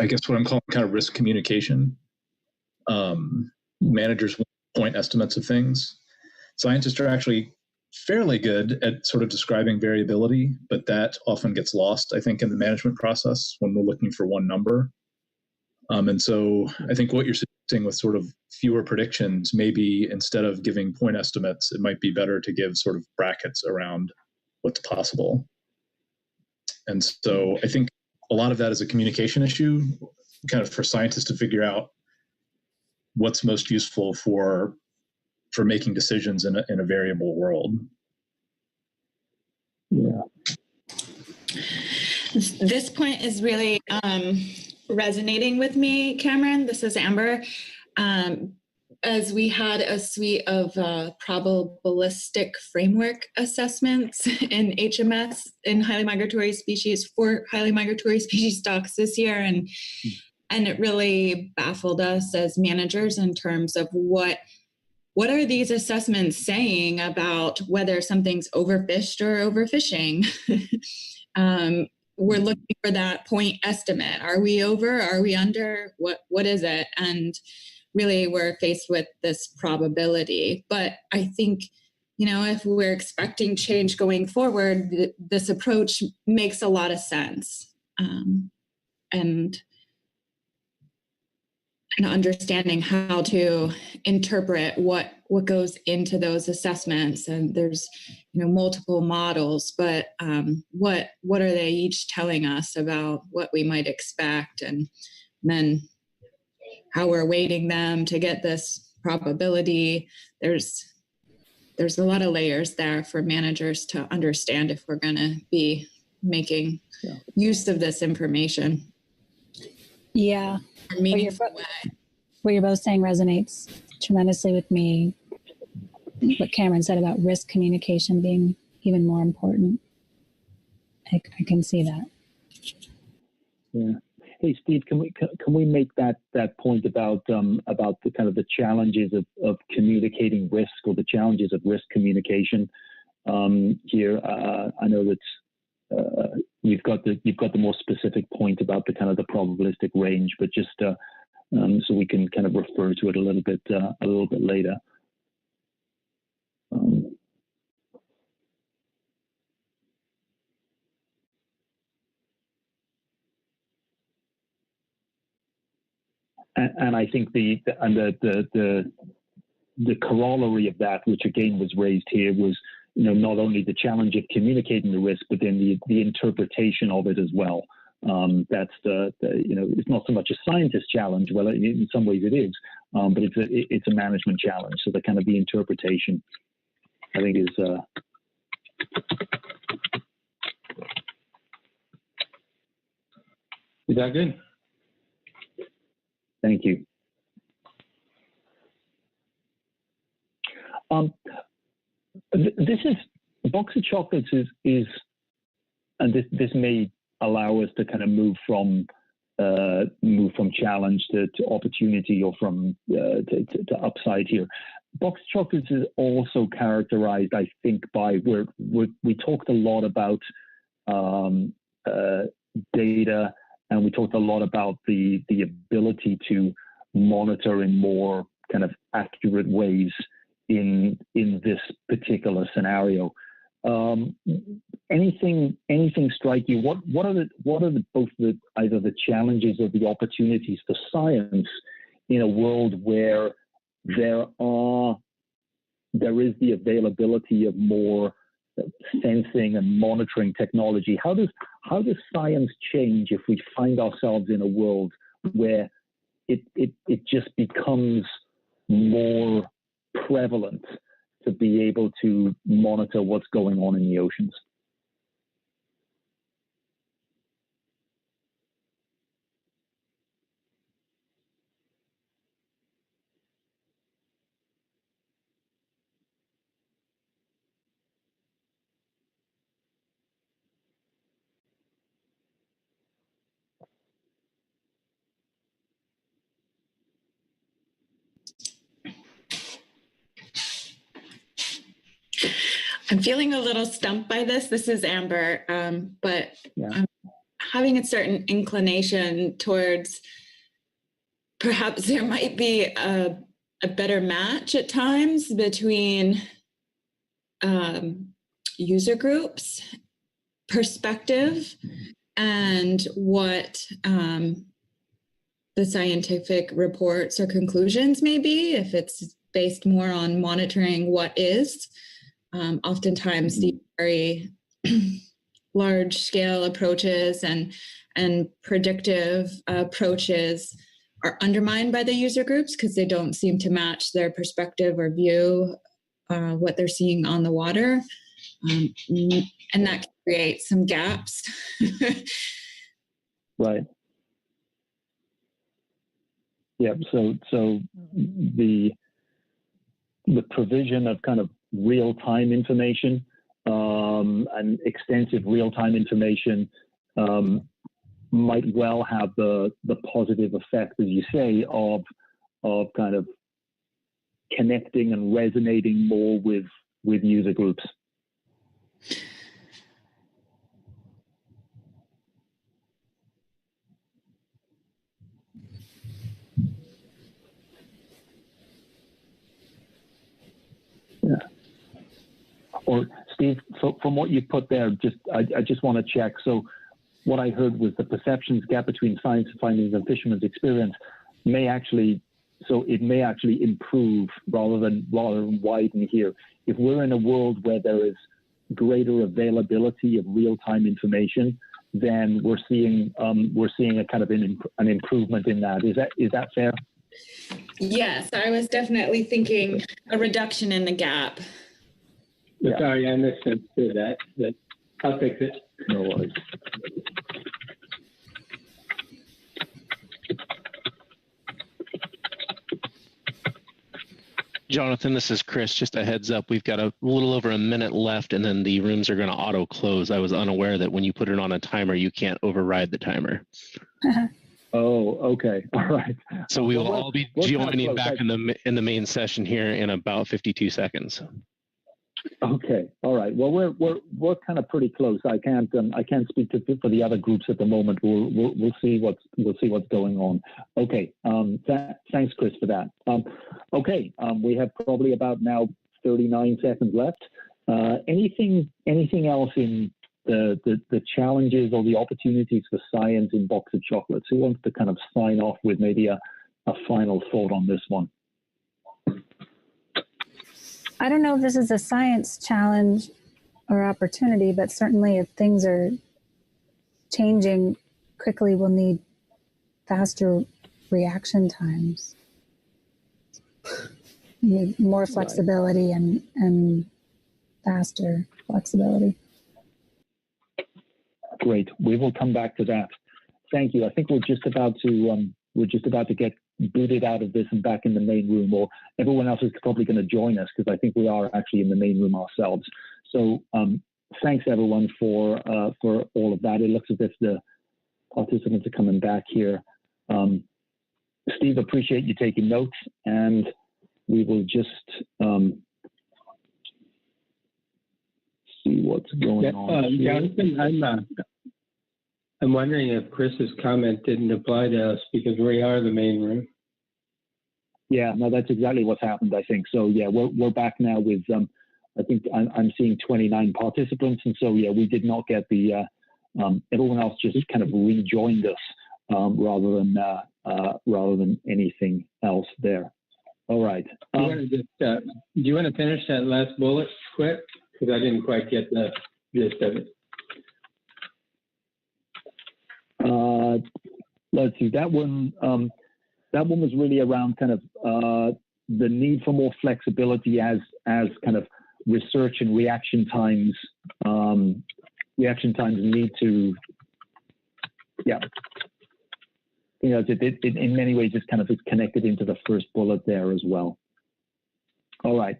guess what I'm calling kind of risk communication. Managers want point estimates of things. Scientists are actually fairly good at sort of describing variability, but that often gets lost, I think, in the management process when we're looking for one number. And so I think what you're suggesting with sort of fewer predictions, maybe instead of giving point estimates, it might be better to give sort of brackets around what's possible. And so I think a lot of that is a communication issue, kind of for scientists to figure out what's most useful for making decisions in a variable world. Yeah. This point is really resonating with me, Cameron. This is Amber. As we had a suite of probabilistic framework assessments in HMS in highly migratory species for highly migratory species stocks this year, and it really baffled us as managers in terms of what are these assessments saying about whether something's overfished or overfishing. We're looking for that point estimate. Are we over? Are we under? What is it? And really we're faced with this probability. But I think, if we're expecting change going forward, this approach makes a lot of sense. And understanding how to interpret what goes into those assessments. And there's, multiple models, but what are they each telling us about what we might expect, and then how we're weighting them to get this probability. There's a lot of layers there for managers to understand if we're going to be making use of this information. Yeah. What you're both saying resonates tremendously with me. What Cameron said about risk communication being even more important. I can see that. Yeah. hey, Steve, can we make that point about the kind of the challenges of communicating risk, or the challenges of risk communication here? I know that you've got the more specific point about the kind of the probabilistic range, but just so we can kind of refer to it a little bit later. And I think the corollary of that, which again was raised here, was not only the challenge of communicating the risk, but then the interpretation of it as well. That's it's not so much a scientist challenge. Well, in some ways it is, but it's a management challenge. So the kind of the interpretation, I think, is. Is that good? Thank you. This is Box of Chocolates is and this may allow us to kind of move from challenge to opportunity, or from to upside here. Box of Chocolates is also characterized, I think, by where we talked a lot about data. And we talked a lot about the ability to monitor in more kind of accurate ways in this particular scenario. Anything strike you? What are both either the challenges or the opportunities for science in a world where there is the availability of more sensing and monitoring technology? How does science change if we find ourselves in a world where it just becomes more prevalent to be able to monitor what's going on in the oceans? I'm feeling a little stumped by this. This is Amber, but I'm having a certain inclination towards perhaps there might be a better match at times between user groups, perspective, and what the scientific reports or conclusions may be, if it's based more on monitoring what is. Oftentimes the very large scale approaches and predictive approaches are undermined by the user groups because they don't seem to match their perspective or view what they're seeing on the water. And that can create some gaps. Right. Yeah. So the provision of kind of real-time information and extensive real-time information might well have the positive effect, as you say, of kind of connecting and resonating more with user groups. Yeah. Or Steve, so from what you put there, I just want to check. So what I heard was the perceptions gap between science findings and fishermen's experience may actually improve rather than widen here. If we're in a world where there is greater availability of real-time information, then we're seeing a kind of an improvement in that. Is that fair? Yes, I was definitely thinking a reduction in the gap. Yeah. Sorry, I misunderstood that, but I'll fix it. No worries. Jonathan, this is Chris. Just a heads up, we've got a little over a minute left, and then the rooms are going to auto close. I was unaware that when you put it on a timer, you can't override the timer. Oh, okay. All right. So we will Well, all be we're kind of joining close. back in the main session here in about 52 seconds. Okay. All right. Well, we're kind of pretty close. I can't speak for the other groups at the moment. We'll see what's going on. Okay. Thanks, Chris, for that. Okay. We have probably about now 39 seconds left. Anything else in the challenges or the opportunities for science in Box of Chocolates? Who wants to kind of sign off with maybe a final thought on this one? I don't know if this is a science challenge or opportunity, but certainly if things are changing quickly, we'll need faster reaction times. We need more flexibility and faster flexibility. Great. We will come back to that. Thank you. I think we're just about to get booted out of this and back in the main room, or everyone else is probably going to join us because I think we are actually in the main room ourselves. So thanks everyone for all of that. It looks as if the participants are coming back here. Steve, appreciate you taking notes, and we will just see what's going on. Jonathan, I'm wondering if Chris's comment didn't apply to us because we are the main room. Yeah, no, that's exactly what's happened, I think. So yeah, we're back now with I think I'm seeing 29 participants, and so yeah, we did not get the everyone else just kind of rejoined us rather than anything else there. All right. Do you want to finish that last bullet quick? Because I didn't quite get the gist of it. Let's see. That one was really around kind of the need for more flexibility as kind of research and reaction times need to, yeah. You know, it in many ways it's kind of it's connected into the first bullet there as well. All right.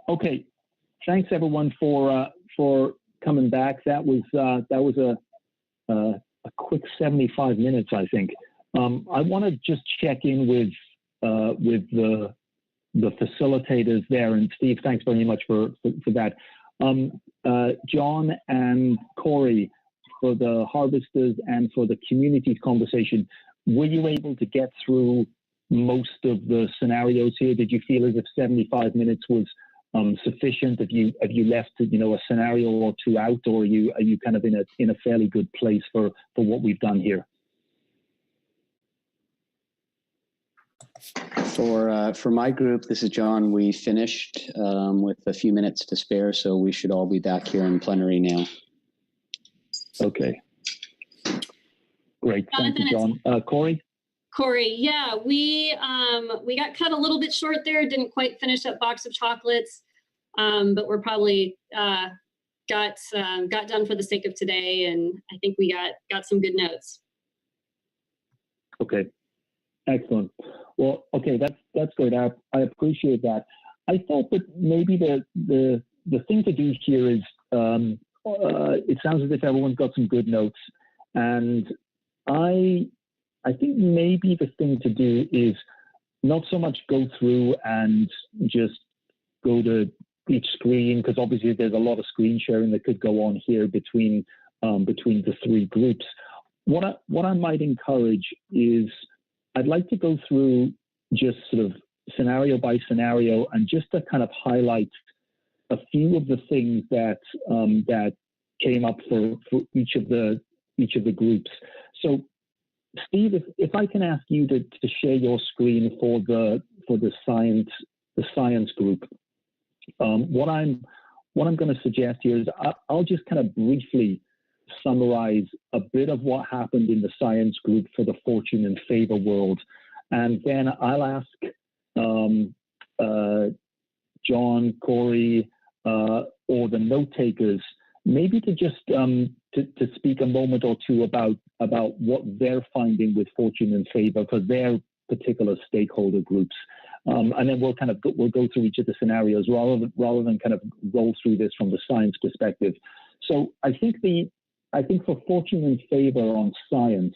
Okay. Thanks everyone for coming back. That was a quick 75 minutes, I think. I want to just check in with the facilitators there, and Steve, thanks very much for that. John and Corey, for the harvesters and for the communities conversation, were you able to get through most of the scenarios here? Did you feel as if 75 minutes was sufficient? Have you left a scenario or two out, or are you kind of in a fairly good place for what we've done here? For my group, this is John. We finished with a few minutes to spare, so we should all be back here in plenary now. Okay. Great. Thank you, John. Corey? Corey, yeah, we got cut a little bit short there. Didn't quite finish that box of chocolates, but we're probably got done for the sake of today, and I think we got some good notes. Okay, excellent. Well, okay, that's great. I appreciate that. I thought that maybe the thing to do here is it sounds as if everyone's got some good notes, and I think maybe the thing to do is not so much go through and just go to each screen, because obviously there's a lot of screen sharing that could go on here between the three groups. What I might encourage is I'd like to go through just sort of scenario by scenario and just to kind of highlight a few of the things that came up for each of the groups. So Steve, if I can ask you to share your screen for the science group, what I'm going to suggest here is I'll just kind of briefly summarize a bit of what happened in the science group for the Fortune and Favor world, and then I'll ask John, Corey, or the note takers maybe to just to speak a moment or two about what they're finding with Fortune and Favor for their particular stakeholder groups, and then we'll go through each of the scenarios rather than kind of roll through this from the science perspective. So I think I think for fortune and favor on science,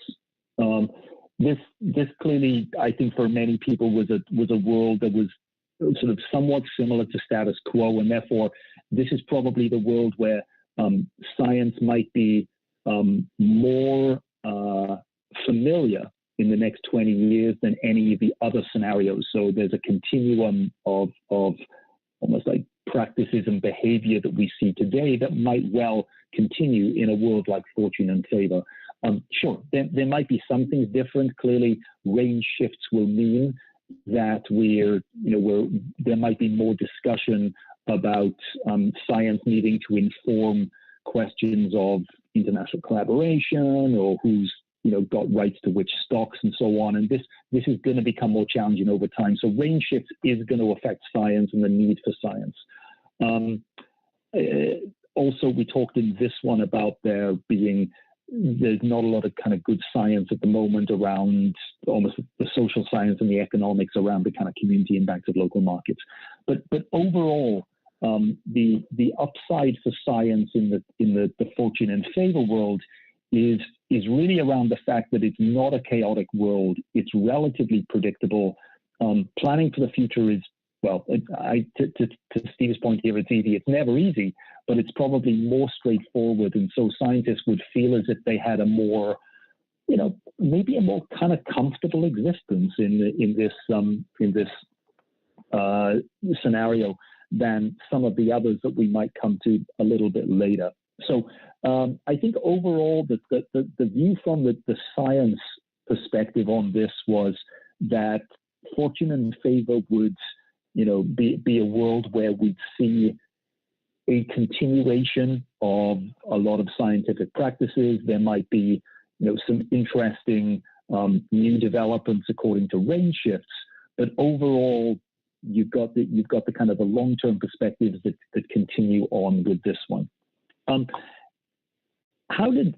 this clearly, I think for many people was a world that was sort of somewhat similar to status quo, and therefore this is probably the world where science might be more familiar in the next 20 years than any of the other scenarios. So there's a continuum of almost like practices and behavior that we see today that might well continue in a world like fortune and favor. Sure, there might be some things different. Clearly, range shifts will mean that there might be more discussion about science needing to inform questions of international collaboration or who's got rights to which stocks and so on. And this is going to become more challenging over time. So range shifts is going to affect science and the need for science. Also, we talked in this one about there's not a lot of kind of good science at the moment around almost the social science and the economics around the kind of community impacts of local markets. But overall, the upside for science in the fortune and favor world is really around the fact that it's not a chaotic world. It's relatively predictable. Planning for the future is, well, to Steve's point here, it's easy. It's never easy, but it's probably more straightforward. And so scientists would feel as if they had a more, maybe a more kind of comfortable existence in this scenario than some of the others that we might come to a little bit later. So I think overall the view from the science perspective on this was that fortune and favor would be a world where we'd see a continuation of a lot of scientific practices. There might be some interesting new developments according to range shifts, but overall you've got the kind of the long-term perspectives that continue on with this one. How did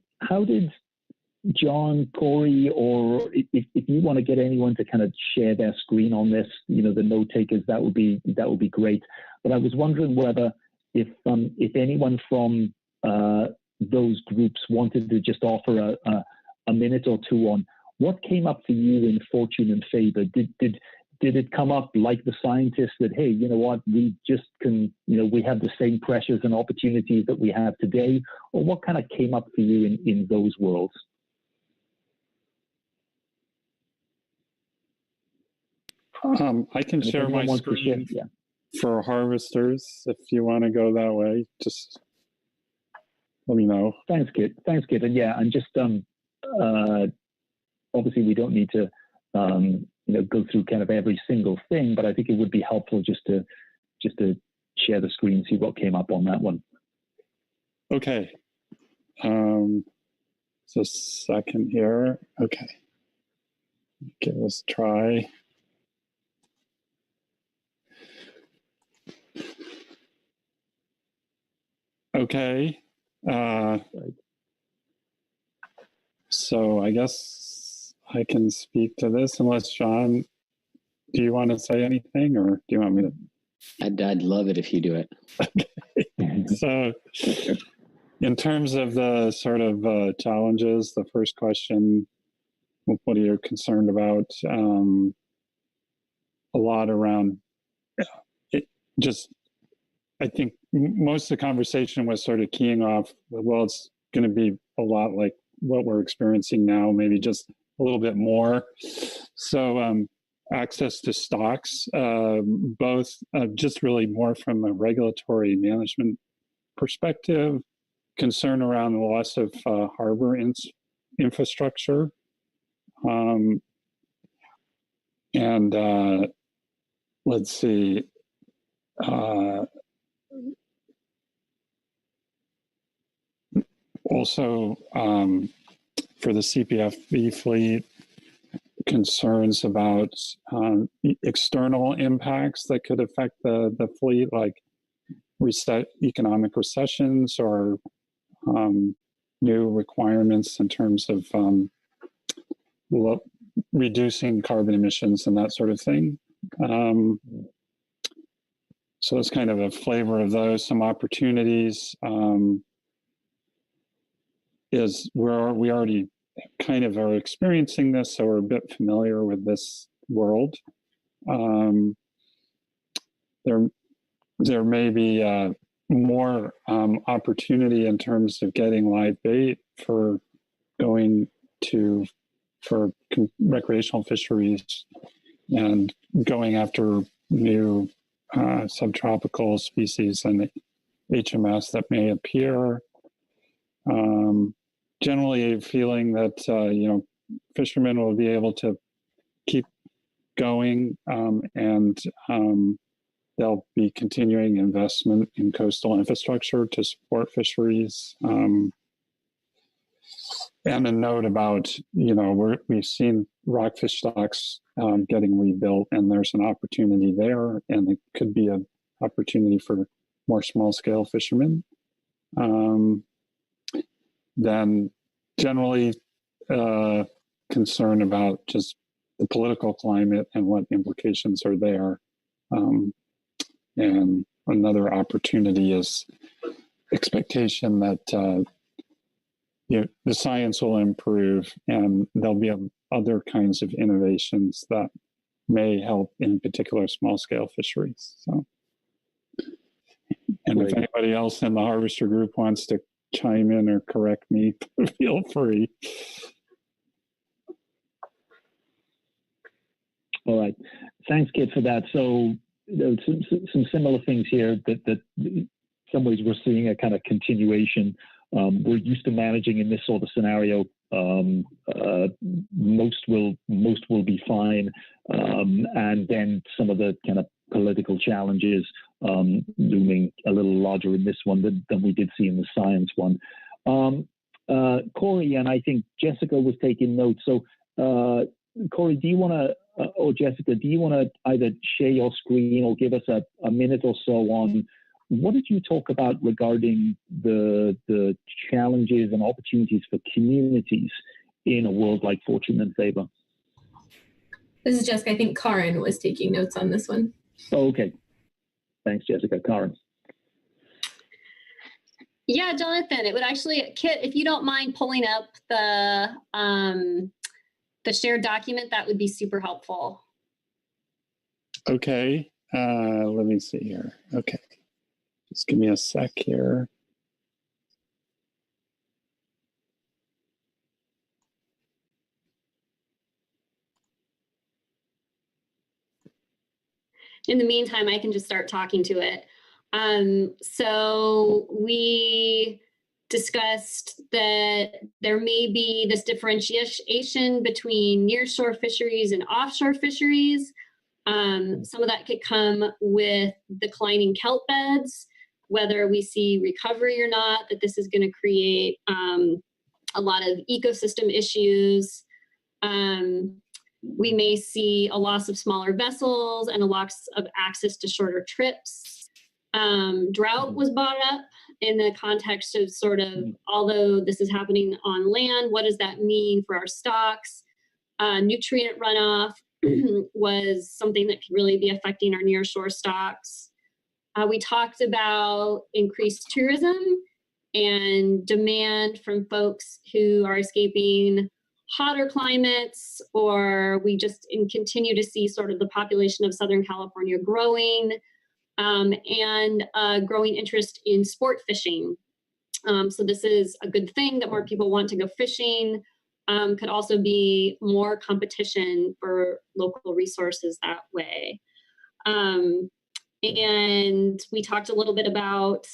John, Corey, or if you want to get anyone to kind of share their screen on this, the note takers, that would be great. But I was wondering whether if anyone from those groups wanted to just offer a minute or two on what came up for you in fortune and favor. Did it come up like the scientists that, hey, you know what, we just can, we have the same pressures and opportunities that we have today? Or what kind of came up for you in those worlds? I can share my screen for harvesters if you want to go that way. Just let me know. Thanks, Kit. And yeah, and just obviously we don't need to go through kind of every single thing, but I think it would be helpful just to share the screen, see what came up on that one. Okay. So second here. Okay. Give this a try. Okay. So I guess I can speak to this unless John, do you want to say anything or do you want me to? I'd love it if you do it. Okay. So in terms of the sort of challenges, the first question, what are you concerned about? A lot around I think most of the conversation was sort of keying off, well, it's going to be a lot like what we're experiencing now, maybe just a little bit more. So access to stocks, both just really more from a regulatory management perspective, concern around the loss of harbor infrastructure. And let's see. Also, for the CPFB fleet, concerns about external impacts that could affect the fleet, like economic recessions or new requirements in terms of reducing carbon emissions and that sort of thing. So it's kind of a flavor of those, some opportunities. is we already kind of are experiencing this, so we're a bit familiar with this world. There may be more opportunity in terms of getting live bait for going to recreational fisheries and going after new subtropical species and HMS that may appear. Generally, a feeling that fishermen will be able to keep going, and there'll be continuing investment in coastal infrastructure to support fisheries. And a note about, we've seen rockfish stocks getting rebuilt, and there's an opportunity there, and it could be an opportunity for more small-scale fishermen. Then generally concern about just the political climate and what implications are there. And another opportunity is expectation that the science will improve and there'll be other kinds of innovations that may help, in particular, small-scale fisheries. So, and if anybody else in the Harvester group wants to chime in or correct me, feel free. All right. Thanks, Kit, for that. So some similar things here that in some ways we're seeing a kind of continuation. We're used to managing in this sort of scenario. Most will be fine, and then some of the kind of political challenges looming a little larger in this one than we did see in the science one. Corey and I think Jessica was taking notes. So Corey, do you want to, or Jessica, do you want to either share your screen or give us a minute or so on what did you talk about regarding the challenges and opportunities for communities in a world like Fortune and Favor? This is Jessica. I think Karen was taking notes on this one. Oh, okay. Thanks, Jessica. Karen. Yeah, Jonathan, it would actually, Kit, if you don't mind pulling up the shared document, that would be super helpful. Okay, let me see here. Okay, just give me a sec here. In the meantime, I can just start talking to it. So we discussed that there may be this differentiation between nearshore fisheries and offshore fisheries. Some of that could come with declining kelp beds, whether we see recovery or not, that this is going to create a lot of ecosystem issues. We may see a loss of smaller vessels and a loss of access to shorter trips. Drought was brought up in the context of sort of, although this is happening on land, what does that mean for our stocks? Nutrient runoff was something that could really be affecting our nearshore stocks. We talked about increased tourism and demand from folks who are escaping hotter climates, or we just continue to see sort of the population of Southern California growing, and growing interest in sport fishing. So this is a good thing that more people want to go fishing. Could also be more competition for local resources that way. And we talked a little bit about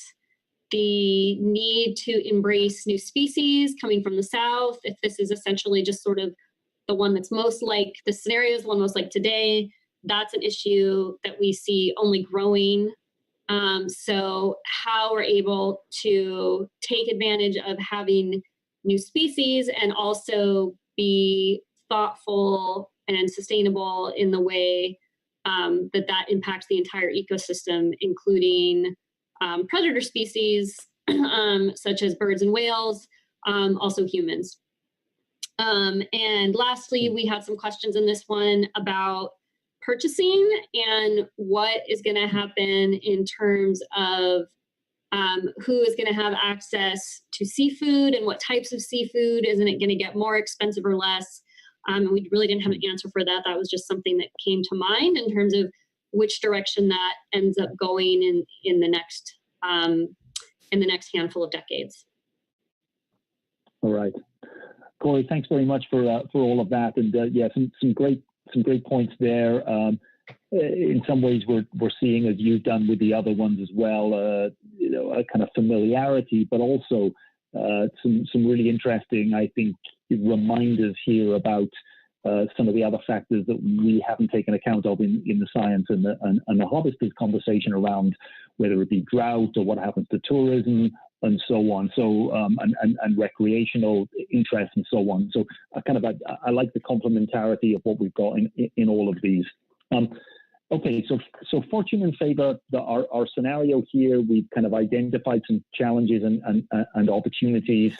the need to embrace new species coming from the south. If this is essentially just sort of the one that's most like, the scenario is the one most like today, that's an issue that we see only growing. So how we're able to take advantage of having new species and also be thoughtful and sustainable in the way that impacts the entire ecosystem, including predator species such as birds and whales, also humans. And lastly, we had some questions in this one about purchasing and what is going to happen in terms of who is going to have access to seafood and what types of seafood? Isn't it going to get more expensive or less? We really didn't have an answer for that. That was just something that came to mind in terms of which direction that ends up going in the next handful of decades. All right, Corey, thanks very much for all of that, and yeah, some great points there. In some ways, we're seeing, as you've done with the other ones as well, a kind of familiarity, but also some really interesting, I think, reminders here about some of the other factors that we haven't taken account of in the science and the harvesters conversation around whether it be drought or what happens to tourism and so on. So and recreational interests and so on. So I like the complementarity of what we've got in all of these. Okay, so fortune and favor, our scenario here, we've kind of identified some challenges and opportunities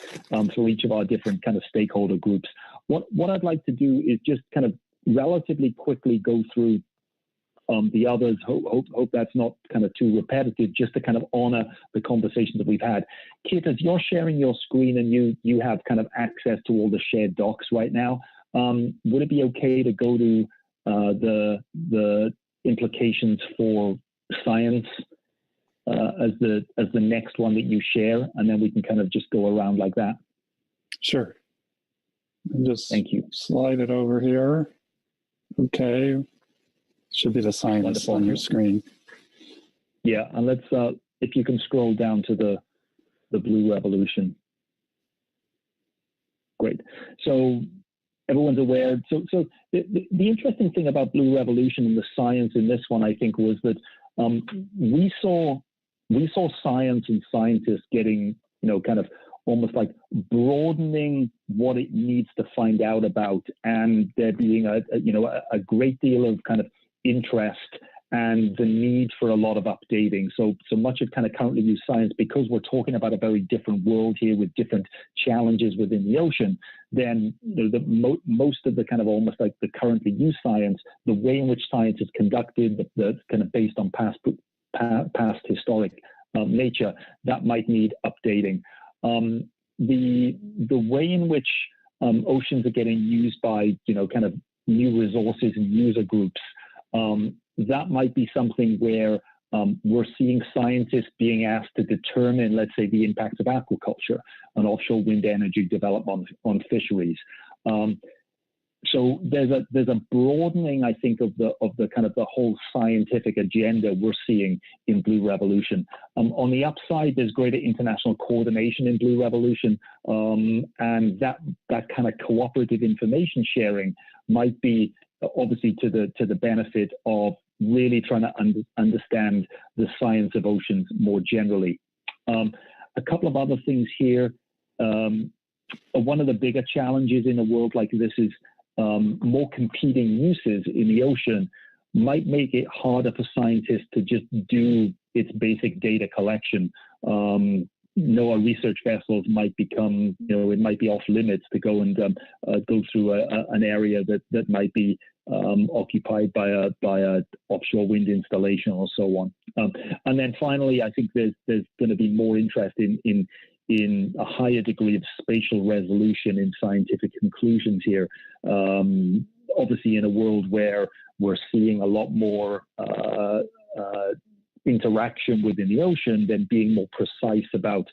for each of our different kind of stakeholder groups. What I'd like to do is just kind of relatively quickly go through the others. Hope that's not kind of too repetitive, just to kind of honor the conversations that we've had. Kit, as you're sharing your screen and you have kind of access to all the shared docs right now, would it be okay to go to the implications for science as the next one that you share, and then we can kind of just go around like that? Sure. And just thank you. Slide it over here. Okay. Should be the science Wonderful. On your screen. Yeah, and let's if you can scroll down to the blue revolution. Great. So everyone's aware. So the interesting thing about Blue Revolution and the science in this one, I think, was that we saw science and scientists getting, kind of almost like broadening what it needs to find out about, and there being a great deal of kind of interest and the need for a lot of updating. So much of kind of currently used science, because we're talking about a very different world here with different challenges within the ocean, then most of the kind of almost like the currently used science, the way in which science is conducted, the kind of based on past historic nature, that might need updating. The way in which oceans are getting used by kind of new resources and user groups, that might be something where we're seeing scientists being asked to determine, let's say, the impacts of aquaculture and offshore wind energy development on fisheries. So there's a broadening, I think, of the kind of the whole scientific agenda we're seeing in Blue Revolution. On the upside, there's greater international coordination in Blue Revolution, and that kind of cooperative information sharing might be obviously to the benefit of really trying to understand the science of oceans more generally. A couple of other things here. One of the bigger challenges in a world like this is more competing uses in the ocean might make it harder for scientists to just do its basic data collection. NOAA research vessels might become, it might be off limits to go and go through an area that might be occupied by a offshore wind installation or so on. And then finally, I think there's going to be more interest in a higher degree of spatial resolution in scientific conclusions here. Obviously, in a world where we're seeing a lot more interaction within the ocean, then being more precise about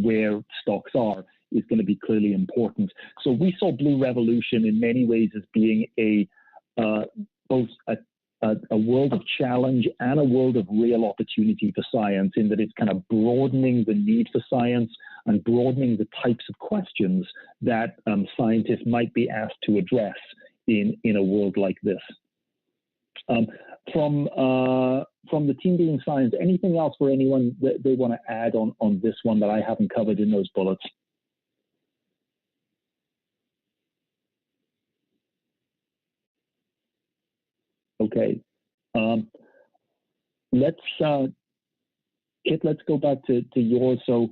where stocks are is going to be clearly important. So we saw Blue Revolution in many ways as being both a world of challenge and a world of real opportunity for science, in that it's kind of broadening the need for science and broadening the types of questions that scientists might be asked to address in a world like this. From the team doing science, anything else for anyone that they want to add on this one that I haven't covered in those bullets? Okay. Let's go back to yours. So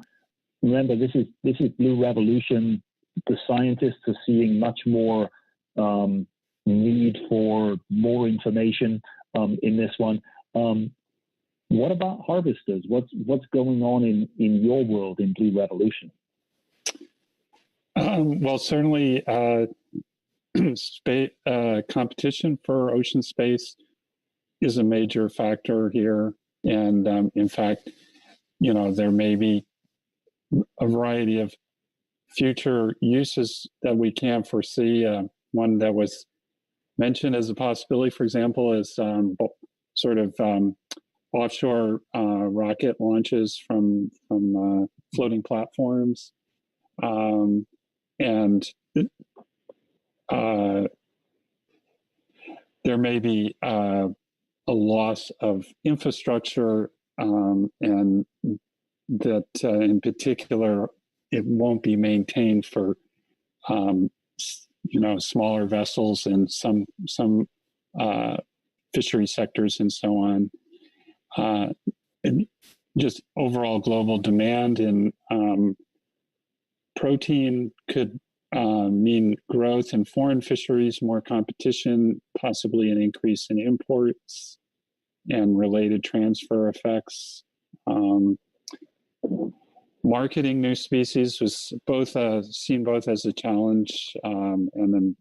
remember, this is Blue Revolution. The scientists are seeing much more need for more information in this one. What about harvesters? What's going on in your world in Blue Revolution? Well, certainly competition for ocean space is a major factor here. And in fact, there may be a variety of future uses that we can't foresee. One that was mentioned as a possibility, for example, is offshore rocket launches from floating platforms. And there may be a loss of infrastructure, and that in particular, it won't be maintained for smaller vessels and some fishery sectors and so on. And just overall global demand in protein could mean growth in foreign fisheries, more competition, possibly an increase in imports and related transfer effects. Marketing new species was seen both as a challenge and then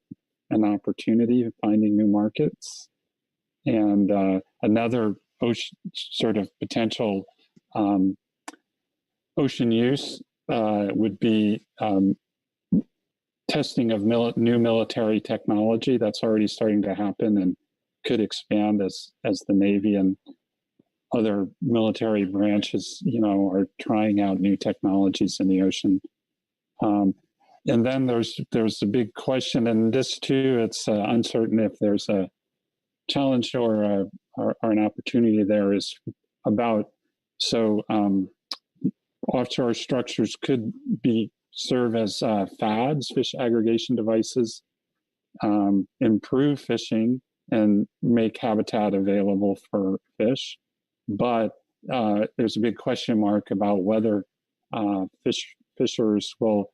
an opportunity, finding new markets. And another potential ocean use would be testing of new military technology. That's already starting to happen and could expand as the Navy and other military branches, are trying out new technologies in the ocean. And then there's a big question, and this too, it's uncertain if there's a challenge or an opportunity there is about, offshore structures could serve as FADs, fish aggregation devices, improve fishing and make habitat available for fish. But there's a big question mark about whether fishers will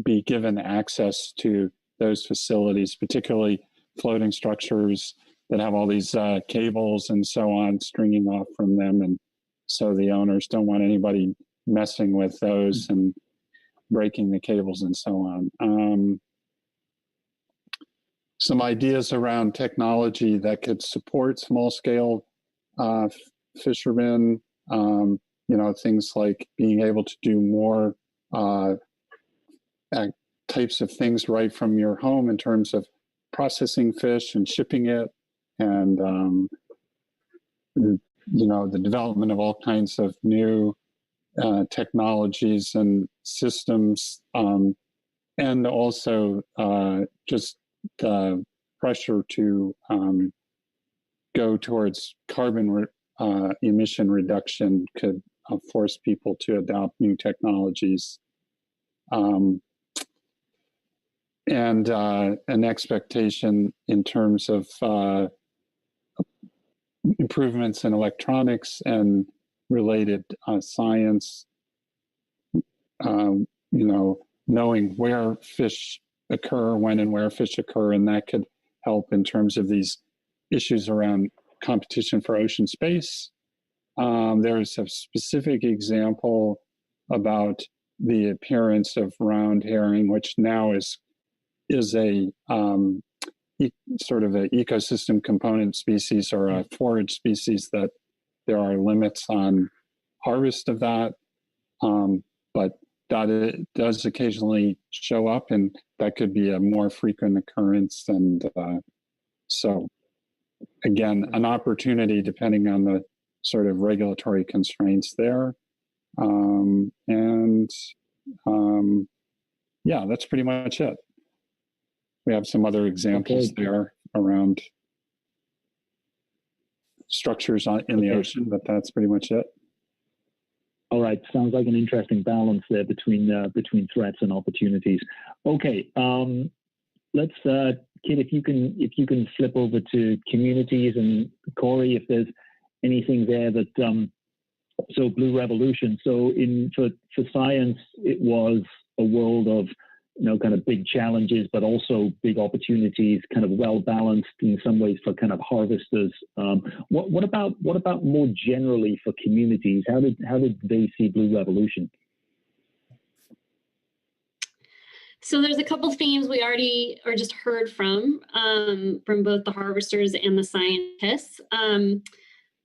be given access to those facilities, particularly floating structures that have all these cables and so on stringing off from them. And so the owners don't want anybody messing with those and breaking the cables and so on. Some ideas around technology that could support small-scale fishermen, things like being able to do more types of things right from your home in terms of processing fish and shipping it, and the development of all kinds of new technologies and systems, and also just the pressure to go towards carbon emission reduction could force people to adopt new technologies. And an expectation in terms of improvements in electronics and related science, knowing where fish occur, when and where fish occur, and that could help in terms of these issues around competition for ocean space. There's a specific example about the appearance of round herring, which now is a sort of an ecosystem component species or a forage species that there are limits on harvest of that, but that it does occasionally show up, and that could be a more frequent occurrence. And so again, an opportunity depending on the sort of regulatory constraints there. Yeah, that's pretty much it. We have some other examples there around structures in the ocean, but that's pretty much it. All right, sounds like an interesting balance there between threats and opportunities. Okay, let's Kit, if you can flip over to communities, and Corey, if there's anything there that so Blue Revolution. So for science, it was a world of kind of big challenges, but also big opportunities, kind of well balanced in some ways for kind of harvesters. What about more generally for communities? How did they see Blue Revolution? So there's a couple themes we already or just heard from both the harvesters and the scientists.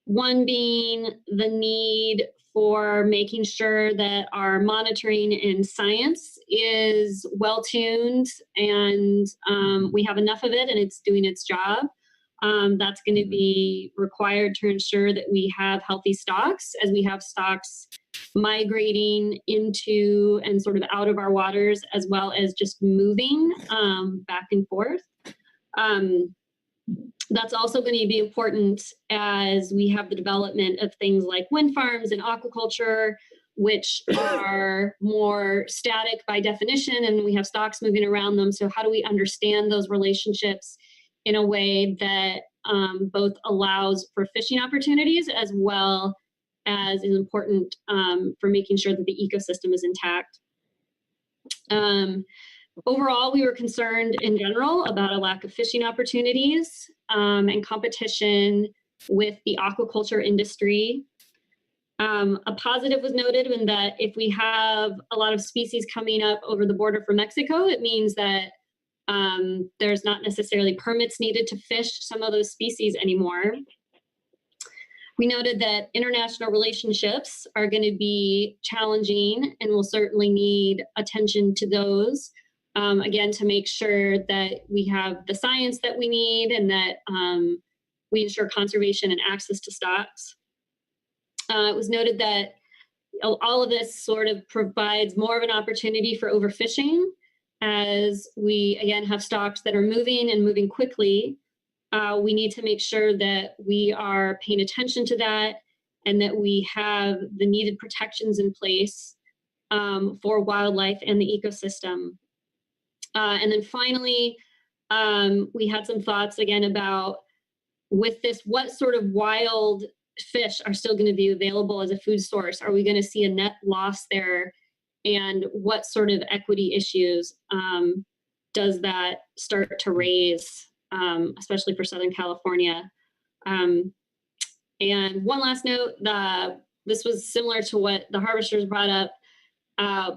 One being the need for making sure that our monitoring and science is well tuned and we have enough of it and it's doing its job. That's going to be required to ensure that we have healthy stocks as we have stocks migrating into and sort of out of our waters, as well as just moving back and forth. That's also going to be important as we have the development of things like wind farms and aquaculture, which are more static by definition, and we have stocks moving around them. So how do we understand those relationships in a way that both allows for fishing opportunities as well as is important for making sure that the ecosystem is intact. Overall, we were concerned in general about a lack of fishing opportunities and competition with the aquaculture industry. A positive was noted in that if we have a lot of species coming up over the border from Mexico, it means that there's not necessarily permits needed to fish some of those species anymore. We noted that international relationships are going to be challenging and will certainly need attention to those, again, to make sure that we have the science that we need and that we ensure conservation and access to stocks. It was noted that all of this sort of provides more of an opportunity for overfishing as we, again, have stocks that are moving and moving quickly. We need to make sure that we are paying attention to that and that we have the needed protections in place for wildlife and the ecosystem. And then finally, we had some thoughts again about with this, what sort of wild fish are still going to be available as a food source? Are we going to see a net loss there? And what sort of equity issues does that start to raise? Especially for Southern California. And one last note, this was similar to what the harvesters brought up,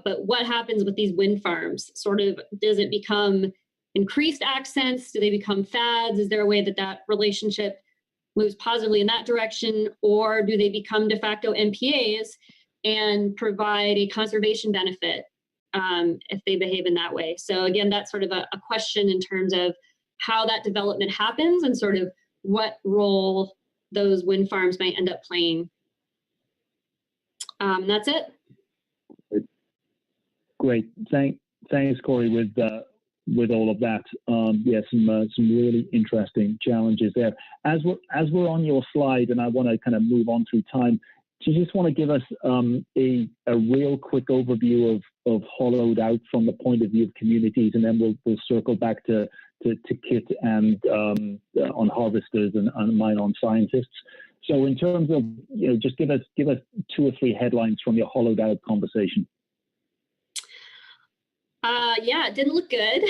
but what happens with these wind farms? Sort of, does it become increased accents? Do they become fads? Is there a way that that relationship moves positively in that direction? Or do they become de facto MPAs and provide a conservation benefit if they behave in that way? So again, that's sort of a question in terms of how that development happens and sort of what role those wind farms might end up playing. That's it. Great. Thanks, Corey, with all of that. Yeah, some really interesting challenges there. As we're on your slide, and I want to kind of move on through time, do you just want to give us a real quick overview of hollowed out from the point of view of communities, and then we'll circle back to Kit and on harvesters and mine on scientists. So in terms of, just give us 2 or 3 headlines from your hollowed out conversation. Yeah, it didn't look good.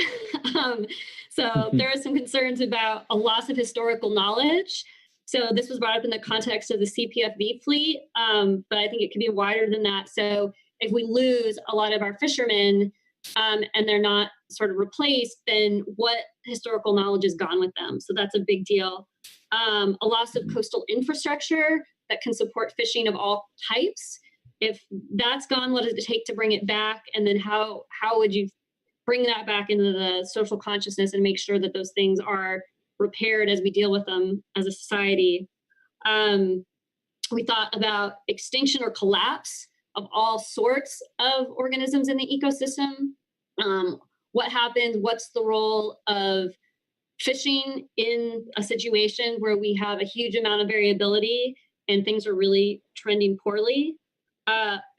So there are some concerns about a loss of historical knowledge. So this was brought up in the context of the CPFV fleet, but I think it could be wider than that. So if we lose a lot of our fishermen and they're not sort of replaced, then what historical knowledge is gone with them? So that's a big deal. A loss of coastal infrastructure that can support fishing of all types. If that's gone, what does it take to bring it back? And then how would you bring that back into the social consciousness and make sure that those things are repaired as we deal with them as a society? We thought about extinction or collapse of all sorts of organisms in the ecosystem. What happens? What's the role of fishing in a situation where we have a huge amount of variability and things are really trending poorly?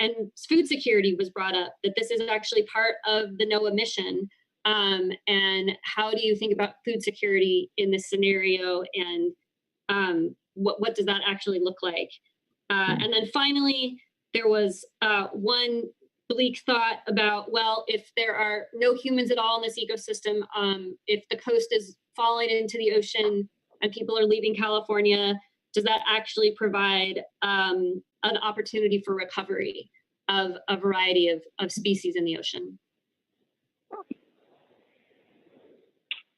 And food security was brought up, that this is actually part of the NOAA mission. And how do you think about food security in this scenario? And what does that actually look like? And then finally, there was one bleak thought about, well, if there are no humans at all in this ecosystem, if the coast is falling into the ocean and people are leaving California, does that actually provide an opportunity for recovery of a variety of species in the ocean?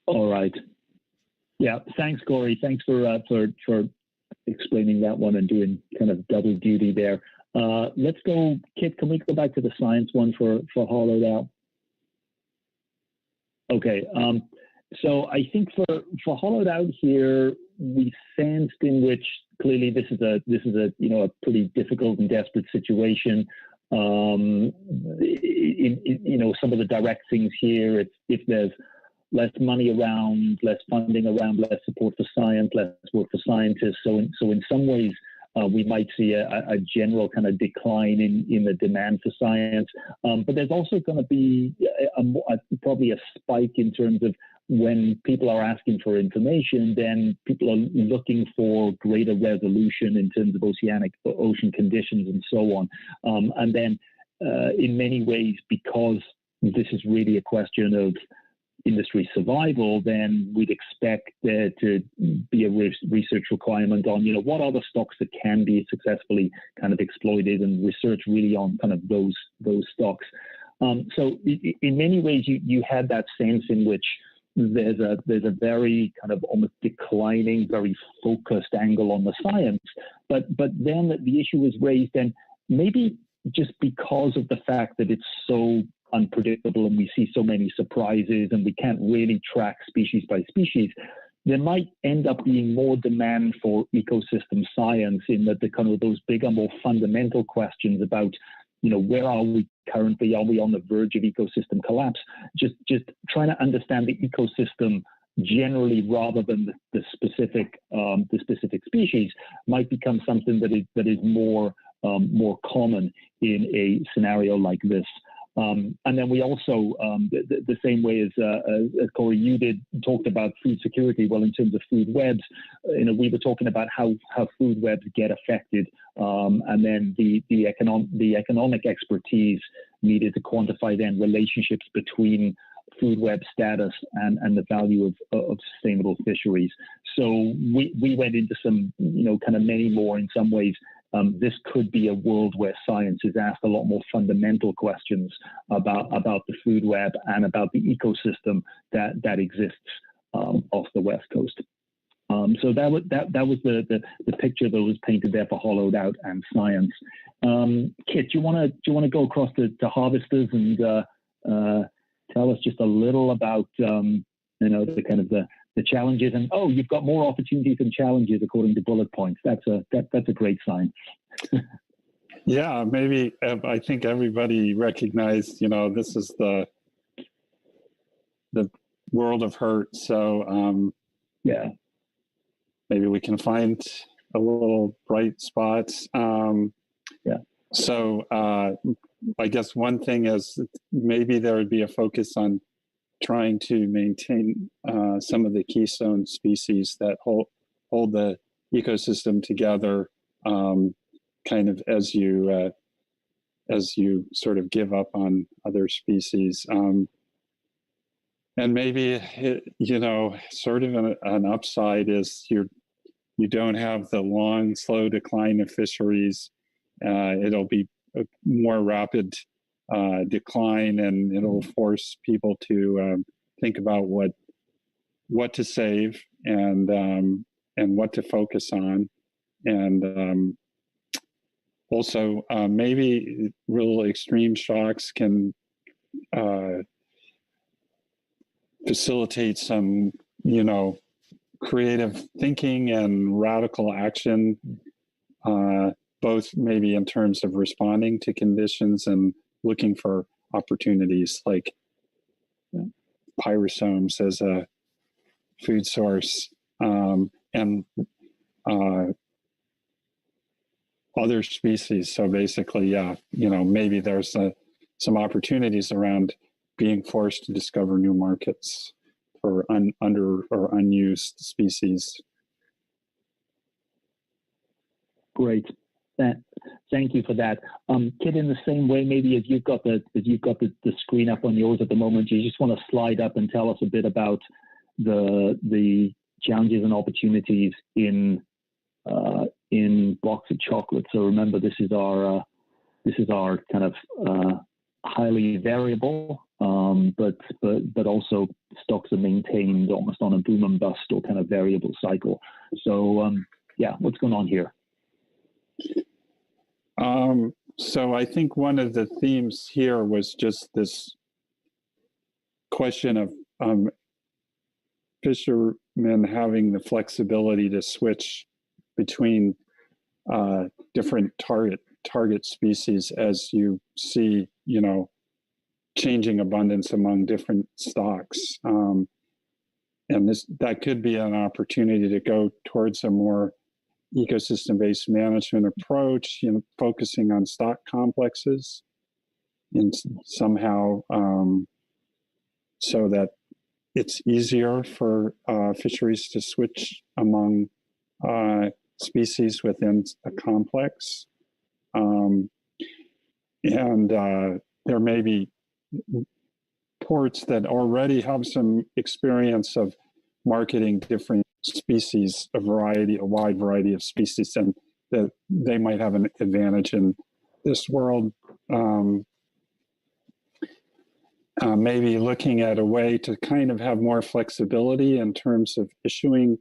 All right. Yeah, thanks, Corey. Thanks for explaining that one and doing kind of double duty there. Let's go, Kit, can we go back to the science one for hollowed out? Okay, so I think for hollowed out here, we sensed in which clearly this is a a pretty difficult and desperate situation. Some of the direct things here, if there's less money around, less funding around, less support for science, less work for scientists. So in some ways, we might see a general kind of decline in the demand for science. But there's also going to be probably a spike in terms of when people are asking for information, then people are looking for greater resolution in terms of ocean conditions and so on. And then in many ways, because this is really a question of industry survival, then we'd expect there to be a research requirement on, what are the stocks that can be successfully kind of exploited, and research really on kind of those stocks. So in many ways, you had that sense in which there's a very kind of almost declining, very focused angle on the science, but then the issue was raised, and maybe just because of the fact that it's so unpredictable and we see so many surprises and we can't really track species by species, there might end up being more demand for ecosystem science in that the kind of those bigger, more fundamental questions about, where are we currently? Are we on the verge of ecosystem collapse? Just trying to understand the ecosystem generally rather than the specific species might become something that is more common in a scenario like this. And then we also, the same way as Corey, you talked about food security. Well, in terms of food webs, we were talking about how food webs get affected, and then the economic expertise needed to quantify then relationships between food web status and the value of sustainable fisheries. So we went into some, kind of many more in some ways. This could be a world where science is asked a lot more fundamental questions about the food web and about the ecosystem that exists off the West Coast. So that was the picture that was painted there for hollowed out and science. Kit, do you want to go across to harvesters and tell us just a little about the kind of the challenges, and you've got more opportunities than challenges according to bullet points. That's a great sign. Yeah, maybe I think everybody recognized, this is the world of hurt. So yeah, maybe we can find a little bright spots. Yeah. So I guess one thing is maybe there would be a focus on trying to maintain some of the keystone species that hold the ecosystem together, kind of as you sort of give up on other species. And maybe sort of an upside is you don't have the long, slow decline of fisheries. It'll be a more rapid decline, and it'll force people to think about what to save and what to focus on, and also maybe real extreme shocks can facilitate some creative thinking and radical action, both maybe in terms of responding to conditions and looking for opportunities like pyrosomes as a food source, and other species. So basically, maybe there's some opportunities around being forced to discover new markets for under or unused species. Great. Thank you for that. Kit, in the same way, maybe as you've got the screen up on yours at the moment, you just want to slide up and tell us a bit about the challenges and opportunities in Box of Chocolate. So remember, this is our kind of highly variable, but also stocks are maintained almost on a boom and bust or kind of variable cycle. So yeah, what's going on here? So I think one of the themes here was just this question of fishermen having the flexibility to switch between different target species as you see, changing abundance among different stocks. And that could be an opportunity to go towards a more ecosystem-based management approach, focusing on stock complexes and somehow so that it's easier for fisheries to switch among species within a complex. And there may be ports that already have some experience of marketing different species, a wide variety of species, and that they might have an advantage in this world. Maybe looking at a way to kind of have more flexibility in terms of issuing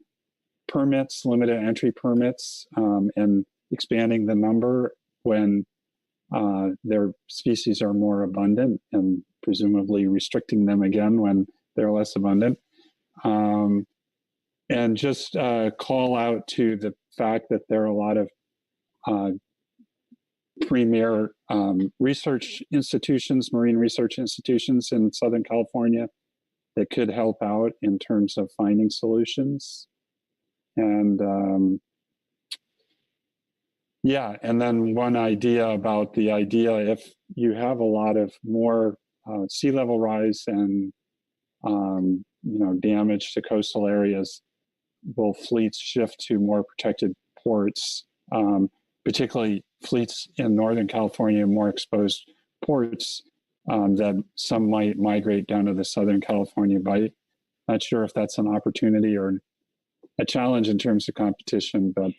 permits, limited entry permits, and expanding the number when their species are more abundant, and presumably restricting them again when they're less abundant. And just call out to the fact that there are a lot of premier research institutions, marine research institutions in Southern California that could help out in terms of finding solutions. And yeah, and then one idea about the idea, if you have a lot of more sea level rise and damage to coastal areas, will fleets shift to more protected ports, particularly fleets in Northern California, more exposed ports, that some might migrate down to the Southern California Bight. Not sure if that's an opportunity or a challenge in terms of competition, but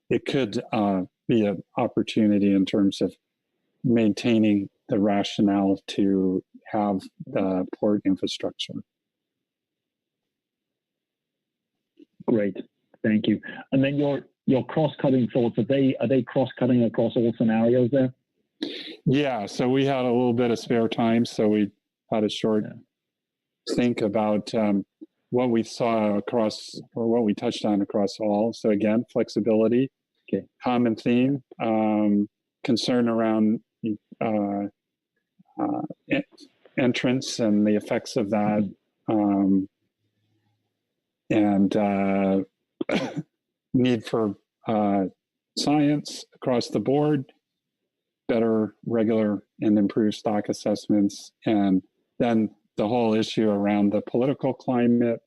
it could be an opportunity in terms of maintaining the rationale to have the port infrastructure. Great, thank you. And then your cross-cutting thoughts, are they cross-cutting across all scenarios there? Yeah, so we had a little bit of spare time, so we had a short think about what we saw across, or what we touched on across all. So again, flexibility, common theme, concern around entrance and the effects of that, and need for science across the board, better, regular, and improved stock assessments, and then the whole issue around the political climate,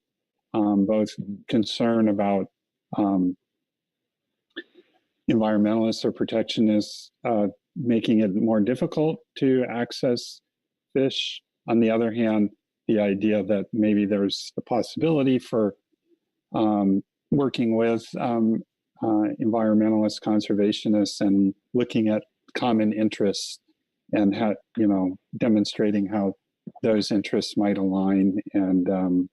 both concern about environmentalists or protectionists making it more difficult to access fish. On the other hand, the idea that maybe there's the possibility for working with environmentalists, conservationists, and looking at common interests and demonstrating how those interests might align. And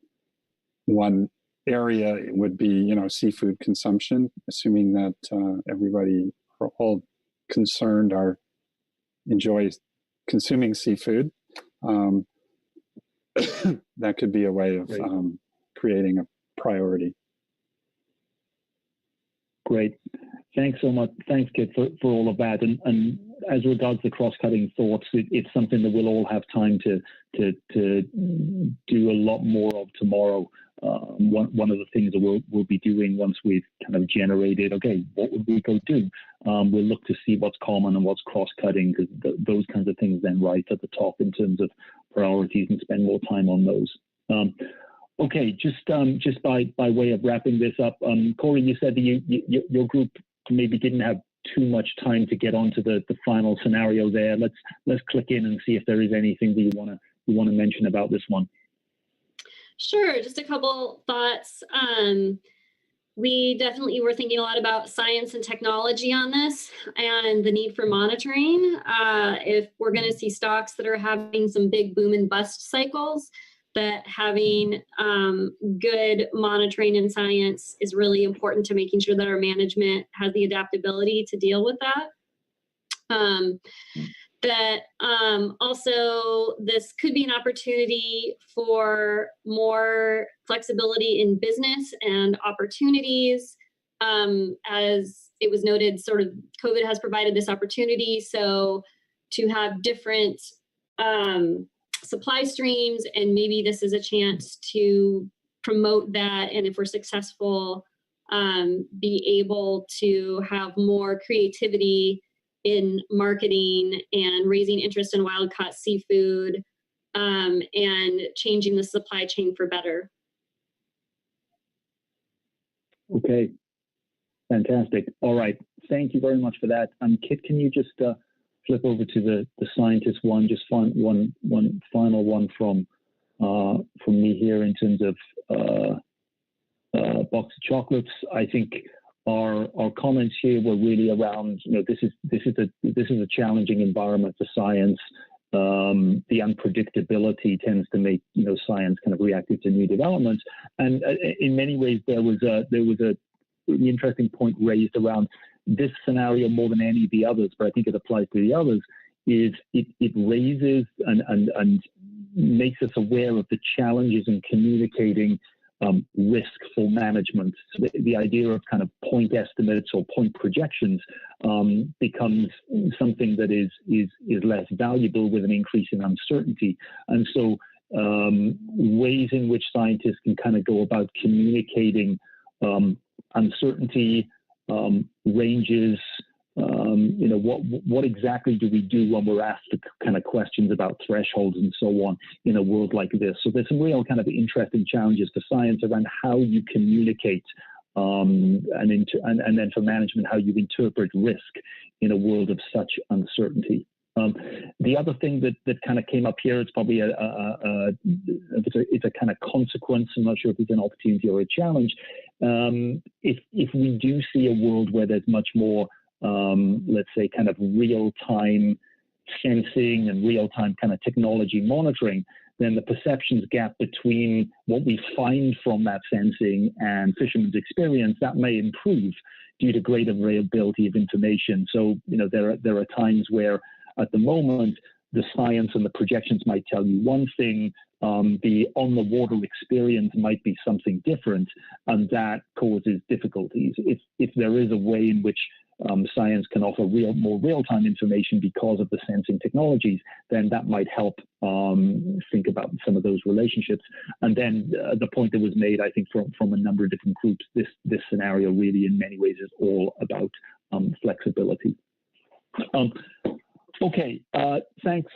one area would be, seafood consumption, assuming that everybody, all concerned, enjoy consuming seafood. That could be a way of creating a priority. Great. Thanks so much. Thanks, Kit, for all of that. And as regards the cross-cutting thoughts, it's something that we'll all have time to do a lot more of tomorrow. One of the things that we'll be doing once we've kind of generated, okay, what would we go do? We'll look to see what's common and what's cross-cutting, because those kinds of things then right at the top in terms of priorities, and spend more time on those. Okay, just by way of wrapping this up, Corey, you said that your group maybe didn't have too much time to get onto the final scenario there. Let's click in and see if there is anything that you want to mention about this one. Sure, just a couple thoughts. We definitely were thinking a lot about science and technology on this and the need for monitoring. If we're going to see stocks that are having some big boom and bust cycles, that having good monitoring and science is really important to making sure that our management has the adaptability to deal with that. Also, this could be an opportunity for more flexibility in business and opportunities. As it was noted, sort of COVID has provided this opportunity. So to have different supply streams, and maybe this is a chance to promote that. And if we're successful, be able to have more creativity in marketing and raising interest in wild-caught seafood, and changing the supply chain for better. Okay, fantastic. All right, thank you very much for that. Kit, can you just flip over to the scientist one? Just find one final one from me here in terms of box of chocolates. I think our comments here were really around, this is a challenging environment for science. The unpredictability tends to make science kind of reactive to new developments, and in many ways there was a really interesting point raised around this scenario more than any of the others, but I think it applies to the others. Is it raises and makes us aware of the challenges in communicating risk for management. So the idea of kind of point estimates or point projections becomes something that is less valuable with an increase in uncertainty. And so ways in which scientists can kind of go about communicating uncertainty, ranges, what exactly do we do when we're asked kind of questions about thresholds and so on in a world like this? So there's some real kind of interesting challenges for science around how you communicate, and then for management, how you interpret risk in a world of such uncertainty. The other thing that kind of came up here, it's probably it's a kind of consequence. I'm not sure if it's an opportunity or a challenge. If we do see a world where there's much more let's say kind of real-time sensing and real-time kind of technology monitoring, then the perceptions gap between what we find from that sensing and fishermen's experience, that may improve due to greater availability of information. So, there are times where at the moment, the science and the projections might tell you one thing, the on-the-water experience might be something different, and that causes difficulties. If there is a way in which science can offer more real-time information because of the sensing technologies, then that might help think about some of those relationships. And then the point that was made, I think, from a number of different groups, this scenario really in many ways is all about flexibility. Okay, thanks,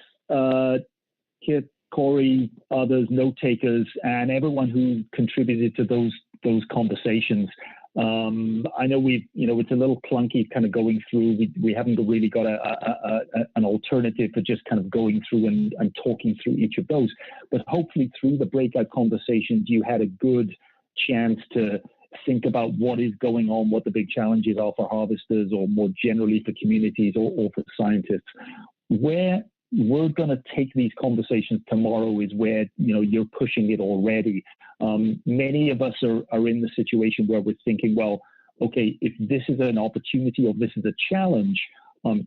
Kit, Corey, others, note takers, and everyone who contributed to those conversations. I know it's a little clunky kind of going through. We haven't really got an alternative for just kind of going through and talking through each of those. But hopefully through the breakout conversations, you had a good chance to think about what is going on, what the big challenges are for harvesters, or more generally for communities or for scientists. Where we're going to take these conversations tomorrow is where you're pushing it already. Many of us are in the situation where we're thinking, well, okay, if this is an opportunity or this is a challenge,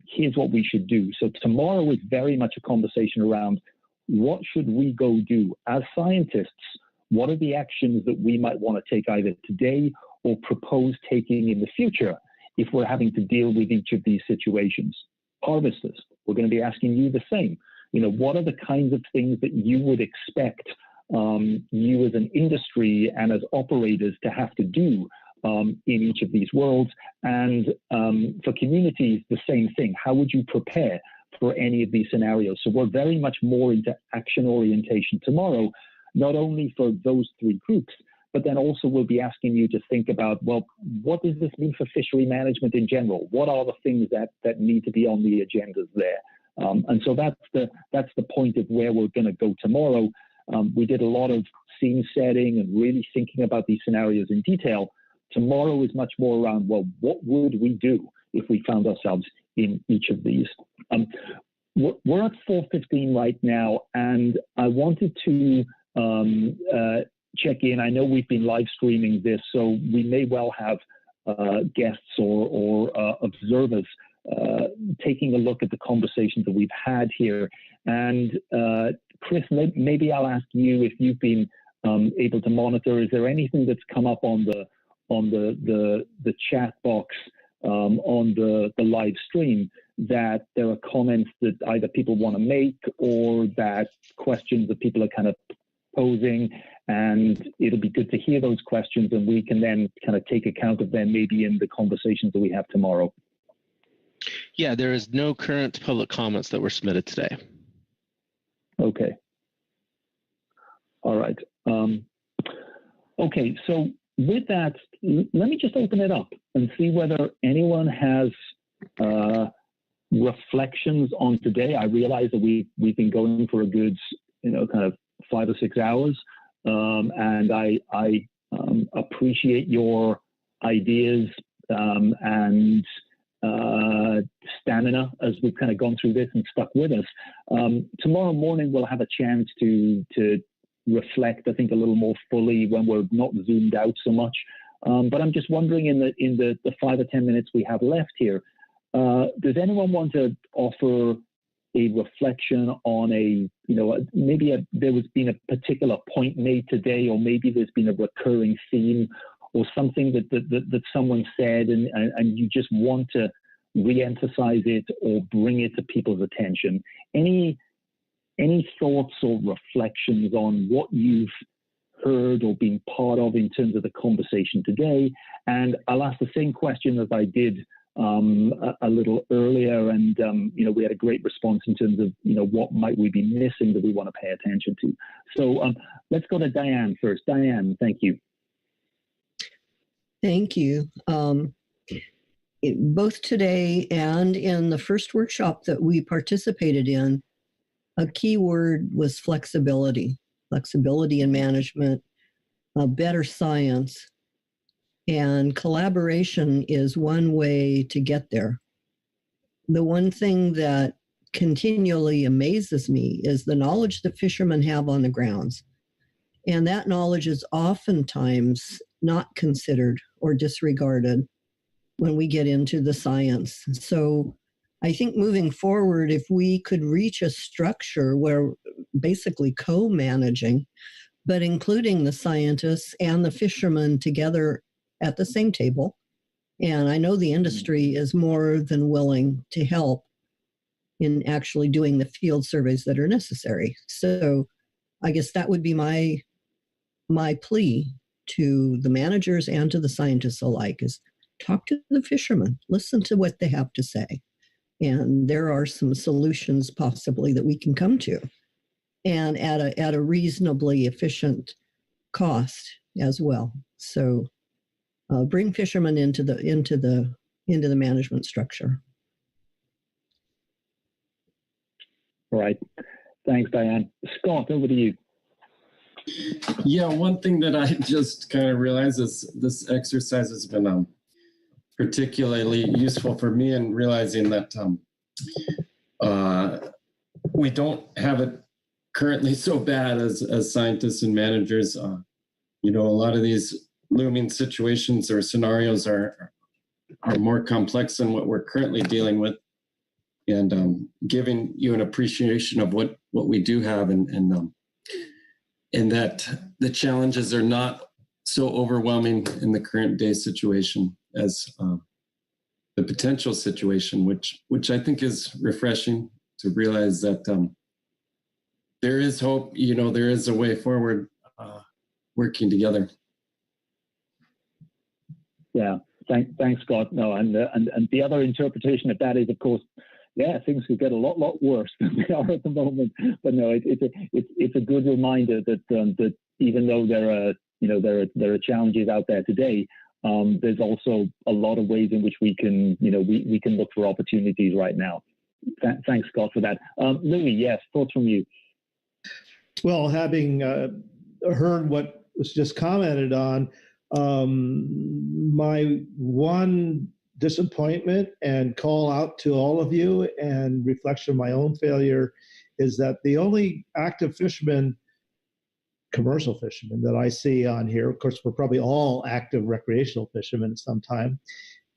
here's what we should do. So tomorrow is very much a conversation around what should we go do as scientists? What are the actions that we might want to take either today or propose taking in the future if we're having to deal with each of these situations? Harvesters, we're going to be asking you the same. What are the kinds of things that you would expect you as an industry and as operators to have to do in each of these worlds? And for communities, the same thing. How would you prepare for any of these scenarios? So we're very much more into action orientation tomorrow, not only for those three groups, but then also we'll be asking you to think about, well, what does this mean for fishery management in general? What are the things that need to be on the agendas there? And so that's the point of where we're going to go tomorrow. We did a lot of scene setting and really thinking about these scenarios in detail. Tomorrow is much more around, well, what would we do if we found ourselves in each of these? We're at 4:15 right now, and I wanted to check in. I know we've been live streaming this, so we may well have guests or observers taking a look at the conversations that we've had here. And Chris, maybe I'll ask you if you've been able to monitor. Is there anything that's come up on the chat box on the live stream that there are comments that either people want to make or that questions that people are kind of posing? And it'll be good to hear those questions, and we can then kind of take account of them maybe in the conversations that we have tomorrow. Yeah, there is no current public comments that were submitted today. Okay. All right. Okay, so with that, let me just open it up and see whether anyone has reflections on today. I realize that we've been going for a good, kind of 5 or 6 hours, and I appreciate your ideas and stamina as we've kind of gone through this and stuck with us. Tomorrow morning we'll have a chance to reflect, I think, a little more fully when we're not zoomed out so much. But I'm just wondering, in the 5 or 10 minutes we have left here, does anyone want to offer a reflection on there has been a particular point made today, or maybe there's been a recurring theme or something that someone said and you just want to re-emphasize it or bring it to people's attention? Any thoughts or reflections on what you've heard or been part of in terms of the conversation today? And I'll ask the same question as I did a little earlier, and we had a great response in terms of what might we be missing that we want to pay attention to. So let's go to Diane first. Diane, thank you. Thank you. Both today and in the first workshop that we participated in, a key word was flexibility in management, better science, and collaboration is one way to get there. The one thing that continually amazes me is the knowledge that fishermen have on the grounds. And that knowledge is oftentimes not considered or disregarded when we get into the science. So I think moving forward, if we could reach a structure where basically co-managing, but including the scientists and the fishermen together at the same table, and I know the industry is more than willing to help in actually doing the field surveys that are necessary. So I guess that would be my plea to the managers and to the scientists alike, is talk to the fishermen, listen to what they have to say. And there are some solutions possibly that we can come to, and at a reasonably efficient cost as well. So bring fishermen into the management structure. All right. Thanks, Diane. Scott, over to you. Yeah, one thing that I just kind of realized is this exercise has been particularly useful for me in realizing that we don't have it currently so bad as scientists and managers. A lot of these looming situations or scenarios are more complex than what we're currently dealing with, and giving you an appreciation of what we do have, and that the challenges are not so overwhelming in the current day situation as the potential situation, which I think is refreshing to realize that there is hope. There is a way forward, working together. Yeah, thanks, Scott. No, and the other interpretation of that is, of course, yeah, things could get a lot worse than they are at the moment. But no, it's a good reminder that even though there are there are challenges out there today. There's also a lot of ways in which we can look for opportunities right now. Thanks, Scott, for that. Louis, yes, thoughts from you. Well, having heard what was just commented on, my one disappointment and call out to all of you and reflection of my own failure is that the only active fishermen, commercial fishermen that I see on here, of course, we're probably all active recreational fishermen at some time.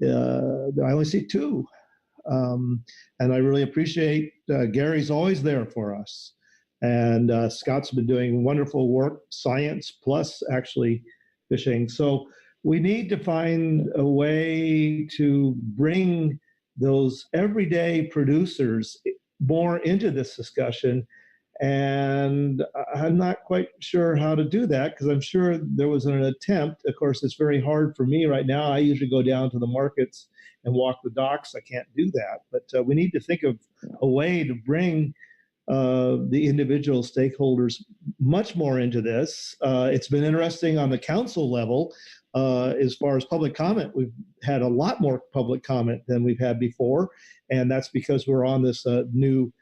I only see two. And I really appreciate Gary's always there for us. And Scott's been doing wonderful work, science plus actually fishing. So we need to find a way to bring those everyday producers more into this discussion. And I'm not quite sure how to do that because I'm sure there was an attempt. Of course, it's very hard for me right now. I usually go down to the markets and walk the docks. I can't do that. But we need to think of a way to bring the individual stakeholders much more into this. It's been interesting on the council level. As far as public comment, we've had a lot more public comment than we've had before. And that's because we're on this new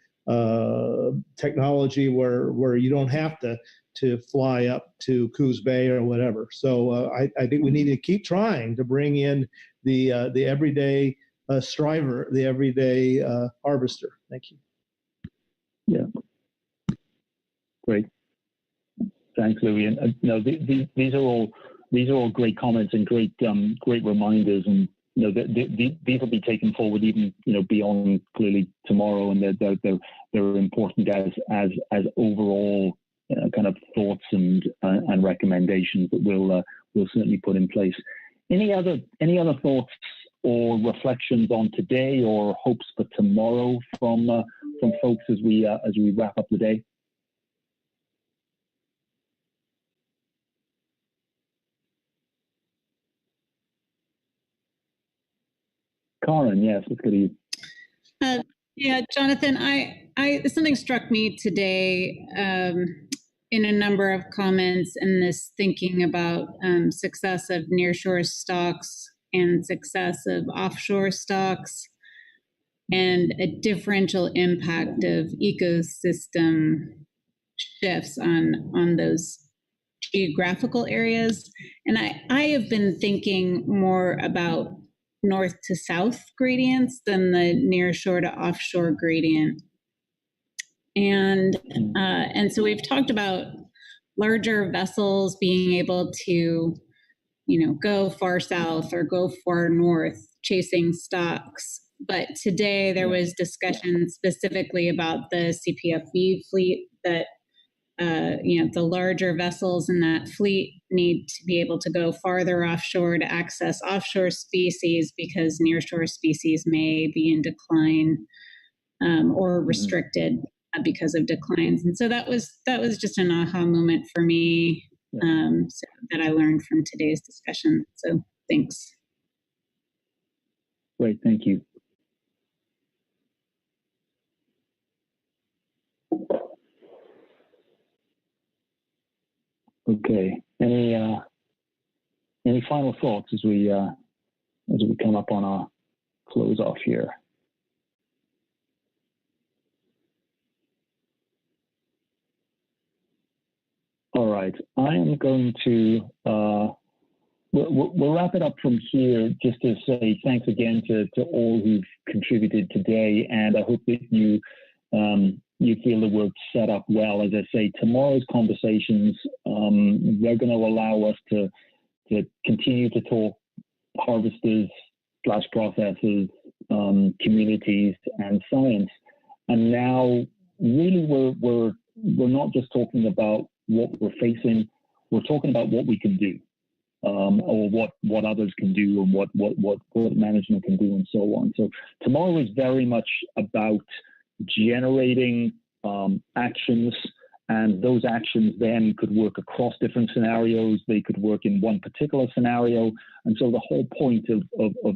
technology where you don't have to fly up to Coos Bay or whatever. So I think we need to keep trying to bring in the everyday striver, the everyday harvester. Thank you. Yeah. Great. Thanks, Louis. And these are all great comments and great reminders. And these will be taken forward even beyond clearly tomorrow, and they're important as overall kind of thoughts and recommendations that we'll certainly put in place. Any other thoughts or reflections on today or hopes for tomorrow from folks as we wrap up the day? Karen, yes, let's go to you. Yeah, Jonathan, something struck me today in a number of comments in this thinking about success of nearshore stocks and success of offshore stocks and a differential impact of ecosystem shifts on those geographical areas. And I have been thinking more about north to south gradients than the near shore to offshore gradient. And so we've talked about larger vessels being able to, go far south or go far north chasing stocks. But today there was discussion specifically about the CPFV fleet that the larger vessels in that fleet need to be able to go farther offshore to access offshore species because nearshore species may be in decline or restricted because of declines. And so that was just an aha moment for me so that I learned from today's discussion. So thanks. Great, thank you. Okay. Any final thoughts as we come up on our close off here? All right. I am going to we'll wrap it up from here. Just to say thanks again to all who've contributed today, and I hope that you feel that we're set up well. As I say, tomorrow's conversations, they're going to allow us to continue to talk harvesters, /processors, communities, and science. And now, really, we're not just talking about what we're facing. We're talking about what we can do, or what others can do, and what management can do, and so on. So tomorrow is very much about generating actions, and those actions then could work across different scenarios. They could work in one particular scenario, and so the whole point of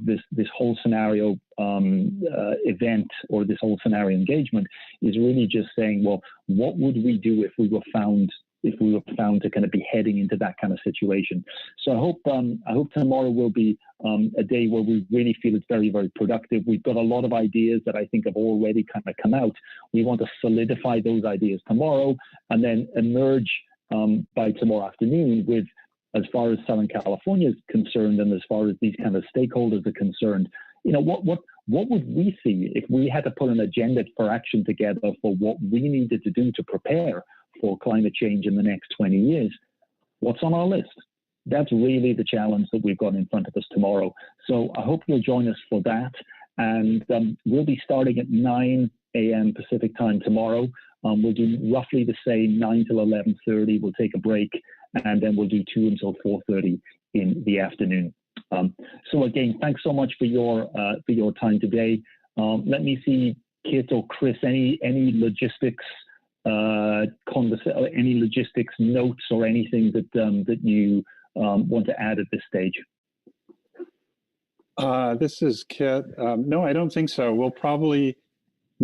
this whole scenario event, or this whole scenario engagement, is really just saying, well, what would we do if we were found if we were found to kind of be heading into that kind of situation. So I hope tomorrow will be a day where we really feel it's very, very productive. We've got a lot of ideas that I think have already kind of come out. We want to solidify those ideas tomorrow and then emerge by tomorrow afternoon with, as far as Southern California is concerned and as far as these kind of stakeholders are concerned, what would we see if we had to put an agenda for action together for what we needed to do to prepare for climate change in the next 20 years? What's on our list? That's really the challenge that we've got in front of us tomorrow. So I hope you'll join us for that. And we'll be starting at 9 a.m. Pacific time tomorrow. We'll do roughly the same, 9 till 11:30. We'll take a break, and then we'll do 2 until 4:30 in the afternoon. So again, thanks so much for your time today. Let me see, Kit or Chris, any logistics any logistics notes or anything that you want to add at this stage? This is Kit. No, I don't think so. We'll probably,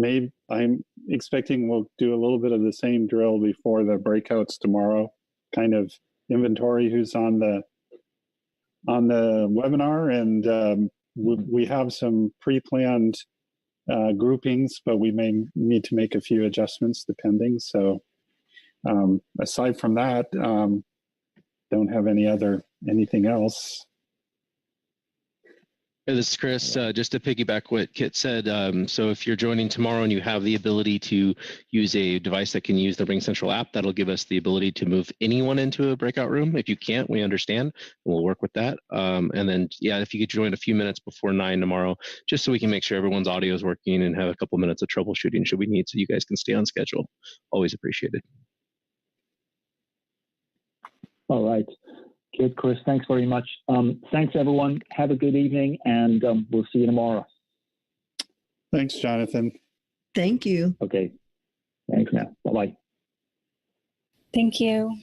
I'm expecting we'll do a little bit of the same drill before the breakouts tomorrow, kind of inventory who's on the webinar, and we have some pre-planned groupings, but we may need to make a few adjustments depending. So aside from that, don't have anything else. Hey, this is Chris. Just to piggyback what Kit said, so if you're joining tomorrow and you have the ability to use a device that can use the RingCentral app, that'll give us the ability to move anyone into a breakout room. If you can't, we understand, and we'll work with that. And then, yeah, if you could join a few minutes before 9 tomorrow, just so we can make sure everyone's audio is working and have a couple minutes of troubleshooting should we need, so you guys can stay on schedule. Always appreciated. All right. Kit, Chris, thanks very much. Thanks, everyone. Have a good evening, and we'll see you tomorrow. Thanks, Jonathan. Thank you. Okay. Thanks now. Bye-bye. Thank you.